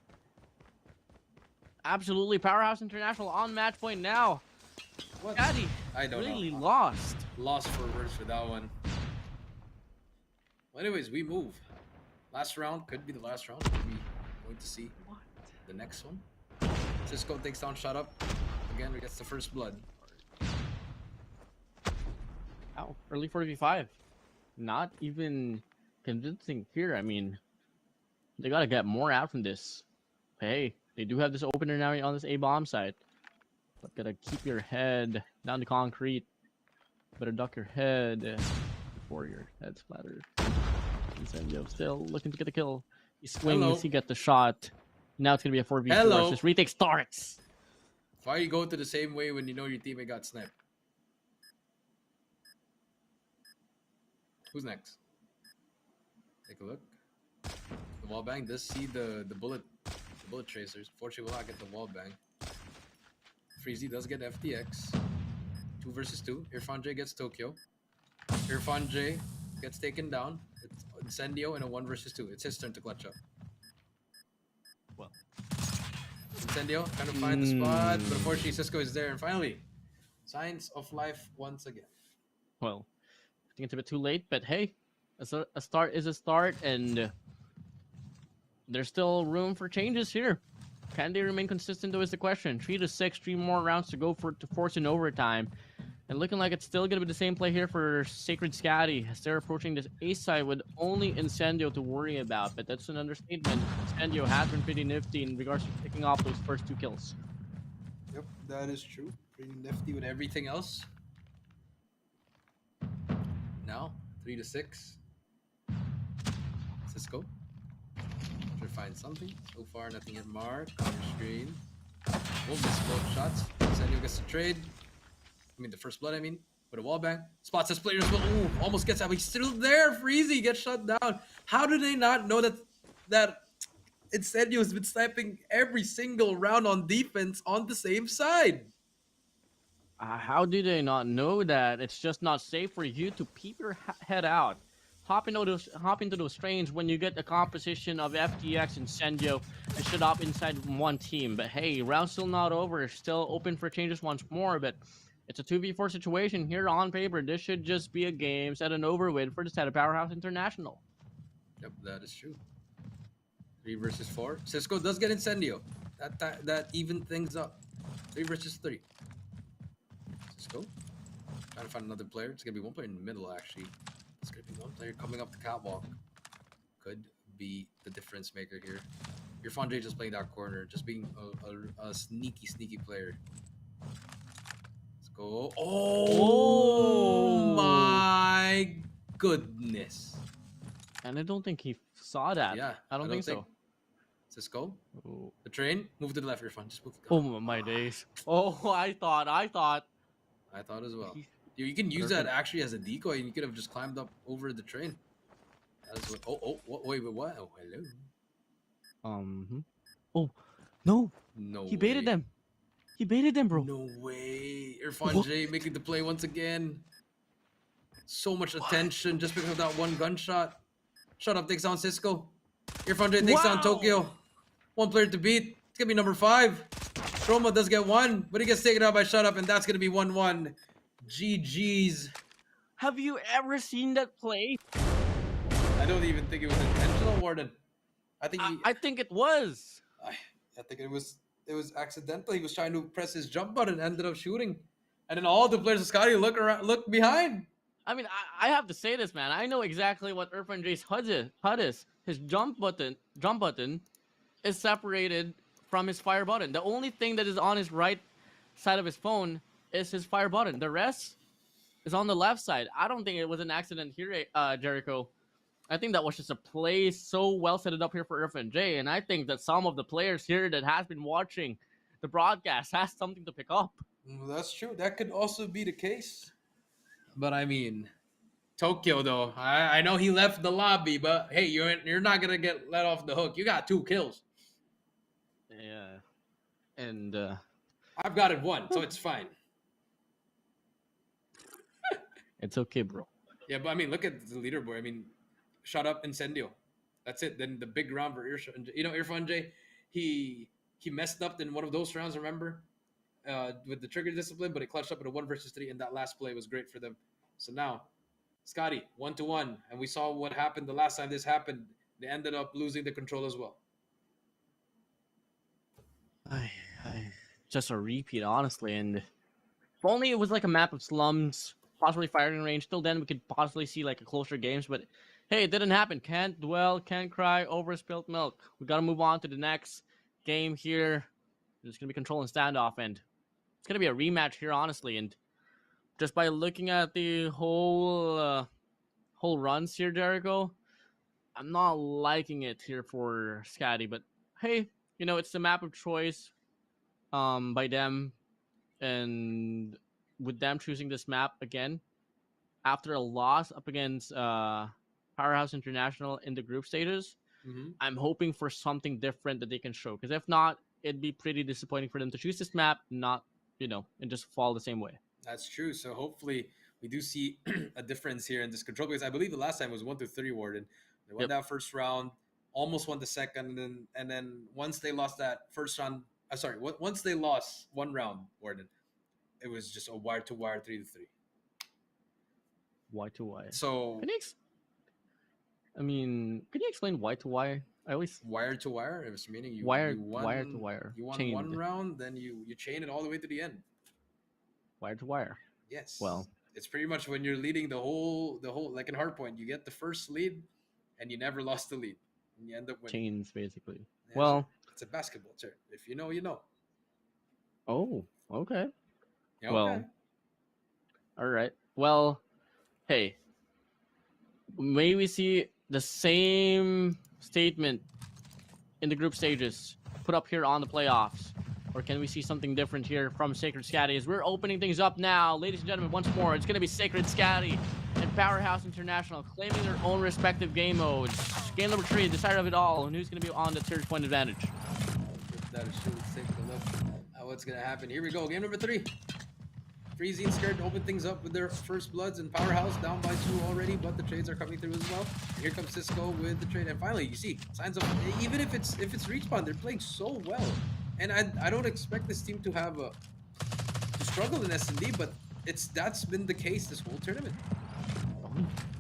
Absolutely. Powerhouse International on match point now. What? Skadi I don't really know. lost. Lost for words for that one. Well, anyways, we move. Last round could be the last round. We're going to see What? the next one. Cisco takes down Shut Up. Again, we gets the first blood. Wow. Early 4v5. Not even convincing here. I mean, they gotta get more out from this. Hey, they do have this opener now on this A bomb site. But gotta keep your head down the concrete. Better duck your head before your head splatters. Incendio still looking to get the kill. He swings, Hello. he gets the shot. Now it's gonna be a 4v4 Hello. as this retake starts. Why you go to the same way when you know your teammate got sniped? Who's next? Take a look. The wall bang does see the bullet tracers. Fortunately, will not get the wall bang. Freezy does get FTX. 2 versus 2. Irfan J gets Tokyo. Irfan J gets taken down. It's Incendio in a 1 versus 2. It's his turn to clutch up. Well, Incendio trying to find the spot, but unfortunately Cisco is there. And finally, signs of life once again. well, I think it's a bit too late, but hey, a start is a start, and there's still room for changes here. Can they remain consistent, though, is the question. 3 to 6, 3 more rounds to go to force an overtime. And looking like it's still going to be the same play here for Sacred Skadi as they're approaching this ace side with only Incendio to worry about. But that's an understatement. Incendio has been pretty nifty in regards to picking off those first 2 kills. Yep, that is true. Pretty nifty with everything else. Now, 3 to 6. Cisco. Try to find something. So far, nothing hit mark. Counter screen. Will miss both shots. Incendio gets the trade. I mean, the first blood, I mean. With a wall bang. Spots his players. Ooh, almost gets out. He's still there. Freezy gets shut down. How do they not know that Incendio has been sniping every single round on defense on the same side? How do they not know that? It's just not safe for you to peep your head out. Hop into those trains when you get the composition of FTX and Incendio and shut up inside one team. But hey, round's still not over. Still open for changes once more, but it's a 2v4 situation here on paper. This should just be a game set and over with for the set of Powerhouse International. Yep, that is true. 3 versus 4. Cisco does get Incendio. That even things up. 3 versus 3. Cisco trying to find another player. It's gonna be one player in the middle actually. It's gonna be one player coming up the catwalk. Could be the difference maker here. Irfan J just playing that corner, just being a sneaky player. Let's go. Oh my goodness. And I don't think he saw that. Yeah, I don't think so. Cisco. Oh. The train. Move to the left, Irfan. Just move. Oh my days. Oh, I thought. I thought as well. You can use that actually as a decoy, and you could have just climbed up over the train. That's what, wait, what? Oh, hello. Oh, no. No. He baited them. He baited them, bro. No way. Irfan J making the play once again. So much attention just because of that one gunshot. Shut up, takes down Cisco. Irfan J takes down Tokyo. 1 player to beat. It's gonna be number 5. Stroma does get 1, but he gets taken out by Shut Up, and that's gonna be 1-1. GG's. Have you ever seen that play? I don't even think it was intentional, WardeN. I think I think it was. I think it was accidental. He was trying to press his jump button, ended up shooting, and then all the players of Skadi look behind. I mean, I have to say this, man. I know exactly what Irfan J's HUD is. His jump button is separated from his fire button. The only thing that is on his right side of his phone is his fire button. The rest is on the left side. I don't think it was an accident here, Jericho. I think that was just a play so well set it up here for Irfan J. And I think that some of the players here that has been watching the broadcast has something to pick up. That's true. That could also be the case. But I mean, Tokyo though, I know he left the lobby, but hey, you're not gonna get let off the hook. You got 2 kills. Yeah, and I've got it 1, so it's fine. It's okay, bro. Yeah, but I mean, look at the leaderboard. I mean, Shut Up, Incendio. That's it. Then the big round for Irfan J, he messed up in one of those rounds, remember? With the trigger discipline, but it clutched up in a 1 versus 3, and that last play was great for them. So now, Skadi, 1-1, and we saw what happened the last time this happened. They ended up losing the control as well. Just a repeat, honestly. And if only it was like a map of slums, possibly firing range. Till then, we could possibly see like a closer games. But hey, it didn't happen. Can't dwell, can't cry over spilt milk. We gotta move on to the next. game here. It's going to be control and standoff, and it's going to be a rematch here, honestly. And just by looking at the whole runs here, Jericho, I'm not liking it here for Skadi. But hey, you know, it's the map of choice by them, and with them choosing this map again after a loss up against Powerhouse International in the group stages, I'm hoping for something different that they can show. Because if not, it'd be pretty disappointing for them to choose this map, not, you know, and just fall the same way. That's true. So hopefully we do see a difference here in this control, because I believe the last time was 1-3 WardeN. They won that first round, almost won the second, and then once they lost that first round, once they lost one round, WardeN, it was just a wire to wire 3-3. Y to Y. So can you explain Y to Y? I always wire to wire. It was meaning you wire to wire. You won chained. one round, then you chain it all the way to the end. Wire to wire. Yes. Well, it's pretty much when you're leading the whole like in Hardpoint, you get the first lead, and you never lost the lead, and you end up winning. Chains, basically. Yeah, well, it's a basketball term. If you know, you know. Oh, okay. Yeah, well, okay. All right. Well, hey, may we see the same statement in the group stages put up here on the playoffs? Or can we see something different here from Sacred Skadi as we're opening things up now? Ladies and gentlemen, once more, it's going to be Sacred Skadi and Powerhouse International claiming their own respective game modes. Game number 3, decider of it all, and who's going to be on the series point advantage? That is true. Let's take a look at what's going to happen. Here we go. Game number 3. Freezy and Scared to open things up with their first bloods, and Powerhouse down by 2 already, but the trades are coming through as well. Here comes Cisco with the trade, and finally you see signs of, even if it's respawn, they're playing so well. And I don't expect this team to have to struggle in S&D, but that's been the case this whole tournament.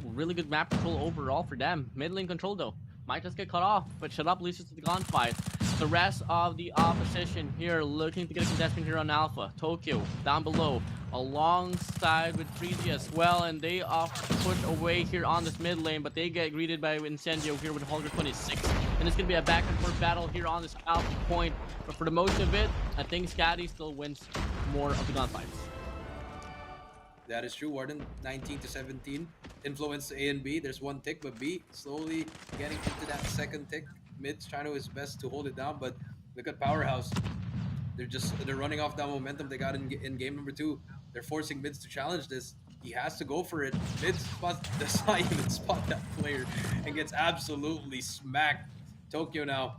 Really good map control overall for them. Mid lane control though might just get cut off, but Shut Up loses to the gunfight. The rest of the opposition here looking to get a contestant here on Alpha. Tokyo down below alongside with Freezy as well, and they offer to push away here on this mid lane, but they get greeted by Incendio here with Holger 26. And it's going to be a back and forth battle here on this Alpha point, but for the most of it, I think Skadi still wins more of the gunfights. That is true. WardeN 19-17. Influence A and B. There's one tick, but B slowly getting into that second tick. Mid's trying to his best to hold it down, but look at Powerhouse. They're running off that momentum they got in game number 2. They're forcing Mids to challenge this. He has to go for it. Mids does not even spot that player and gets absolutely smacked. Tokyo now,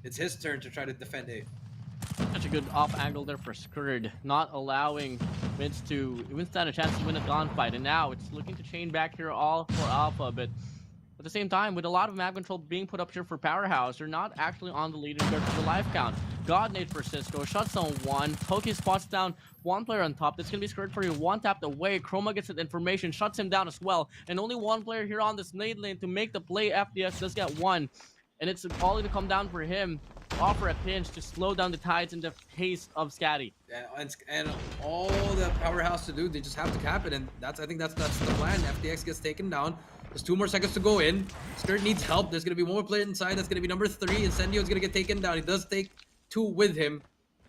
it's his turn to try to defend A. Such a good off angle there for Skurd, not allowing Mids to even stand a chance to win a gunfight. And now it's looking to chain back here all for Alpha, but at the same time, with a lot of map control being put up here for Powerhouse, they're not actually on the leaderboard for the life count. God Nade for Cisco, shuts down 1. Tokyo spots down 1 player on top. That's going to be Skurd for you. 1 tapped away. Chroma gets that information, shuts him down as well. And only 1 player here on this nade lane to make the play. FDX does get 1. And it's all going to come down for him. Offer a pinch to slow down the tides in the pace of Skadi. And all the Powerhouse to do, they just have to cap it, and I think that's the plan. FDX gets taken down. There's 2 more seconds to go in. Skirt needs help. There's gonna be one more player inside. That's gonna be number 3. Incendio is gonna get taken down. He does take 2 with him.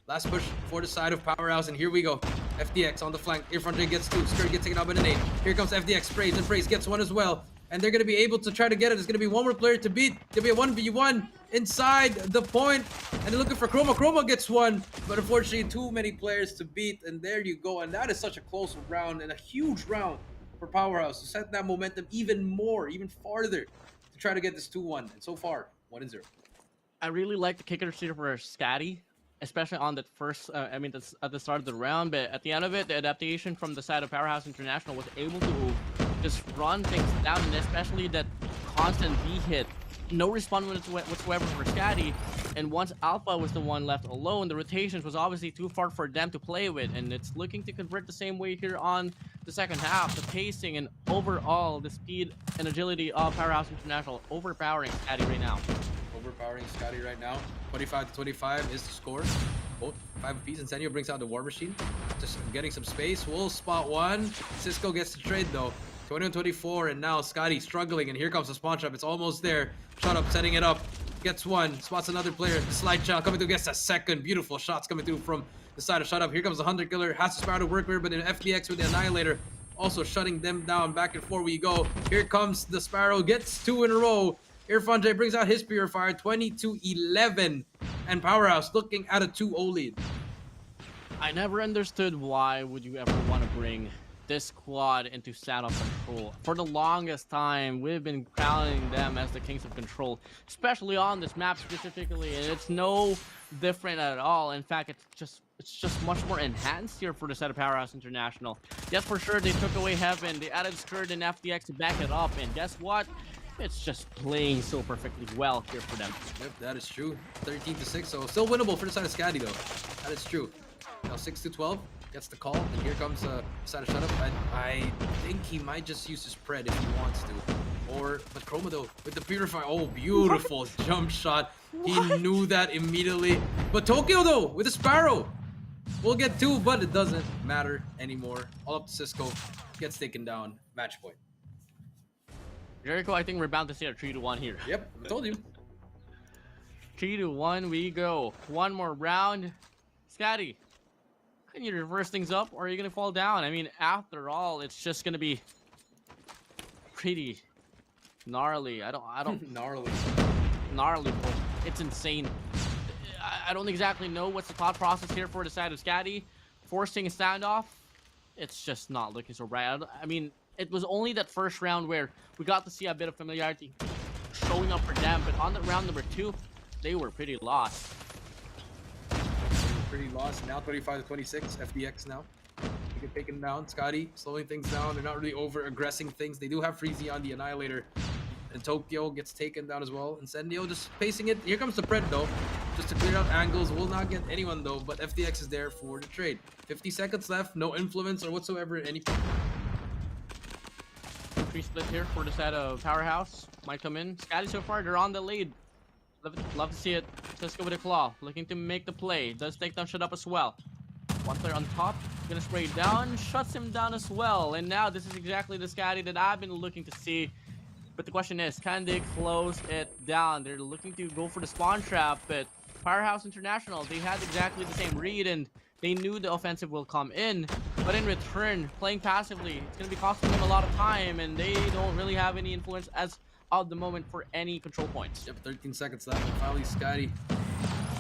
Last push for the side of Powerhouse, and here we go. FDX on the flank. Infantry gets 2. Skirt gets taken out by the nade. Here comes FDX. Sprays and Praise gets 1 as well. And they're going to be able to try to get it. There's going to be 1 more player to beat. There'll be a 1v1 inside the point. And they're looking for Chroma. Chroma gets 1. But unfortunately, too many players to beat. And there you go. And that is such a close round and a huge round for Powerhouse to set that momentum even farther to try to get this 2-1. And so far, 1-0. I really like the kicker here for Skadi, especially on that first, that's at the start of the round. But at the end of it, the adaptation from the side of Powerhouse International was able to just run things down, and especially that constant V hit. No respawn whatsoever for Skadi, and once Alpha was the one left alone, the rotations was obviously too far for them to play with, and it's looking to convert the same way here on the second half. The pacing and overall the speed and agility of Powerhouse International overpowering Skadi right now. Overpowering Skadi right now. 25-25 is the score. Both 5 apiece. Incendio brings out the War Machine. Just getting some space. We'll spot 1. Cisco gets the trade though. 21-24, and now Skadi struggling, and here comes the spawn trap. It's almost there. Shut Up setting it up. gets one, spots another player. The slide shot coming through, gets a second. Beautiful shots coming through from the side of Shut Up. Here comes the Hunter Killer, has to Sparrow to work with, but an FDX with the Annihilator, also shutting them down. Back and forth we go. Here comes the Sparrow, gets 2 in a row. Irfan J brings out his Purifier, 22-11, and Powerhouse looking at a 2-0 lead. I never understood why would you ever want to bring this squad into stand-up control. For the longest time, we've been crowning them as the kings of control, especially on this map specifically, and it's no different at all. In fact, it's just much more enhanced here for the set of Powerhouse International. Yes, for sure, they took away Heaven, they added Skurd and FDX to back it up, and guess what? It's just playing so perfectly well here for them. Yep, that is true. 13-6, so still winnable for the side of Skadi though. That is true. Now 6-12 gets the call, and here comes side of Shut Up. I think he might just use his spread if he wants to. But Chroma though, with the Purifier, oh, beautiful jump shot. He knew that immediately. But Tokyo though, with a Sparrow, we'll get 2, but it doesn't matter anymore. All up to Cisco, gets taken down, match point. Jericho, I think we're bound to see a 3-1 here. Yep, I told you. 3-1 we go. One more round. Skadi, can you reverse things up, or are you gonna fall down? I mean, after all, it's just gonna be pretty gnarly. I don't Gnarly. gnarly, bro. It's insane. I don't exactly know what's the thought process here for the side of Skadi. Forcing a standoff, it's just not looking so bright. I mean, it was only that first round where we got to see a bit of familiarity showing up for them, but on the round number 2, they were pretty lost. Pretty lost. Now 25-26, FDX now. They get taken down. Skadi slowing things down. They're not really over-aggressing things. They do have Freezy on the Annihilator. And Tokyo gets taken down as well. Incendio just pacing it. Here comes the Pred though. Just to clear out angles. Will not get anyone though, but FDX is there for the trade. 50 seconds left. No influence or whatsoever at any point. Free split here for the side of Powerhouse. Might come in. Skadi so far, they're on the lead. Love to see it. Cisco with a claw, looking to make the play. Does take down Shut Up as well. One player on top, gonna spray down, shuts him down as well. And now this is exactly the Skadi that I've been looking to see. But the question is, can they close it down? They're looking to go for the spawn trap, but Powerhouse International, they had exactly the same read, and they knew the offensive will come in. But in return, playing passively, it's gonna be costing them a lot of time, and they don't really have any influence as of the moment for any control points. Yep, 13 seconds left. And finally, Skadi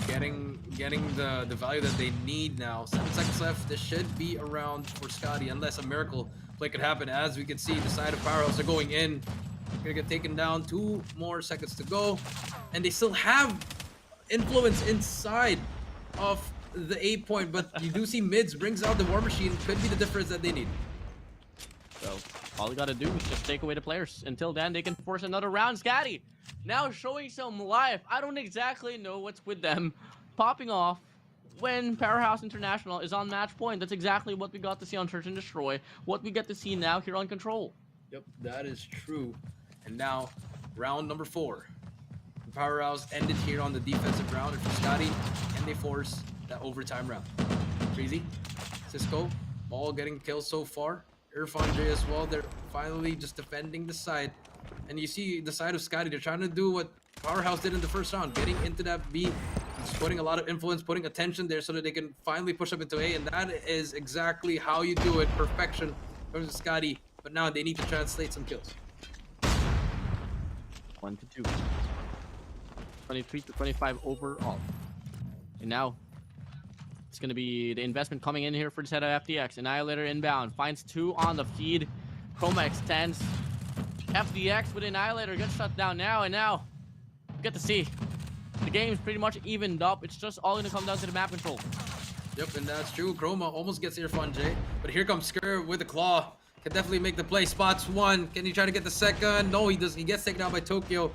getting the value that they need now. 7 seconds left. This should be around for Skadi, unless a miracle play could happen. As we can see, the side of Powerhouse are going in. Gonna get taken down. 2 more seconds to go, and they still have influence inside of the A point. But you do see Mids brings out the War Machine. Could be the difference that they need. So all you gotta do is just take away the players. Until then, they can force another round. Skadi now showing some life. I don't exactly know what's with them popping off when Powerhouse International is on match point. That's exactly what we got to see on Search and Destroy. What we get to see now here on Control. Yep, that is true. And now, round number 4. The Powerhouse ended here on the defensive round for Skadi, and they force that overtime round. Crazy. Cisco, all getting kills so far. Irfan J as well. They're finally just defending the side. And you see the side of Skadi, they're trying to do what Powerhouse did in the first round, getting into that B, just putting a lot of influence, putting attention there so that they can finally push up into A. And that is exactly how you do it. Perfection versus Skadi. But now they need to translate some kills. 1-2. 23-25 overall. And now it's going to be the investment coming in here for the set of FDX. Annihilator inbound. Finds 2 on the feed. Chroma extends. FDX with Annihilator gets shut down now. And now you get to see the game's pretty much evened up. It's just all going to come down to the map control. Yep, and that's true. Chroma almost gets Irfan J. But here comes Skur with the claw. Can definitely make the play. Spots 1. Can he try to get the second? No, he doesn't. He gets taken out by Tokyo.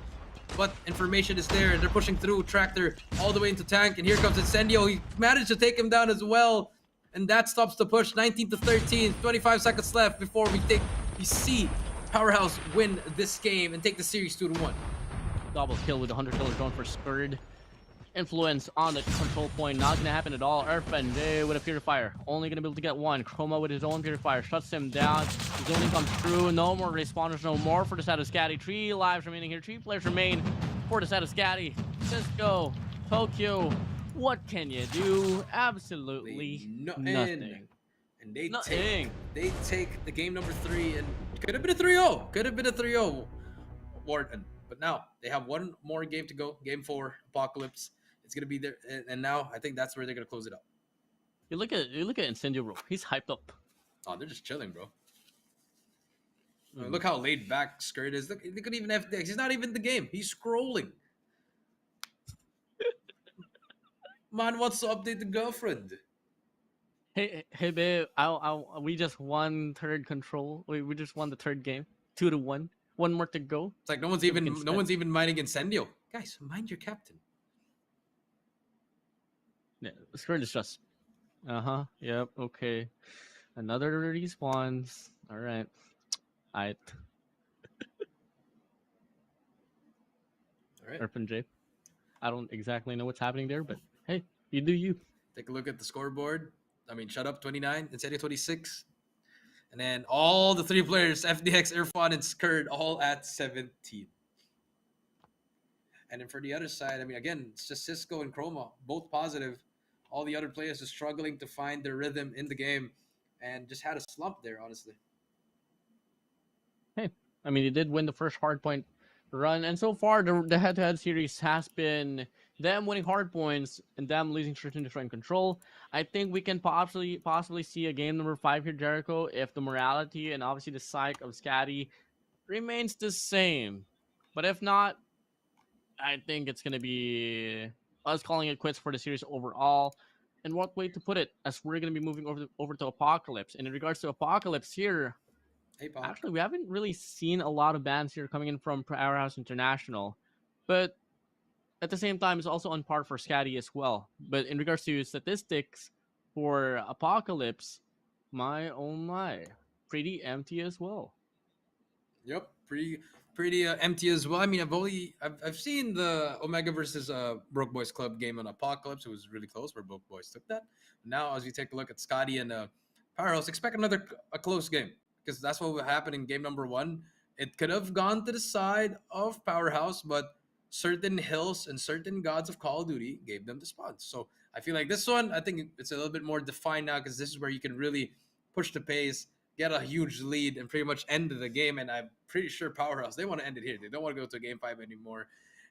But information is there. They're pushing through. Tractor all the way into tank. And here comes Incendio. He managed to take him down as well. And that stops the push. 19-13. 25 seconds left before we see Powerhouse win this game and take the series 2-1. Double kill with the 100 killer drone for Skurd. Influence on the control point, not gonna happen at all. Irfan J with a purifier, only gonna be able to get 1. Chroma with his own purifier, shuts him down. His zoning comes through, no more respawners, no more for the side of Skadi. 3 lives remaining here, 3 players remain. for the side of Skadi. Cisco, Tokyo, what can you do? Absolutely nothing. And they Nothing. take the game number 3, and could have been a 3-0. Could have been a 3-0 WardeN. But now they have one more game to go. Game 4, Apocalypse. It's gonna be there, and now I think that's where they're gonna close it out. You look at Incendio, bro. He's hyped up. Oh, they're just chilling, bro. I mean, look how laid back Skirt is. Look at even FDX. He's not even in the game. He's scrolling. Man wants to update the girlfriend. Hey, babe. We just won third control. We just won the third game, 2-1. One more to go. It's like no one's even minding Incendio. Guys, mind your captain. Yeah, Skirt is just. Yep. Okay. Another respawns. All right. All right. Urban J. I don't exactly know what's happening there, but hey, you do you. Take a look at the scoreboard. I mean, shut up, 29, Incendio 26. And then all the 3 players, FDX, Irfan, and Skurd, all at 17. And then for the other side, I mean, again, it's just Cisco and Chroma, both positive. All the other players are struggling to find their rhythm in the game and just had a slump there, honestly. Hey, I mean, you did win the first hardpoint run, and so far the head-to-head series has been them winning hardpoints and them losing Search and Destroy and Control. I think we can possibly see a game number 5 here, Jericho, if the morality and obviously the psych of Skadi remains the same. But if not, I think it's gonna be us calling it quits for the series overall. And what way to put it, as we're gonna be moving over to Apocalypse. And in regards to Apocalypse here, actually, we haven't really seen a lot of bans here coming in from Powerhouse International, but at the same time, it's also on par for Skadi as well. But in regards to statistics for Apocalypse, my oh my, pretty empty as well. Yep, pretty empty as well. I mean, I've seen the Omega versus Broke Boys Club game on Apocalypse. It was really close where Broke Boys took that. Now, as we take a look at Skadi and Powerhouse, expect a close game. Because that's what happened in game number 1. It could have gone to the side of Powerhouse, but certain hills and certain gods of Call of Duty gave them the spawns. So I feel like this one, I think it's a little bit more defined now, because this is where you can really push the pace, get a huge lead, and pretty much end the game. And I'm pretty sure Powerhouse, they want to end it here. They don't want to go to game 5 anymore.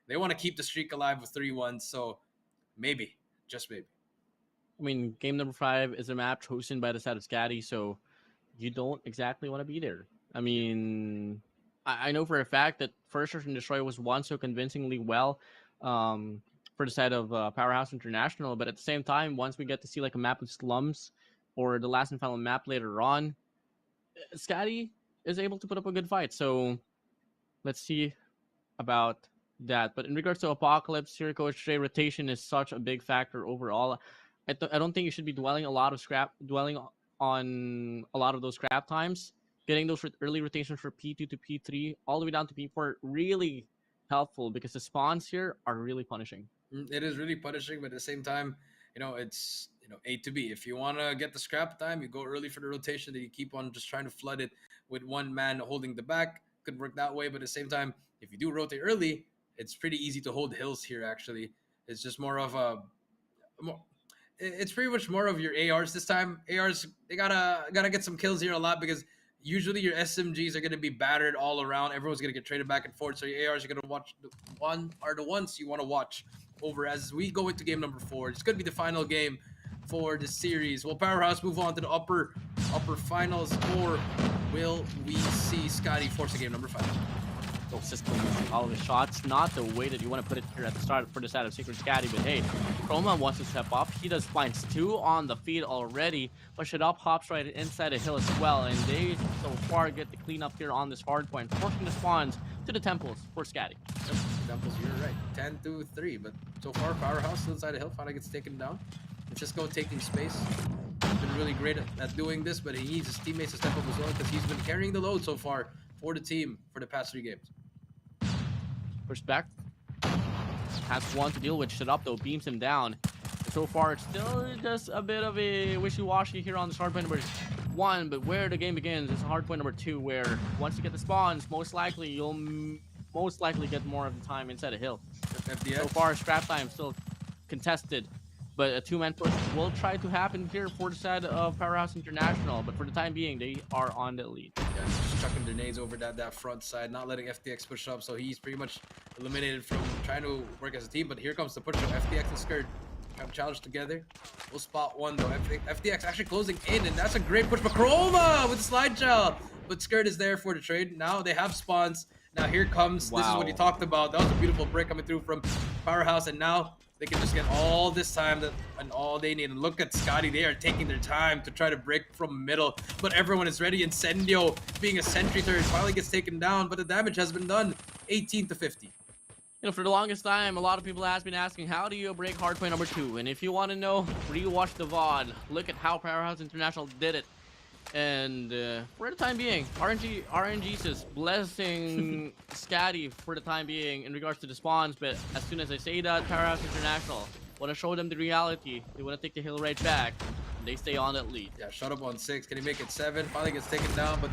They want to keep the streak alive with 3-1. So maybe, just maybe. I mean, game number 5 is a map chosen by the side of Skadi, so you don't exactly want to be there. I mean, I know for a fact that First Search and Destroy was won so convincingly well for the side of Powerhouse International, but at the same time, once we get to see like a map of slums or the last and final map later on, Skadi is able to put up a good fight. So let's see about that. But in regards to Apocalypse, here, Coach J, rotation is such a big factor overall. I don't think you should be dwelling on a lot of those scrap times. Getting those early rotations for P2 to P3 all the way down to P4 really helpful, because the spawns here are really punishing. It is really punishing, but at the same time, it's A to B. If you want to get the scrap time, you go early for the rotation, then you keep on just trying to flood it with one man holding the back. Could work that way, but at the same time, if you do rotate early, it's pretty easy to hold hills here. Actually, it's just more of it's pretty much more of your ARs this time. ARs, they gotta get some kills here a lot, because usually your SMGs are gonna be battered all around. Everyone's gonna get traded back and forth. So your ARs are gonna watch the ones you want to watch over as we go into game number 4. It's gonna be the final game for the series. Will Powerhouse move on to the upper finals, or will we see Skadi force a game number 5? So Cisco missing all of his shots. Not the way that you want to put it here at the start for the side of Sacred Skadi, but hey, Chroma wants to step up. He does finds 2 on the feed already, but Shadop hops right inside a hill as well, and they so far get the clean up here on this hard point, forcing the spawns to the temples for Skadi. Yep, temples, you're right. 10-3, but so far Powerhouse still inside a hill, finally gets taken down. And Cisco taking space. He's been really great at doing this, but he needs his teammates to step up as well, because he's been carrying the load so far for the team for the past 3 games. Pushed back. Has 1 to deal with. Shut up though, beams him down. So far, it's still just a bit of a wishy-washy here on this hard point number 1, but where the game begins is hard point number 2, where once you get the spawns, most likely you'll most likely get more of the time inside a hill. FDX. So far, scrap time still contested, but a two-man push will try to happen here for the side of Powerhouse International. But for the time being, they are on the lead. Yeah, just chucking grenades over that front side, not letting FDX push up, so he's pretty much eliminated from trying to work as a team. But here comes the push of FDX and Skird. Trying to challenge together. We'll spot one though. FDX actually closing in, and that's a great push. But Chroma with the slide gel. But Skird is there for the trade. Now they have spawns. Now here comes, this is what he talked about. That was a beautiful break coming through from Powerhouse, and now they can just get all this time and all they need. And look at Skadi, they are taking their time to try to break from middle, but everyone is ready. Incendio, being a sentry turret, finally gets taken down, but the damage has been done. 18 to 50. You know, for the longest time, a lot of people have been asking, how do you break hardpoint number 2? And if you want to know, rewatch the VOD. Look at how Powerhouse International did it. And for the time being, RNG is blessing Skadi for the time being in regards to the spawns. But as soon as I say that, Powerhouse International want to show them the reality. They want to take the hill right back. And they stay on that lead. Yeah, shut up on 6. Can he make it 7? Finally gets taken down. But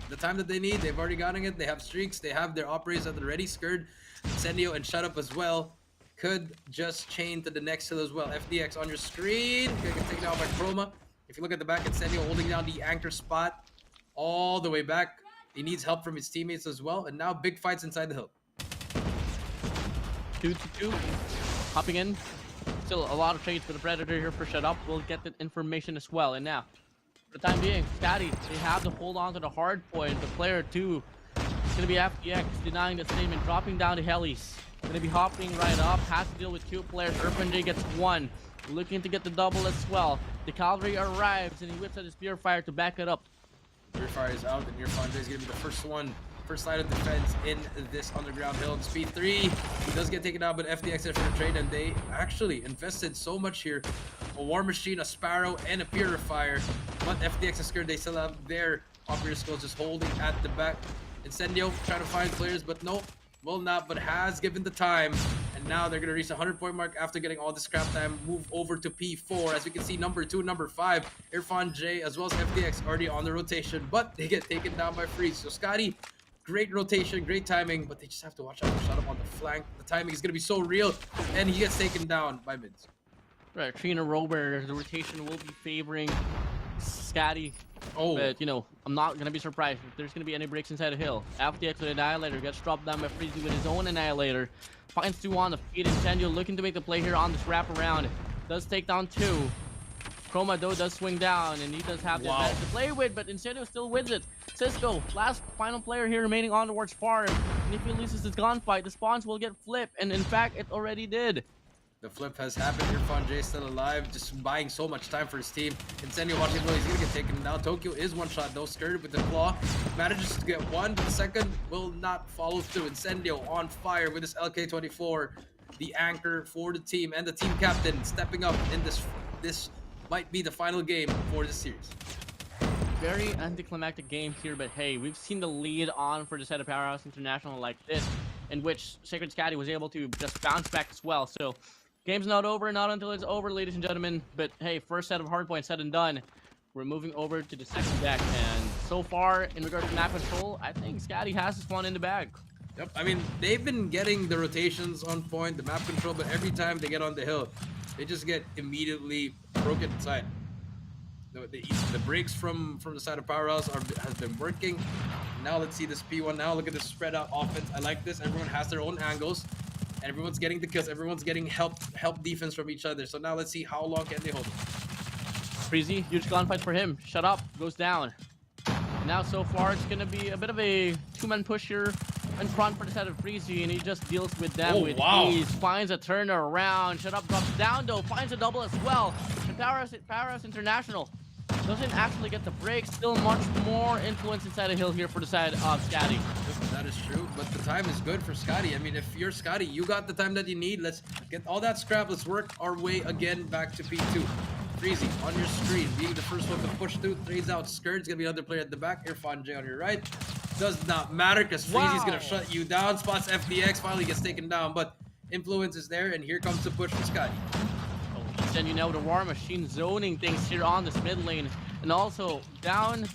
the time that they need, they've already gotten it. They have streaks. They have their operators at the ready. Skird, Incendio, and Shut Up as well. Could just chain to the next hill as well. FDX on your screen. Gonna get taken down by Chroma. If you look at the back, Incendio holding down the anchor spot all the way back. He needs help from his teammates as well. And now big fights inside the hill. 2-2. Hopping in. Still a lot of trades for the Predator here for Shut Up. We'll get the information as well. And now, for the time being, Skadi, they have to hold on to the hard point. The player 2 is going to be FDX, denying the same and dropping down the helis. Going to be hopping right up. Has to deal with 2 players. J gets 1. Looking to get the double as well. The cavalry arrives and he whips out his spear fire to back it up. Spear fire is out, and Irfan J is going to be the first line of defense in this underground hill. Speed 3, he does get taken out, but FDX there for the trade, and they actually invested so much here. A War Machine, a Sparrow, and a Purifier. But FDX is scared. They still have their operator skills just holding at the back. Incendio trying to find players, but no, will not, but has given the time. And now they're going to reach the 100-point mark after getting all the scrap time. Move over to P4. As we can see, number 2, number 5, Irfan J, as well as FDX already on the rotation, but they get taken down by Freeze. So Skadi, great rotation, great timing, but they just have to watch out for Shut Up on the flank. The timing is going to be so real, and he gets taken down by mids. Right, 3 in a row where the rotation will be favoring Skadi. Oh. But, you know, I'm not going to be surprised if there's going to be any breaks inside the hill. FDX with Annihilator gets dropped down by Freezy with his own Annihilator. Finds 2 on the feet. Incendio looking to make the play here on this wraparound. Does take down 2. Chroma, though, does swing down, and he does have the advantage to play with, but Incendio still wins it. Cisco, last final player here remaining on towards farm. And if he loses this gunfight, the spawns will get flipped, and in fact, it already did. The flip has happened. Irfan J still alive, just buying so much time for his team. Incendio watching though, he's gonna get taken down. Tokyo is one shot though, Skird with the claw. Manages to get 1, but the second will not follow through. Incendio on fire with his LK-24. The anchor for the team and the team captain stepping up in this might be the final game for this series. Very anticlimactic game here, but hey, we've seen the lead on for the set of Powerhouse International like this, in which Sacred Skadi was able to just bounce back as well. So, game's not over, not until it's over, ladies and gentlemen. But hey, first set of hardpoints said and done. We're moving over to the second deck, and so far, in regards to map control, I think Skadi has this one in the bag. Yep, I mean, they've been getting the rotations on point, the map control, but every time they get on the hill, they just get immediately broken inside. The breaks from the side of Powerhouse has been working. Now let's see this P1 now. Look at this spread out offense. I like this. Everyone has their own angles. And everyone's getting the kills. Everyone's getting help defense from each other. So now let's see how long can they hold it. Freezy, huge gunfight for him. Shut Up, goes down. Now so far it's gonna be a bit of a 2-man push here in front for the side of Freezy, and he just deals with them with ease. Finds a turnaround. Shut Up drops down though, finds a double as well. And Powerhouse International doesn't actually get the break. Still much more influence inside the hill here for the side of Skadi. That is true, but the time is good for Skadi. I mean, if you're Skadi, you got the time that you need. Let's get all that scrap. Let's work our way again back to P2. Freezy on your screen, being the first one to push through. Trades out Skird's gonna be another player at the back. Irfan J on your right. Does not matter because Freezy's gonna shut you down. Spots FDX, finally gets taken down, but influence is there, and here comes the push from Skadi. Then you know the War Machine zoning things here on this mid lane, and also down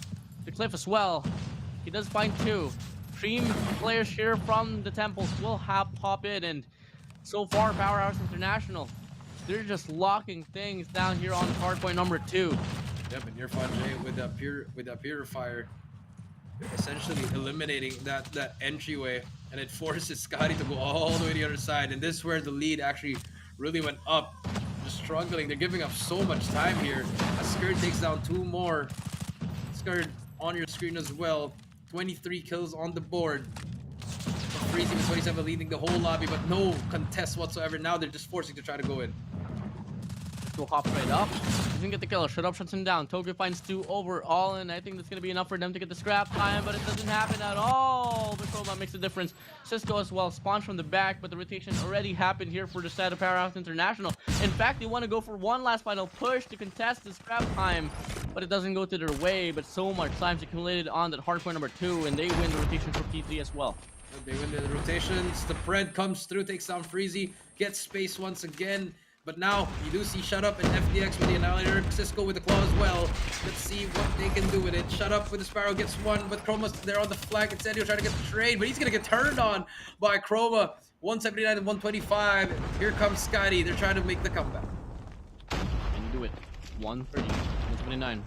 the cliff as well. He does find 2. extreme players here from the temples will pop in, and so far Powerhouse International, they're just locking things down here on hardpoint number 2. Yep, and Irfan with that purifier, essentially eliminating that entryway, and it forces Skadi to go all the way to the other side. And this is where the lead actually really went up. Just struggling. They're giving up so much time here. As Skird takes down 2 more. Skird on your screen as well. 23 kills on the board. Freezing with 27 leading the whole lobby, but no contest whatsoever. Now they're just forcing to try to go in. Will hop right up. Doesn't get the kill. Shut up, shuts him down. Tokyo finds 2 overall, and I think that's going to be enough for them to get the scrap time, but it doesn't happen at all. The Chroma makes a difference. Cisco as well spawns from the back, but the rotation already happened here for the side of Powerhouse International. In fact, they want to go for one last final push to contest the scrap time, but it doesn't go to their way. But so much time's accumulated on that hardpoint number 2, and they win the rotation for P3 as well. They win the rotations. The Pred comes through, takes down Freezy, gets space once again. But now you do see Shut Up and FDX with the Annihilator, Cisco with the claw as well. Let's see what they can do with it. Shut Up with the Sparrow gets 1, but Chroma's there on the flag. Instead, he'll try to get the trade, but he's gonna get turned on by Chroma. 179 and 125. Here comes Skadi. They're trying to make the comeback. Can you do it? 130, 179.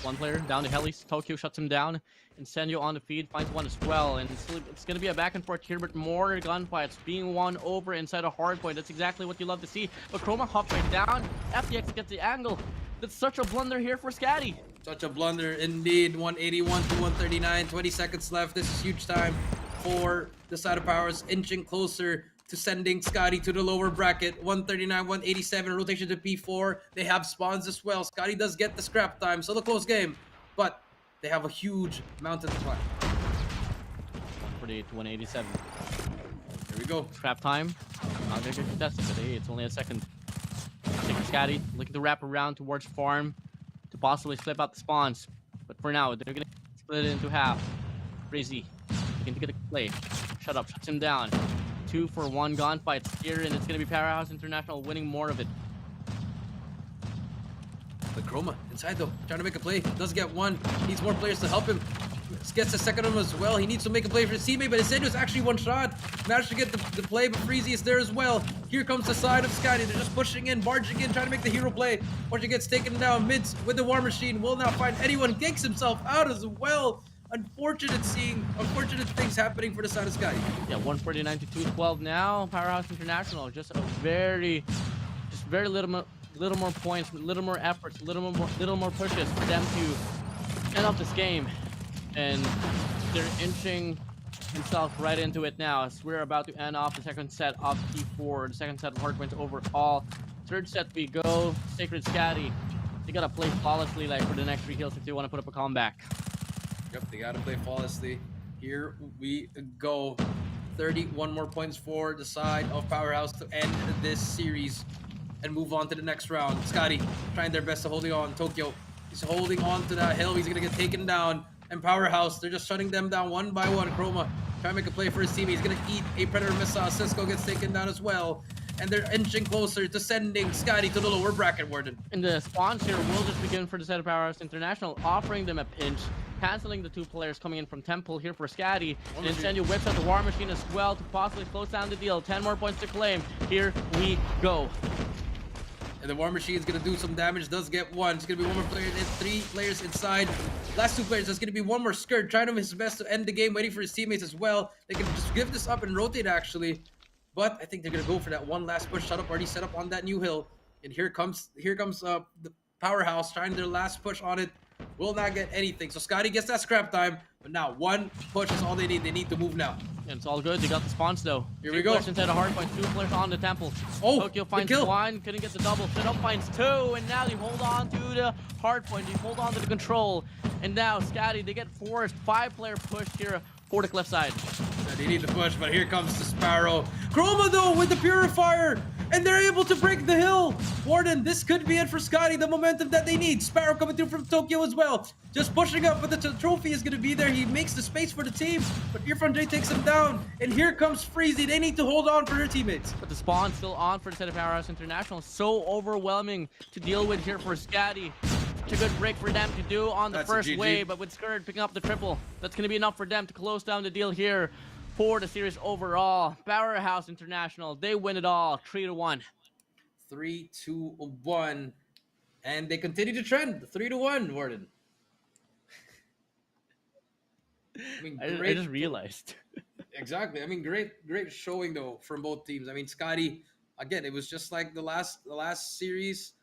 One player down to Helis. Tokyo shuts him down. Incendio on the feed finds 1 as well, and it's going to be a back and forth here, but more gunfights being won over inside a hardpoint. That's exactly what you love to see. But Chroma hops right down. FTX gets the angle. That's such a blunder here for Skadi. Such a blunder indeed. 181 to 139. 20 seconds left. This is huge time for the side of Powers, inching closer to sending Skadi to the lower bracket. 139, 187. Rotation to P4. They have spawns as well. Skadi does get the scrap time. So the close game, but they have a huge mountain to climb. 148 to 187. Here we go. Scrap time. Not gonna get contested, but hey, it's only a second. Sacred Skadi looking to wrap around towards farm to possibly flip out the spawns. But for now, they're gonna split it into half. Crazy. Looking to get a play. Shut up, shuts him down. 2 for 1 gunfights here, and it's gonna be Powerhouse International winning more of it. The Chroma inside though, trying to make a play. Does get 1. Needs more players to help him. Gets a second one as well. He needs to make a play for his teammate, but instead it was actually 1 shot. Managed to get the play, but Freezy is there as well. Here comes the side of Skadi. They're just pushing in, barging in, trying to make the hero play. Fortune gets taken down. Mids with the War Machine will not find anyone. Ganks himself out as well. Unfortunate things happening for the side of Skadi. Yeah, 149 to 212 now. Powerhouse International, just very little more points, little more efforts, little more pushes for them to end up this game. And they're inching themselves right into it now as we're about to end off the second set of P4, the second set of hardpoints overall. Third set we go. Sacred Skadi. They gotta play flawlessly like for the next 3 kills if they want to put up a comeback. Yep, they gotta play flawlessly. Here we go. 31 more points for the side of Powerhouse to end this series and move on to the next round. Skadi trying their best to holding on. Tokyo, he's holding on to that hill. He's gonna get taken down. And Powerhouse, they're just shutting them down 1 by 1. Chroma trying to make a play for his team. He's gonna eat a Predator missile. Cisco gets taken down as well. And they're inching closer to sending Skadi to the lower bracket, WardeN. And the spawns here will just begin for the side of Powerhouse International, offering them a pinch, canceling the 2 players coming in from Temple here for Skadi. And Incendio whips out the War Machine as well to possibly close down the deal. 10 more points to claim. Here we go. And the War Machine is going to do some damage. Does get 1. It's going to be 1 more player. There's 3 players inside. Last 2 players. There's going to be 1 more Skirt. Trying to his best to end the game. Waiting for his teammates as well. They can just give this up and rotate actually. But I think they're going to go for that 1 last push. Shut Up already set up on that new hill. And here comes the Powerhouse trying their last push on it. Will not get anything. So Skadi gets that scrap time. But now 1 push is all they need. They need to move now. And it's all good. They got the spawns though. Here we go. Players inside a hardpoint. 2 players on the Temple. Oh, Tokyo finds the kill. 1. Couldn't get the double. Shut Up finds 2. And now they hold on to the hardpoint. They hold on to the control. And now Skadi, they get forced. 5-player push here for the cliff side. Yeah, they need the push, but here comes the Sparrow. Chroma though with the Purifier. And they're able to break the hill. WardeN, this could be it for Skadi. The momentum that they need. Sparrow coming through from Tokyo as well. Just pushing up, but the trophy is going to be there. He makes the space for the team, but Irfan J takes him down. And here comes Freezy. They need to hold on for their teammates. But the spawn's still on for the side of Powerhouse International. So overwhelming to deal with here for Skadi. such a good break for them to do on the That's a first GG. wave, but with Skurd picking up the triple, that's going to be enough for them to close down the deal here for the series overall. Powerhouse International, they win it all, 3-1. 3-2-1, and they continue to trend 3-1. WardeN. I mean, I just realized. Exactly. I mean, great showing though from both teams. I mean, Skadi, again, it was just like the last series.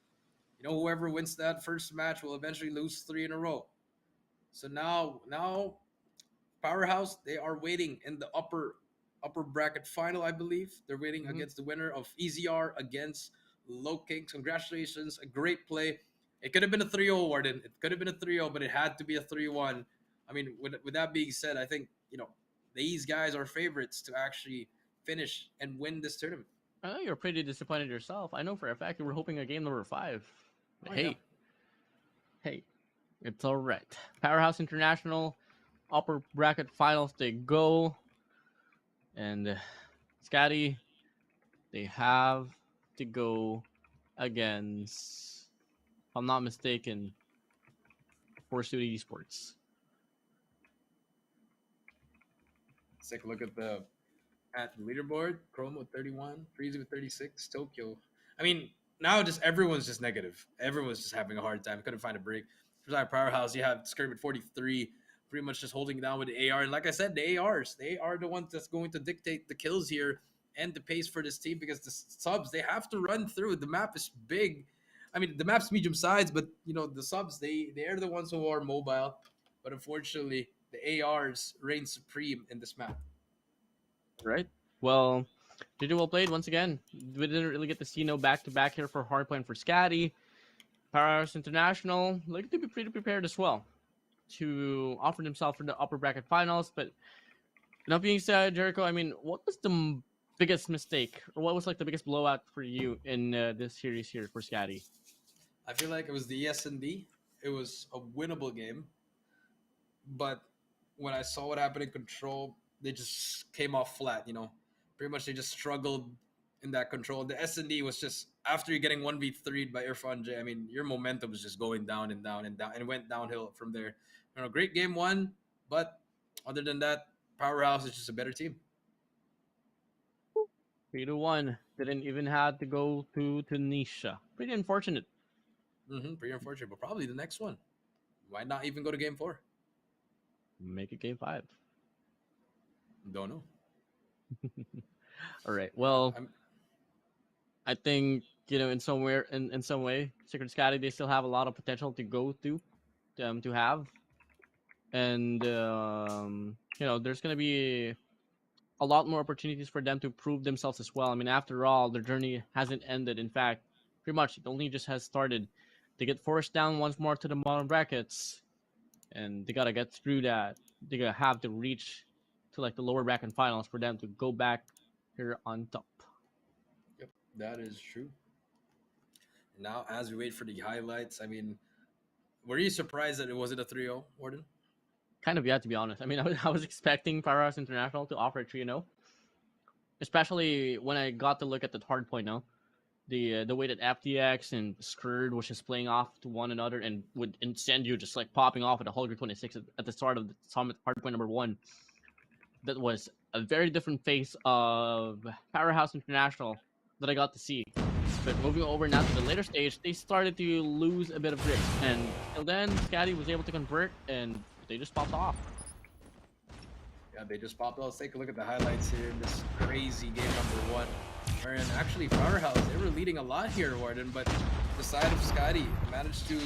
You know, whoever wins that first match will eventually lose 3 in a row. So now Powerhouse, they are waiting in the upper bracket final, I believe. They're waiting against the winner of EZR against LOWKINGS. Congratulations, a great play. It could have been a 3-0, WardeN. It could have been a 3-0, but it had to be a 3-1. I mean, with that being said, I think, you know, these guys are favorites to actually finish and win this tournament. I know you're pretty disappointed yourself. I know for a fact you were hoping a game number 5. Oh, Hey, yeah. hey, it's all right. Powerhouse International, upper bracket finals, they go. And Skadi, they have to go against, if I'm not mistaken, Force Duty Esports. Let's take a look at the leaderboard. Chrome with 31, Freezy with 36, Tokyo. I mean, now just everyone's just negative. Everyone's just having a hard time. Couldn't find a break. For our Powerhouse, you have Skurd with 43, pretty much just holding down with the AR. And like I said, the ARs, they are the ones that's going to dictate the kills here and the pace for this team, because the subs, they have to run through. The map is big. I mean, the map's medium size, but you know, the subs, they are the ones who are mobile. But unfortunately, the ARs reign supreme in this map. Right. Well, GG well played once again. We didn't really get to see no back-to-back here for Hardpoint for Skadi. Powerhouse International look to be pretty prepared as well to offer themselves for the upper bracket finals. But that being said, Jericho, I mean, what was the biggest mistake, or what was like the biggest blowout for you in this series here for Skadi? I feel like it was the ESND. It was a winnable game, but when I saw what happened in control, they just came off flat. You know, pretty much they just struggled in that control. The S&D was just, after you're getting 1v3'd by Irfan J, I mean, your momentum was just going down and down and down, and went downhill from there. You know, great game one, but other than that, Powerhouse is just a better team. 3-1. Didn't even have to go to Tunisia. Pretty unfortunate. Pretty unfortunate, but probably the next one. Why not even go to game 4? Make it game 5. Don't know. All right. Well, I think, you know, in some way, Sacred Skadi, they still have a lot of potential to go to have. And, you know, there's going to be a lot more opportunities for them to prove themselves as well. I mean, after all, their journey hasn't ended. In fact, pretty much it only just has started. They get forced down once more to the bottom brackets, and they got to get through that. They got to have to reach to like the lower bracket finals for them to go back here on top. Yep, that is true. Now, as we wait for the highlights, I mean, were you surprised that it wasn't a 3-0, WardeN? Kind of, yeah, to be honest. I mean, I was expecting Powerhouse International to offer a 3-0, especially when I got to look at the Hardpoint now. The way that FTX and Skurd was just playing off to one another, and with Incendio just like popping off at the Hulker 26 at the start of the Summit Hardpoint number 1. That was a very different face of Powerhouse International that I got to see. But moving over now to the later stage, they started to lose a bit of grip, and till then, Skadi was able to convert, and they just popped off. Yeah, they just popped off. Let's take a look at the highlights here in this crazy game number 1. Wherein actually Powerhouse, they were leading a lot here, WardeN, but the side of Skadi managed to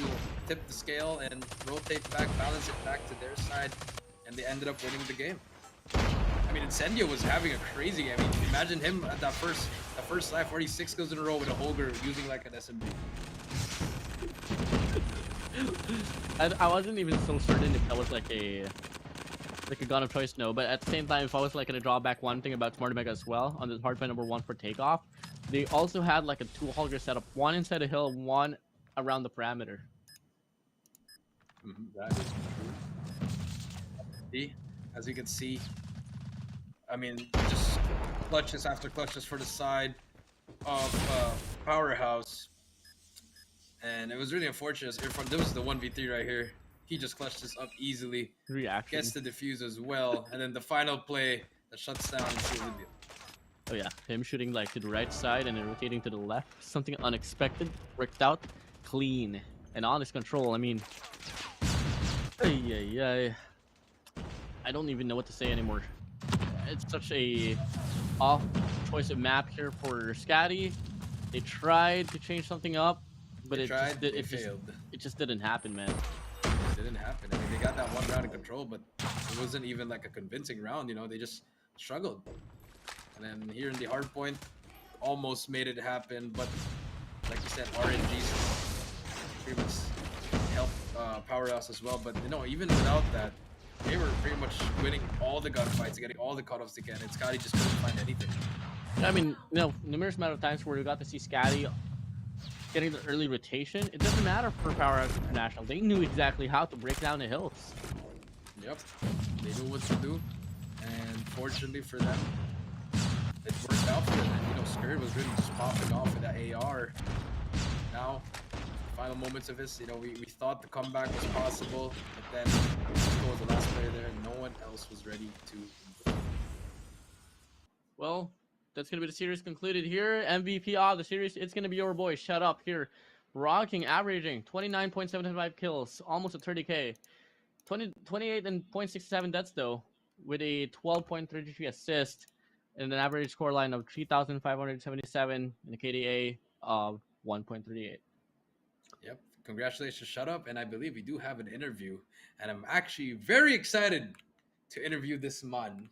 tip the scale and rotate back, balance it back to their side, and they ended up winning the game. I mean, Incendio was having a crazy game. I mean, imagine him at that first life, 46 kills in a row with a Holger using like an SMB. I wasn't even so certain if that was like a gun of choice, no. But at the same time, if I was like gonna draw back one thing about Smart Mega as well on the Hardpoint number 1 for takeoff, they also had like a 2 Holger setup, one inside the hill, one around the parameter. That is true. As you can see, I mean, just clutches after clutches for the side of Powerhouse. And it was really unfortunate. Irfan, this was the 1v3 right here. He just clutched this up easily. Reaction. Gets the defuse as well. And then the final play that shuts down and seals the deal. Oh yeah, him shooting like to the right side and then rotating to the left. Something unexpected. Worked out clean. And on his control, I mean... I don't even know what to say anymore. It's such a off choice of map here for Skadi. They tried to change something up, but it failed. It just didn't happen, man. It didn't happen. I mean, they got that one round in control, but it wasn't even like a convincing round. You know, they just struggled. And then here in the hard point, almost made it happen, but like you said, RNGs pretty much helped Powerhouse as well. But you know, even without that, they were pretty much winning all the gunfights, getting all the cutoffs again, and Skadi just couldn't find anything. I mean, you know, numerous amount of times where we got to see Skadi getting the early rotation. It doesn't matter for Powerhouse International. They knew exactly how to break down the hills. Yep, they knew what to do, and fortunately for them, it worked out for them. And, you know, Skrd was really just popping off with that AR. Now, final moments of his, you know, we thought the comeback was possible, but then Cisco was the last player there, and no one else was ready to. Well, that's going to be the series concluded here. MVP of the series, it's going to be your boy, Shut Up here. Rocking, averaging 29.75 kills, almost a 30k. 28 and 0.67 deaths though, with a 12.33 assist and an average score line of 3,577 and a KDA of 1.38. Yep, congratulations, Shut Up. And I believe we do have an interview, and I'm actually very excited to interview this man.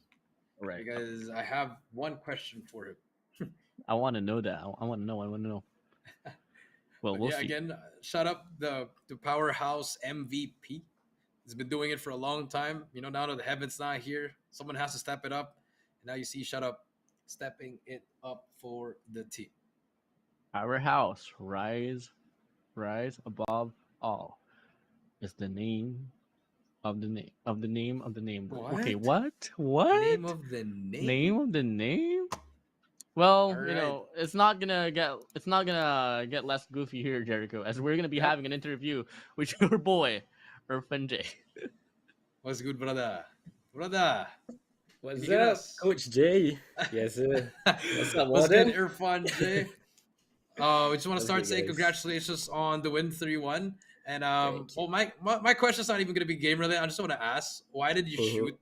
Right. Because I have one question for him. I want to know that. I want to know. Well, we'll see. Again, Shut Up, the Powerhouse MVP. He's been doing it for a long time. You know, now that the heaven's not here, someone has to step it up. And now you see Shut Up stepping it up for the team. Powerhouse, rise above all is the name of the name of the name of the name. What? Okay, what? Name of the name? Name of the name? Well, All you know, it's not gonna get less goofy here, Jericho, as we're gonna be having an interview with your boy, Irfan J. What's good, brother? Brother. What's up, Coach J? Yes, sir. What's up, What's good, WardeN? Irfan J? We just want to start saying congratulations on the win 3-1. And well, my question's not even gonna be game related. I just want to ask, why did you shoot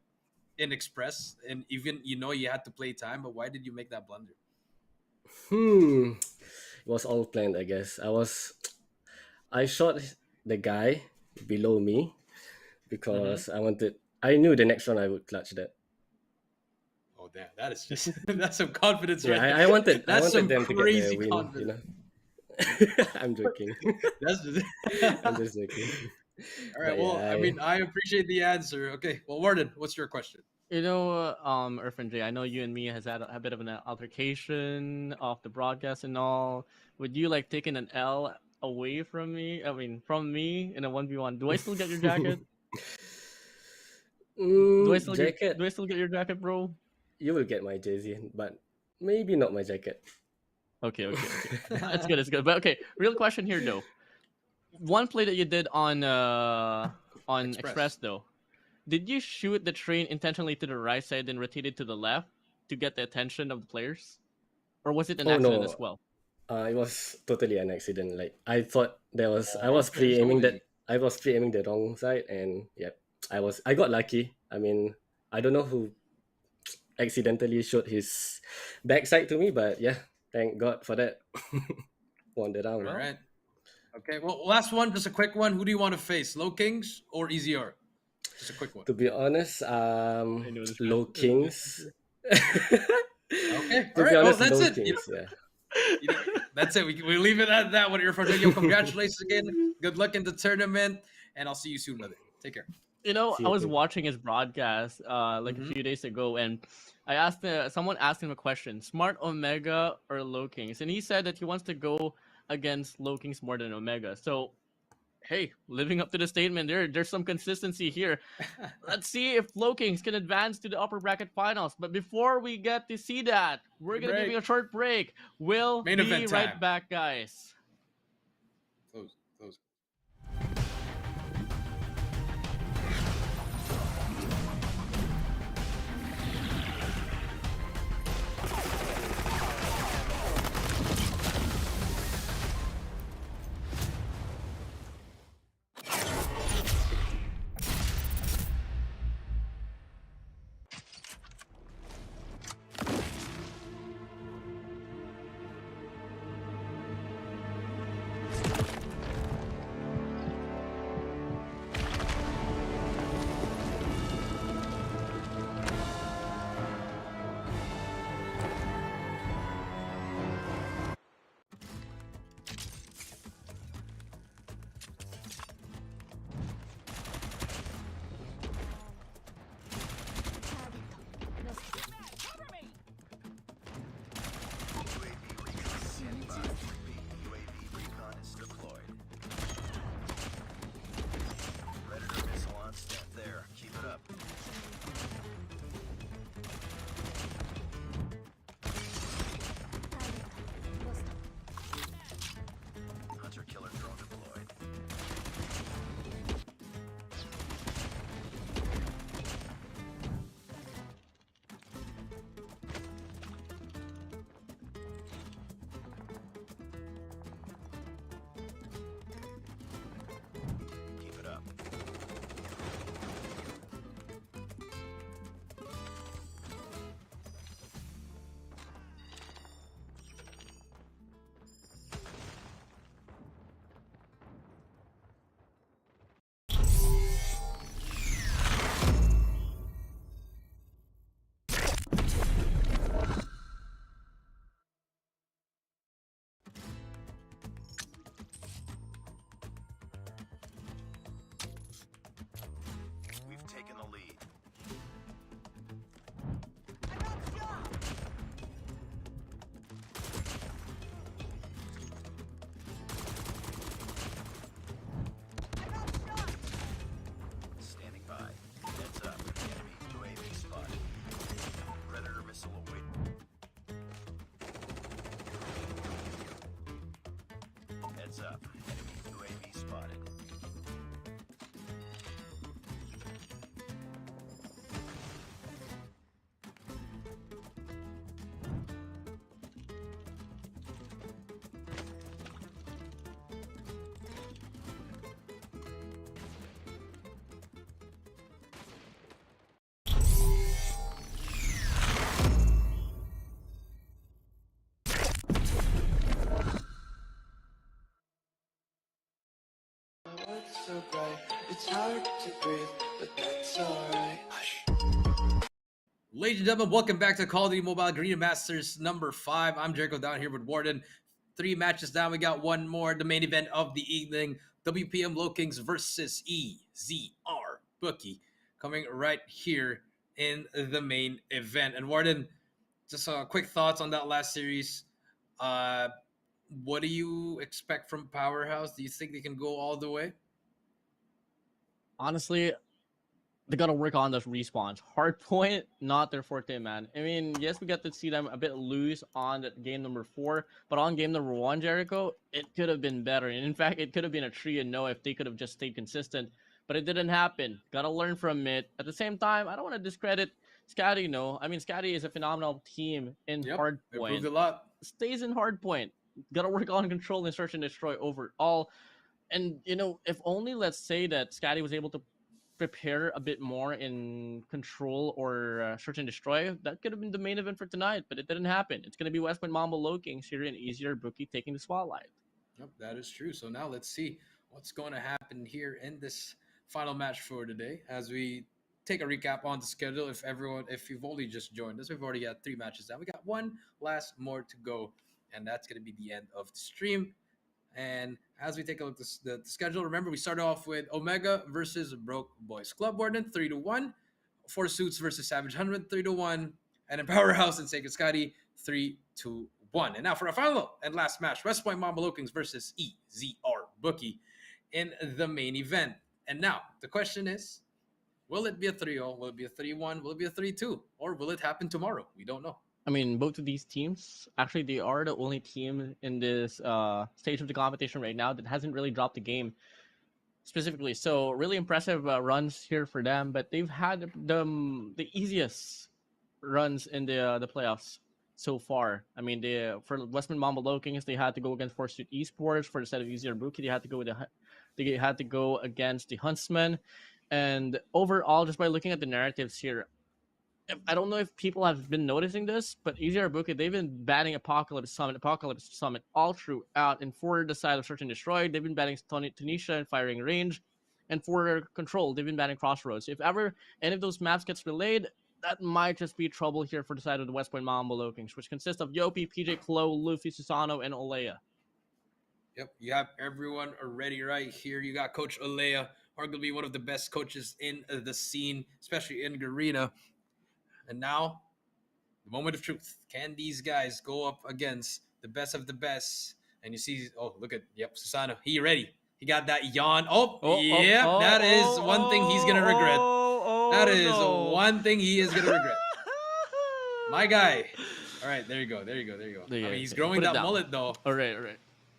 in Express? And even you know you had to play time, but why did you make that blunder? It was all planned, I guess. I shot the guy below me because I knew the next round I would clutch that. Oh damn, that is just that's some confidence, Yeah, right? I wanted some them to get crazy the win. confidence. You know, I'm joking. That's just I'm just joking. all right. But Well, yeah, I mean, I appreciate the answer. Okay. Well, WardeN, what's your question? You know, Irfan J, I know you and me has had a bit of an altercation off the broadcast and all. Would you like taking an L away from me? I mean, from me in a 1v1? Do I still get your jacket? Do I still get your jacket, bro? You will get my jersey, but maybe not my jacket. Okay. That's good. It's good. But okay, real question here though. One play that you did on Express though, did you shoot the train intentionally to the right side and rotated to the left to get the attention of the players, or was it an accident as well? It was totally an accident. Like I thought I was pre-aiming the wrong side, and yep, I got lucky. I mean, I don't know who accidentally shot his backside to me, but yeah, thank God for that. Won the round. All right. Okay. Well, last one, just a quick one. Who do you want to face, Low Kings or EZR? Just a quick one. To be honest, Low Kings. Okay. To be honest, that's Low it. Kings, yeah. That's it. We leave it at that. What you're from? Yo, congratulations again. Good luck in the tournament, and I'll see you soon, brother. Take care. You know, See I you was soon. watching his broadcast like a few days ago, and I asked someone asked him a question: Smart Omega or Low Kings? And he said that he wants to go against Low Kings more than Omega. So, hey, living up to the statement, there's some consistency here. Let's see if Low Kings can advance to the upper bracket finals. But before we get to see that, we're gonna give you a short break. We'll Main be event right time. back, guys. Close. taken the lead. Standing by. Heads up. Enemy UAV spotted. Predator missile awaiting. Heads up. Enemy UAV spotted. The world's so bright, it's hard to breathe, but that's alright. Hush. Ladies and gentlemen, welcome back to Call of Duty Mobile Garena Masters number 5. I'm Jericho down here with WardeN. 3 matches down. We got one more. The main event of the evening. WPM LOWKINGS versus EZR Booky. Coming right here in the main event. And WardeN, just quick thoughts on that last series. What do you expect from Powerhouse? Do you think they can go all the way? Honestly, they gotta work on the respawns. Hardpoint, not their forte, man. I mean, yes, we got to see them a bit loose on that game number 4, but on game number 1, Jericho, it could have been better. And in fact, it could have been a 3-0 if they could have just stayed consistent. But it didn't happen. Gotta learn from it. At the same time, I don't want to discredit Skadi, no. I mean, Skadi is a phenomenal team in Yep, they hardpoint. proved a lot. Stays in hardpoint. Gotta work on control and search and destroy overall. And, you know, if only, let's say that Skadi was able to prepare a bit more in control or search and destroy, that could have been the main event for tonight, but it didn't happen. It's going to be West Point Mamba LOWKINGS here in EZR Booky taking the spotlight. Yep, that is true. So now let's see what's going to happen here in this final match for today as we take a recap on the schedule. If you've only just joined us, we've already got 3 matches down. We got one last more to go, and that's going to be the end of the stream. And as we take a look at the schedule, remember we started off with Omega versus Broke Boys Club WardeN 3-1, Four Suits versus Savage 100 3-1, and then Powerhouse and Sacred Skadi 3-1. And now for our final and last match, West Point Mamba LOWKINGS versus EZR Booky in the main event. And now the question is, will it be a 3-0? Will it be a 3-1? Will it be a 3-2? Or will it happen tomorrow? We don't know. I mean, both of these teams, actually, they are the only team in this stage of the competition right now that hasn't really dropped the game specifically. So really impressive runs here for them, but they've had the easiest runs in the playoffs so far. I mean, for West Point Mamba LOWKINGS, they had to go against Force eSports. For the set of EZR Booky, they had to go against the HUNTSMEN. And overall, just by looking at the narratives here, I don't know if people have been noticing this, but EZR Booky, they've been banning Apocalypse Summit all throughout. And for the side of Search and Destroy, they've been banning Tunisia and Firing Range. And for Control, they've been banning Crossroads. If ever any of those maps gets relayed, that might just be trouble here for the side of the West Point Mamba LOWKINGS, which consists of Yopi, PJ, Klo, Luffy, Susano, and Olea. Yep, you have everyone already right here. You got Coach Olea, arguably one of the best coaches in the scene, especially in Garena. And now, the moment of truth. Can these guys go up against the best of the best? And you see, oh, look at, Susano. He ready. He got that yawn. That is one thing he's going to regret. That is one thing he is going to regret. My guy. All right, there you go. I mean, he's growing that mullet, though. All right.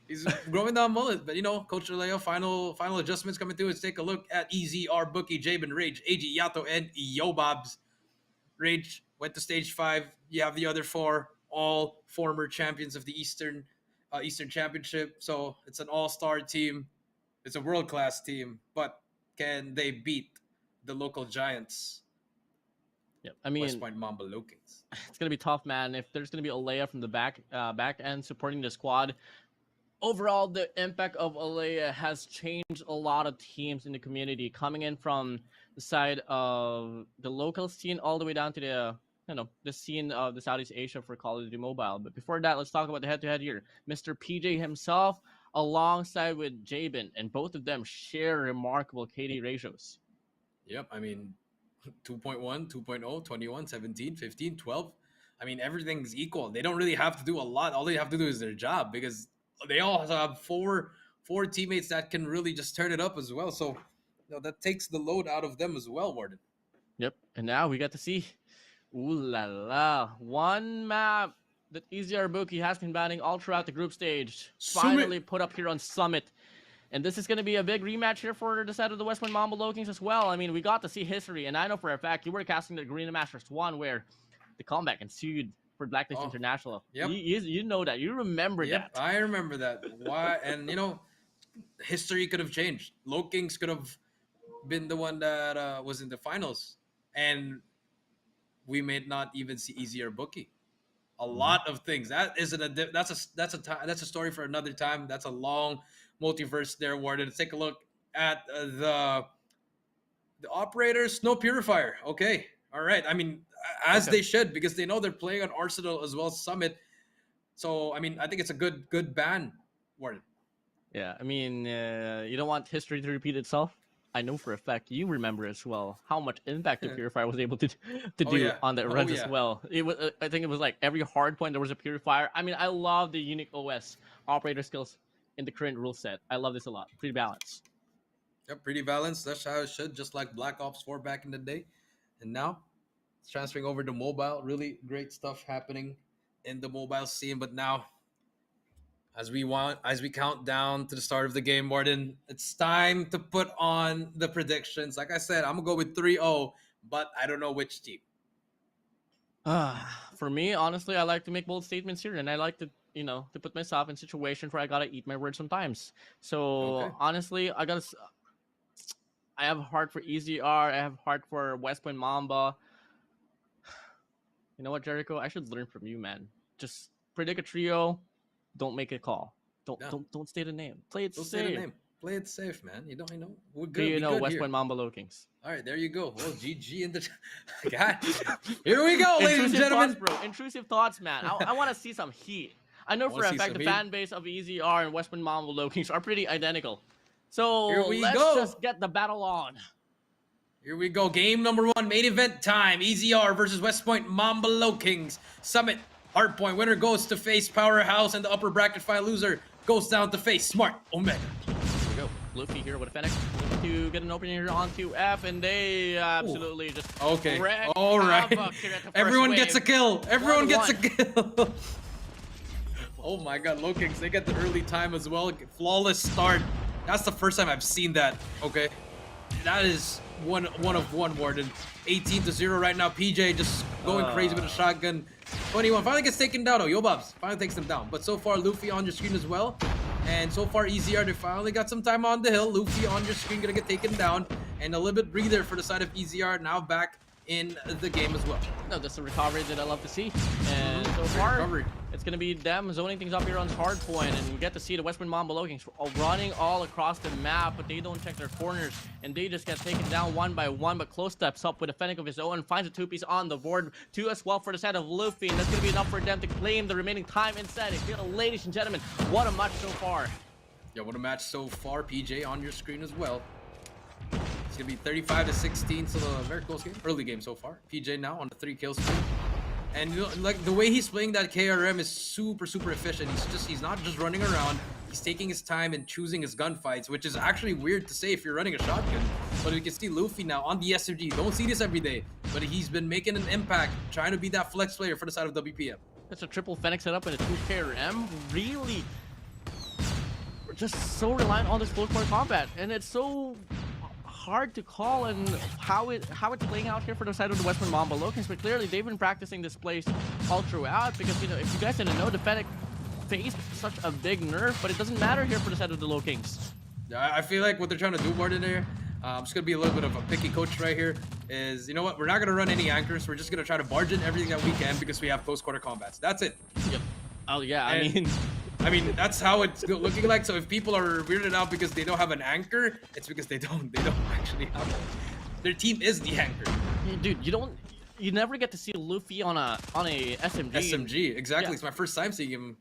He's growing that mullet. But, Coach Leo, final adjustments coming through. Let's take a look at EZR Booky, Jabin, Rage, AG, Yato, and Yobobs. Rage went to stage 5. You have the other 4, all former champions of the Eastern Championship. So it's an all-star team. It's a world-class team. But can they beat the local giants? Yep. I mean, West Point Mamba LOWKINGS. It's gonna be tough, man. If there's gonna be Olea from the back end supporting the squad. Overall, the impact of Olea has changed a lot of teams in the community, coming in from the side of the local scene all the way down to the scene of the Southeast Asia for Call of Duty Mobile. But before that, let's talk about the head-to-head here. Mr. PJ himself, alongside with Jabin, and both of them share remarkable KD ratios. Yep, I mean, 2.1, 2.0, 21, 17, 15, 12. I mean, everything's equal. They don't really have to do a lot. All they have to do is their job because they all have four teammates that can really just turn it up as well. So, that takes the load out of them as well, WardeN. Yep. And now we got to see, ooh la la, one map that EZR Booky has been banning all throughout the group stage. Finally put up here on Summit. And this is going to be a big rematch here for the side of the West Point Mamba Low Kings as well. I mean, we got to see history, and I know for a fact you were casting the GARENA Masters 1 where the comeback ensued for Blacklist International. Yep. You know that. You remember that. I remember that. Why? And, history could have changed. Low Kings could have been the one that was in the finals. And we may not even see EZR Booky. A lot of things. That's a story for another time. That's a long multiverse there, WardeN. Let's take a look at the operators. No purifier. Okay. All right. I mean, as they should, because they know they're playing on Arsenal as well as Summit. So, I mean, I think it's a good ban, WardeN. Yeah, I mean, you don't want history to repeat itself. I know for a fact you remember as well how much impact the purifier was able to do on that runs as well. It was, I think it was like every hard point there was a purifier. I mean, I love the unique OS operator skills in the current rule set. I love this a lot. Pretty balanced. Yep, pretty balanced. That's how it should, just like Black Ops 4 back in the day. And now it's transferring over to mobile. Really great stuff happening in the mobile scene. But now, as we count down to the start of the game, WardeN, it's time to put on the predictions. Like I said, I'm gonna go with 3-0, but I don't know which team. For me, honestly, I like to make bold statements here, and I like to, to put myself in situations where I gotta eat my words sometimes. So honestly, I have heart for EZR. I have heart for West Point Mamba. You know what, Jericho? I should learn from you, man. Just predict a trio. Don't make a call. Don't state a name. Play it safe. State a name. Play it safe, man. We're good. West Point Mamba Low Kings. All right, there you go. Oh, GG in the God. Here we go, ladies and gentlemen. Thoughts, bro. Intrusive thoughts, man. I want to see some heat. I know for a fact the fan base of EZR and West Point Mamba Low Kings are pretty identical. So let's just get the battle on. Here we go. Game number 1, main event time. EZR versus West Point Mamba Low Kings. Summit. Hardpoint winner goes to face Powerhouse, and the upper bracket final loser goes down to face Smart Omega. Here we go. Luffy here with a Fennec to get an opening here onto F, and they absolutely just all right. Everyone gets a kill. Everyone gets a kill. Oh my God, Low Kings, they get the early time as well. Flawless start. That's the first time I've seen that. Okay, that is one of one, WardeN. 18-0 right now. PJ just going crazy with a shotgun. 21 finally gets taken down. Yobabs finally takes them down. But so far, Luffy on your screen as well. And so far, EZR, they finally got some time on the hill. Luffy on your screen, gonna get taken down. And a little bit breather for the side of EZR, now back in the game as well. No, that's the recovery that I love to see. And so far, it's going to be them zoning things up here on hard point, and we get to see the West Point Mamba Low Kings running all across the map, but they don't check their corners, and they just get taken down one by one. But Close steps up with a Fennec of his own, finds a 2-piece on the board, 2 as well for the side of Luffy, and that's going to be enough for them to claim the remaining time inside. Ladies and gentlemen, what a match so far. Yeah, what a match so far. PJ on your screen as well. It's going to be 35-16, so a very close game. Early game so far. PJ now on the 3 kill streak. And like the way he's playing that KRM is super efficient. He's not just running around. He's taking his time and choosing his gunfights, which is actually weird to say if you're running a shotgun. But you can see Luffy now on the SMG. Don't see this every day, but he's been making an impact, trying to be that flex player for the side of WPM. That's a triple Fennec setup and a 2 KRM. Really, we're just so reliant on this close quarter combat, and it's so hard to call and how it's playing out here for the side of the West Point Mamba Low Kings. But clearly they've been practicing this place all throughout, because if you guys didn't know, the Fennec faced such a big nerf, but it doesn't matter here for the side of the Low Kings. Yeah, I feel like what they're trying to do more than here, I'm just gonna be a little bit of a picky coach right here, is you know what, we're not gonna run any anchors, we're just gonna try to barge in everything that we can because we have close quarter combats. That's it. Yep. Oh yeah, I mean, that's how it's looking like. So if people are weirded out because they don't have an anchor, it's because they don't actually have one. Their team is the anchor. Dude, you never get to see Luffy on a SMG. SMG, exactly. Yeah. It's my first time seeing him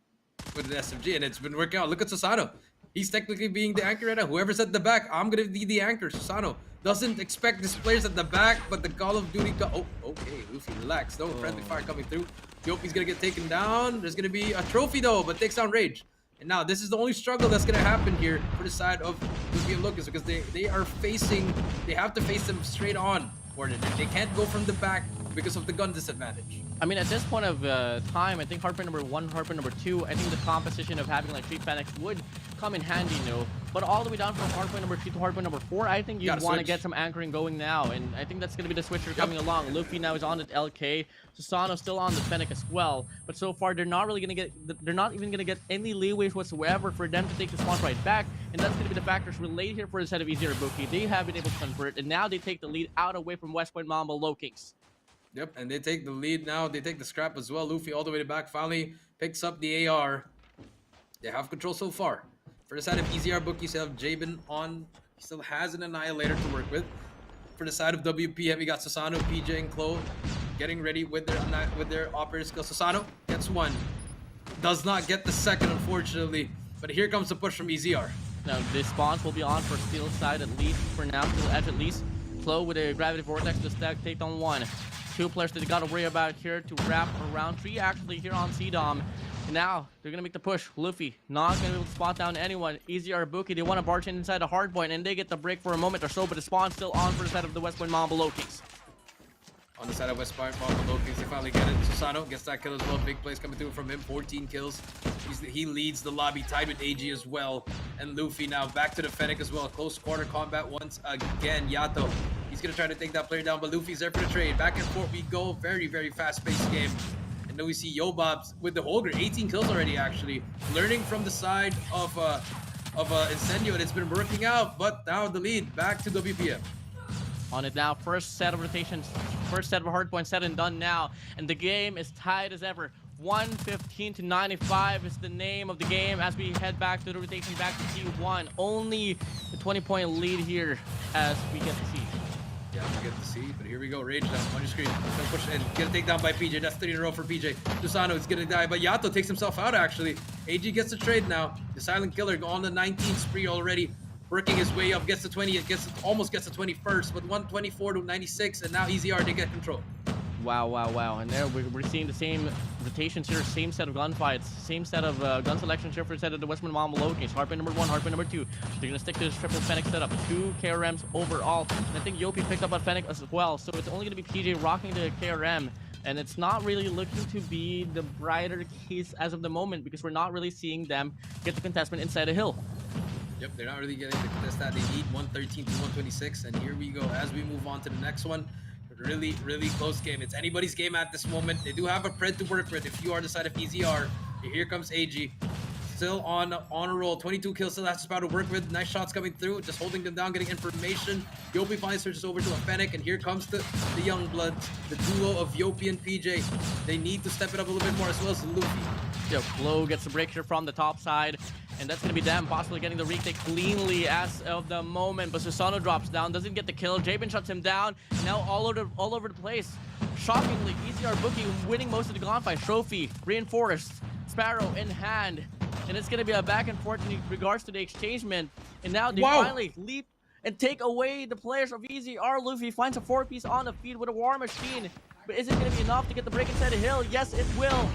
with an SMG, and it's been working out. Look at Sasano. He's technically being the anchor right now. Whoever's at the back, I'm gonna be the anchor. Susano doesn't expect his players at the back, but the Call of Duty. Oh, okay, Luffy, relax. No friendly fire coming through. Yopi's gonna get taken down. There's gonna be a trophy though, but takes down Rage. And now this is the only struggle that's gonna happen here for the side of WPM LOWKINGS, because they have to face them straight on. They can't go from the back because of the gun disadvantage. I mean, at this point of time, I think hardpoint number 1, hardpoint number 2, I think the composition of having like 3 Fenix would come in handy, you know. But all the way down from hardpoint number 2 to hardpoint number 4, I think you'd want to get some anchering going now. And I think that's going to be the switcher coming along. Luffy now is on the LK. Susano still on the Fennec as well. But so far, they're not really going to get, they're not even going to get any leeways whatsoever for them to take the spawn right back. And that's going to be the factors related here for the set of EZR BOOKY. They have been able to convert, and now they take the lead out away from West Point Mamba LOWKINGS. Yep, and they take the lead now. They take the scrap as well. Luffy all the way back finally picks up the AR. They have control so far. For the side of EZR BOOKY, you still have Jabin on. He still has an Annihilator to work with. For the side of WPM, we got Susano, PJ, and Chloe getting ready with their operator skill. Susano gets one. Does not get the second, unfortunately. But here comes the push from EZR. Now, the spawns will be on for Steel side at least for now. Steel edge at least. Chloe with a Gravity Vortex to stack, take on 1. 2 players that they gotta worry about here to wrap around 3 actually here on CDOM. And now they're gonna make the push. Luffy not gonna be able to spot down anyone. EZR BOOKY, they want to barge in inside the hardpoint, and they get the break for a moment or so, but the spawn's still on for the side of the West Point Mamba LOWKINGS. On the side of West Point Mamba LOWKINGS, they finally get it. Susano gets that kill as well. Big plays coming through from him. 14 kills. He leads the lobby, tied with AG as well. And Luffy now back to the Fennec as well. Close quarter combat once again. Yato, he's gonna try to take that player down, but Luffy's there for the trade. Back and forth we go. Very, very fast-paced game. And then we see Yobobs with the Holger, 18 kills already actually. Learning from the side of Incendio, and it's been working out. But now the lead back to WPM. On it now, first set of rotations, first set of hardpoints said and done now, and the game is tied as ever. 115 to 95 is the name of the game as we head back to the rotation, back to T1. Only the 20-point lead here as we get to see. Yeah, we get to see, but here we go. Rage down on your screen. Gonna push and get a takedown by PJ. That's 3 in a row for PJ. Susano is gonna die, but Yato takes himself out actually. AG gets the trade now. The silent killer on the 19th spree already. Working his way up, gets the 20, almost gets the 21st, but 124 to 96, and now EZR, they get control. Wow, wow, wow. And there we're seeing the same rotations here, same set of gunfights, same set of gun selections here for the set of the West Point Mamba LOWKINGS. Hardpoint number 1, hardpoint number 2. They're going to stick to this triple Fennec setup. 2 KRMs overall. And I think Yopi picked up on Fennec as well, so it's only going to be PJ rocking the KRM. And it's not really looking to be the brighter case as of the moment because we're not really seeing them get the contestment inside a hill. Yep, they're not really getting the contest that they need. 113 to 126, and here we go as we move on to the next one. Really, really close game. It's anybody's game at this moment. They do have a pred to work with if you are the side of EZR. Here comes AG. Still on a roll. 22 kills, still has to spot to work with. Nice shots coming through, just holding them down, getting information. Yopi finally switches over to a Fennec, and here comes the young bloods, the duo of Yopi and PJ. They need to step it up a little bit more, as well as Luffy. Yo, Flo gets the break here from the top side, and that's gonna be them possibly getting the retake cleanly as of the moment. But Susano drops down, doesn't get the kill. Jabin shuts him down. Now all over the place. Shockingly, EZR BOOKY winning most of the gunfight. Trophy, reinforced, Sparrow in hand. And it's going to be a back and forth in regards to the exchangement. And now they finally leap and take away the players of EZR. Luffy finds a 4-piece on the feed with a War Machine. But is it going to be enough to get the break inside the hill? Yes, it will.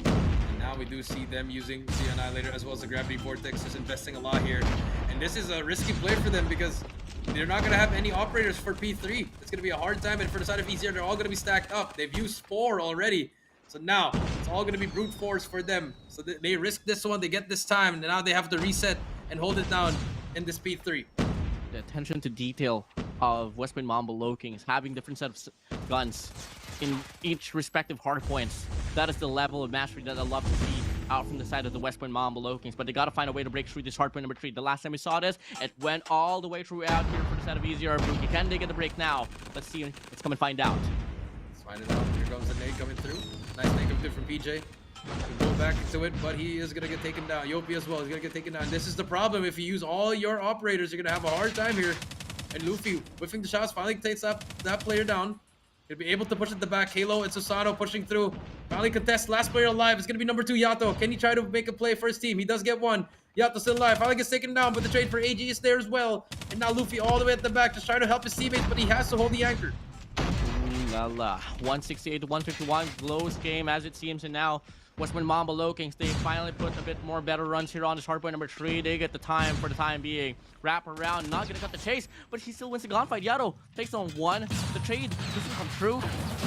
And now we do see them using the Annihilator as well as the Gravity Vortex, just investing a lot here. And this is a risky play for them because they're not going to have any operators for P3. It's going to be a hard time. And for the side of EZR, they're all going to be stacked up. They've used 4 already. So now, it's all going to be brute force for them. So they risk this one, they get this time, and now they have to reset and hold it down in this P3. The attention to detail of West Point Mamba LOWKINGS, having different sets of guns in each respective hardpoints. That is the level of mastery that I love to see out from the side of the West Point Mamba LOWKINGS. But they got to find a way to break through this hardpoint number 3. The last time we saw this, it went all the way throughout here for the side of EZR BOOKY. Can they get the break now? Let's see. Let's come and find out. Let's find it out. Here comes the nade coming through. Nice nade coming through from PJ. We'll go back into it, but he is going to get taken down. Yopi as well is going to get taken down. This is the problem. If you use all your operators, you're going to have a hard time here. And Luffy, whiffing the shots, finally takes that player down. He'll be able to push at the back. Halo and Susano pushing through. Finally contest. Last player alive is going to be number 2, Yato. Can he try to make a play for his team? He does get one. Yato still alive. Finally gets taken down, but the trade for AG is there as well. And now Luffy all the way at the back, just trying to help his teammates, but he has to hold the anchor. La la. 168 to 151. Close game as it seems. And now WPM Mamba Lokings, they finally put a bit more better runs here on this hardpoint number 3. They get the time for the time being. Wrap around, not gonna cut the chase, but he still wins the gunfight. Yato takes on 1. The trade doesn't come true.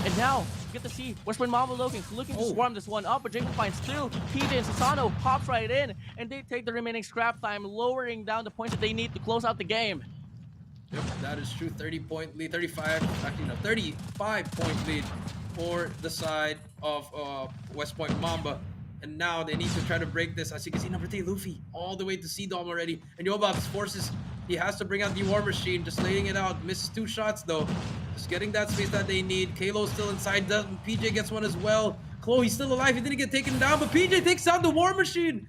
And now you get to see WPM Mamba Lokings looking to swarm this one up, but Jacob finds still. PJ and Sasano pops right in, and they take the remaining scrap time, lowering down the points that they need to close out the game. Yep, that is true. 30-point lead, 35-point lead for the side of West Point Mamba. And now they need to try to break this. As you can see, number 3, Luffy, all the way to C-Dom already. And Yobab's forces, he has to bring out the War Machine, just laying it out. Misses 2 shots though. Just getting that space that they need. Kalo's still inside. PJ gets one as well. Chloe's still alive. He didn't get taken down, but PJ takes out the War Machine.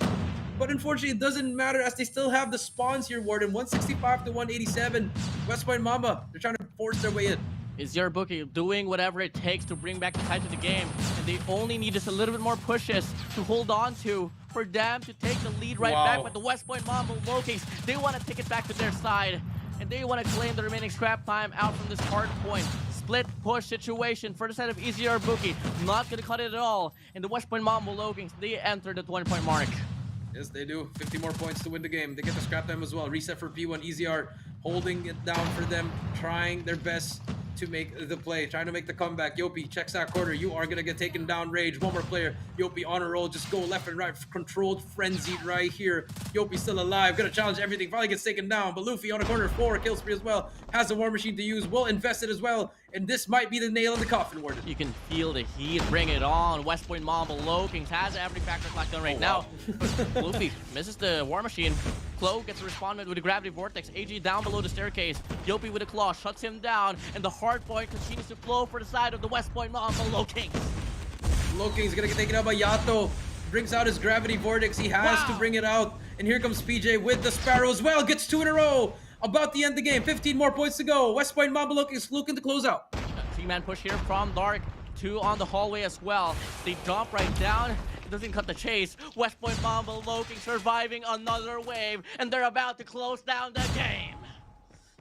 But unfortunately, it doesn't matter as they still have the spawns here, WardeN. 165 to 187. West Point Mamba, they're trying to force their way in. EZR Booky doing whatever it takes to bring back the tide to the game. And they only need just a little bit more pushes to hold on to for them to take the lead right back. But the West Point Mamba Lokings, they want to take it back to their side. And they want to claim the remaining scrap time out from this hard point. Split push situation for the side of EZR Booky. Not going to cut it at all. And the West Point Mamba Lokings, they enter the 20-point mark. Yes, they do. 50 more points to win the game. They get the scrap time as well. Reset for P1. EZR holding it down for them, trying their best to make the play, trying to make the comeback. Yopi checks that corner. You are going to get taken down. Rage. One more player. Yopi on a roll. Just go left and right. Controlled, frenzied right here. Yopi still alive. Going to challenge everything. Finally gets taken down. But Luffy on a corner. 4 kill spree as well. Has a War Machine to use. Well invested as well. And this might be the nail in the coffin, WardeN. You can feel the heat. Bring it on. West Point Mamba Lokings has every factor locked down right now. But Luffy misses the War Machine. Chloe gets responded with a gravity vortex. AG down below the staircase. Yopi with a claw shuts him down. And the hard point continues to flow for the side of the West Point Mamba Lokings. Lokings gonna get taken out by Yato. Brings out his gravity vortex. He has to bring it out. And here comes PJ with the Sparrow as well. Gets 2 in a row. About to end the game. 15 more points to go. West Point Mamba Lokings looking to close out. 3-man push here from Dark. 2 on the hallway as well. They jump right down. Doesn't cut the chase. West Point Mamba Lokings surviving another wave. And they're about to close down the game.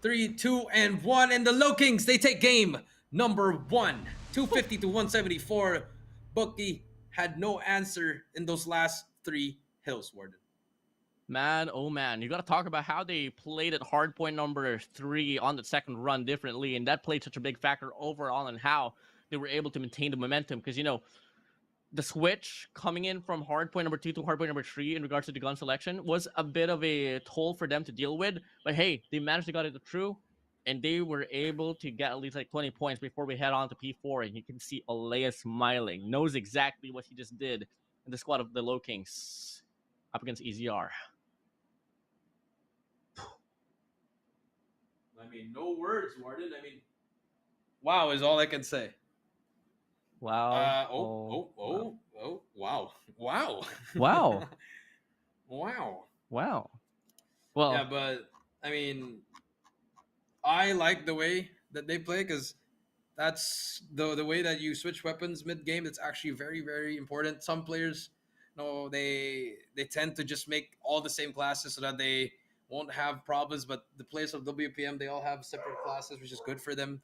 3, 2, and 1. And the Lokings, they take game number 1. 250 to 174. Bookie had no answer in those last 3 hills, WardeN. Man, oh man, you got to talk about how they played at hardpoint number 3 on the second run differently, and that played such a big factor overall on how they were able to maintain the momentum. Because, you know, the switch coming in from hardpoint number 2 to hardpoint number 3 in regards to the gun selection was a bit of a toll for them to deal with. But hey, they managed to get it through, and they were able to get at least like 20 points before we head on to P4. And you can see Alea smiling, knows exactly what he just did in the squad of the Lokings up against EZR. I mean, no words, WardeN. I mean, wow is all I can say. Wow. Wow. Wow. Wow. Wow. Well, Yeah, but I mean, I like the way that they play because that's the way that you switch weapons mid-game. It's actually very, very important. Some players, they tend to just make all the same classes so that they won't have problems. But the players of WPM, they all have separate classes, which is good for them.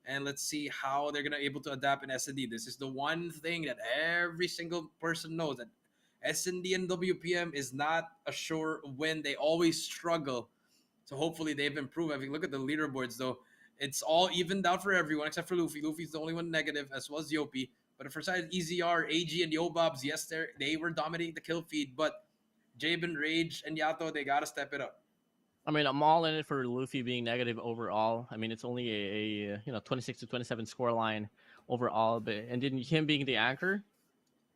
And let's see how they're gonna able to adapt in S&D. This is the one thing that every single person knows, that S&D and WPM is not a sure win. They always struggle. So hopefully they've improved. I mean, look at the leaderboards though. It's all evened out for everyone except for Luffy. Luffy's the only one negative, as well as Yopi. But for side EZR, AG, and Yobabs, yes, they were dominating the kill feed. But Jabin, Rage, and Yato, they gotta step it up. I mean, I'm all in it for Luffy being negative overall. I mean, it's only a 26 to 27 scoreline overall, but and then him being the anchor,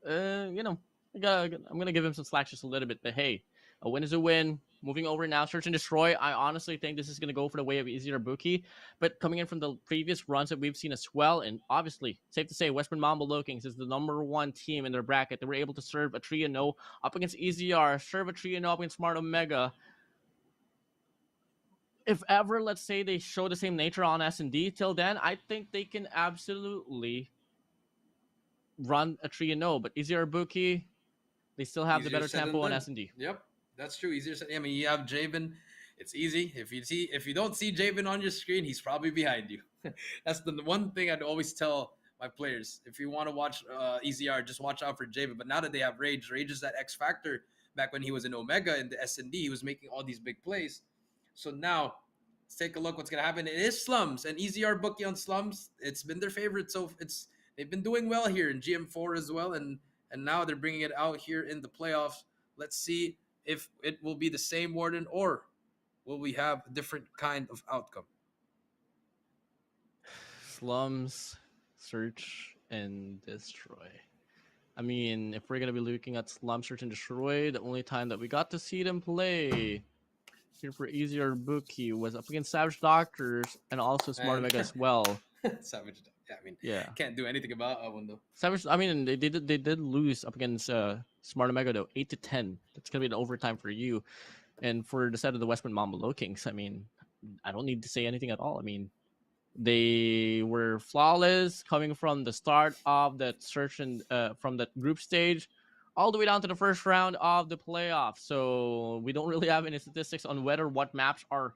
I'm gonna give him some slack just a little bit. But hey, a win is a win. Moving over now, Search and Destroy. I honestly think this is gonna go for the way of EZR Booky, but coming in from the previous runs that we've seen as well, and obviously safe to say, WPM Mamba Lokings is the #1 team in their bracket. They were able to serve a 3-0 up against EZR, serve a 3-0 up against Smart Omega. If ever, let's say they show the same nature on S&D, till then, I think they can absolutely run a 3-0. But EZR Booky, they still have the Easier better said than tempo on done. S&D. Yep, That's true. Easier said. I mean, you have Jabin. It's easy. If you don't see Jabin on your screen, he's probably behind you. That's the one thing I'd always tell my players. If you want to watch EZR, just watch out for Jabin. But now that they have Rage, Rage is that X factor. Back when he was in Omega in the S&D, he was making all these big plays. So now, let's take a look what's gonna happen. It is Slums and EZR Bookie on Slums. It's been their favorite, so they've been doing well here in GM4 as well, and now they're bringing it out here in the playoffs. Let's see if it will be the same WardeN or will we have a different kind of outcome. Slums, Search, and Destroy. I mean, if we're going to be looking at Slum, Search, and Destroy, the only time that we got to see them play here for EZR Bookie was up against Savage Doctors and also Smart Omega as well. Savage, yeah, I mean, yeah, can't do anything about that one though. Savage, I mean, they did lose up against Smart Omega though, 8-10. That's gonna be an overtime for you, and for the side of the Westman Mamba Lokings, I mean, I don't need to say anything at all. I mean, they were flawless coming from the start of that search and from that group stage all the way down to the first round of the playoffs. So we don't really have any statistics on what maps are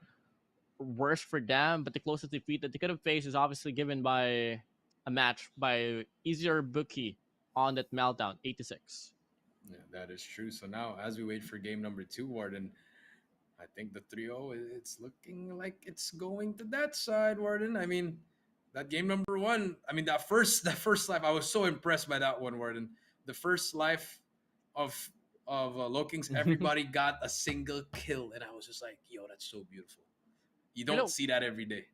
worse for them, but the closest defeat that they could have faced is obviously given by a match by EZR Bookie on that meltdown, 8-6. Yeah, that is true. So now, as we wait for game number 2, WardeN, I think the 3-0, it's looking like it's going to that side, WardeN. I mean, that game number 1, I mean, that first life, I was so impressed by that one, WardeN. The first life of Lokings, everybody got a single kill, and I was just like, yo, that's so beautiful. You don't see that every day.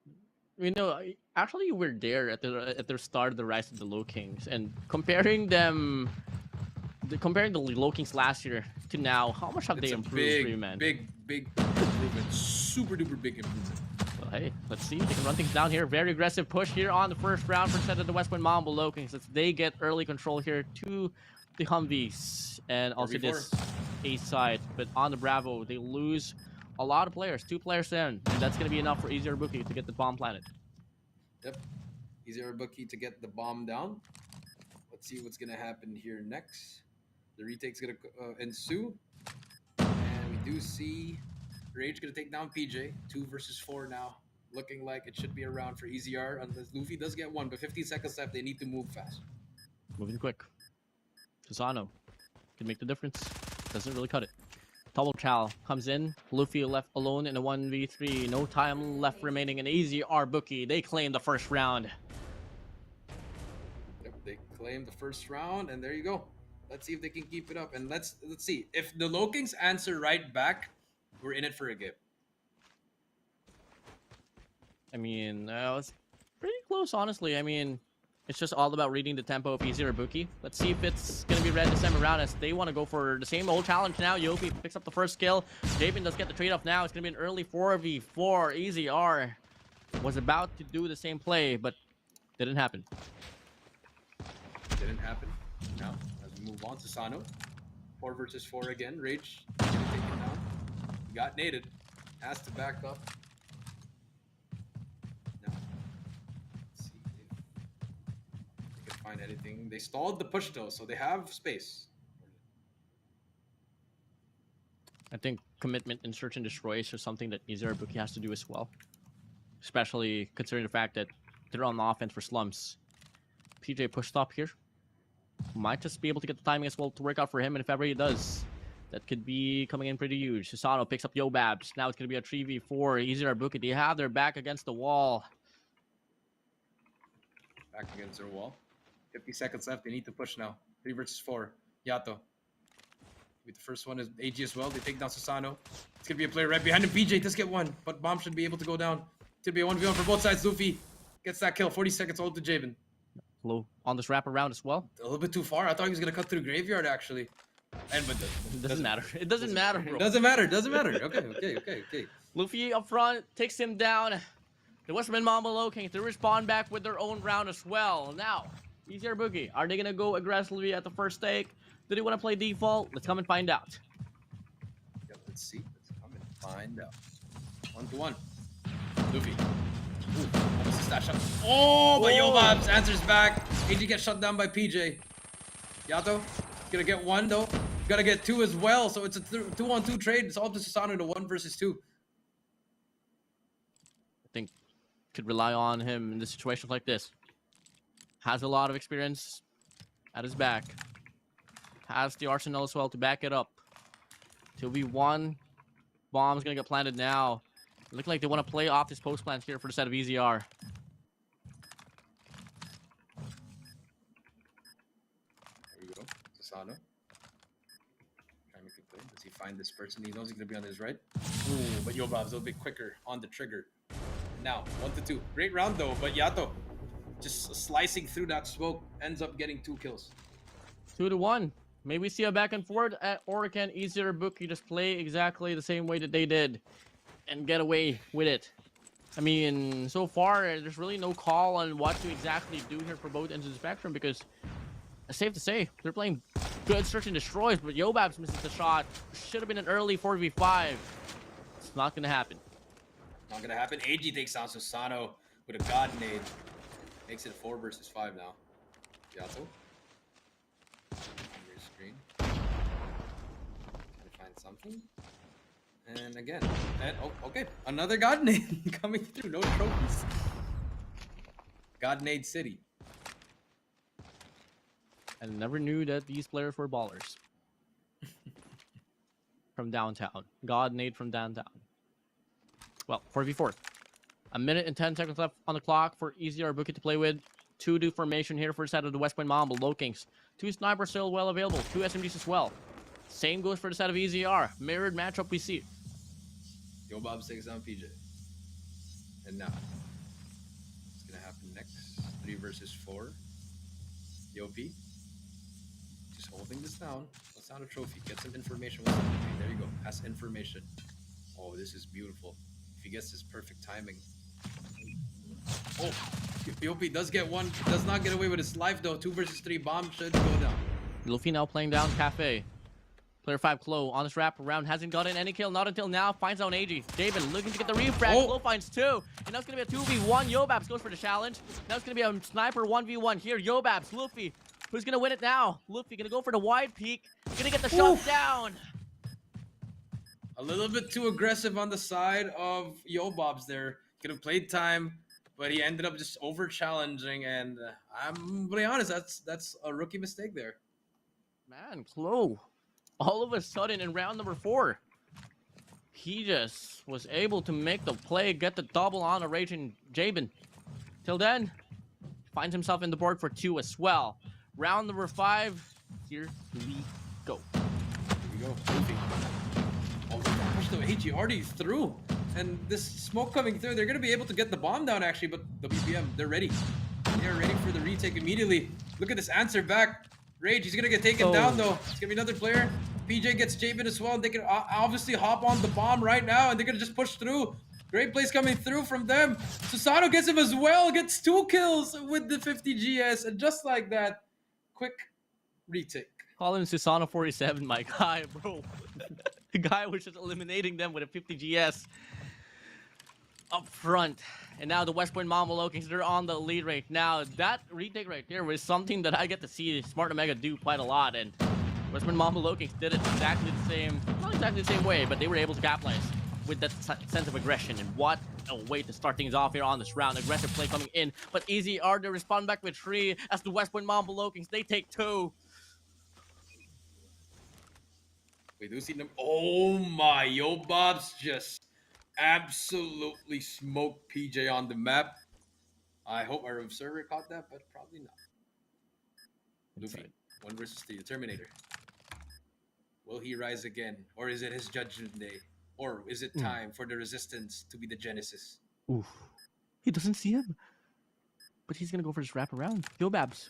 You know, actually, you were there at the start of the rise of the Lokings, and comparing the Lokings last year to now, how much have they improved for you, man? Big improvement. Super duper big improvement. Well, hey, let's see. They can run things down here. Very aggressive push here on the first round for set of the Westman Mamba Lokings. As they get early control here to the Humvees and also this A side. But on the Bravo, they lose a lot of players. 2 players then. And that's going to be enough for EZR Bookie to get the bomb planted. Yep. EZR Bookie to get the bomb down. Let's see what's going to happen here next. The retake's going to ensue. And we do see Rage going to take down PJ. 2 versus 4 now. Looking like it should be a round for EZR. Unless Luffy does get 1, but 15 seconds left. They need to move fast. Moving quick. Susano can make the difference. Doesn't really cut it. Double Chow comes in. Luffy left alone in a 1v3. No time left remaining in EZR Bookie. They claim the first round. Yep, they claim the first round, and there you go. Let's see if they can keep it up. And let's see. If the Lokings answer right back, we're in it for a game. I mean, it's pretty close, honestly. I mean, it's just all about reading the tempo of EZR Bookie. Let's see if it's going to be read this time around as they want to go for the same old challenge now. Yopi picks up the first kill. Jabin does get the trade-off now. It's going to be an early 4v4. EZR was about to do the same play, but didn't happen. Didn't happen. Now, as we move on to Sano. 4 versus 4 again. Rage gonna take it down. He got naded. Has to back up. Now, let's see if they can find anything. They stalled the push though, so they have space. I think commitment in search and destroy is just something that EZR Bookie has to do as well. Especially considering the fact that they're on the offense for Slums. PJ pushed up here. Might just be able to get the timing as well to work out for him, and if ever he does, that could be coming in pretty huge. Susano picks up Yobabs. Now it's going to be a 3v4. EZR Bookie, they have their back against the wall. Back against their wall. 50 seconds left. They need to push now. 3 versus 4. Yato. The first one is AG as well. They take down Susano. It's going to be a player right behind him. PJ does get 1, but Bomb should be able to go down. It's going to be a 1v1 for both sides. Luffy gets that kill. 40 seconds hold to Jabin. Low on this wrap around as well. A little bit too far. I thought he was going to cut through Graveyard actually. But it doesn't matter. It doesn't matter, bro. It doesn't matter. Doesn't matter. Okay. Luffy up front takes him down. The Westman Mamba Lokings to respond back with their own round as well. Now, EZR Bookie, are they going to go aggressively at the first stake? Do they want to play default? Let's come and find out. Yeah, let's see. Let's come and find out. 1-1. Luffy. Ooh, almost a stash shot. Oh, but Yobabs answers back. AG gets shut down by PJ. Yato gonna get 1 though. got to get 2 as well, so it's a 2-on-2 trade. It's all to Susano to 1 versus 2. I think could rely on him in the situations like this. Has a lot of experience at his back. Has the arsenal as well to back it up. 2v1. Bomb's gonna get planted now. Look like they want to play off this post plant here for the set of EZR. There we go. Susano. Trying to make a play. Does he find this person? He knows he's gonna be on his right. Ooh, but Yobab's a little bit quicker on the trigger. Now, 1-2. Great round though, but Yato just slicing through that smoke ends up getting 2 kills. 2-1. Maybe we see a back and forth, or can EZR Booky just play exactly the same way that they did and get away with it? I mean, so far, there's really no call on what to exactly do here for both ends of the spectrum, because it's safe to say they're playing good search and destroys, but Yobab's misses the shot. Should have been an early 4v5. It's not going to happen. Not gonna happen. AG takes down Susano with a God nade. Makes it 4 versus 5 now. Yato. On your screen. Trying to find something. And again. And, oh, okay. Another God nade coming through. No trophies. God nade City. I never knew that these players were ballers. From downtown. God nade from downtown. Well, 4v4. A minute and 10 seconds left on the clock for EZR Booky to play with. 2-2 formation here for the side of the West Point Mamba LowKings. 2 snipers still well available. 2 SMGs as well. Same goes for the side of EZR. Mirrored matchup we see. Yobab takes down PJ. And now. What's gonna happen next? 3 versus 4. Yop. Just holding this down. Let's down a trophy. Get some information. Okay, there you go. Has information. Oh, this is beautiful. If he gets his perfect timing. Oh, Yop does get 1. Does not get away with his life though. 2 versus 3. Bomb should go down. Luffy now playing down Cafe. Player 5 Klo on this wrap around. Hasn't gotten any kill. Not until now. Finds down AG. David looking to get the refrag. Oh. Klo finds 2. And now it's going to be a 2v1. Yobabs goes for the challenge. Now it's going to be a sniper 1v1 here. Yobabs, Luffy. Who's going to win it now? Luffy going to go for the wide peak. Going to get the shot down. A little bit too aggressive on the side of Yobabs there. Could have played time, but he ended up just over challenging. And I'm gonna be honest, that's a rookie mistake there. Man, Klo. All of a sudden in round number 4, he just was able to make the play, get the double on a raging Jabin. Till then, finds himself in the board for 2 as well. Round number 5, here we go. Here we go. Luffy. Oh, gosh, the AG already through. And this smoke coming through, they're going to be able to get the bomb down actually, but the WPM, they're ready. They're ready for the retake immediately. Look at this answer back. Rage, he's going to get taken down though. It's going to be another player. PJ gets Jabin as well. And they can obviously hop on the bomb right now, and they're going to just push through. Great plays coming through from them. Susano gets him as well, gets 2 kills with the 50 GS. And just like that, quick retake. Call him Susano 47, my guy, bro. The guy was just eliminating them with a 50 GS up front. And now the West Point Mamba LowKings, they're on the lead right now. That retake right there was something that I get to see Smart Omega do quite a lot. And West Point Mamba LowKings did it exactly the same, not exactly the same way, but they were able to capitalize with that sense of aggression. And what a way to start things off here on this round. Aggressive play coming in, but EZR, they respond back with 3 as the West Point Mamba LowKings, they take 2. We do see them. Oh my, Yobabs just absolutely smoked PJ on the map. I hope our observer caught that, but probably not. Luffy, 1 versus 3, the Terminator. Will he rise again? Or is it his judgment day? Or is it time for the Resistance to be the Genesis? Oof. He doesn't see him. But he's going to go for his wraparound. Yobabs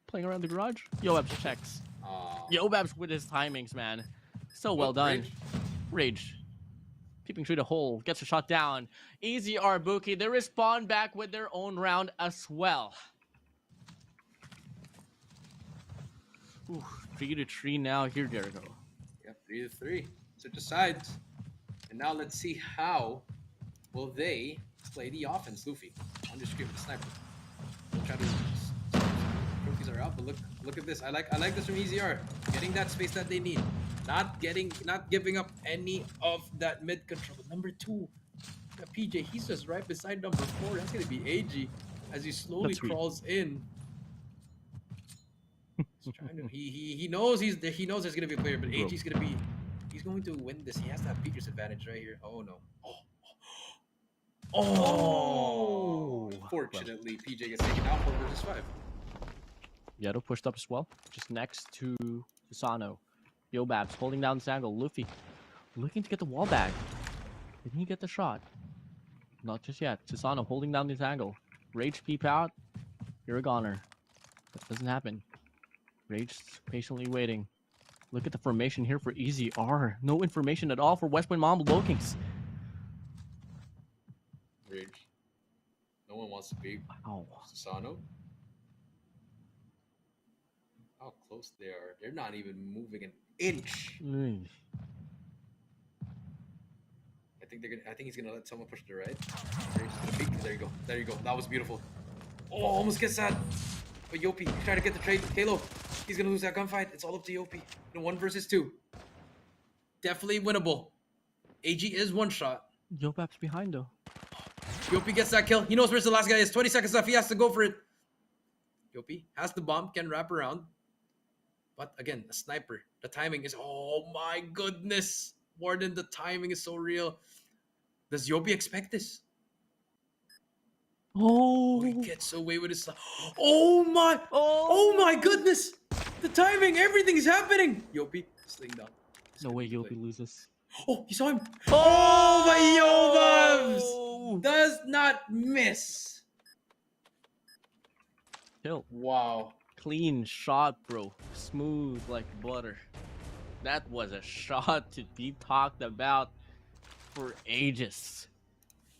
playing around the garage. Yobabs checks. Yobabs with his timings, man. So well done. Rage. Peeping through the hole. Gets a shot down. EZR Booky. They respond back with their own round as well. 3-3 now here, Jericho. Yep, 3-3. So it decides. And now let's see how will they play the offense, Luffy. On the screen with the sniper. They'll try to Luffy's are out, but look at this. I like this from EZR. Getting that space that they need. Not giving up any of that mid control. But number 2, PJ, he's just right beside number 4. That's gonna be AG as he slowly crawls in. He's trying to, he knows there's gonna be a player, but AG's gonna be, he's going to win this. He has that Peter's advantage right here. Oh no. Oh. Fortunately, PJ gets taken out 4 versus 5. Yeto pushed up as well, just next to Susano. Yobabs holding down this angle. Luffy looking to get the wall back. Did he get the shot? Not just yet. Susano holding down this angle. Rage peep out. You're a goner. That doesn't happen. Rage patiently waiting. Look at the formation here for EZR. No information at all for West Point Mamba Low-Kings. Rage. No one wants to be Susano. How close they are. They're not even moving an inch. I think he's gonna let someone push to the right. There you go. There you go. That was beautiful. Oh, almost gets that. But Yopi trying to get the trade. Halo. He's gonna lose that gunfight. It's all up to Yopi. In 1 versus 2. Definitely winnable. AG is 1 shot. Yobab's behind though. Yopi gets that kill. He knows where's the last guy is. 20 seconds left. He has to go for it. Yopi has the bomb. Can wrap around. But again, a sniper. The timing is... Oh my goodness. WardeN, the timing is so real. Does Yopi expect this? Oh, he gets away with his... Oh my goodness. The timing. Everything's happening. Yopi, sling down. No way Yopi loses. Oh, you saw him. Oh, my Yobabs does not miss. Kill. Wow. Clean shot, bro. Smooth like butter. That was a shot to be talked about for ages.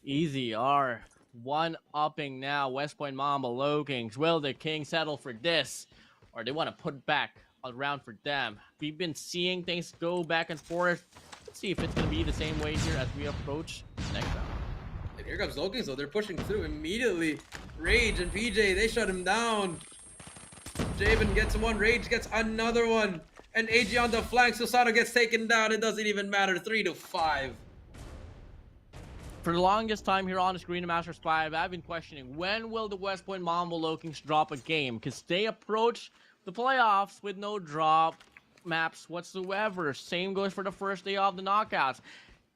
EZR one-upping now West Point Mamba Low-Kings. Will the King settle for this? Or they want to put back a round for them? We've been seeing things go back and forth. Let's see if it's going to be the same way here as we approach next round. And here comes Low-Kings, though. They're pushing through immediately. Rage and PJ, they shut him down. Javen gets 1. Rage gets another one. And AG on the flank. Susano gets taken down. It doesn't even matter. 3-5. For the longest time here on this GARENA Masters 5, I've been questioning when will the West Point Mamba Low-Kings drop a game? Because they approach the playoffs with no drop maps whatsoever. Same goes for the first day of the knockouts.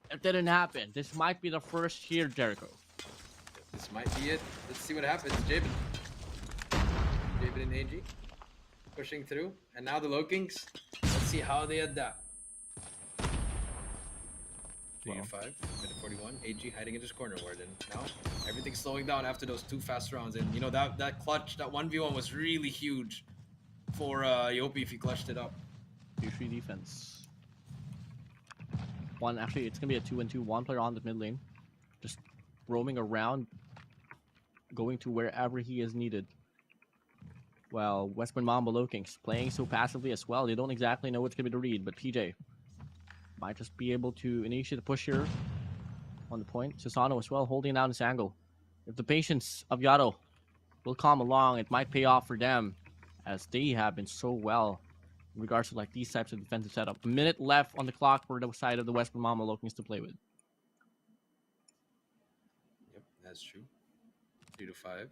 It didn't happen. This might be the first here, Jericho. This might be it. Let's see what happens. Javen and AG pushing through. And now the Low-Kings. Let's see how they adapt. 3-5, minute 41. AG hiding in his corner, WardeN. Now everything's slowing down after those 2 fast rounds. And you know, that clutch, that 1v1 was really huge for Yopi if he clutched it up. 3-3 defense. Actually, it's gonna be a 2-2. 1 player on the mid lane, just roaming around, going to wherever he is needed. Well, West Point Mamba Low-Kings playing so passively as well. They don't exactly know what's gonna be the read, but PJ might just be able to initiate the push here on the point. Susano as well holding down this angle. If the patience of Yato will come along, it might pay off for them, as they have been so well in regards to like these types of defensive setup. A minute left on the clock for the side of the West Point Mamba Low-Kings to play with. Yep, that's true. 3-5.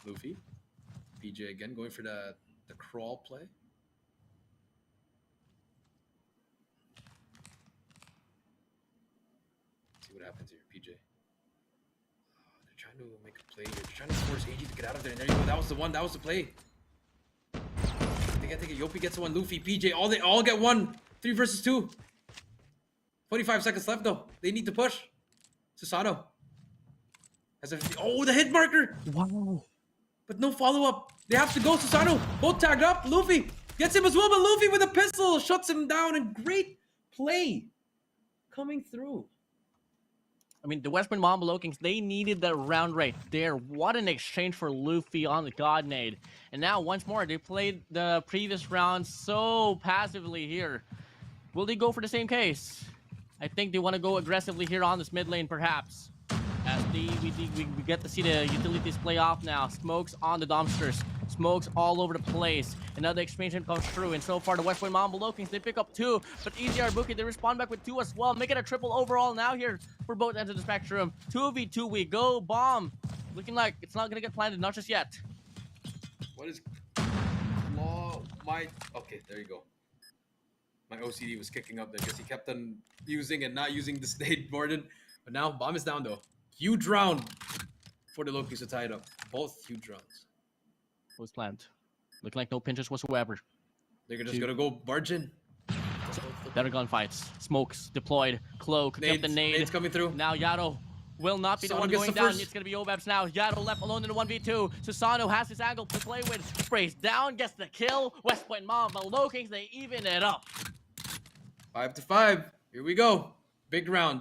Luffy. PJ again going for the crawl play. See what happens here, PJ. They're trying to make a play here. They're trying to force AG to get out of there. And there you go. That was the one. That was the play. They gotta take it. Yopi gets 1. Luffy, PJ, they all get 1. 3 versus 2. 25 seconds left though. They need to push. Susano. Oh, the hit marker. Wow. But no follow-up. They have to go. Susano both tagged up. Luffy gets him as well, but Luffy with a pistol shuts him down. And great play coming through. I mean, the West Point Mamba Low-Kings, they needed that round right there. What an exchange for Luffy on the God Nade. And now, once more, they played the previous round so passively here. Will they go for the same case? I think they want to go aggressively here on this mid lane, perhaps. As we get to see the utilities play off now. Smokes on the dumpsters. Smokes all over the place. Another exchange comes through. And so far, the West Point Mamba Lokings, they pick up 2. But EZR Booky, they respond back with 2 as well. Make it a triple overall now here for both ends of the spectrum. 2v2 we go. Bomb. Looking like it's not going to get planted. Not just yet. What is... Okay, there you go. My OCD was kicking up there because he kept on using and not using the state WardeN. But now, bomb is down though. Huge round for the Lokis to tie it up. Both huge rounds. Was planned. Looking like no pinches whatsoever. They're just gonna go barge in. Better gunfights. Smokes deployed. Cloak. Kept the nade. Nades coming through. Now Yato will not be the one going down. It's gonna be Obabs now. Yato left alone in the 1v2. Susano has his angle to play with. Sprays down, gets the kill. West Point Mamba Lokings, they even it up. 5-5. Here we go. Big round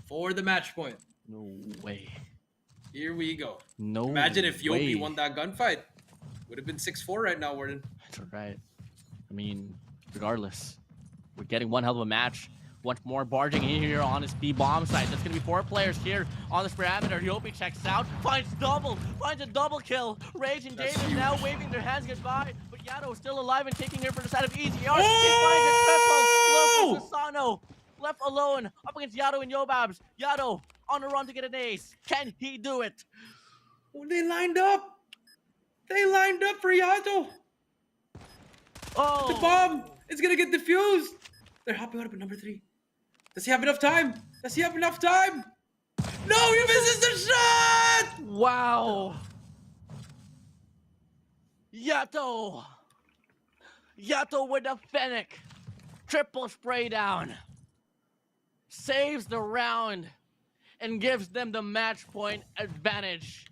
for the match point. No way. Here we go. No. Imagine if Yopi way. won that gunfight. Would have been 6-4 right now, WardeN. That's alright. I mean, regardless, we're getting one hell of a match. Once more barging in here on his B bomb site. That's gonna be 4 players here on this parameter. Yopi checks out, finds a double kill. Rage and David now waving their hands goodbye. But Yato is still alive and taking here for the side of EZR. He finds a triple. Look, Susano left alone up against Yato and Yobabs. Yato on the run to get an ace. Can he do it? Oh, they lined up. They lined up for Yato. Oh, The bomb is gonna get defused. They're hopping out of number 3. Does he have enough time? Does he have enough time? No, he misses the shot! wow. Yato with a Fennec. Triple spray down. Saves the round and gives them the match point advantage.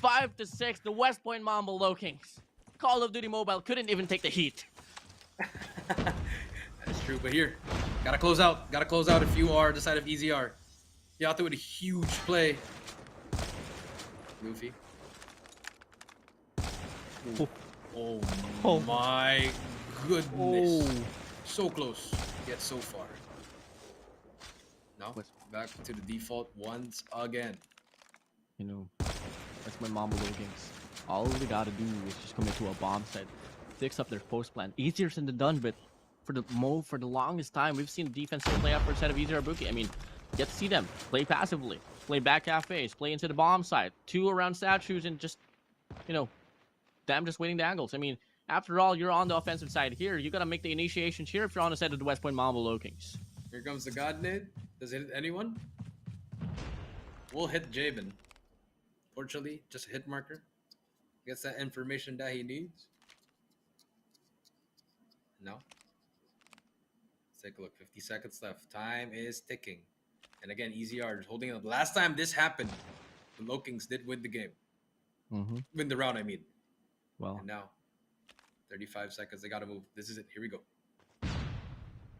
5-6, the West Point Mamba Lokings. Call of Duty Mobile couldn't even take the heat. That's true, but here, gotta close out if you are the side of EZR. Yato with a huge play. Goofy. Oh my goodness. So close, yet so far. Now, back to the default once again. You know, that's my Mamba Lokings. All we gotta do is just commit to a bomb site, fix up their post plan. Easier said than done, but for the longest time, we've seen the defense play up for a set of EZR Booky. I mean, get to see them play passively, play back cafes, play into the bomb site, 2 around statues, and just, you know, them just waiting the angles. I mean, after all, you're on the offensive side here. You gotta make the initiations here if you're on the side of the West Point Mamba Lokings. Here comes the God Nade. Does it hit anyone? We'll hit Jabin. Fortunately, just a hit marker. Gets that information that he needs. No. Let's take a look. 50 seconds left. Time is ticking. And again, EZR is holding up. Last time this happened, the Lokings did win the game. Win the round, I mean. Well, And now, 35 seconds. They gotta move. This is it. Here we go.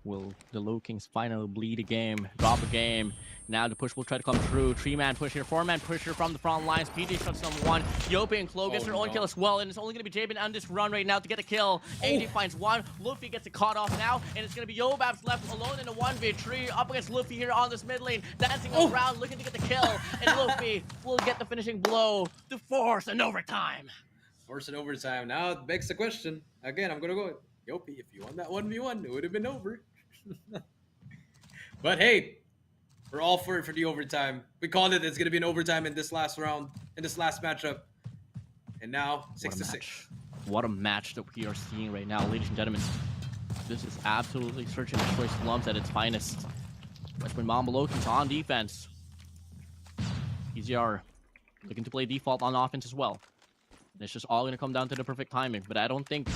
will the Lokings finally bleed a game, drop a game? Now the push will try to come through. 3-man push here, 4-man push here from the front lines. PJ shuts them 1. Yopi and Klo gets their own kill as well, and it's only going to be Jabin on this run right now to get a kill. AD finds 1. Luffy gets it caught off now, and it's going to be Yobabs left alone in a 1v3 up against Luffy here on this mid lane, dancing around, looking to get the kill, and Luffy will get the finishing blow to force an overtime. Force an overtime. Now it begs the question. Again, I'm going to go, Yopi, if you won that 1v1, it would have been over. But hey, we're all for it for the overtime. We called it. It's going to be an overtime in this last round, in this last matchup. And now, 6-6. What a match that we are seeing right now, ladies and gentlemen. This is absolutely search and destroy slums at its finest. West Point Mamba Lokings on defense. EZR looking to play default on offense as well. And it's just all going to come down to the perfect timing. But I don't think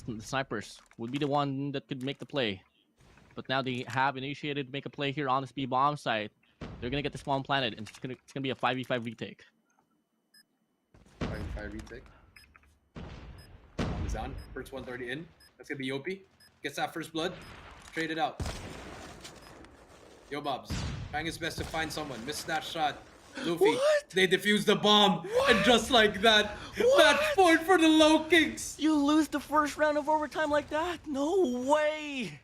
the snipers would be the one that could make the play. But now they have initiated to make a play here on the speed bomb site. They're going to get the spawn planet, and it's going to be a 5v5 retake. 5v5 retake. Bomb is on. First 130 in. That's going to be Yopi. Gets that first blood. Trade it out. Yobabs trying his best to find someone. Missed that shot. Luffy. They defuse the bomb. And just like that, match point for the Lokings. You lose the first round of overtime like that? No way!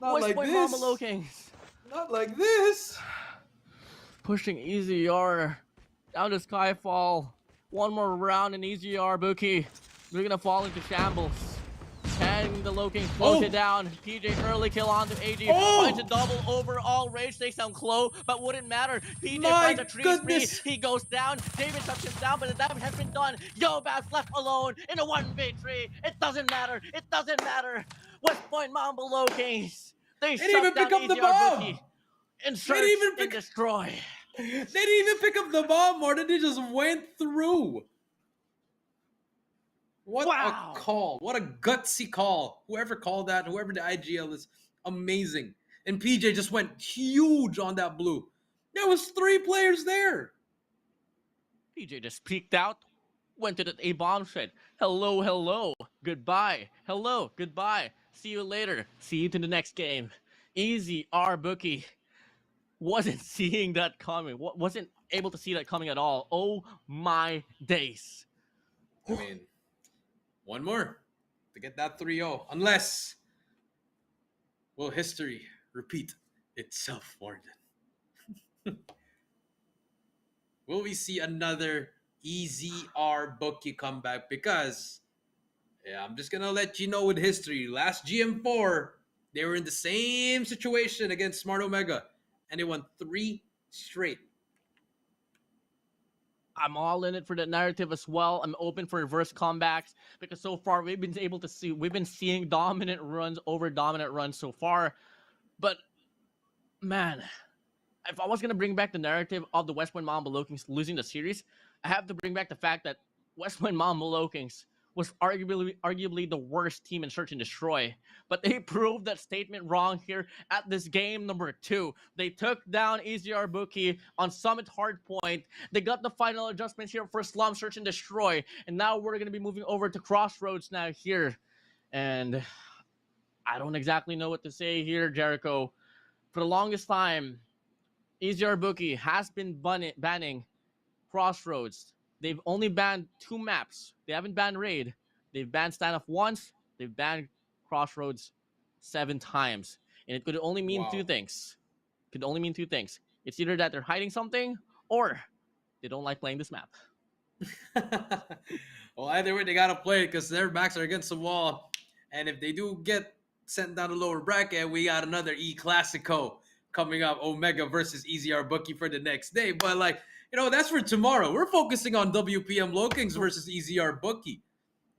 Not West like Point this. Mamba Lokings. Not like this. pushing EZR down to Skyfall. One more round in EZR Bookie. They're gonna fall into shambles. And the Lokings close it down. PJ early kill onto AG. Finds a double overall. Rage takes down Clo, but wouldn't matter. PJ finds a tree spree. He goes down. David touches him down, but the damage has been done. Yobab's left alone in a 1v3. It doesn't matter. It doesn't matter. West Point Mambo Lokings. They shut even down pick up the EZR bomb. Bookie. And search and destroy. They didn't even pick up the bomb, Martin. They just went through. What a call. What a gutsy call. Whoever called that, whoever the IGL is, amazing. And PJ just went huge on that blue. There was 3 players there. PJ just peeked out, went to the A bomb shed. Hello, hello, goodbye. Hello, goodbye. See you later. See you to the next game. EZR Bookie wasn't seeing that coming. Wasn't able to see that coming at all. Oh my days. I mean, one more to get that 3-0. Unless, will history repeat itself, WardeN? Will we see another EZR Bookie comeback? Because, yeah, I'm just going to let you know with history. Last GM4, they were in the same situation against Smart Omega. And they won 3 straight. I'm all in it for the narrative as well. I'm open for reverse comebacks because so far we've been seeing dominant runs over dominant runs so far. But man, if I was gonna bring back the narrative of the West Point Mambo Lokings losing the series, I have to bring back the fact that West Point Mambo Lokings was arguably the worst team in Search and Destroy. But they proved that statement wrong here at this game number 2. They took down EZR Bookie on Summit Hardpoint. They got the final adjustments here for Slum Search and Destroy. And now we're going to be moving over to Crossroads now here. And I don't exactly know what to say here, Jericho. For the longest time, EZR Bookie has been banning Crossroads. They've only banned 2 maps. They haven't banned Raid. They've banned Standoff once. They've banned Crossroads 7 times. And it could only mean 2 things. It could only mean 2 things. It's either that they're hiding something or they don't like playing this map. Well, either way, they got to play it because their backs are against the wall. And if they do get sent down the lower bracket, we got another E Clasico coming up. Omega versus EZR Bookie for the next day. But like, you know, that's for tomorrow. We're focusing on WPM Lokings versus EZR Bookie.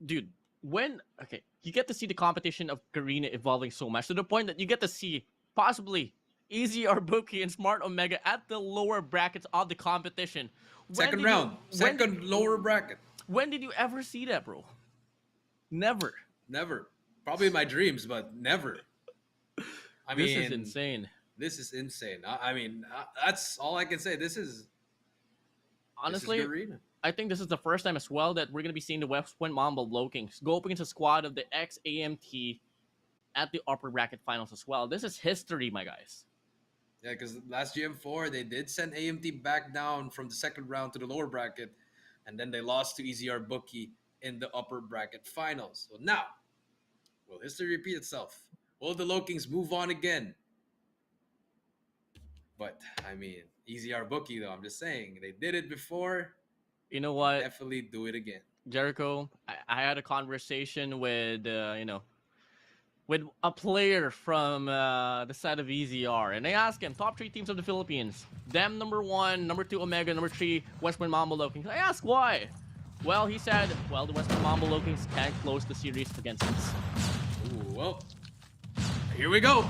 Dude, you get to see the competition of Garena evolving so much to the point that you get to see possibly EZR Bookie and Smart Omega at the lower brackets of the competition. Second lower bracket. When did you ever see that, bro? Never. Probably in my dreams, but never. This is insane. This is insane. I mean, that's all I can say. Honestly, I think this is the first time as well that we're going to be seeing the West Point Mambo Lokings go up against a squad of the ex-AMT at the upper bracket finals as well. This is history, my guys. Yeah, because last GM4, they did send AMT back down from the second round to the lower bracket, and then they lost to EZR Bookie in the upper bracket finals. So now, will history repeat itself? Will the Lokings move on again? But, I mean, EZR Bookie, though, I'm just saying, they did it before. You know what? Definitely do it again. Jericho, I had a conversation with, with a player from the side of EZR, and I asked him, top 3 teams of the Philippines. Them, number 1, number 2, Omega, number 3, West Point Mambo Lokings. I asked why. Well, he said, well, the West Point Mambo Lokings can't close the series against us. Ooh, well, here we go.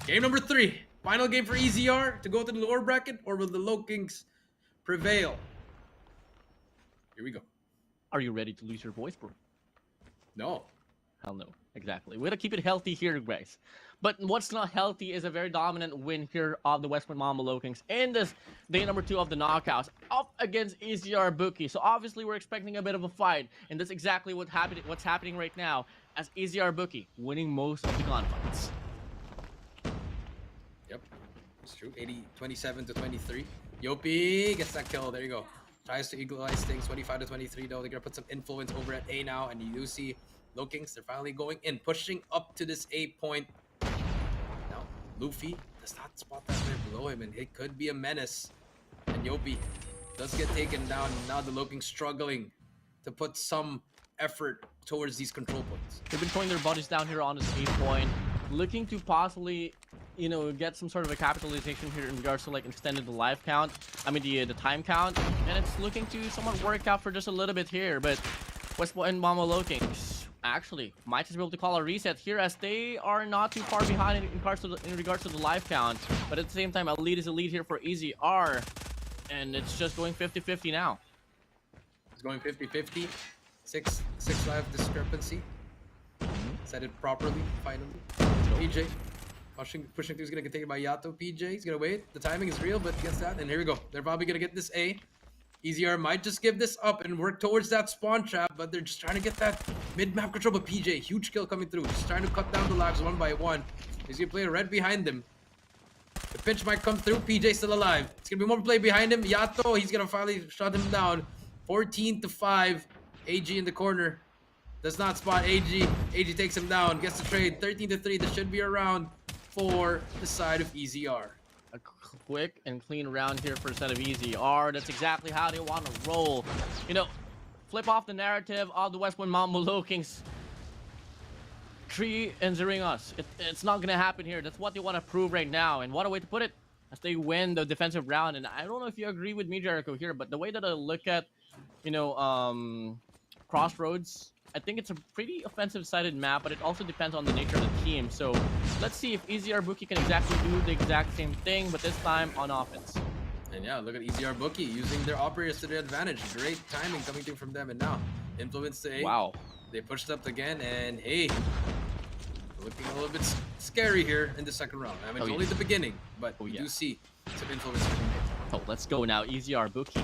Game number 3. Final game for EZR to go to the lower bracket, or will the Lokings prevail? Here we go. Are you ready to lose your voice, bro? No. Hell no. Exactly. We gotta keep it healthy here, guys. But what's not healthy is a very dominant win here of the West Point Mambo Lokings in this day number 2 of the knockouts up against EZR Bookie. So obviously we're expecting a bit of a fight, and that's exactly what's happening right now as EZR Bookie winning most of the gunfights. Yep, it's true. 27 to 23. Yopi gets that kill. There you go. Tries to equalize things. 25 to 23 though. They're gonna put some influence over at A now, and you do see Lokings. They're finally going in, pushing up to this A point. Now Luffy does not spot that player below him, and it could be a menace And Yopi does get taken down. Now the Lokings struggling to put some effort towards these control points. They've been throwing their bodies down here on this 8 point, looking to possibly, you know, get some sort of a capitalization here in regards to like extended the life count. I mean the time count, and it's looking to somewhat work out for just a little bit here. But West Point and Mama Lokings actually might just be able to call a reset here, as they are not too far behind in regards to the life count. But at the same time, a lead is a lead here for EZR, and it's just going 50-50 now. It's going 50-50. Six life discrepancy. Set it properly, finally. PJ pushing through, is gonna get taken by Yato. PJ, he's gonna wait. The timing is real, but gets that. And here we go. They're probably gonna get this A. EZR might just give this up and work towards that spawn trap, but they're just trying to get that mid-map control. But PJ, huge kill coming through. Just trying to cut down the lives one by one. He's gonna play red behind him. The pinch might come through. PJ still alive. It's gonna be more play behind him. Yato, he's gonna finally shut him down. 14-5. AG in the corner. Does not spot AG. AG takes him down. Gets the trade. 13-3. This should be a round for the side of EZR. A quick and clean round here for a set of EZR. That's exactly how they want to roll. You know, flip off the narrative of the West Point Mama Lokings 3-0ing us. It's not gonna happen here. That's what they want to prove right now. And what a way to put it, as they win the defensive round. And I don't know if you agree with me, Jericho, here, but the way that I look at, you know, Crossroads, I think it's a pretty offensive-sided map, but it also depends on the nature of the team. So let's see if EZR Booky can exactly do the exact same thing, but this time on offense. And yeah, look at EZR Booky using their operators to their advantage. Great timing coming through from them. And now, influence to A. Wow. They pushed up again, and hey, looking a little bit scary here in the second round. I mean, it's only the beginning, but we do see some influence. Oh, let's go now. EZR Booky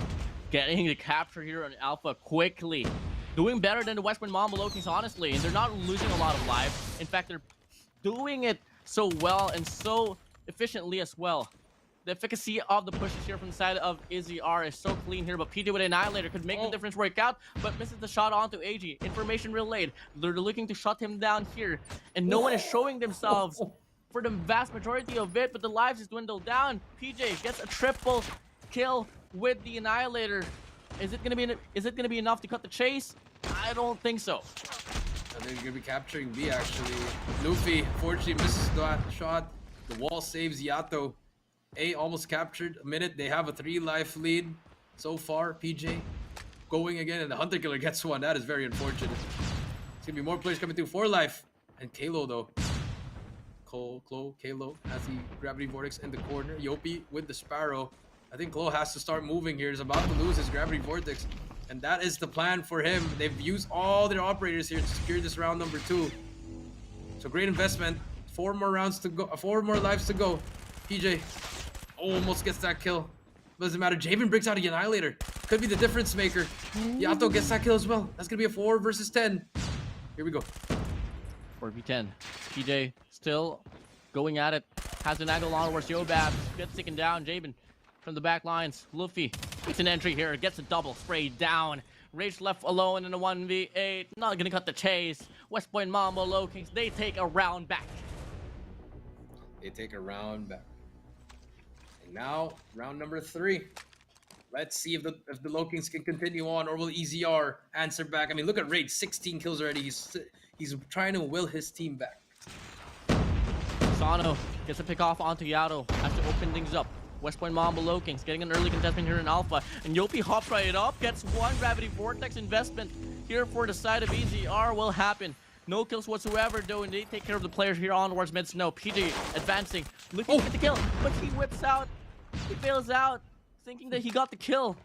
getting the capture here on Alpha quickly. Doing better than the West Point Mama Lokings, honestly, and they're not losing a lot of life. In fact, they're doing it so well and so efficiently as well. The efficacy of the pushes here from the side of EZR is so clean here, but PD with Annihilator could make the difference work out, but misses the shot onto AG. Information relayed. They're looking to shut him down here, and no one is showing themselves for the vast majority of it, but the lives is dwindled down. PJ gets a triple kill with the Annihilator. Is it gonna be enough to cut the chase? I don't think so. I think they're gonna be capturing B actually. Luffy fortunately misses that shot. The wall saves Yato. A almost captured. A minute. They have a 3-life lead so far. PJ going again, and the Hunter Killer gets one. That is very unfortunate. It's gonna be more players coming through. 4-life. And Kalo though. Kalo has the Gravity Vortex in the corner. Yopi with the Sparrow. I think Klo has to start moving here. He's about to lose his Gravity Vortex. And that is the plan for him. They've used all their operators here to secure this round number 2. So great investment. 4 more rounds to go. 4 more lives to go. PJ almost gets that kill. Doesn't matter. Javen brings out a Annihilator. Could be the difference maker. Yato gets that kill as well. That's going to be a 4 versus 10. Here we go. 4v10. PJ still going at it. Has an angle on towards Yobab. Gets taken down. Javen from the back lines. Luffy gets an entry here. Gets a double spray down. Rage left alone in a 1v8. Not gonna cut the chase. West Point Mama Lokings, they take a round back. They take a round back. And now, round number 3. Let's see if the Lokings can continue on, or will EZR answer back. I mean, look at Rage, 16 kills already. He's trying to will his team back. Sano gets a pick off onto Yato. Has to open things up. West Point Mama Lokings getting an early contestment here in Alpha. And Yopi hops right up, gets 1 Gravity Vortex investment here for the side of EZR. Will happen. No kills whatsoever though, and they take care of the players here onwards mid snow. PJ advancing, looking to get the kill, but he whips out. He fails out, thinking that he got the kill.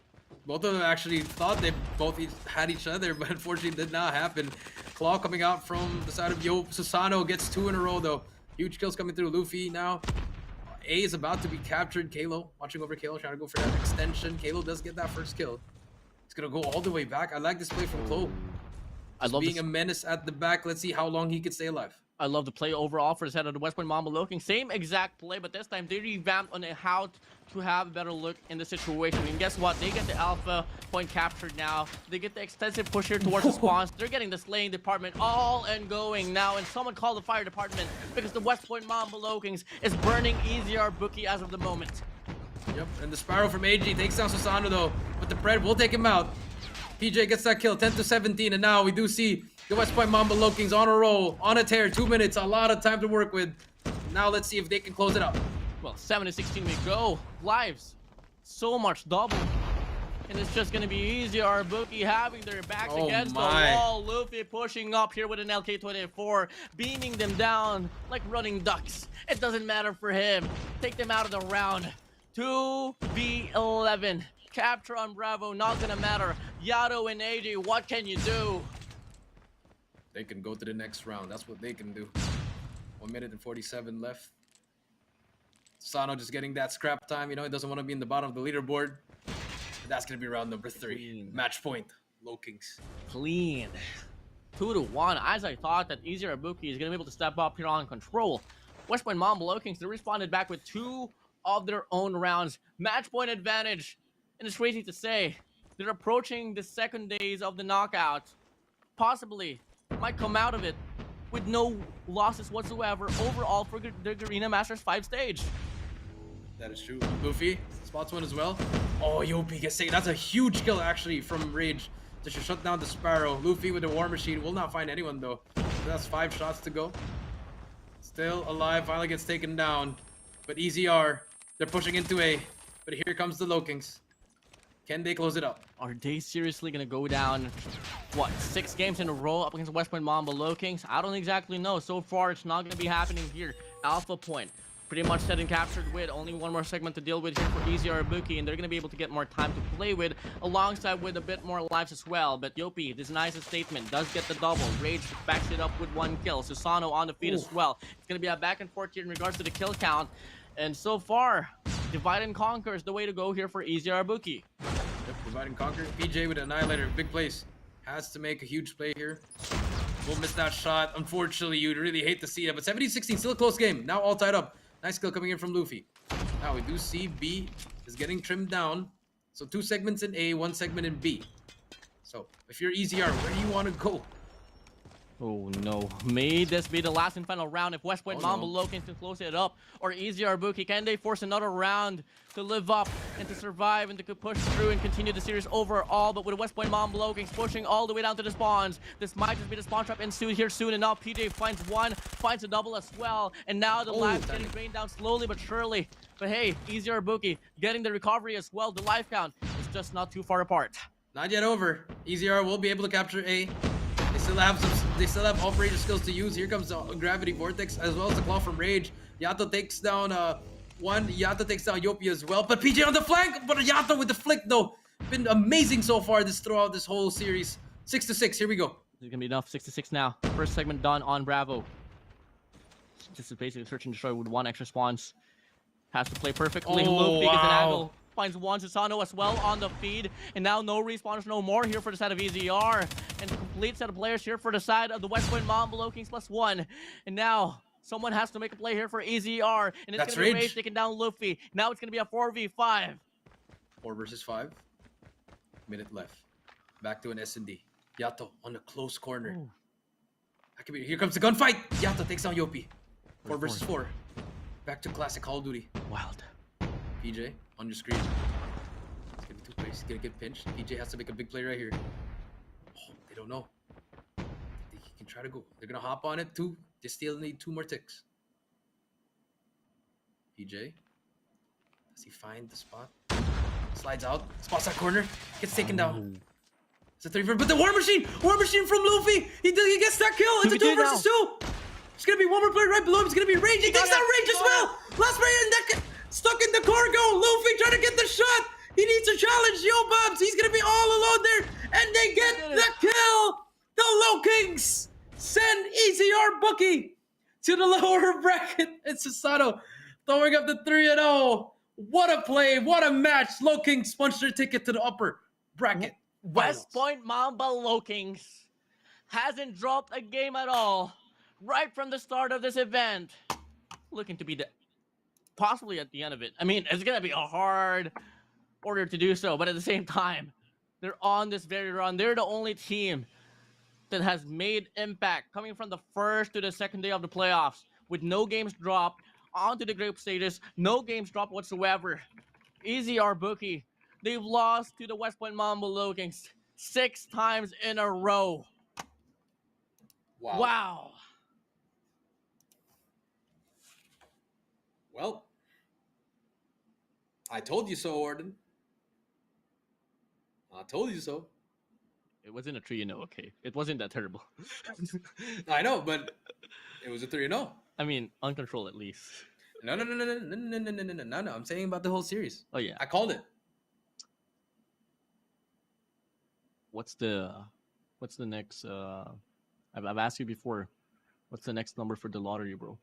Both of them actually thought they both had each other, but unfortunately did not happen. Claw coming out from the side of Yo. Susano gets 2 in a row though. Huge kills coming through. Luffy now. A is about to be captured. Kalo watching over Kalo, trying to go for that extension. Kalo does get that first kill. He's gonna go all the way back. I like this play from Klo. I love being a menace at the back. Let's see how long he can stay alive. I love the play overall for the set of the West Point Mama Lokings. Same exact play, but this time they revamped on how to have a better look in the situation. And guess what? They get the alpha point captured now. They get the extensive push here towards the spawns. They're getting the slaying department all and going now. And someone call the fire department because the West Point Mama Lokings is burning EZR Booky as of the moment. Yep, and the Sparrow from AG takes down Susano though, but the Pred will take him out. PJ gets that kill, 10-17, and now we do see the West Point Mamba Lokings on a roll, on a tear, 2 minutes, a lot of time to work with. Now let's see if they can close it up. Well, 7-16 we go. Lives, so much double. And it's just going to be EZR Booky having their backs against the wall. Luffy pushing up here with an LK-24, beaming them down like running ducks. It doesn't matter for him. Take them out of the round. 2v11. Capture on Bravo, not going to matter. Yato and AJ, what can you do? They can go to the next round. That's what they can do. 1 minute and 47 left. Sano just getting that scrap time. You know, he doesn't want to be in the bottom of the leaderboard. But that's going to be round number 3. Clean. Match point. Lokings. Clean. 2-1. As I thought that EZR Booky is going to be able to step up here on control. West Point Mamba Lokings, they responded back with 2 of their own rounds. Match point advantage. And it's crazy to say, they're approaching the second days of the knockout. Possibly might come out of it with no losses whatsoever overall for the GARENA Masters 5 stage. That is true. Luffy spots one as well. Oh, Yopi gets taken. That's a huge kill actually from Rage to shut down the Sparrow. Luffy with the War Machine will not find anyone though. That's 5 shots to go. Still alive, finally gets taken down. But EZR, they're pushing into A. But here comes the Lokings. Can they close it up? Are they seriously going to go down, what, 6 games in a row up against West Point Mamba Lokings? I don't exactly know. So far, it's not going to be happening here. Alpha Point, pretty much set and captured with only one more segment to deal with here for EZR Booky, and they're going to be able to get more time to play with, alongside with a bit more lives as well. But Yopi, this nice statement, does get the double. Rage backs it up with 1 kill. Susano on the feed as well. It's going to be a back and forth here in regards to the kill count. And so far, divide and conquer is the way to go here for EZR Booky. Yep, divide and conquer. PJ with an Annihilator, big place. Has to make a huge play here. Will miss that shot. Unfortunately, you'd really hate to see it. But 70-16, still a close game. Now all tied up. Nice kill coming in from Luffy. Now we do see B is getting trimmed down. So 2 segments in A, 1 segment in B. So if you're EZR, where do you want to go? Oh no, may this be the last and final round if West Point Mamba no. Lokings can close it up, or EZR Booky, can they force another round to live up and to survive and to push through and continue the series overall? But with West Point Mamba Lokings pushing all the way down to the spawns, this might just be the spawn trap ensued here soon enough. PJ finds 1, finds a double as well, and now the lives getting drained down slowly but surely. But hey, EZR Booky getting the recovery as well. The life count is just not too far apart. Not yet over. EZR will be able to capture A. They still have operator skills to use. Here comes the Gravity Vortex as well as the Claw from Rage. Yato takes down one. Yato takes down Yopi as well. But PJ on the flank. But Yato with the flick though. Been amazing so far throughout this whole series. 6-6. Here we go. This is gonna be enough. 6-6 now. First segment done on Bravo. This is basically search and destroy with 1 extra spawns. Has to play perfectly. Luffy gets an angle. Finds 1 Susano as well on the feed. And now no respawners no more here for the side of EZR. And a complete set of players here for the side of the West Point Mamba Lokings +1. And now someone has to make a play here for EZR. And it's going to be Rage taking down Luffy. Now it's going to be a 4v5. 4 versus 5. Minute left. Back to an S&D. Yato on the close corner. Here comes the gunfight. Yato takes down Yopi. 4 versus 4. Back to classic Call of Duty. Wild. PJ on your screen. It's gonna be 2 plays. He's gonna get pinched. PJ has to make a big play right here. Oh, they don't know. He can try to go. They're gonna hop on it too. They still need 2 more ticks. PJ. Does he find the spot? Slides out. Spots that corner. Gets taken down. It's a 3-4. But the War Machine! War Machine from Luffy! He gets that kill! It's a 2 versus 2! There's gonna be 1 more player right below him. It's gonna be Rage. He takes down Rage as well! Last player in that stuck in the cargo! Luffy trying to get the shot! He needs a challenge! Yo, Bubs! He's gonna be all alone there! And they get the kill! The Lokings send EZR Booky to the lower bracket. It's Susano throwing up the 3-0. What a play! What a match! Lokings punched their ticket to the upper bracket. West Point Mamba Lokings hasn't dropped a game at all right from the start of this event. Looking to be possibly at the end of it. I mean, it's going to be a hard order to do so, but at the same time, they're on this very run. They're the only team that has made impact coming from the first to the second day of the playoffs with no games dropped onto the group stages, no games dropped whatsoever. EZR Booky, they've lost to the West Point Mamba Lokings 6 times in a row. Wow. Well, I told you so, WardeN. I told you so. It wasn't a 3-0, okay? It wasn't that terrible. I know, but it was a 3-0. I mean, uncontrolled at least. No. I'm saying about the whole series. Oh yeah. I called it. What's the next? I've asked you before. What's the next number for the lottery, bro?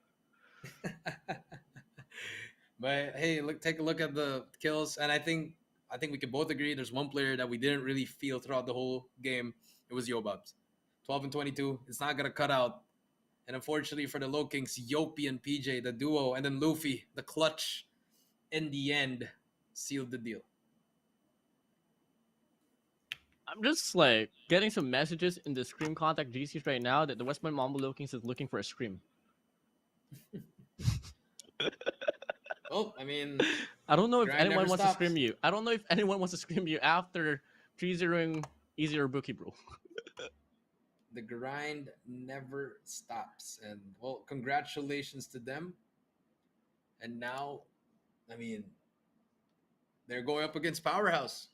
But hey, take a look at the kills, and I think we can both agree there's one player that we didn't really feel throughout the whole game. It was Yobubs. 12 and 22. It's not gonna cut out. And unfortunately for the Low Kings, Yopi and PJ, the duo, and then Luffy, the clutch, in the end, sealed the deal. I'm just like getting some messages in the Scream contact GCs right now that the West Point Mamba Lokings is looking for a Scream. Well, I mean, I don't know if grind anyone never wants stops. to scream you. I don't know if anyone wants to scream you after 3-0ing EZR Booky, bro. The grind never stops. And, well, congratulations to them. And now, I mean, they're going up against Powerhouse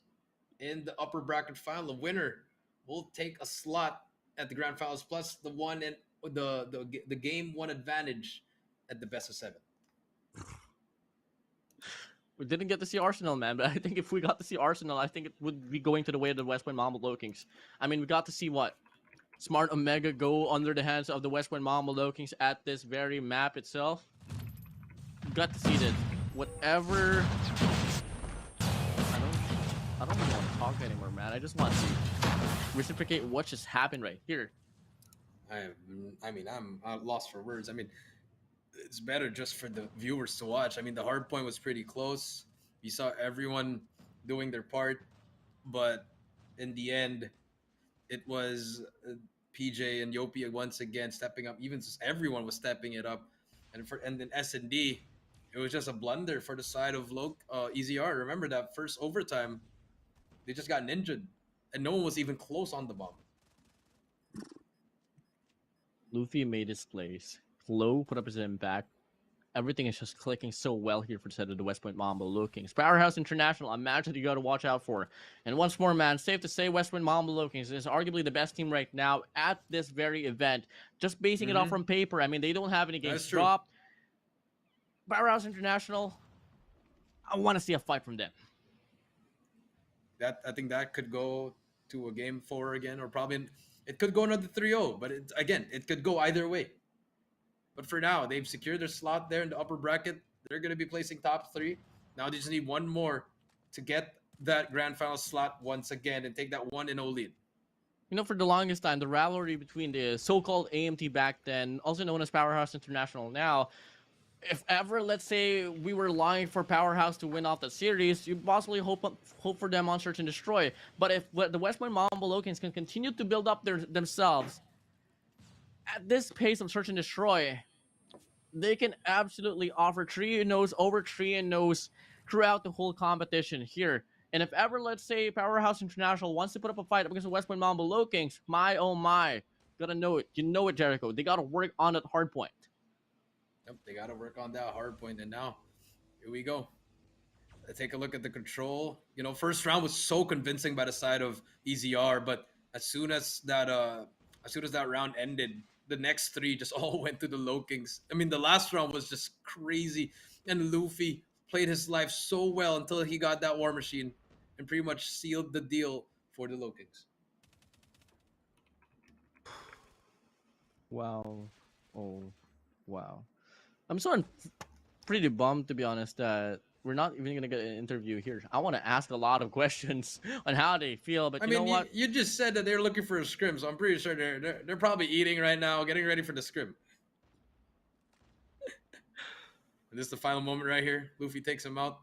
in the upper bracket final. The winner will take a slot at the grand finals plus the one and the game one advantage at the best of 7. We didn't get to see Arsenal, man, but I think if we got to see Arsenal, I think it would be going to the way of the West Point Mamba Lokings. I mean, we got to see what? Smart Omega go under the hands of the West Point Mamba Lokings at this very map itself. We got to see that whatever... I don't even want to talk anymore, man. I just want to reciprocate what just happened right here. I mean, I'm lost for words. I mean, it's better just for the viewers to watch. I mean, the hard point was pretty close. You saw everyone doing their part, but in the end, it was PJ and Yopi once again stepping up. Even everyone was stepping it up, and then S&D, it was just a blunder for the side of EZR. Remember that first overtime, they just got ninja'd, and no one was even close on the bomb. Luffy made his plays. Flo put up his impact. Everything is just clicking so well here for the set of the West Point Mamba Lokings. Powerhouse International, a match that you got to watch out for. And once more, man, safe to say West Point Mamba Lokings is arguably the best team right now at this very event. Just basing it off from paper. I mean, they don't have any games dropped. Powerhouse International, I want to see a fight from them. I think that could go to a game 4 again, or probably it could go another 3-0. But it could go either way. But for now, they've secured their slot there in the upper bracket. They're going to be placing top 3. Now they just need one more to get that grand final slot once again and take that 1-0 lead. You know, for the longest time, the rivalry between the so-called AMT back then, also known as Powerhouse International now, if ever, let's say, we were lying for Powerhouse to win off the series, you possibly hope for them on Search and Destroy. But if the West Point Mamba Lokings can continue to build up themselves at this pace of Search and Destroy, they can absolutely offer 3-0s over 3-0s throughout the whole competition here. And if ever, let's say, Powerhouse International wants to put up a fight against the West Point Mamba Lokings, my oh my, gotta know it. You know it, Jericho. They gotta work on that hard point. Yep, they gotta work on that hard point. And now, here we go. Let's take a look at the control. You know, first round was so convincing by the side of EZR, but as soon as that round ended, the next 3 just all went to the Low Kings. I mean, the last round was just crazy. And Luffy played his life so well until he got that War Machine and pretty much sealed the deal for the Low Kings. Wow. Oh, wow. I'm sort of pretty bummed, to be honest, that we're not even going to get an interview here. I want to ask a lot of questions on how they feel, but you know what? You just said that they're looking for a scrim, so I'm pretty sure they're probably eating right now, getting ready for the scrim. And this is the final moment right here. Luffy takes him out.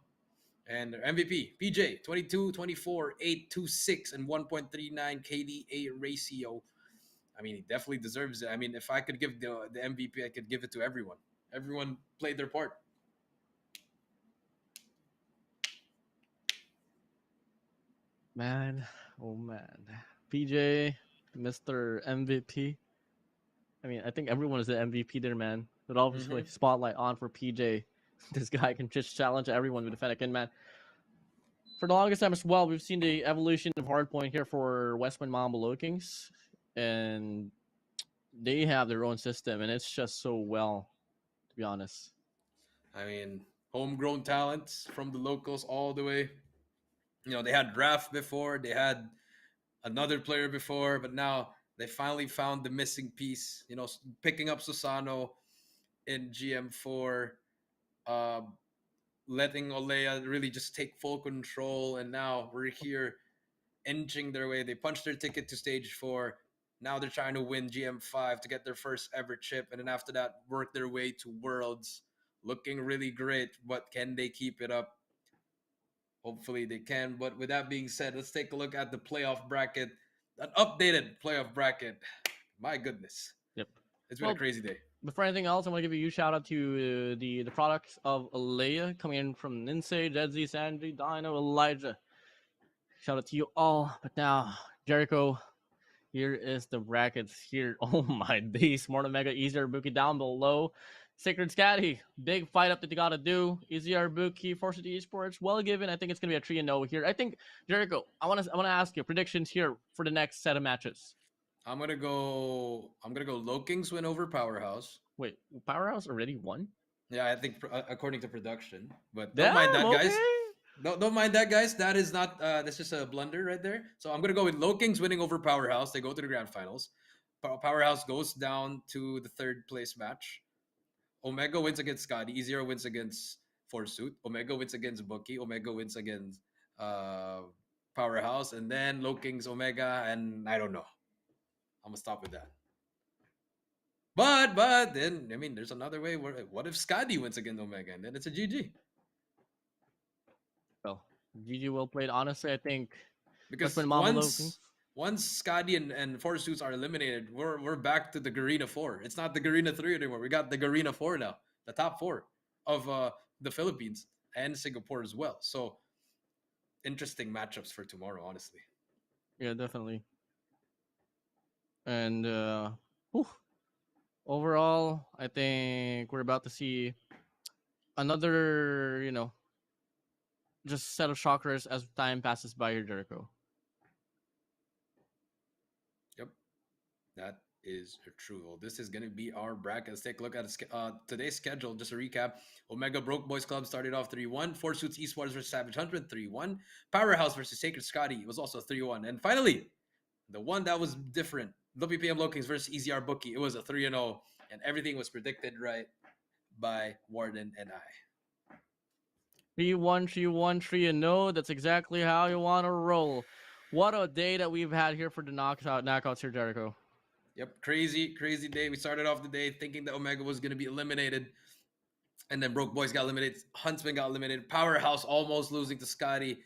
And their MVP, PJ, 22, 24, 8, 2, 6, and 1.39 KDA ratio. I mean, he definitely deserves it. I mean, if I could give the MVP, I could give it to everyone. Everyone played their part. Man, oh man. PJ, Mr. MVP. I mean, I think everyone is the MVP there, man. But obviously, Mm-hmm. spotlight on for PJ. This guy can just challenge everyone with the Fennec. And man, for the longest time as well, we've seen the evolution of hardpoint here for Westman Mamba Lokings. And they have their own system, and it's just so well, to be honest. I mean, homegrown talents from the locals all the way. They had Raph before, they had another player before, but now they finally found the missing piece. Picking up Susano in GM4, uh, letting Olea really just take full control, and now we're here inching their way. They punched their ticket to stage 4. Now they're trying to win GM5 to get their first ever chip, and then after that, work their way to Worlds. Looking really great, but can they keep it up? Hopefully they can. But with that being said, let's take a look at the playoff bracket, an updated playoff bracket. My goodness, Yep. it's been a crazy day. Before anything else, I want to give a huge shout out to the products of Alea coming in from Ninsei, Deadzy, Sandy, Dino, Elijah. Shout out to you all. But now, Jericho, here is the brackets here. Oh my days. Smart Omega, EZR Booky down below. Sacred Skadi, big fight up that they got to do. EZR Booky, Force City Esports, well given. I think it's going to be a 3-0 here. I think, Jericho, I want to ask you predictions here for the next set of matches. I'm gonna go Lokings win over Powerhouse. Wait, Powerhouse already won? Yeah, I think according to production. But don't mind that, guys. Don't mind that, guys. That is not. That's just a blunder right there. So I'm gonna go with Lokings winning over Powerhouse. They go to the grand finals. Powerhouse goes down to the third place match. Omega wins against Skadi. EZR wins against Forsuit. Omega wins against Bookie. Omega wins against Powerhouse, and then Lokings Omega, and I don't know. I'm gonna stop with that. But then I mean, there's another way. What if Skadi wins against Omega, and then it's a GG? Well, GG well played. Honestly, I think Because once Skadi and Four Suits are eliminated, we're back to the Garena 4. It's not the Garena 3 anymore. We got the Garena 4 now, the top 4 of the Philippines and Singapore as well. So interesting matchups for tomorrow, honestly. Yeah, definitely. And overall, I think we're about to see another, just set of shockers as time passes by here, Jericho. Yep, that is true. Well, this is going to be our bracket. Let's take a look at today's schedule. Just a recap. Omega Broke Boys Club started off 3-1. Four Suits Esports versus Savage Huntsman 3-1. Powerhouse versus Sacred Skadi was also 3-1. And finally, the one that was different, WPM Low-Kings versus EZR Booky. It was a 3-0, and everything was predicted right by WardeN and I. 3-1, 3-1, 3-0. That's exactly how you want to roll. What a day that we've had here for the knockouts here, Jericho. Yep, crazy day. We started off the day thinking that Omega was going to be eliminated, and then Broke Boys got eliminated. Huntsman got eliminated. Powerhouse almost losing to Skadi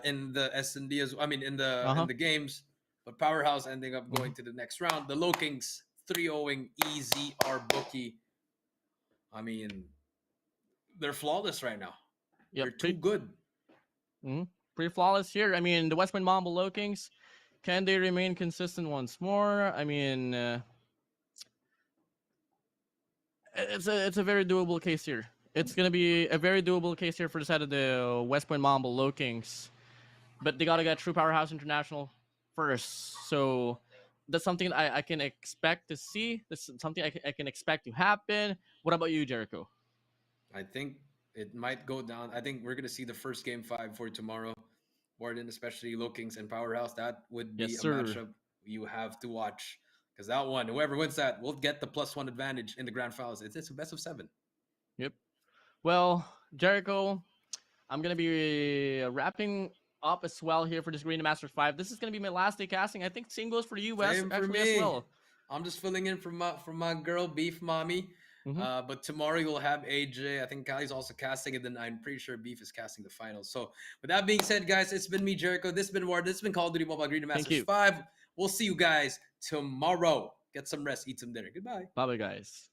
in the S&D as I mean in the games, but Powerhouse ending up going to the next round. The Low-Kings 3-0ing EZR Booky. I mean, they're flawless right now. Yep. They're too good. Pretty flawless here. I mean, the Westman Mamba Low-Kings, can they remain consistent once more? I mean, it's a very doable case here. It's going to be a very doable case here for the side of the West Point Mamba Low-Kings. But they got to get True Powerhouse International first. So that's something I can expect to see. That's something I can expect to happen. What about you, Jericho? I think it might go down. I think we're going to see the first game 5 for tomorrow. WardeN, especially Low-Kings and Powerhouse. That would be a matchup you have to watch. Because that one, whoever wins that, will get the +1 advantage in the grand finals. It's a best of 7. Yep. Well, Jericho, I'm going to be wrapping up as well here for this GARENA Masters 5. This is going to be my last day casting. I think same goes for you, Wes, actually as well. I'm just filling in from my girl, Beef Mommy. But tomorrow you'll have AJ. I think Kali's also casting, and then I'm pretty sure Beef is casting the finals. So with that being said, guys, it's been me, Jericho. This has been WardeN. This has been Call of Duty Mobile GARENA Masters 5. We'll see you guys tomorrow. Get some rest, eat some dinner. Goodbye. Bye-bye, guys.